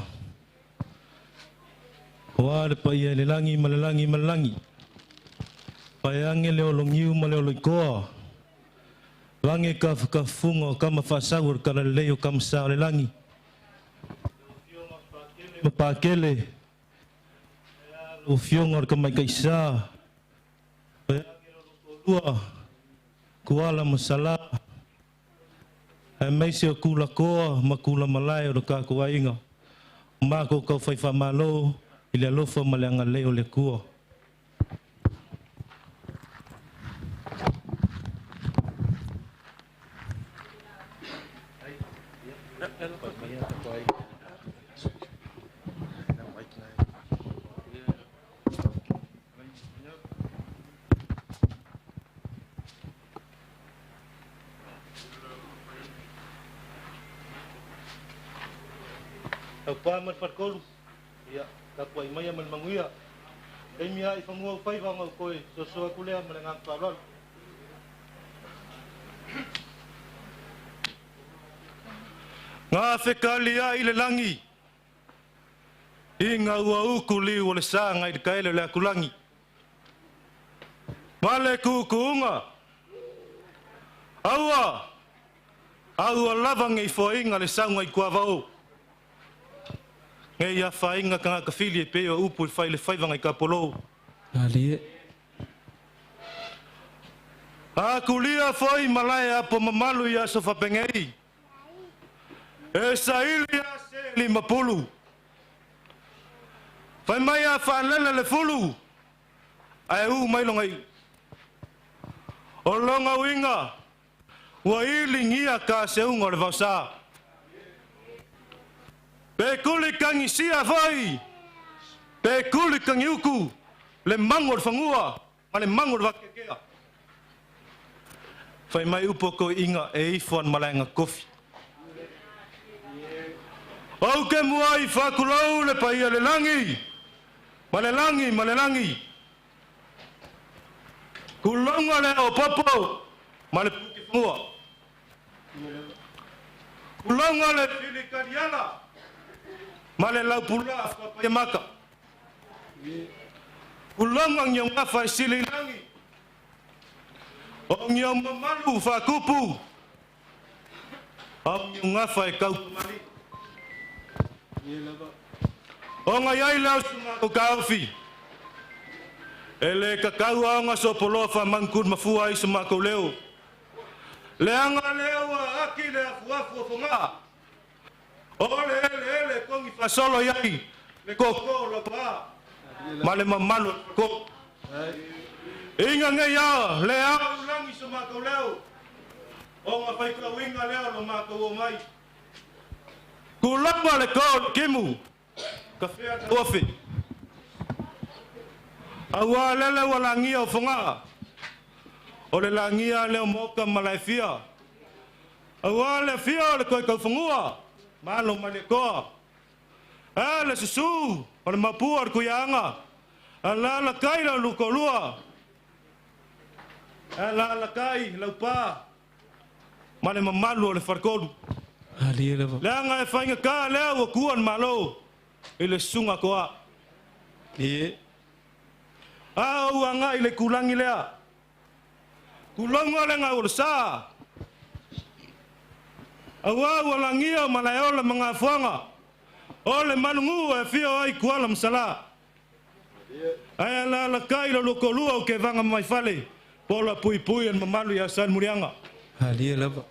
Wa le paia le langi malangi. Payange le olongiu ma le oloikoa. Wange ka whakafunga ka mawhasaur ka le leo ka msa le langi. Mapakele. O fionga ka mai kaisa. Payange le olokoa. Kuala masala. E meise o kula koa ma kula malai o ka kua inga. Mako kau whaifa malo i le alofa ma le anga leo le kua. Paman farkolu ya kapwa imaya man manguya kay miya ifangua fay bang koy so kulea manangang palol nga fekalia ile langi inga wa ukuli wala sanga ile kaile la kulangi male kukunga awa lavang ifo inga le sanga ikwa vao ngai ya fainga ka fili pe o upu fai le fai vanga ka polo ali a kulia foi malaya po mamalu ya sofa pengei e saili ya se lima pulu fai mai a fa le fulu ai u mai longai o longa winga wa ili ngia ka se ungo le vasa pe kuli kangi sia vai pe kuli kangi uku le mangor fangua ma le mangor vakekea fai mai upoko inga e ifon malanga kofi au ke muai fakulau le paia le langi malelangi kulonga le o popo ma le puki fangua kulonga le filikadiala male lau pula pa maka ulang ang yung ngafa sililangi ang yung mamalu fa kupu ang yung ngafa kau mali o ngayay lau sumako kaufi ele kakau ang asopolo fa mangkud mafuay sumako leo leanga leo aki le afuafu funga Ole, kongi fa solo yai. Le koko lo pa. Male mamalu ko. Inga ngeya, le au langi suma ko leo. O nga fai ka winga leo lo ma ko mai. Kulamba le ko kimu. Kafe ofi. Awa lele walangi o funga. Ole langia le moka malaifia. Awa le fia le ko fungua. Malo maleko ala susu or mapuar kuyanga ala la kai la lukolua ala la kai la pa male mamalu le farkodu ali la nga fainga ka le o kuan malo ile sunga koa e au anga ile kulangi lea kulonga le nga ursa awa walangia malayola mga fuanga ole malungu e fio ai kuala msala ai la kai lo lokolua ke vanga mai fale pola pui en mamalu ya san murianga ali lava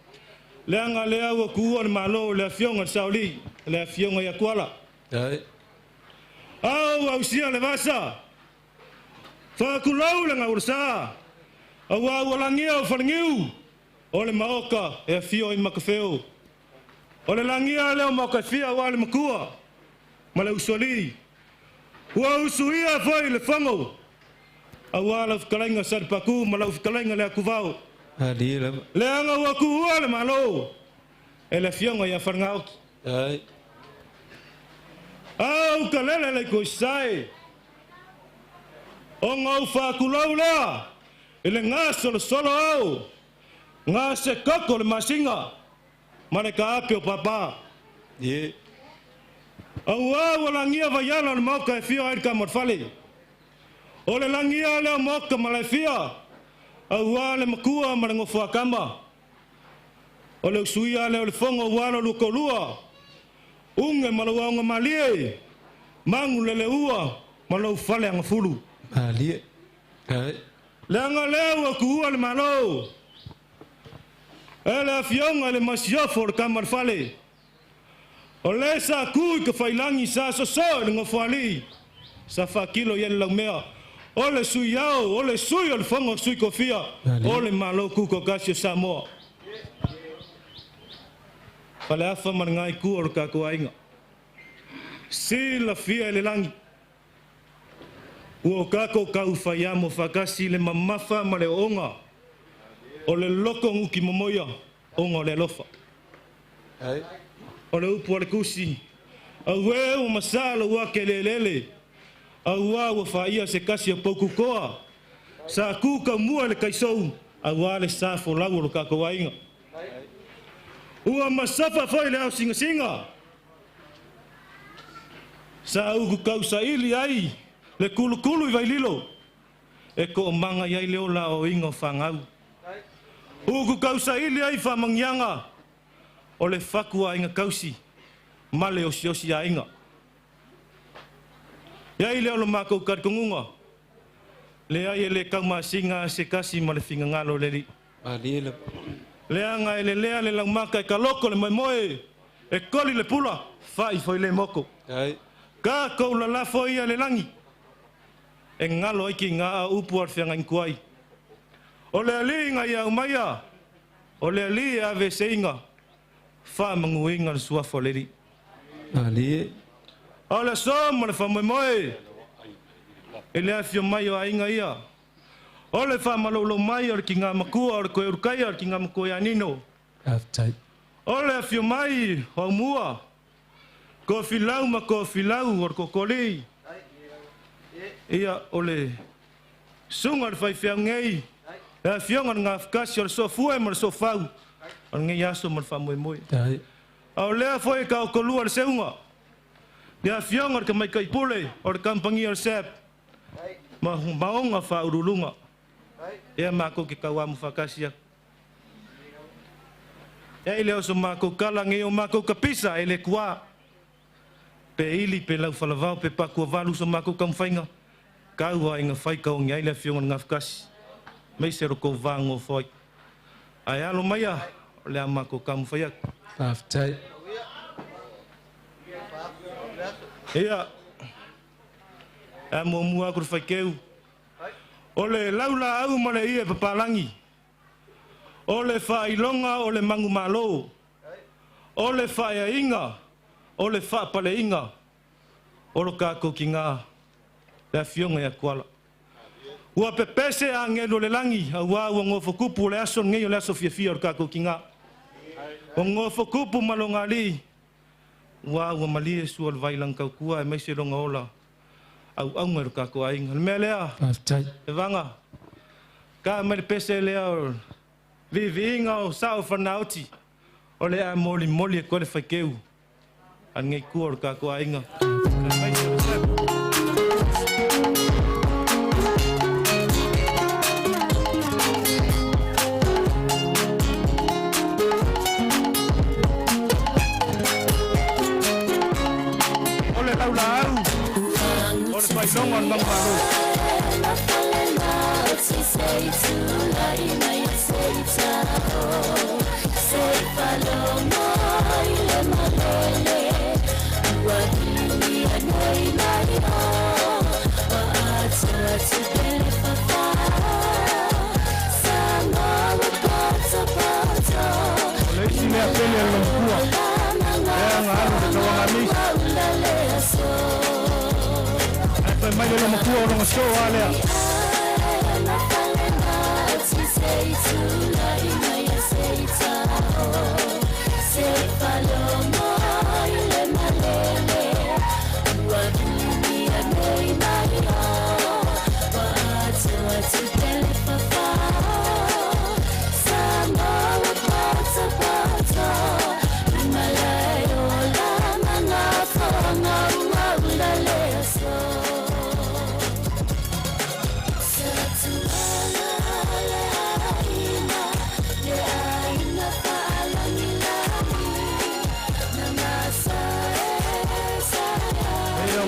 leanga lea wa kuon malo le fionga sauli le fionga ya kuala ai au sia le vasa fa kulau le ngaursa awa walangia falingiu Ole maoka e fio i makafeo. Ole langia leo makafia wale makua. Male usoli. Ua usuia foi le fango. Awala fkalenga sad paku mala fkalenga le akuvao. Ali la. Le anga wa ku ole malo. Ele fionga ya farngao. Ai. Au kalele le ko sai. O ngau fa kulau la. Ele ngaso solo au. Ngase koko le masinga. Mane ka ape o papa. Ye. Awa wala ngia vayana le moka e fio ai ka morfale. Ole langia le moka malafia. Awa le makua marango fua kamba. Ole usuia le fongo wala lu kolua. Unge malawanga malie. Mangu le ua malau fale ang fulu. Malie. Ai. Langa lewa ku le malo. Ele fionga le masiofo le kamar fale. Ole sa ku ke failangi sa so le ngofali. Sa fa kilo yen la mea. Ole suyao, ole suyo le fongo sui kofia. Ole malo ku ko kasio sa mo. Fale afa mangai ku or ka ko ainga. Si la fia le langi. Ua kako kau whaiamo whakasi le mamafa ma le onga. O le loko nguki momoia, onga o le lofa. O le upu ale kusi. Au e o masala ua ke le lele. Au a ua whaia se kasi a poku koa. Sa kuka mua le kaisou. Au a le safo lau o kako wainga. Ua masafa foi le au singa singa. Sa uku kau sa ili ai. Le kulu i vaililo. E ko manga iai leo la o ingo whangau. Uku kausa ili ai whamangianga. O le whakua inga kausi. Male o siosi a inga. Iai leo lo mako karkongunga. Le ai le kauma singa se kasi ma le finga ngalo le li. Le anga e le lea le laumaka e kaloko le moe. E koli le pula. Whai foi le moko. Ka kou la la foi a le langi. E ngalo iki ngā upu ar whianga inkuai. O le ali ngā ia umaya. O le ali a ve seinga. Wha mangu inga le suafo leri. Ali. O le so mo le whamoe moe. E le afio mai o a inga ia. O le wha malolo mai or ki ngā makua or koe urukai or ki ngā makua ia nino. Aftai. O le afio mai o mua. Ko filau ma ko filau or ko kolei. Ia ole sunga le fai fia ngei. E fionga ngā whakasi o le so fue ma le so fau. O ngei aso ma le whamoe moe. Au lea foi ka o kolua le seunga. Ia fionga le ka mai kai pule o le kampangi o le sep. Ma maonga wha urulunga. Ia mako ke kawamu whakasi a. Ia i leo so mako kala ngei o mako ka pisa e le kua. Pe ili pe lau whalavau pe pakua valu so mako kamwhainga. Kau a inga whai kau ngai le fionga ngā whakasi. Mei se roko vāngo whai. Ai alo mai a, le a mako kamu whai aku. Aftai. Ia. E mua mua kuru whai keu. O le laula au ma le ia papalangi. O le whailonga o le mangu malo. O le whaia inga. O le whaapale inga. O lo kako ki ngā. Le fionga ia kuala. Ua pepese a ngelo le langi. A ua ngofo kupu le aso ngei o le aso fia o kako ki ngā. O ngofo kupu malonga li. Ua mali e sua le vailang kau kua e meise longa ola. Au ngai o kako ainga. Le mea lea. E vanga. Ka me le pese lea o vivi inga o sao whanauti. O lea moli moli e kore whaikeu. An ngai kua o kako ainga. Longan bang baru. Sama pele lo kua e nga alu de kawanga mis ai pa mai lo kua lo so ale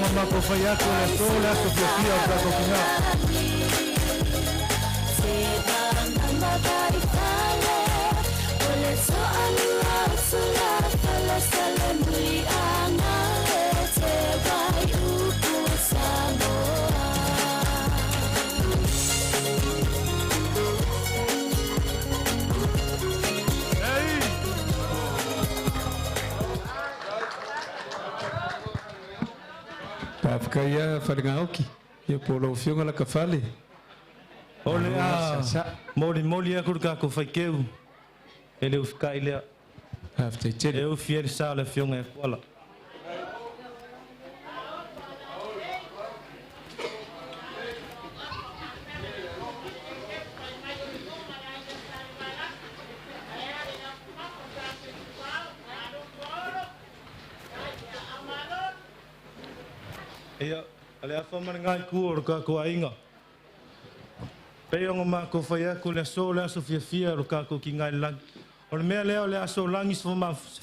Mamma Kofayaku la sola Sofia para cocinar. Kaya whanangauki, ia polo whiunga la ka whale. Ole a, mori a kurka ko whaikeu, e leo whikai lea. E u fieri sa le whiunga e kuala. Ia, ale a whamana ngai kua roka ko ainga. Pei ongo mā ko whai aku le so le aso fia roka ko ki ngai lang. O le mea leo le aso langi sa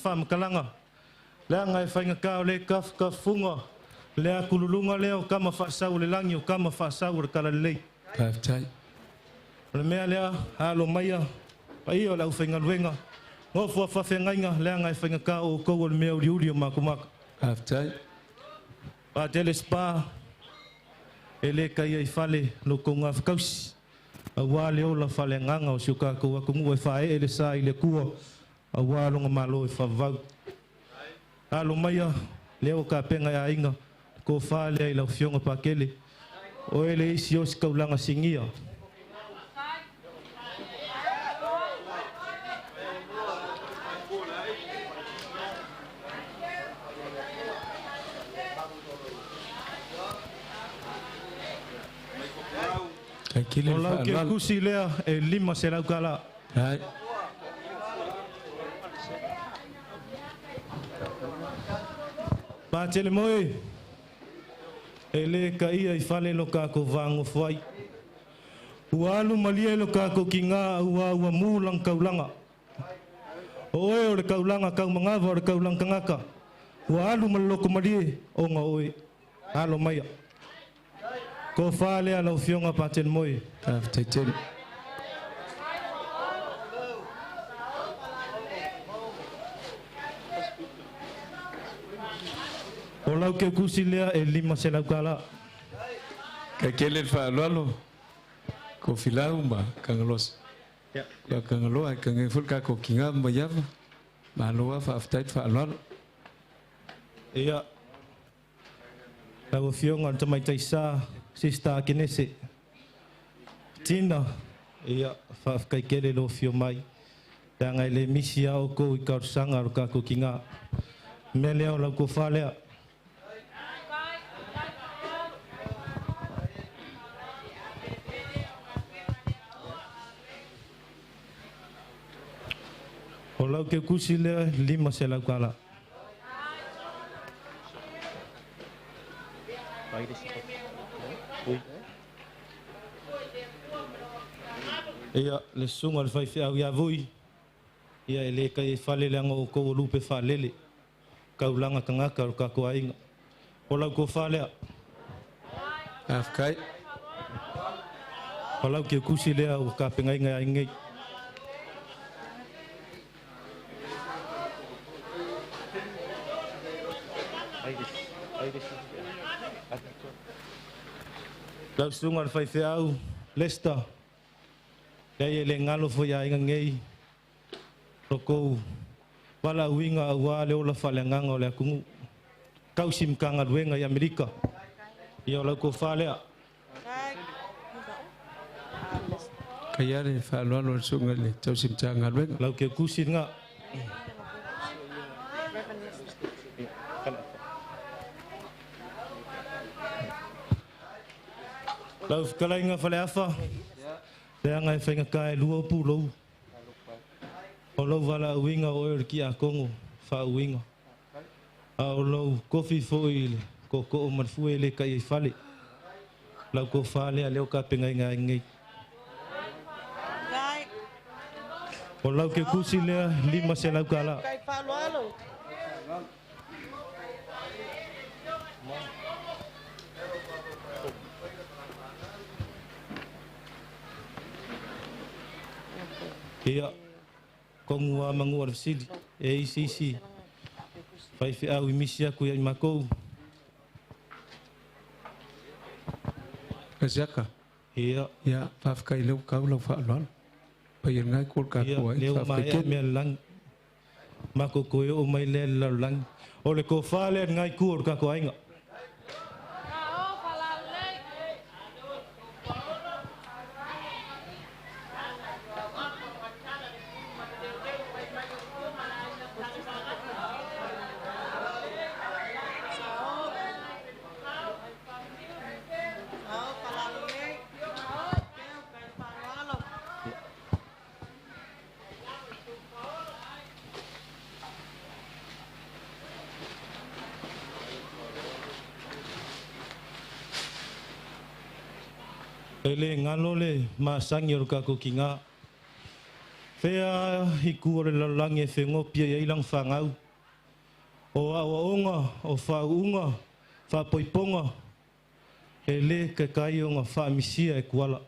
whamakalanga. Lea ngai whainga kao le ka funga. Lea kululunga leo kama whaasau le langi o kama whaasau roka la lei. Paftai. O le mea lea halo maia. Pai o le au whainga luenga. Ngō fua whawhengainga lea ngai whainga kao o kou o le mea uri o mako maka. Paftai. Pa tele spa ele kai ai fale no konga fakausi a wale o la fale nganga o suka ko aku ngoi fa ele sa ile kua a walo nga malo fa vau alo maya leo ka penga ya inga ko fale ai la fionga pa kele o ele isi o skaulanga singia o lau ke kusi lea e lima se lau kala. Hai. Pa tele moe, e le ka ia I fale lo ka ko vango fuai. Ua alu malia lo ka ko ki ngā ua mūlang kaulanga. O e o le kaulanga kau mangawa o le kaulang kangaka. Ua alu maloko malie o ngā oe. Alo maia. Ko fale ala ufionga paten moi. Taftaiteri. O lau ke kusi lea e lima se lau kala. Ka kele whaalolo. Ko filau ma kangalos. Ya kangaloa kangefulka ko kinga mbayava. Maloa whaaftait whaalolo. Ia. Lau ufionga tamai taisa. Sista kinese. Tina. Ia. Whaafkai kere lo fio mai. Tanga ele misi au ko I kaurusanga ruka ko kinga. Melea o lau ko whalea. O lau ke kusi lea lima se lau kala. Ia le sunga le whaiwhi au ia vui. Ia e le kai whale leanga o kou lupe whalele. Kaulanga kangaka o kako ainga. O lau ko whalea. Afkai. O lau ke kusi lea o ka pengainga ingei. Lau sunga le whaiwhi au. Lesta. Kaya le ngalo fo ya inga ngei. Roko wala winga awa le ola falengang ole kungu kau sim kanga wenga ya Amerika ya ola ko falea kaya le fa lo lo sunga le tau sim changa wenga lau ke kusin nga lau kalai nga fale afa le nga fenga kai lua pu lo o lo wala winga o ki a kongo fa winga a o lo kofi foi ko ko o marfu ele kai fale lau ko fale ale o ka penga nga ngai o lau ke kusi le lima se lau kala Kai palo alo. ia kongua mangu arfsili e sisi fai fi au misia ku ya makou Kasiaka ia ya paf kai lo kau lo fa lo pa yen ngai kol ka ko ai leo fa mai ke me lang mako ko o mai le lang o le ko fa le ngai ku ka ko ainga ele ngalo le masangi o ka ko kinga fea hiku o le lange fengo pia ia ilang fangau o awa onga o fa unga fa poiponga ele ke kai onga fa misia e kuala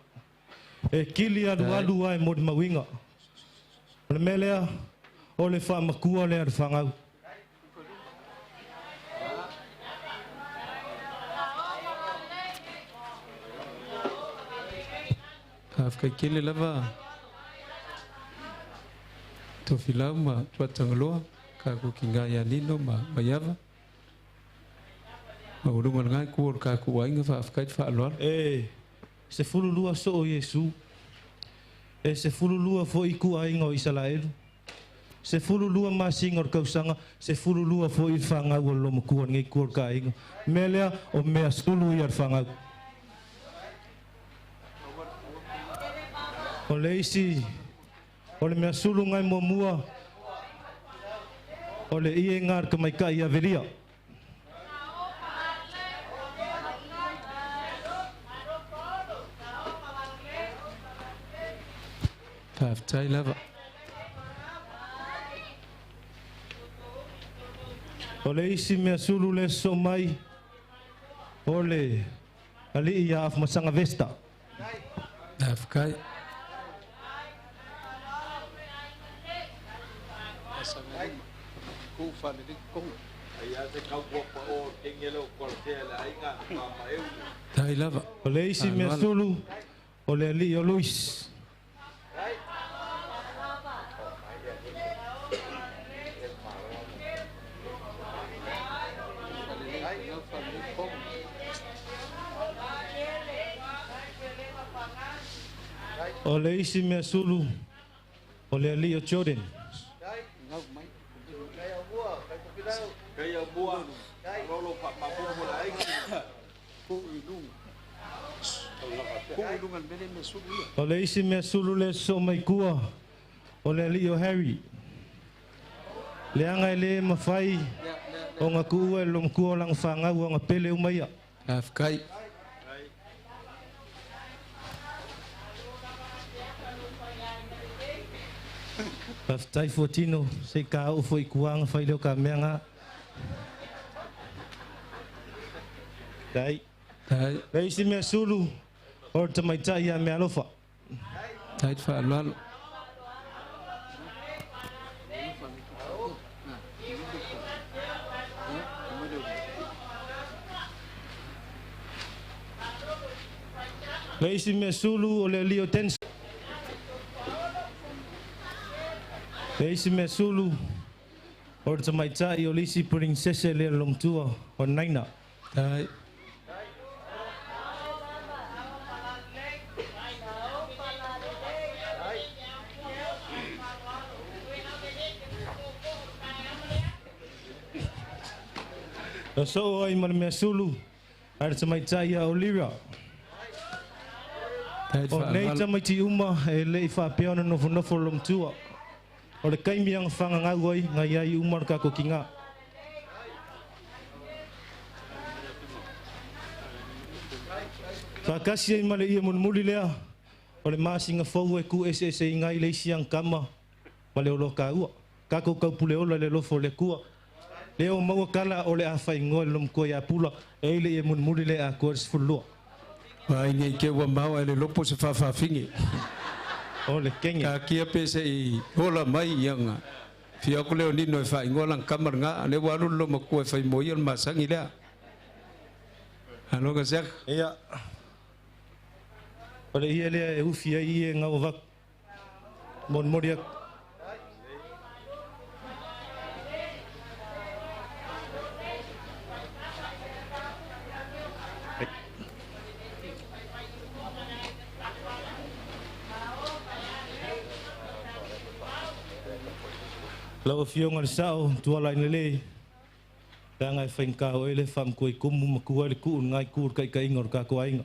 e kili adu alu ai mod mawinga le melea o le fa makua le ar fangau paf kai kele lava to filau ma tua tangaloa ka ko kinga ya nino ma bayava ma urunga ngai ku ka ku ainga fa kai fa lo e se fululua so o Yesu e se fululua fo iku ainga o Israel se fululua masingor kausanga se fululua fo i fanga o lo mkuan ngai ku ka ainga melea o mea sulu yar fanga o leisi o le mea sulu ngai mo mua o le ie ngar ka mai kai averia paf tai lava o le isi mea sulu le so mai o le ali ia af masanga vesta af kai ku fa ni ko ai a te kau pa o engelo ko te la inga ma eu tai lava o le isi mea sulu o le ali o Luis o le isi mea sulu o le ali o Jordan kai a bua rolo pa ma bo la inga ku ilungan bene me sulu o le isi mea sulu le so mai kua o le ali o Harry le anga le mafai o nga kuua lo mkua lang fanga o nga pele umaya af kai Pastai fotino se ka o foi kuang fai lo ka menga dai dai si me sulu or te mai tai ya me alofa tai fa lo dai si me sulu o le lio tens dai si me sulu O te mai tai o lisi prinsese le long tua o naina. Tai. O so ai mana mea sulu. Ai te mai tai a Olivia. O nei ta mai ti uma e le i whapeona nofo nofo long tua. O le kaimi ang whanga ngau ai ngai ai umar ka ko ki ngā. Whakasi ai male ia mun muli lea. O le māsinga whau e ku ese i ngai le isi ang kama. Male o lo ka ua. Ka ko kau pule ola le lofo le kua. Le o maua kala o le awhai ngoe lom kua ia pula. E le ia mun muli le a kua sifulua. Ai nei ke wa mau ele lopo se fa fingi. O le kenge. Ka kia pese i hola mai yang. Fia ko leo ni no fa ngolang kamar nga ne walu lo mo ko fa mo yel masangi la. Ano ka sak? Ia. O le ia le e ufi ai e ngau vak. Mon moriak. Lau fiong al sao tua lai lele. Ka ngai whainka o ele wham koe kumu makua le kuun ngai kuur kai kai ingor ka koa inga.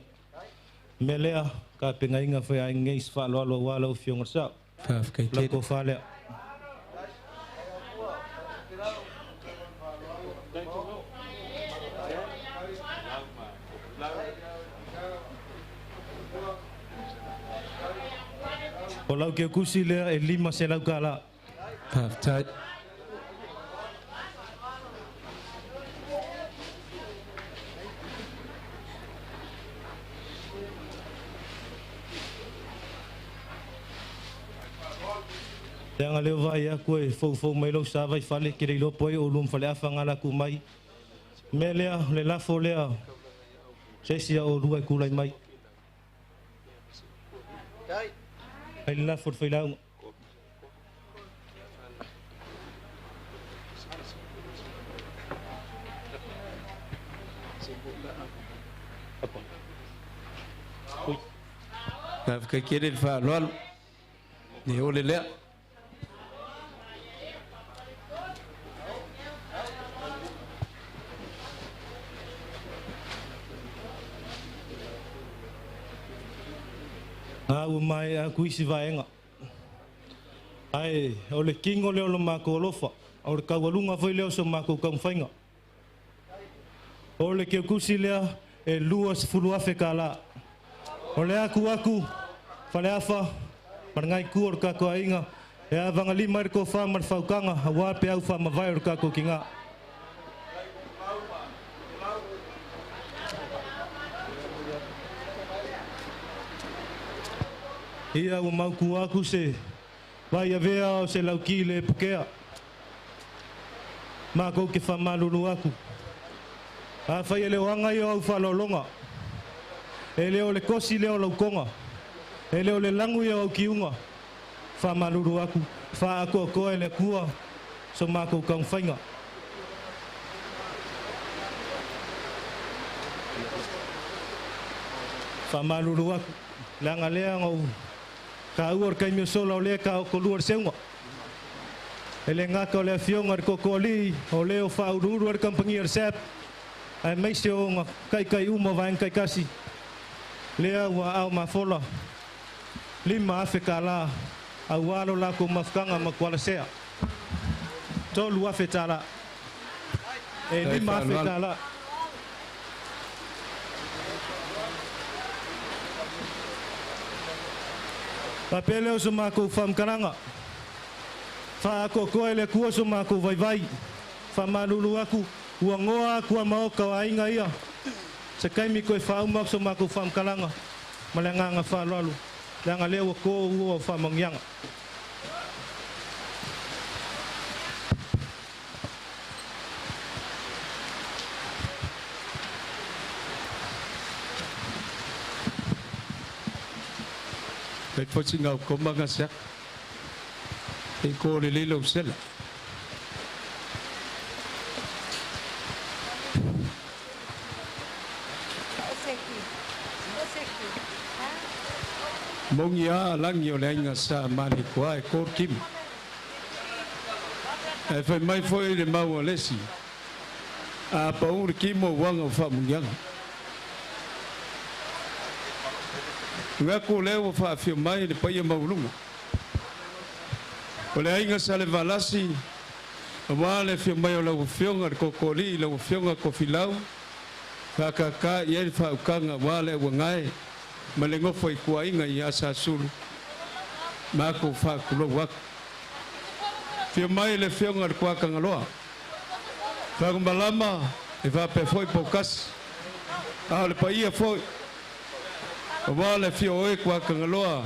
Melea ka penga inga whai ai ngeis whaalo alo wa lau fiong al sao. Lau ko whalea. O lau ke kusi lea e 5 se lau ka la. Tai. Yang leo vai a koe fou mai lo sa vai fale ke lo poi o lum fale afa ngala ku mai. Melea le lafo lea. Sesia o rua ku lai mai. Ai lafo foi lá. Ka ka kire fa lol. Ni ole le. Au mai a kuisi vaenga. Ai, o le kingo leo lo mako lofa. O le kawalunga foi leo so mako kamwhainga. O le ke kusi lea e lua sifuru afe ka la. O le aku, whale afa, marangai ku o kako ainga. E a vanga lima riko wha mar whaukanga, a wape au wha mawai o kako ki ngā. Ia o mauku aku se vai a vea o se lauki le pukea. Mako ke whamalulu aku. A whai e leo anga i au whalolonga. E leo le kosi leo laukonga. E leo le langu i au kiunga. Whamalulu aku. Wha ako koe le kua. So mako kang whainga. Whamalulu aku. Langa lea ngau. Ka uor kai mio sola o le ka o koluar seunga. Ele ngaka o le fionga ar kokoli o leo whaururu ar kampangi ar sep. Ai meise o ngā kai uma vain kai kasi. Lea ua au mafola. 5 afe ka la. Au alo la ko mafkanga makuala sea. Tolu afe tala. E 5 afe ka la. Papele o sumako whamkaranga. Wha ako koe le kua sumako vai vai. Wha malulu aku. Ua ngoa aku a maoka o ainga ia. Se kaimi koe whauma sumako whamkaranga. Malenganga whalalu. Langa leo ko ua whamangianga. Kai pochi ngau ko manga sak. E ko le lelo sela. Mongia lang yo lenga sa mani kwa ko kim. E foi mai foi le mau lesi. A paur kimo wanga fa mungyang. Nga ko leo fa fi mai le pa mau lunga. O le ainga sa le valasi. Wa le fi mai o la fionga ko koli la fionga ko filau. Fa ka ye fa ukanga wa le wangai. Malengo foi kuainga ia sa sulu. Mako fa kulo wak. Fio mai le fionga kwa kangaloa. Fa kumbalama e va pe foi pokas. A le paia foi. Wa le fio e kwa kangaloa.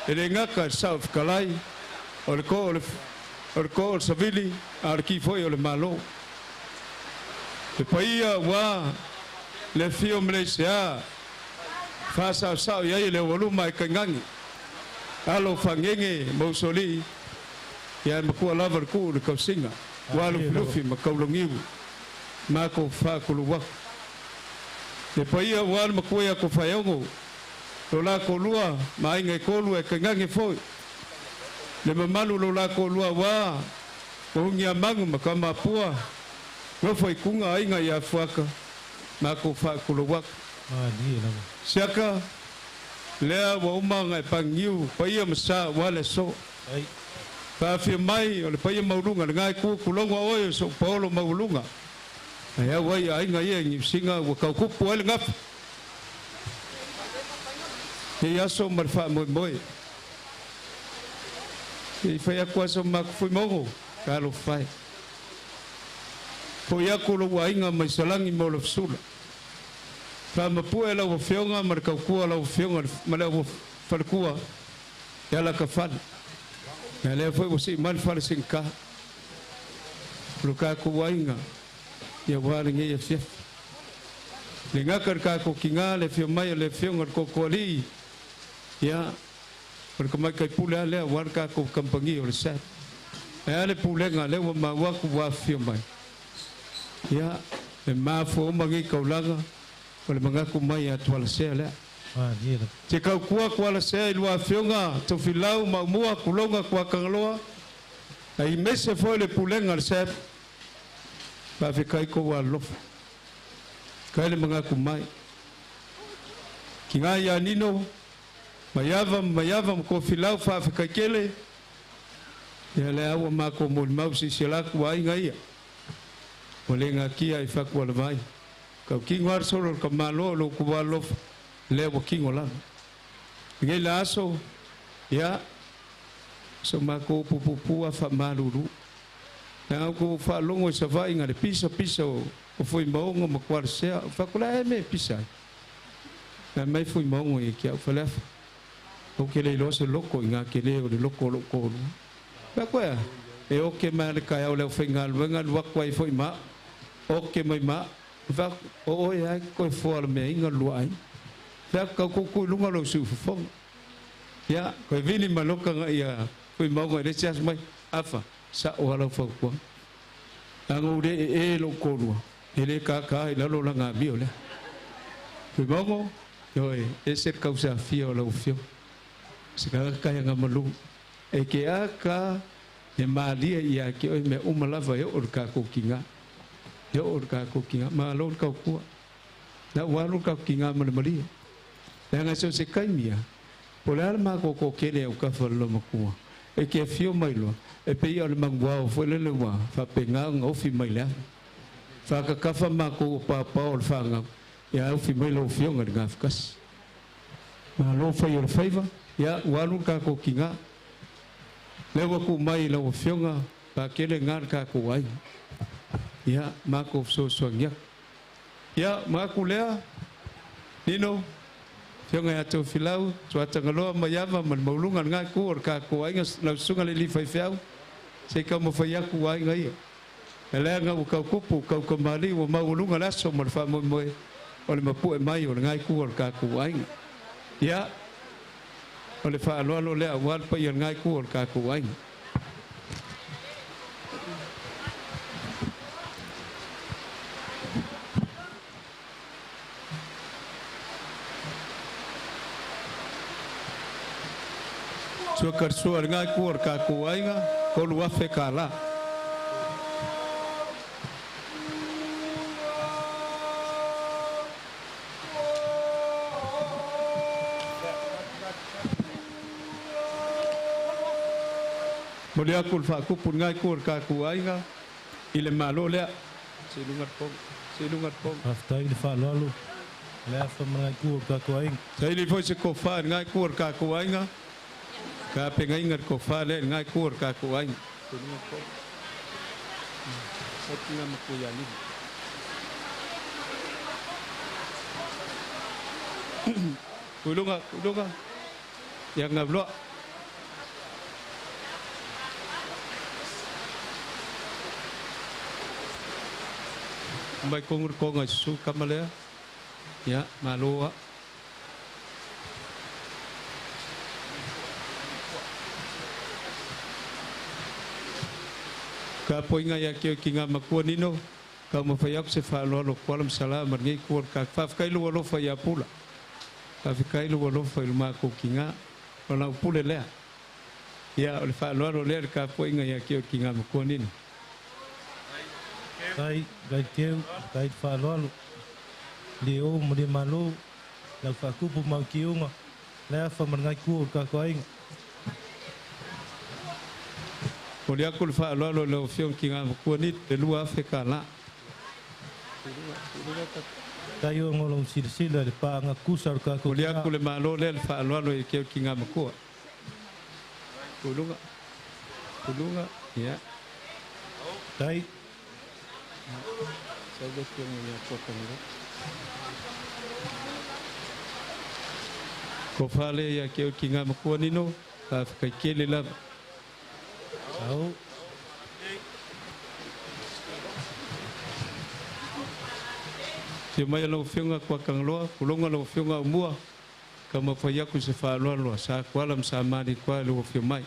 Ele ngaka South Kalai. O le ko savili ar ki foi o le malo. Le paia wa le fio Malaysia. Fa sao ia le wolu mai kangangi. Alo fangenge mausoli. Ya makua lava ku le kausinga. Walu flufi makaulongiu. Mako fa kuluwak. Le paia wal makua ko faiongo. Lola ko lua mai ngai ko lua kangangi foi. Le mamalu lola ko lua wa. Ungia mangu makama pua. Ngo foi kunga ainga ya fuaka. Mako fa kuluwak. Siaka lea wa umanga pangiu paia masa wale so pa fi mai o le paia maulunga ngai ku kulonga oyo so paulo maulunga ya wai ai ngai ngi singa wa ka ku poel ngaf ya so marfa moi e fa ya kwa so mak fu mongo kalo fai po ya ku lo wai nga mai salangi mo lo sula. Fa mapua la o fionga mar ka kua la o fionga ma la o falkua ya la ka fal ya le foi o si mal fal sin ka luka ku wainga ya wale nge ya fia le ngakar ka ko kinga le fio mai le fionga ko koli ya por como que pula le war ka ko kampangi o sa ya le pulenga le ma wa ku wa fio mai ya e ma fo mangi kaulanga Oleh mengaku mai atual saya le. Jika kuah kuala saya luar fionga tu filau mau mua kulonga kuah kangloa. Ai mese foi le pulenga saya. Ba fikai ko walof. Kai le mengaku mai. Kinga ya nino mayavam ko filau fa fikai kele. Ya le awa mako mul mau si silaku ai ngai. Oleh ngaki ai fa kuala mai. Kau kingwar solo kamalo lo kuwalo lewo kingolan. Ngai laso ya so mako pupu fa maluru. Na ko fa longo sa vai ngare pisa o foi mbongo makwar se fa kula me pisa. Na mai foi mbongo e kia fa lef. O ke le lo se loko nga ke le o loko. Ba kwa e o ke mal ka ya o le fengal wengal wakwai foi ma. O ke mai ma va o ya ko for me inga luai va ka ko lunga lo su fo ya ko vini maloka ya ko mo ko de chas mai afa sa o la fo ko angu de e lo ko lu ele ka la lo la nga bi ole ko mo yo e ser causa fio lo fio se ka nga malu e ke aka e malia ya ke o me umalava yo ka ko kinga yo orka ko kinga ma lo ka ku na waru ka kinga ma mali ya nga so se kaimia polar ma ko kele o ka falo ma ku e ke fio mai lo e pe yo ma ngwa fo le wa fa pe nga ngo fi mai la fa ka fa ma ko pa o fa nga ya o fi mai lo fio nga nga fkas ma lo fa yo faiva ya waru ka ko kinga le wa ku mai lo fio nga pa kele ngar ka ko ai ya mako so soangyak ya mako lea nino fionga ya to filau tuata ngaloa mayava man maulungan ngai ku or ka ko ai na sunga le li fai fiau se ka mo fai ku ai ngai ele nga ka kupu ka ko mali o maulunga la so mo fa mo o le mapu e mai o ngai ku or ka ku ai ya o le fa lo le awal pa ngai ku or ka ku ai Sua karsua ngai kuar ka kuainga ko lua fe kala. Mulia kul fa ku pun ngai kuar ka kuainga ile malo le silungat pom After il fa lolo. Le fa mga kuar ka kuainga. Sai li foi se ko fa ngai kuar ka kuainga. Ka pe ngai ngat ko fa le ngai kuar ka kuainga. Silungat pom. Satinga makuyani. Kulunga. Yang ngablo. Mai kongur konga su kamalea. Ya, maloa. Ka poinga ya kio kinga makua nino. Ka mafayak se fa lo kwalam sala marngi kuar ka fa kai lo lo fa ya pula. Ka kai lo fa ilma ko kinga. Ona pule le. Ya, le fa lo le ka poinga ya kio kinga makua nino. Kai keu, kai fa lolo. Leo mo de malo. La fa kupu mau kiunga. Le fa mga kuar ka kuainga. Mulia kul fa lolo le fiong kinga makua ni de lua fe kala. Tayo ngolong sila de pa nga kusar ka ko. Mulia kul malo le fa lolo e kio kinga makua. Kulunga ya. Tai Saya kira yang potong itu. Kofale ya kio kinga makua nino. Kai kele la. Au. Cuma yang fiunga kwa kangloa, kulunga lo fiunga umua. Kama fayaku se fa lo sa kwalam sama di kwa lo fiumai.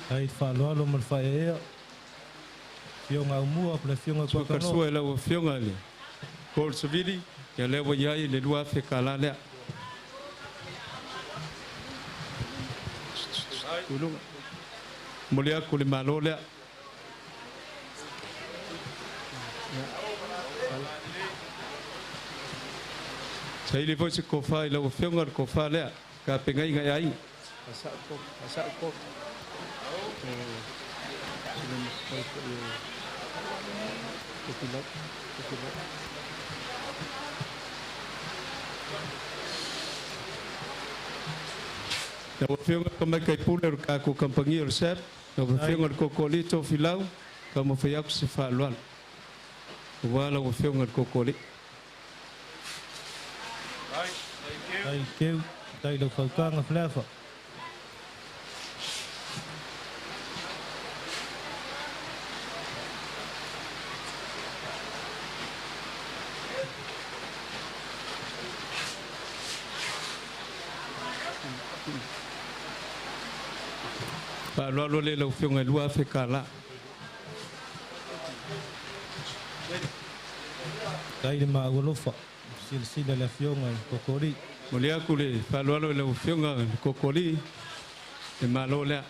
Ai fa lolo mo fa e. Fiunga umua pla fiunga kwa kangloa. Sua la fiunga le. Kol subili ya lewo yai le lua fe kala le. Kulunga. Mulia kuli malo le. Saya li foi se kofa ila o fiunga kofa le. Ka pengai ngai ai. Asa ko. Na fiunga kama kai puler ka ko kampangi resep. Na fiunga ko kolito filau kama fayak se faluan. Wala o fiunga ko koli. Ai keu, tai lo falkanga flefa. Pa lo le lo fiunga lua fe kala. Tai ma golofa. Silsila la fiunga kokori. Mulia kule pa lo le fiunga kokori. E malo le.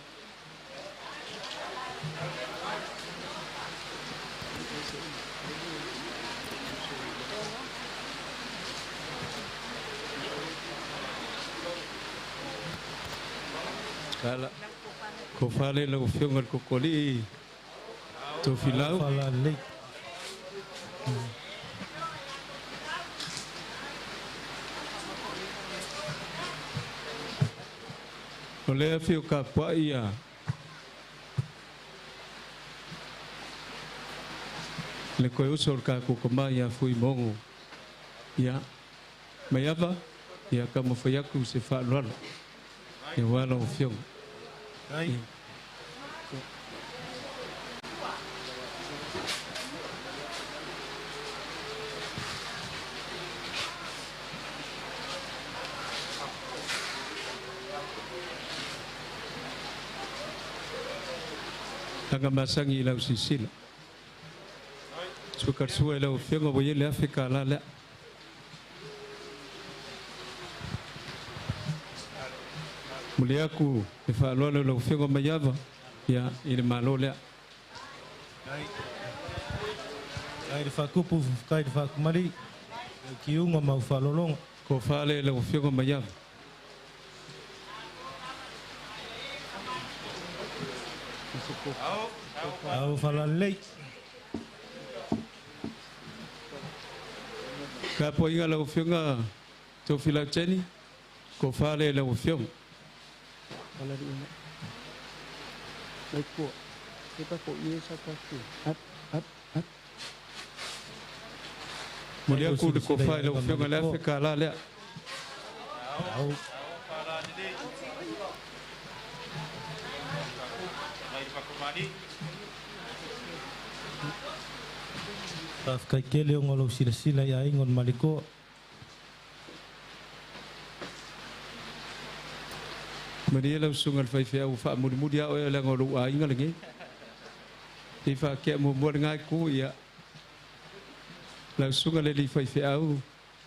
Kala ko fale lo fiunga kokori. To filau. Fala le. Oleh fiu kapua ia. Le koe usor ka kukoma ia fui mongo. Ia. Mayapa. Ia kama fayaku se fa lolo. Ia wala o fiu. Ai. Tanga masangi lau sisila. Sukar suai lau fianga boye le Afrika la le. Mulia ku e fa lo lau fianga mayava ya ile malo le. Kai de fakupu kai de fakumari kiunga mau falolong ko fale lau fianga mayava. Au falalei. Ka po inga lau fianga to fila cheni ko fale lau fianga. Wala di una. Lai ko. Kita ko ye sa ko. At. Mulia ku de ko fale lau fianga le Afrika la le. Au. Taf kai kele o ngolo sila ya ingon maliko. Maria lau sungal fai fai au fa mudi au le ngolo a inga lengi. Ti fa ke mo mo ngai ku ya. Lau sungal le fai fai au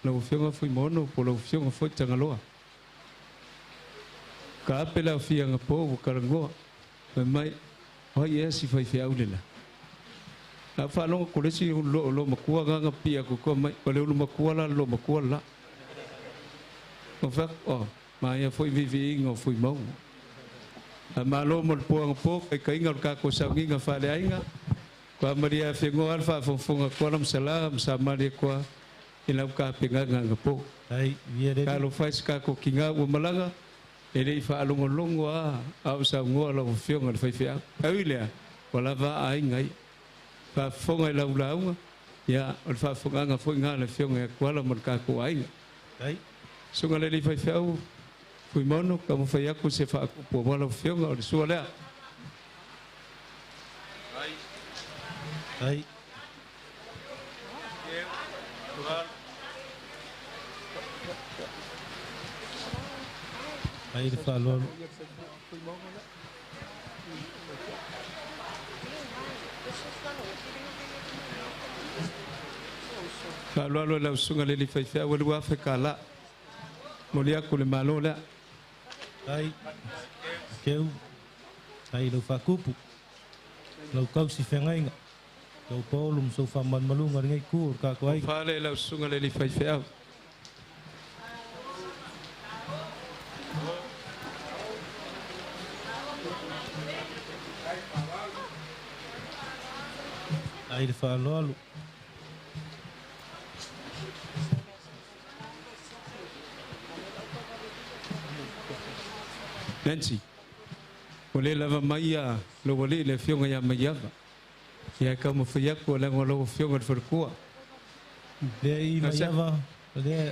lau fianga fui mono po lau fianga foi tangaloa. Ka pela fianga po karangoa. Mai oi esi fai fai au lela. A fa lo ko le si lo makua nga pia ko mai ko le lo makua la. O fa o mai foi vivi ngo foi mau. A malo mo po kai nga ka ko sa nginga fa le ainga. Ko Maria fengo alfa fonga ko lam salam sa Maria ko ila ka pinga nga po. Ai viere. Ka lo fais ka ko kinga o malanga. Ele fa longo au sa ngola o fionga fai fai. Ai le wala va ai ngai. Fa fonga lau ya o fa fonga nga foi nga le fionga ko la marka ko ai. Ai. Sunga le fai fai au. Fui mono ka mo fai aku se fa ku po wala fionga o su le. Ai. Ai de falou. Falou la sunga le fai fai o lu Afrika la. Molia ku le malo la. Ai. Keu. Ai lo fakupu. Lo kau si fengainga. Lo polum so fa man malunga ngai kur ka ko ai. Fale la sunga le fai fai. Ai de falou. Nancy, oleh lava maya, lo boleh le fionga ya maya. Ya kamu fiyak ko lang lo fionga ferkua. Le i maya,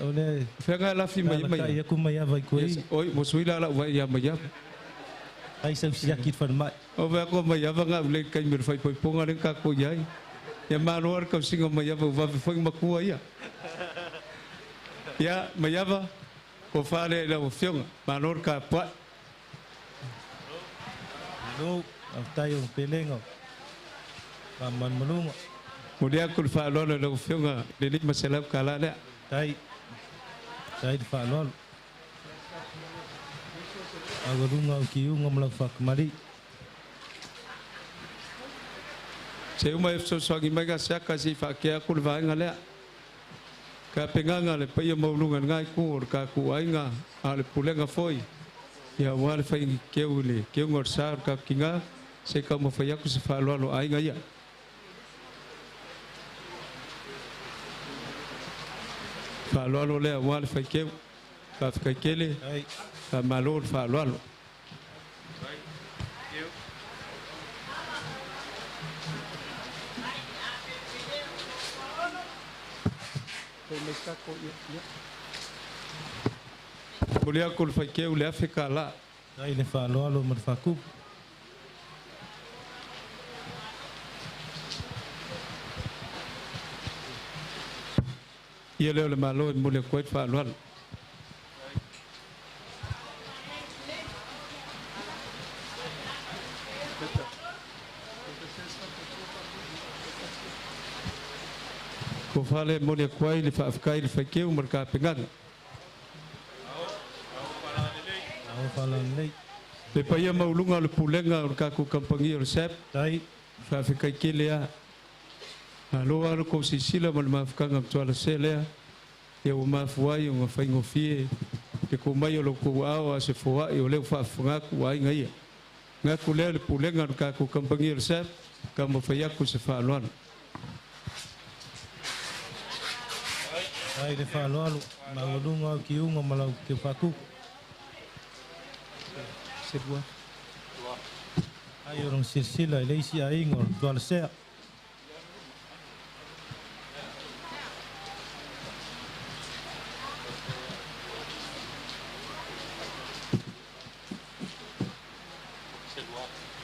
oleh. Fionga la fi maya maya. Ya ku maya vai ko. Oi, mosuila la wa ya maya. Ai sa siakit fan mai. O va ko maya va nga le kai mir fai poi ponga len ka ko yai. Ya manuar ka singa maya va foi makua ya. Ya maya va ko fale la fionga, manor ka pa. No, aftai o pelengo. Paman malunga. Mudia kul fa lo lo fionga, delik masalah kala le. Tai. Tai fa lo. Agorunga ki unga mla fa kmari. Se uma efso swagi mega saka si fa ke kul va ngale. Ka penganga le pa mo lunga ngai kur ka ku ainga ale pulenga foi. Ya wal fai keule ke ngor sar ka kinga se ka mo fai ku se fa lo ai nga ya fa lo le wal fai ke ka fa kele ai ka malor fa lo Mulia kul fai ke ule Afrika la. Ai le fa lo mar fa ku. Ia le malo mulia ko fa lo. ko fale mo le kwai le fa kai le fa keu marka pengang au fala nei le pa ia maulunga le pulenga o ka ku kampangi o sep tai fa kai kelea alo alo ko sisila mo ma fa ngam tola selea e o ma fuai o fa ngofie ke ko mai o ko ao se foa e o le fa nga ku ai ngai nga ku le pulenga o ka ku kampangi o sep ka mo fa ya ku se fa loan ai le fa loalu ma lunga ki unga malau ke faku sebuah ai orang silsila le si ai ngor tual se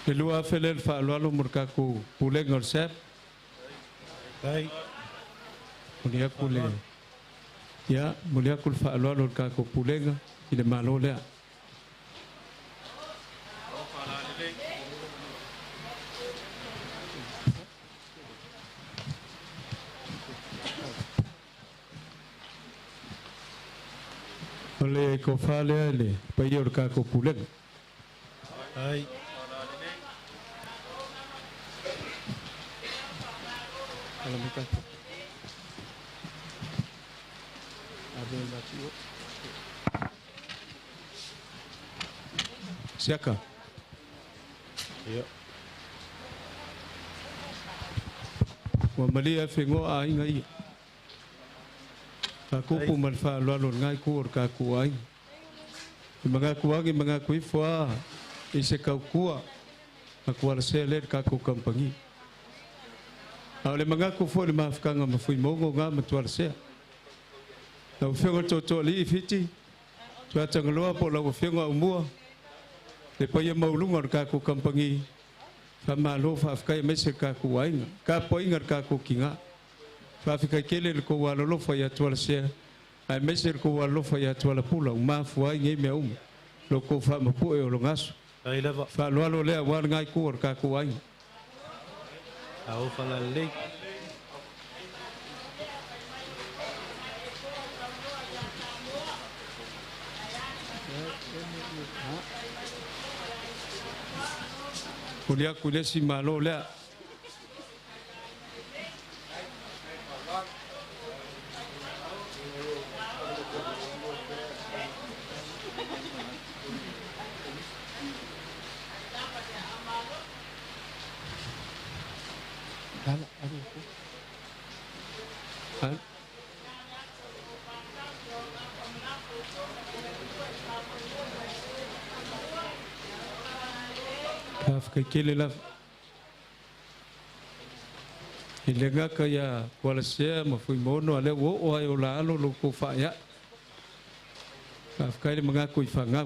Pelua felel fa loalu murka ku pulenga o sep ai mulia kule ya mulia kul fa loalu ka ku pulenga ile malo le ole ko fale ale payor ka ko pulen ai kalau mereka ada yang baca siaka ya wa malia fengo ai ngai aku pu man fa lo ngai ku ka ku ai mga kuangi mga kuifwa ise ka kuwa aku ar sele ka ku kampangi ale mga ku fo le mafkanga mafui mongo nga matuar se na ufengo toto li fiti tu atangloa po la ufengo umua le pa ia maulunga ka ku kampangi fa malo fa afkai mese ka ku ainga ka poinga ka ku kinga fa afika kele ko walolo fa ya tuar se ai mese ko walolo fa ya tuar pula uma fuai ngai me lo ko fa mapu e lo ngaso ai lava fa lo lo le wa ngai ku ka ku ainga au fala le kulia kulia si malo le Kaf kele la ilenga kaya wala se ma fui mono ale wo o ai ola lo lo ko fa ya kaf kele manga ko ifanga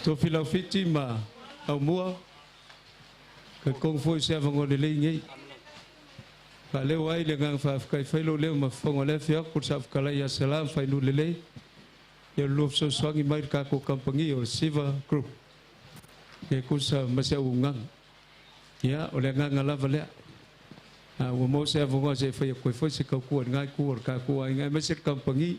to fila fiti ma au mua ka kong foi se avango le ngai ka le wai le ngang fa kai failo le ma fongo le fia ku sa kala ya salam failu le ya lu so swangi mai ka ko kampangi o siva group ke ku sa masa ungang ya ole ngang la vale a wo mo se avango se fa ko foi se ka ku ngai ku ka ku ai ngai masa kampangi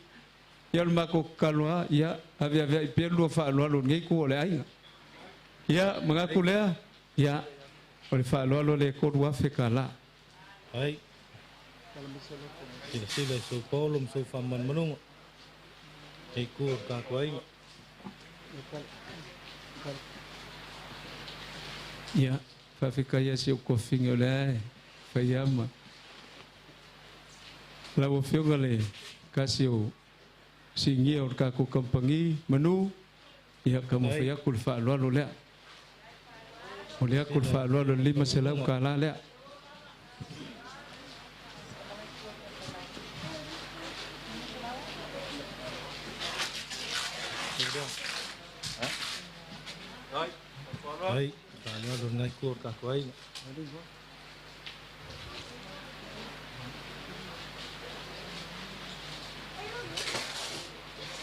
ya ma ko kalwa ya avia pe lu fa lo ngai ku le ai ya mga ku le ya ole fa lo le ko wa fe kala ai sila so kolom so faman manung ai kur ka kwai ya fa fika ya se ko fingo le fa yama la wo fingo le kasio singi or ka ko kampangi manu ya kamu fa ya kul fa lo le ole kul fa lo lima selam kala le ai tanya don ngai kur ka kwai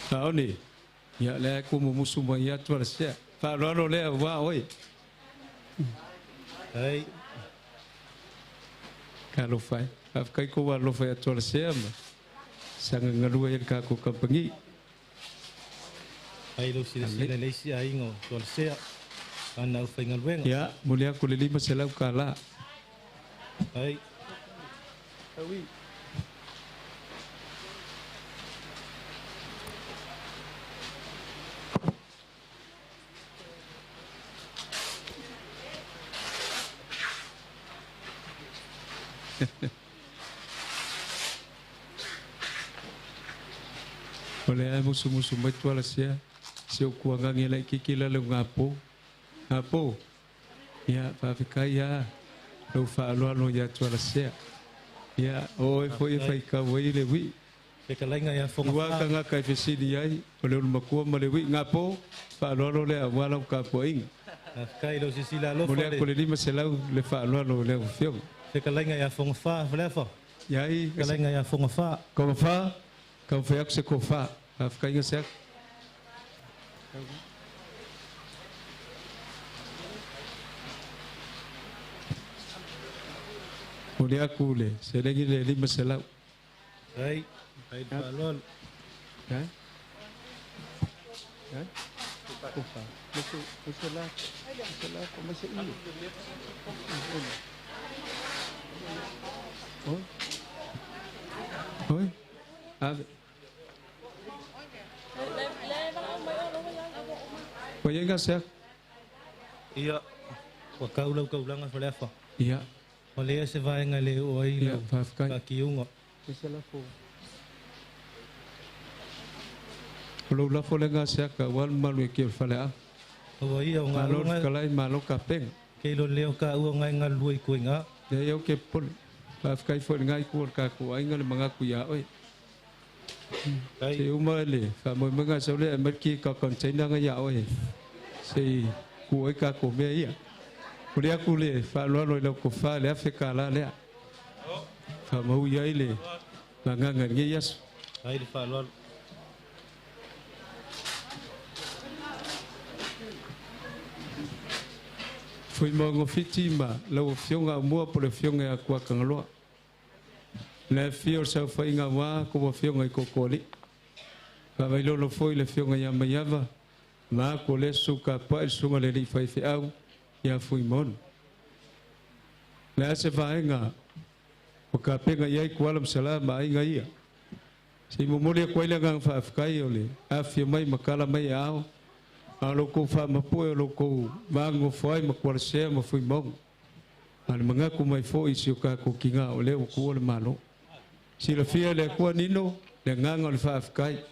Tahu ni Ya le ku mo musuma ya tu sia. Fa lo le wa oi. Ai. Kalau fai, kai ko wa lo fai tu sia ma. Sanga ngalu ya ka ko kampangi. Ai lo sila le si ai ngo tu sia. Ana fai ngalwenga. Ya, mulia ku le lima selau kala. Ai. Awi. Oleh ai musuh-musuh mai tu ala sia. Seu kuanga ngela kikila le ngapo. Ngapo. Ya, fa fikai ya. Lo fa lo ya tu ala sia. Ya, oi foi fai ka wei le wi. Ke kalenga ya fonga. Wa ka nga kai fesi di ai. Ole lo makua ma le wi ngapo. Fa lo le awala ka poing. Kai lo sisila lo. Mulai ko le lima selau le fa lo le fiong. Ke kalenga ya fonga fa, flefa. Ya ai kalenga ya fonga fa. Ko fa. Kau fiak se ko fa. Afka inga sak. Mulai aku le, selagi le lima selau. Ai, ai balon. Kan? Kan? Ko fa. Masalah ko masih ini. Oh. Oi. Ave. Kau yang kasih? Iya. Kau ulang apa? Iya. Oleh se vai ngale oi. Iya, fafkan. Kiungo. Masalah ko. Kalau lah boleh kasih kawan malu kiri falak. Oh iya, malu kalai malu kapeng. Kalau leo ka uang ngai ngalui kuinga. Dia yo kepol. Fafkai fo ngai kuor kaku ai ngal mengaku ya oi. Si umar le, kamu mengaku soleh merki kau konsen dengan ya oi. Si kuai kaku mea. Kuliah kule, faluan lo ku fa le Afrika la le. Kamu ya ile, mangangan ngias. Ai faluan. Foi mongo fitima, lo fionga mua por fionga aku akan lo. Le fio sa foi nga wa ko fionga ko koli. Ka vai lo foi le fionga ya mayava. Ma ko le suka pa sunga le li fai au ya foi mon. Le se vai nga o ka penga ya ko alam salam ai nga ia. Si mo mo le ko ile nga fa afkai ole. Afia mai makala mai au. Alo ko fa mapoe lo ko mango foi makwar se ma foi mong. Al mengaku mai foi si ka ko kinga ole ko le malo. Si la fia le ko nino le nganga le fa afkai.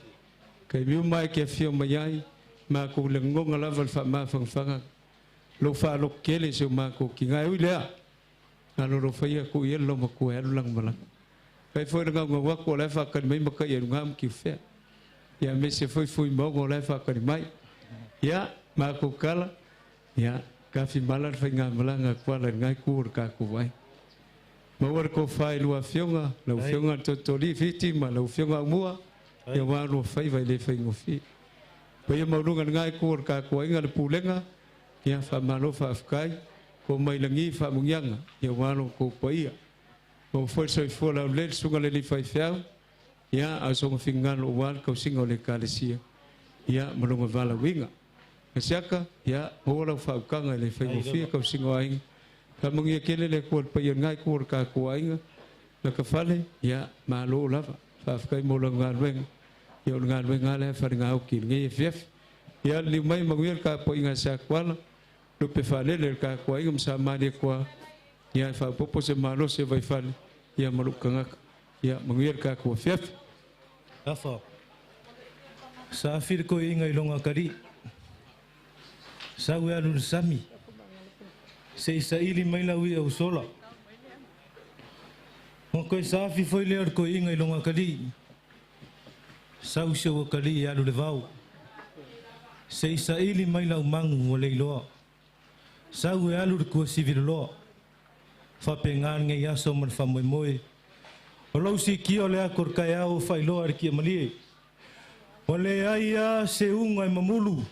Kai mi mai ke fia mai ma ko le ngonga la val fa ma fanga. Lo fa lo kele se ma ko kinga u le. Alo lo fa ia ko ia lo ma ko el lang malang. Kai foi nga ngwa ko le fa kan mai ma ka ia ngam ki fe. Ya me se foi mong le fa kan mai. Ya, maku kala, ya, kafi malar fai ngamala kuala ngai kur kaku vai. Mawar ko fai lua fionga, lau fionga totoli fitima, lau fionga mua, ya waru fai vai le fai ngofi. Paya maulungan ngai kur kaku vai ngal pulenga, ya fa malo fa afkai, ko mai langi fa mungyanga, ya waru ko paya. Ko foi soi fo lau le sunga le fai fiau, ya asong fingal wal kau singa le kalesia. Ya malunga vala winga. Siaka ya hola fa kanga le fe ngofia ka singo aing ka mungia kele le ko pa yon ngai ko ka ko aing la ka fale ya malo lava fa fa mo lo ngalwen yo ngalwen ngale fa ngau ki ngi fef ya li mai manguir ka po inga sa kwala lo pe fale le ka ko aing sa mari ko ya fa popo se malo se vai fale ya malu kanga ya manguir ka ko fef afa sa fir ko inga ilonga kari Sawe alur sami, seisa ili mailawi au sola. Ngakoi safi foi lear ko inga ilonga kali. Sau sewa kali alu levau. Seisa ili mailau mangu o leiloa. Sawe alur ko siviloa. Fapengan ngai aso man famoy moy. Olau si kio le akor kaya o failoa arki malie. O le aia se unga I mamulu.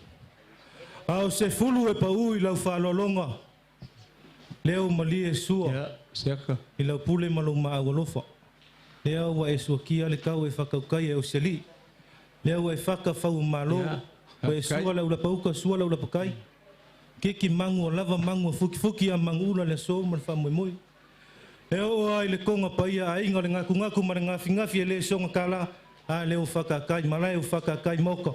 Au se fulu e pau I lau whalolonga. Leo mali e sua. Siaka. I lau pule malu maawalofa. Leo wa e suakia le kau e whakaukai e o seli. Leo e whaka whau malo. Wa e sua lau la pauka, sua lau la pakai. Kiki mangu o lava mangu o fuki a mangula le so man wha moi. Leo ai le konga paia a inga le ngaku ma le ngafi e le songa kala. A leo whakakai, malai o whakakai moka.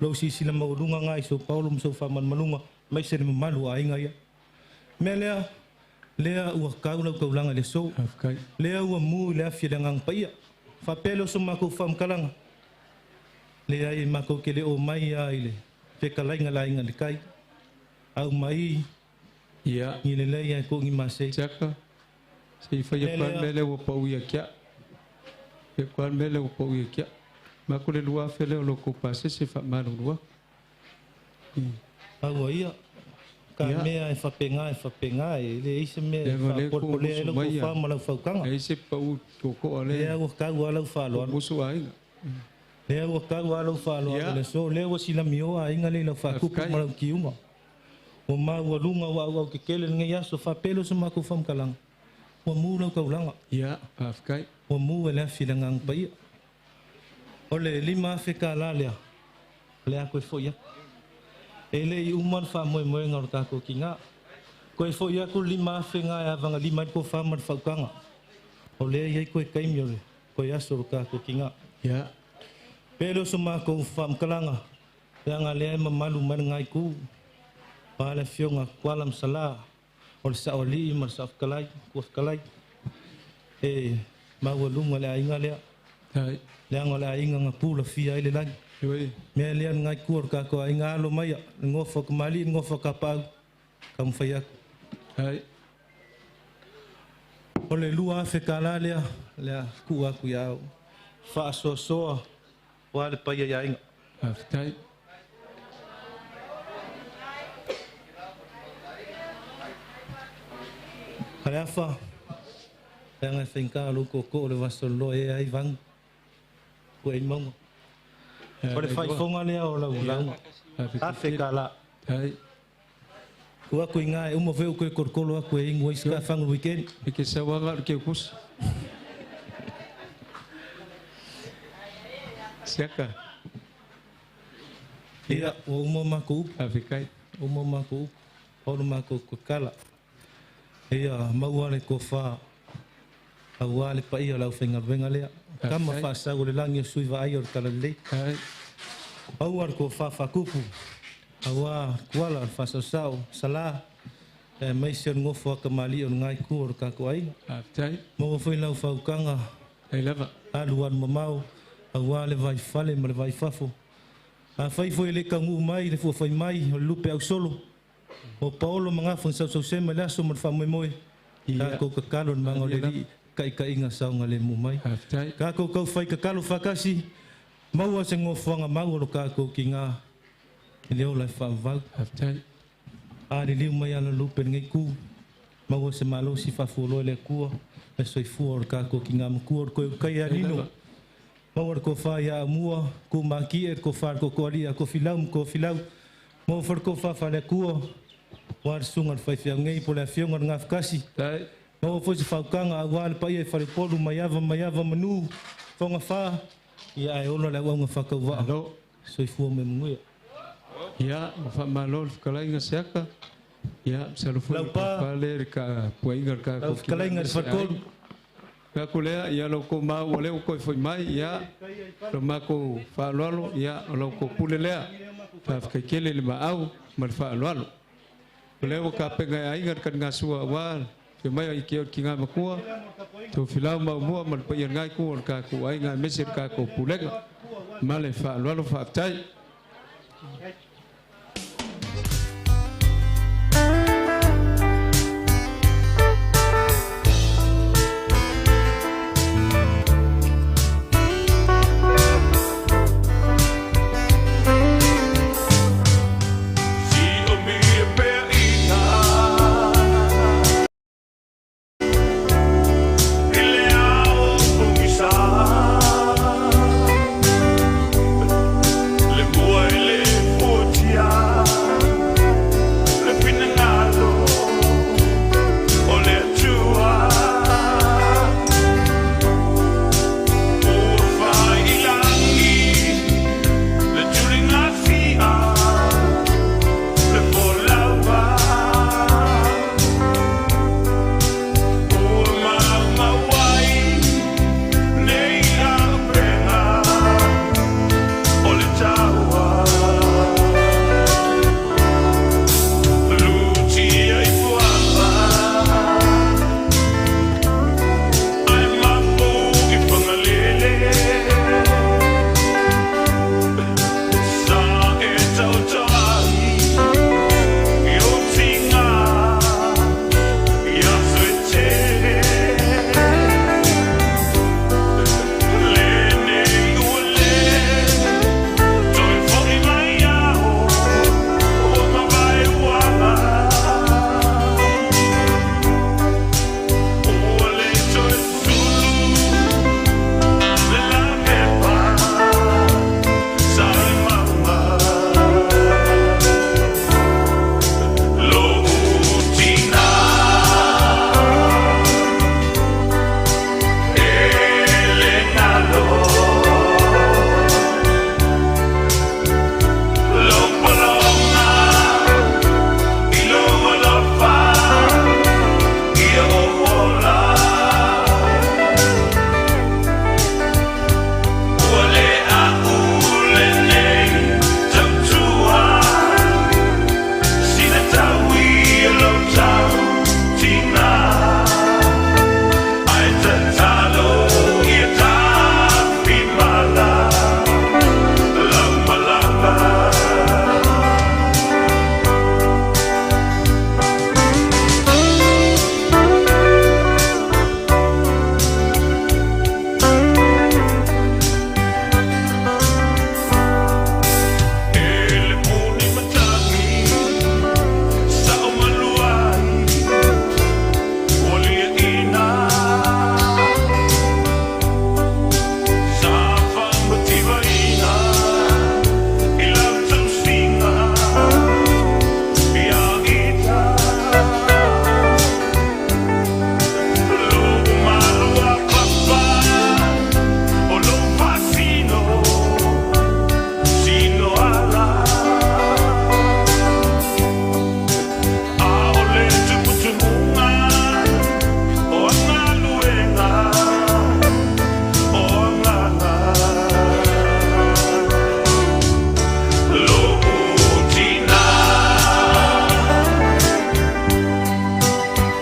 Lau sisi la maurunga ngai so paulo mso whaman manunga. Mai se le malu a inga ia. Me lea ua kau lau kaulanga le so. Lea ua mu lea fia le ngang paia. Whapelo so mako whamkalanga. Lea I mako ke le o mai a ile. Whekalainga la inga le kai. Au mai. Ia. I le lea ko ngi mase. Tiaka. Se whaia kwan mele ua pau ia kia. E kwan mele ua pau ia kia. Mako le lua whele o loko pase se whamanu lua. Au ia. Ka mea e whapenga e le eise mea whapolpole e loko whama lau whaukanga. E eise pau toko ale. Lea ua kau alau whaloa. Musu a inga. Lea ua kau alau whaloa. Le so lea ua sila mio a inga le lau whakupu malau kiunga. O mau ua lunga ua au ke kele ngai aso whapelo sa mako whamkalanga. Ua mu lau kaulanga. Ia, awhkai. Ua mu e lea whilangang paia. O le lima whika la lea. Lea koe fo ia. E le I uman wha moe ngaro kako ki ngā. Koe fo ia ko lima whenga e avanga lima ko whaman whaukanga. O le iai koe kaimi ole. Koe aso kako ki ngā. Ia. Pero so mako whamkalanga. Lea ngā lea mamalu man ngai ku. Pāle whionga kualam sala. O le sa o li man sa whakalai. Kua whakalai. E maua lunga lea inga lea. Hai. Lea ngā lea inga ngā pūla fia ele lagi. Mea lea ngai kuar kako a inga alo maia. Ngofa kamali, ngofa kapau. Kam whaiak. Hai. O le lua afe ka la lea. Lea ku aku iau. Wha soa soa. Wa le paia ia inga. Awhkai. Hale afa. Lea ngai whenka alo koko le wasolo e ai vang. Ko e mongo. O le whaifonga lea o lau lau. Afe ka la. Hai. Kua koe ngā e uma veo koe korkolo a koe ingo iska whangu weekend. E ke sawanga ke kus. Siaka. Ia, o uma mako upu. Awhikai. Uma mako upu. Hono mako koe kala. Ia, maua le ko wha. Aua le pa ia lau whenga lea. Kama wha sau le langi o sui wa ai o kala le. Hai. Aua le ko wha whakupu. Aua kuala wha sau sala. E meisi on ngofo aka mali o ngai ku o kako ai. Awhikai. Maua whai lau whaukanga. Hei lava. Aluan mamau. Aua le vai fale ma le vai fafo. A whai foi le kangu mai, le fua whai mai, o lupe au solo. O paolo mga whang sau sema le aso man wha moe. Kako kakalo na mga le li. Kai inga sao nga le mumai. Kako kau whai kakalo whakasi. Maua se ngofuanga maua lo kako ki ngā. I leo lai whaavau. Ari liu mai ala lupe ngai ku. Maua se malo si whafuolo le kua. Le soi fua o kako ki ngā makua o koe kai arino. Maua ko whai a mua. Ko maki e ko whar ko koaria ko filau. Maua whar ko whawha le kua. War sungan whai whia ngai po le whionga ngā whakasi. Maua fo se whaukanga a wale pa ia e wharepolu mai ava manu. Whonga wha. Ia e ono le wanga whakau waa. Soi fua me munguia. Ia, wha malol whakalainga seaka. Ia, salufu whale ka puainga ka kofi. Whakalainga le whakolu. Ka kulea, ia lo ko mau o leo koe foi mai, ia. Lo mako whaaloalo, ia, lo ko pule lea. Whawhakaikele le maau, ma le whaaloalo. Leo ka penga ainga kan ngasua wal. Ke mai ai ke ki ngā makua. To filau mau mua ma pa ia ngai ku ka ku ai ngā mesir ka ko pulega. Ma le whaaloalo whaaftai.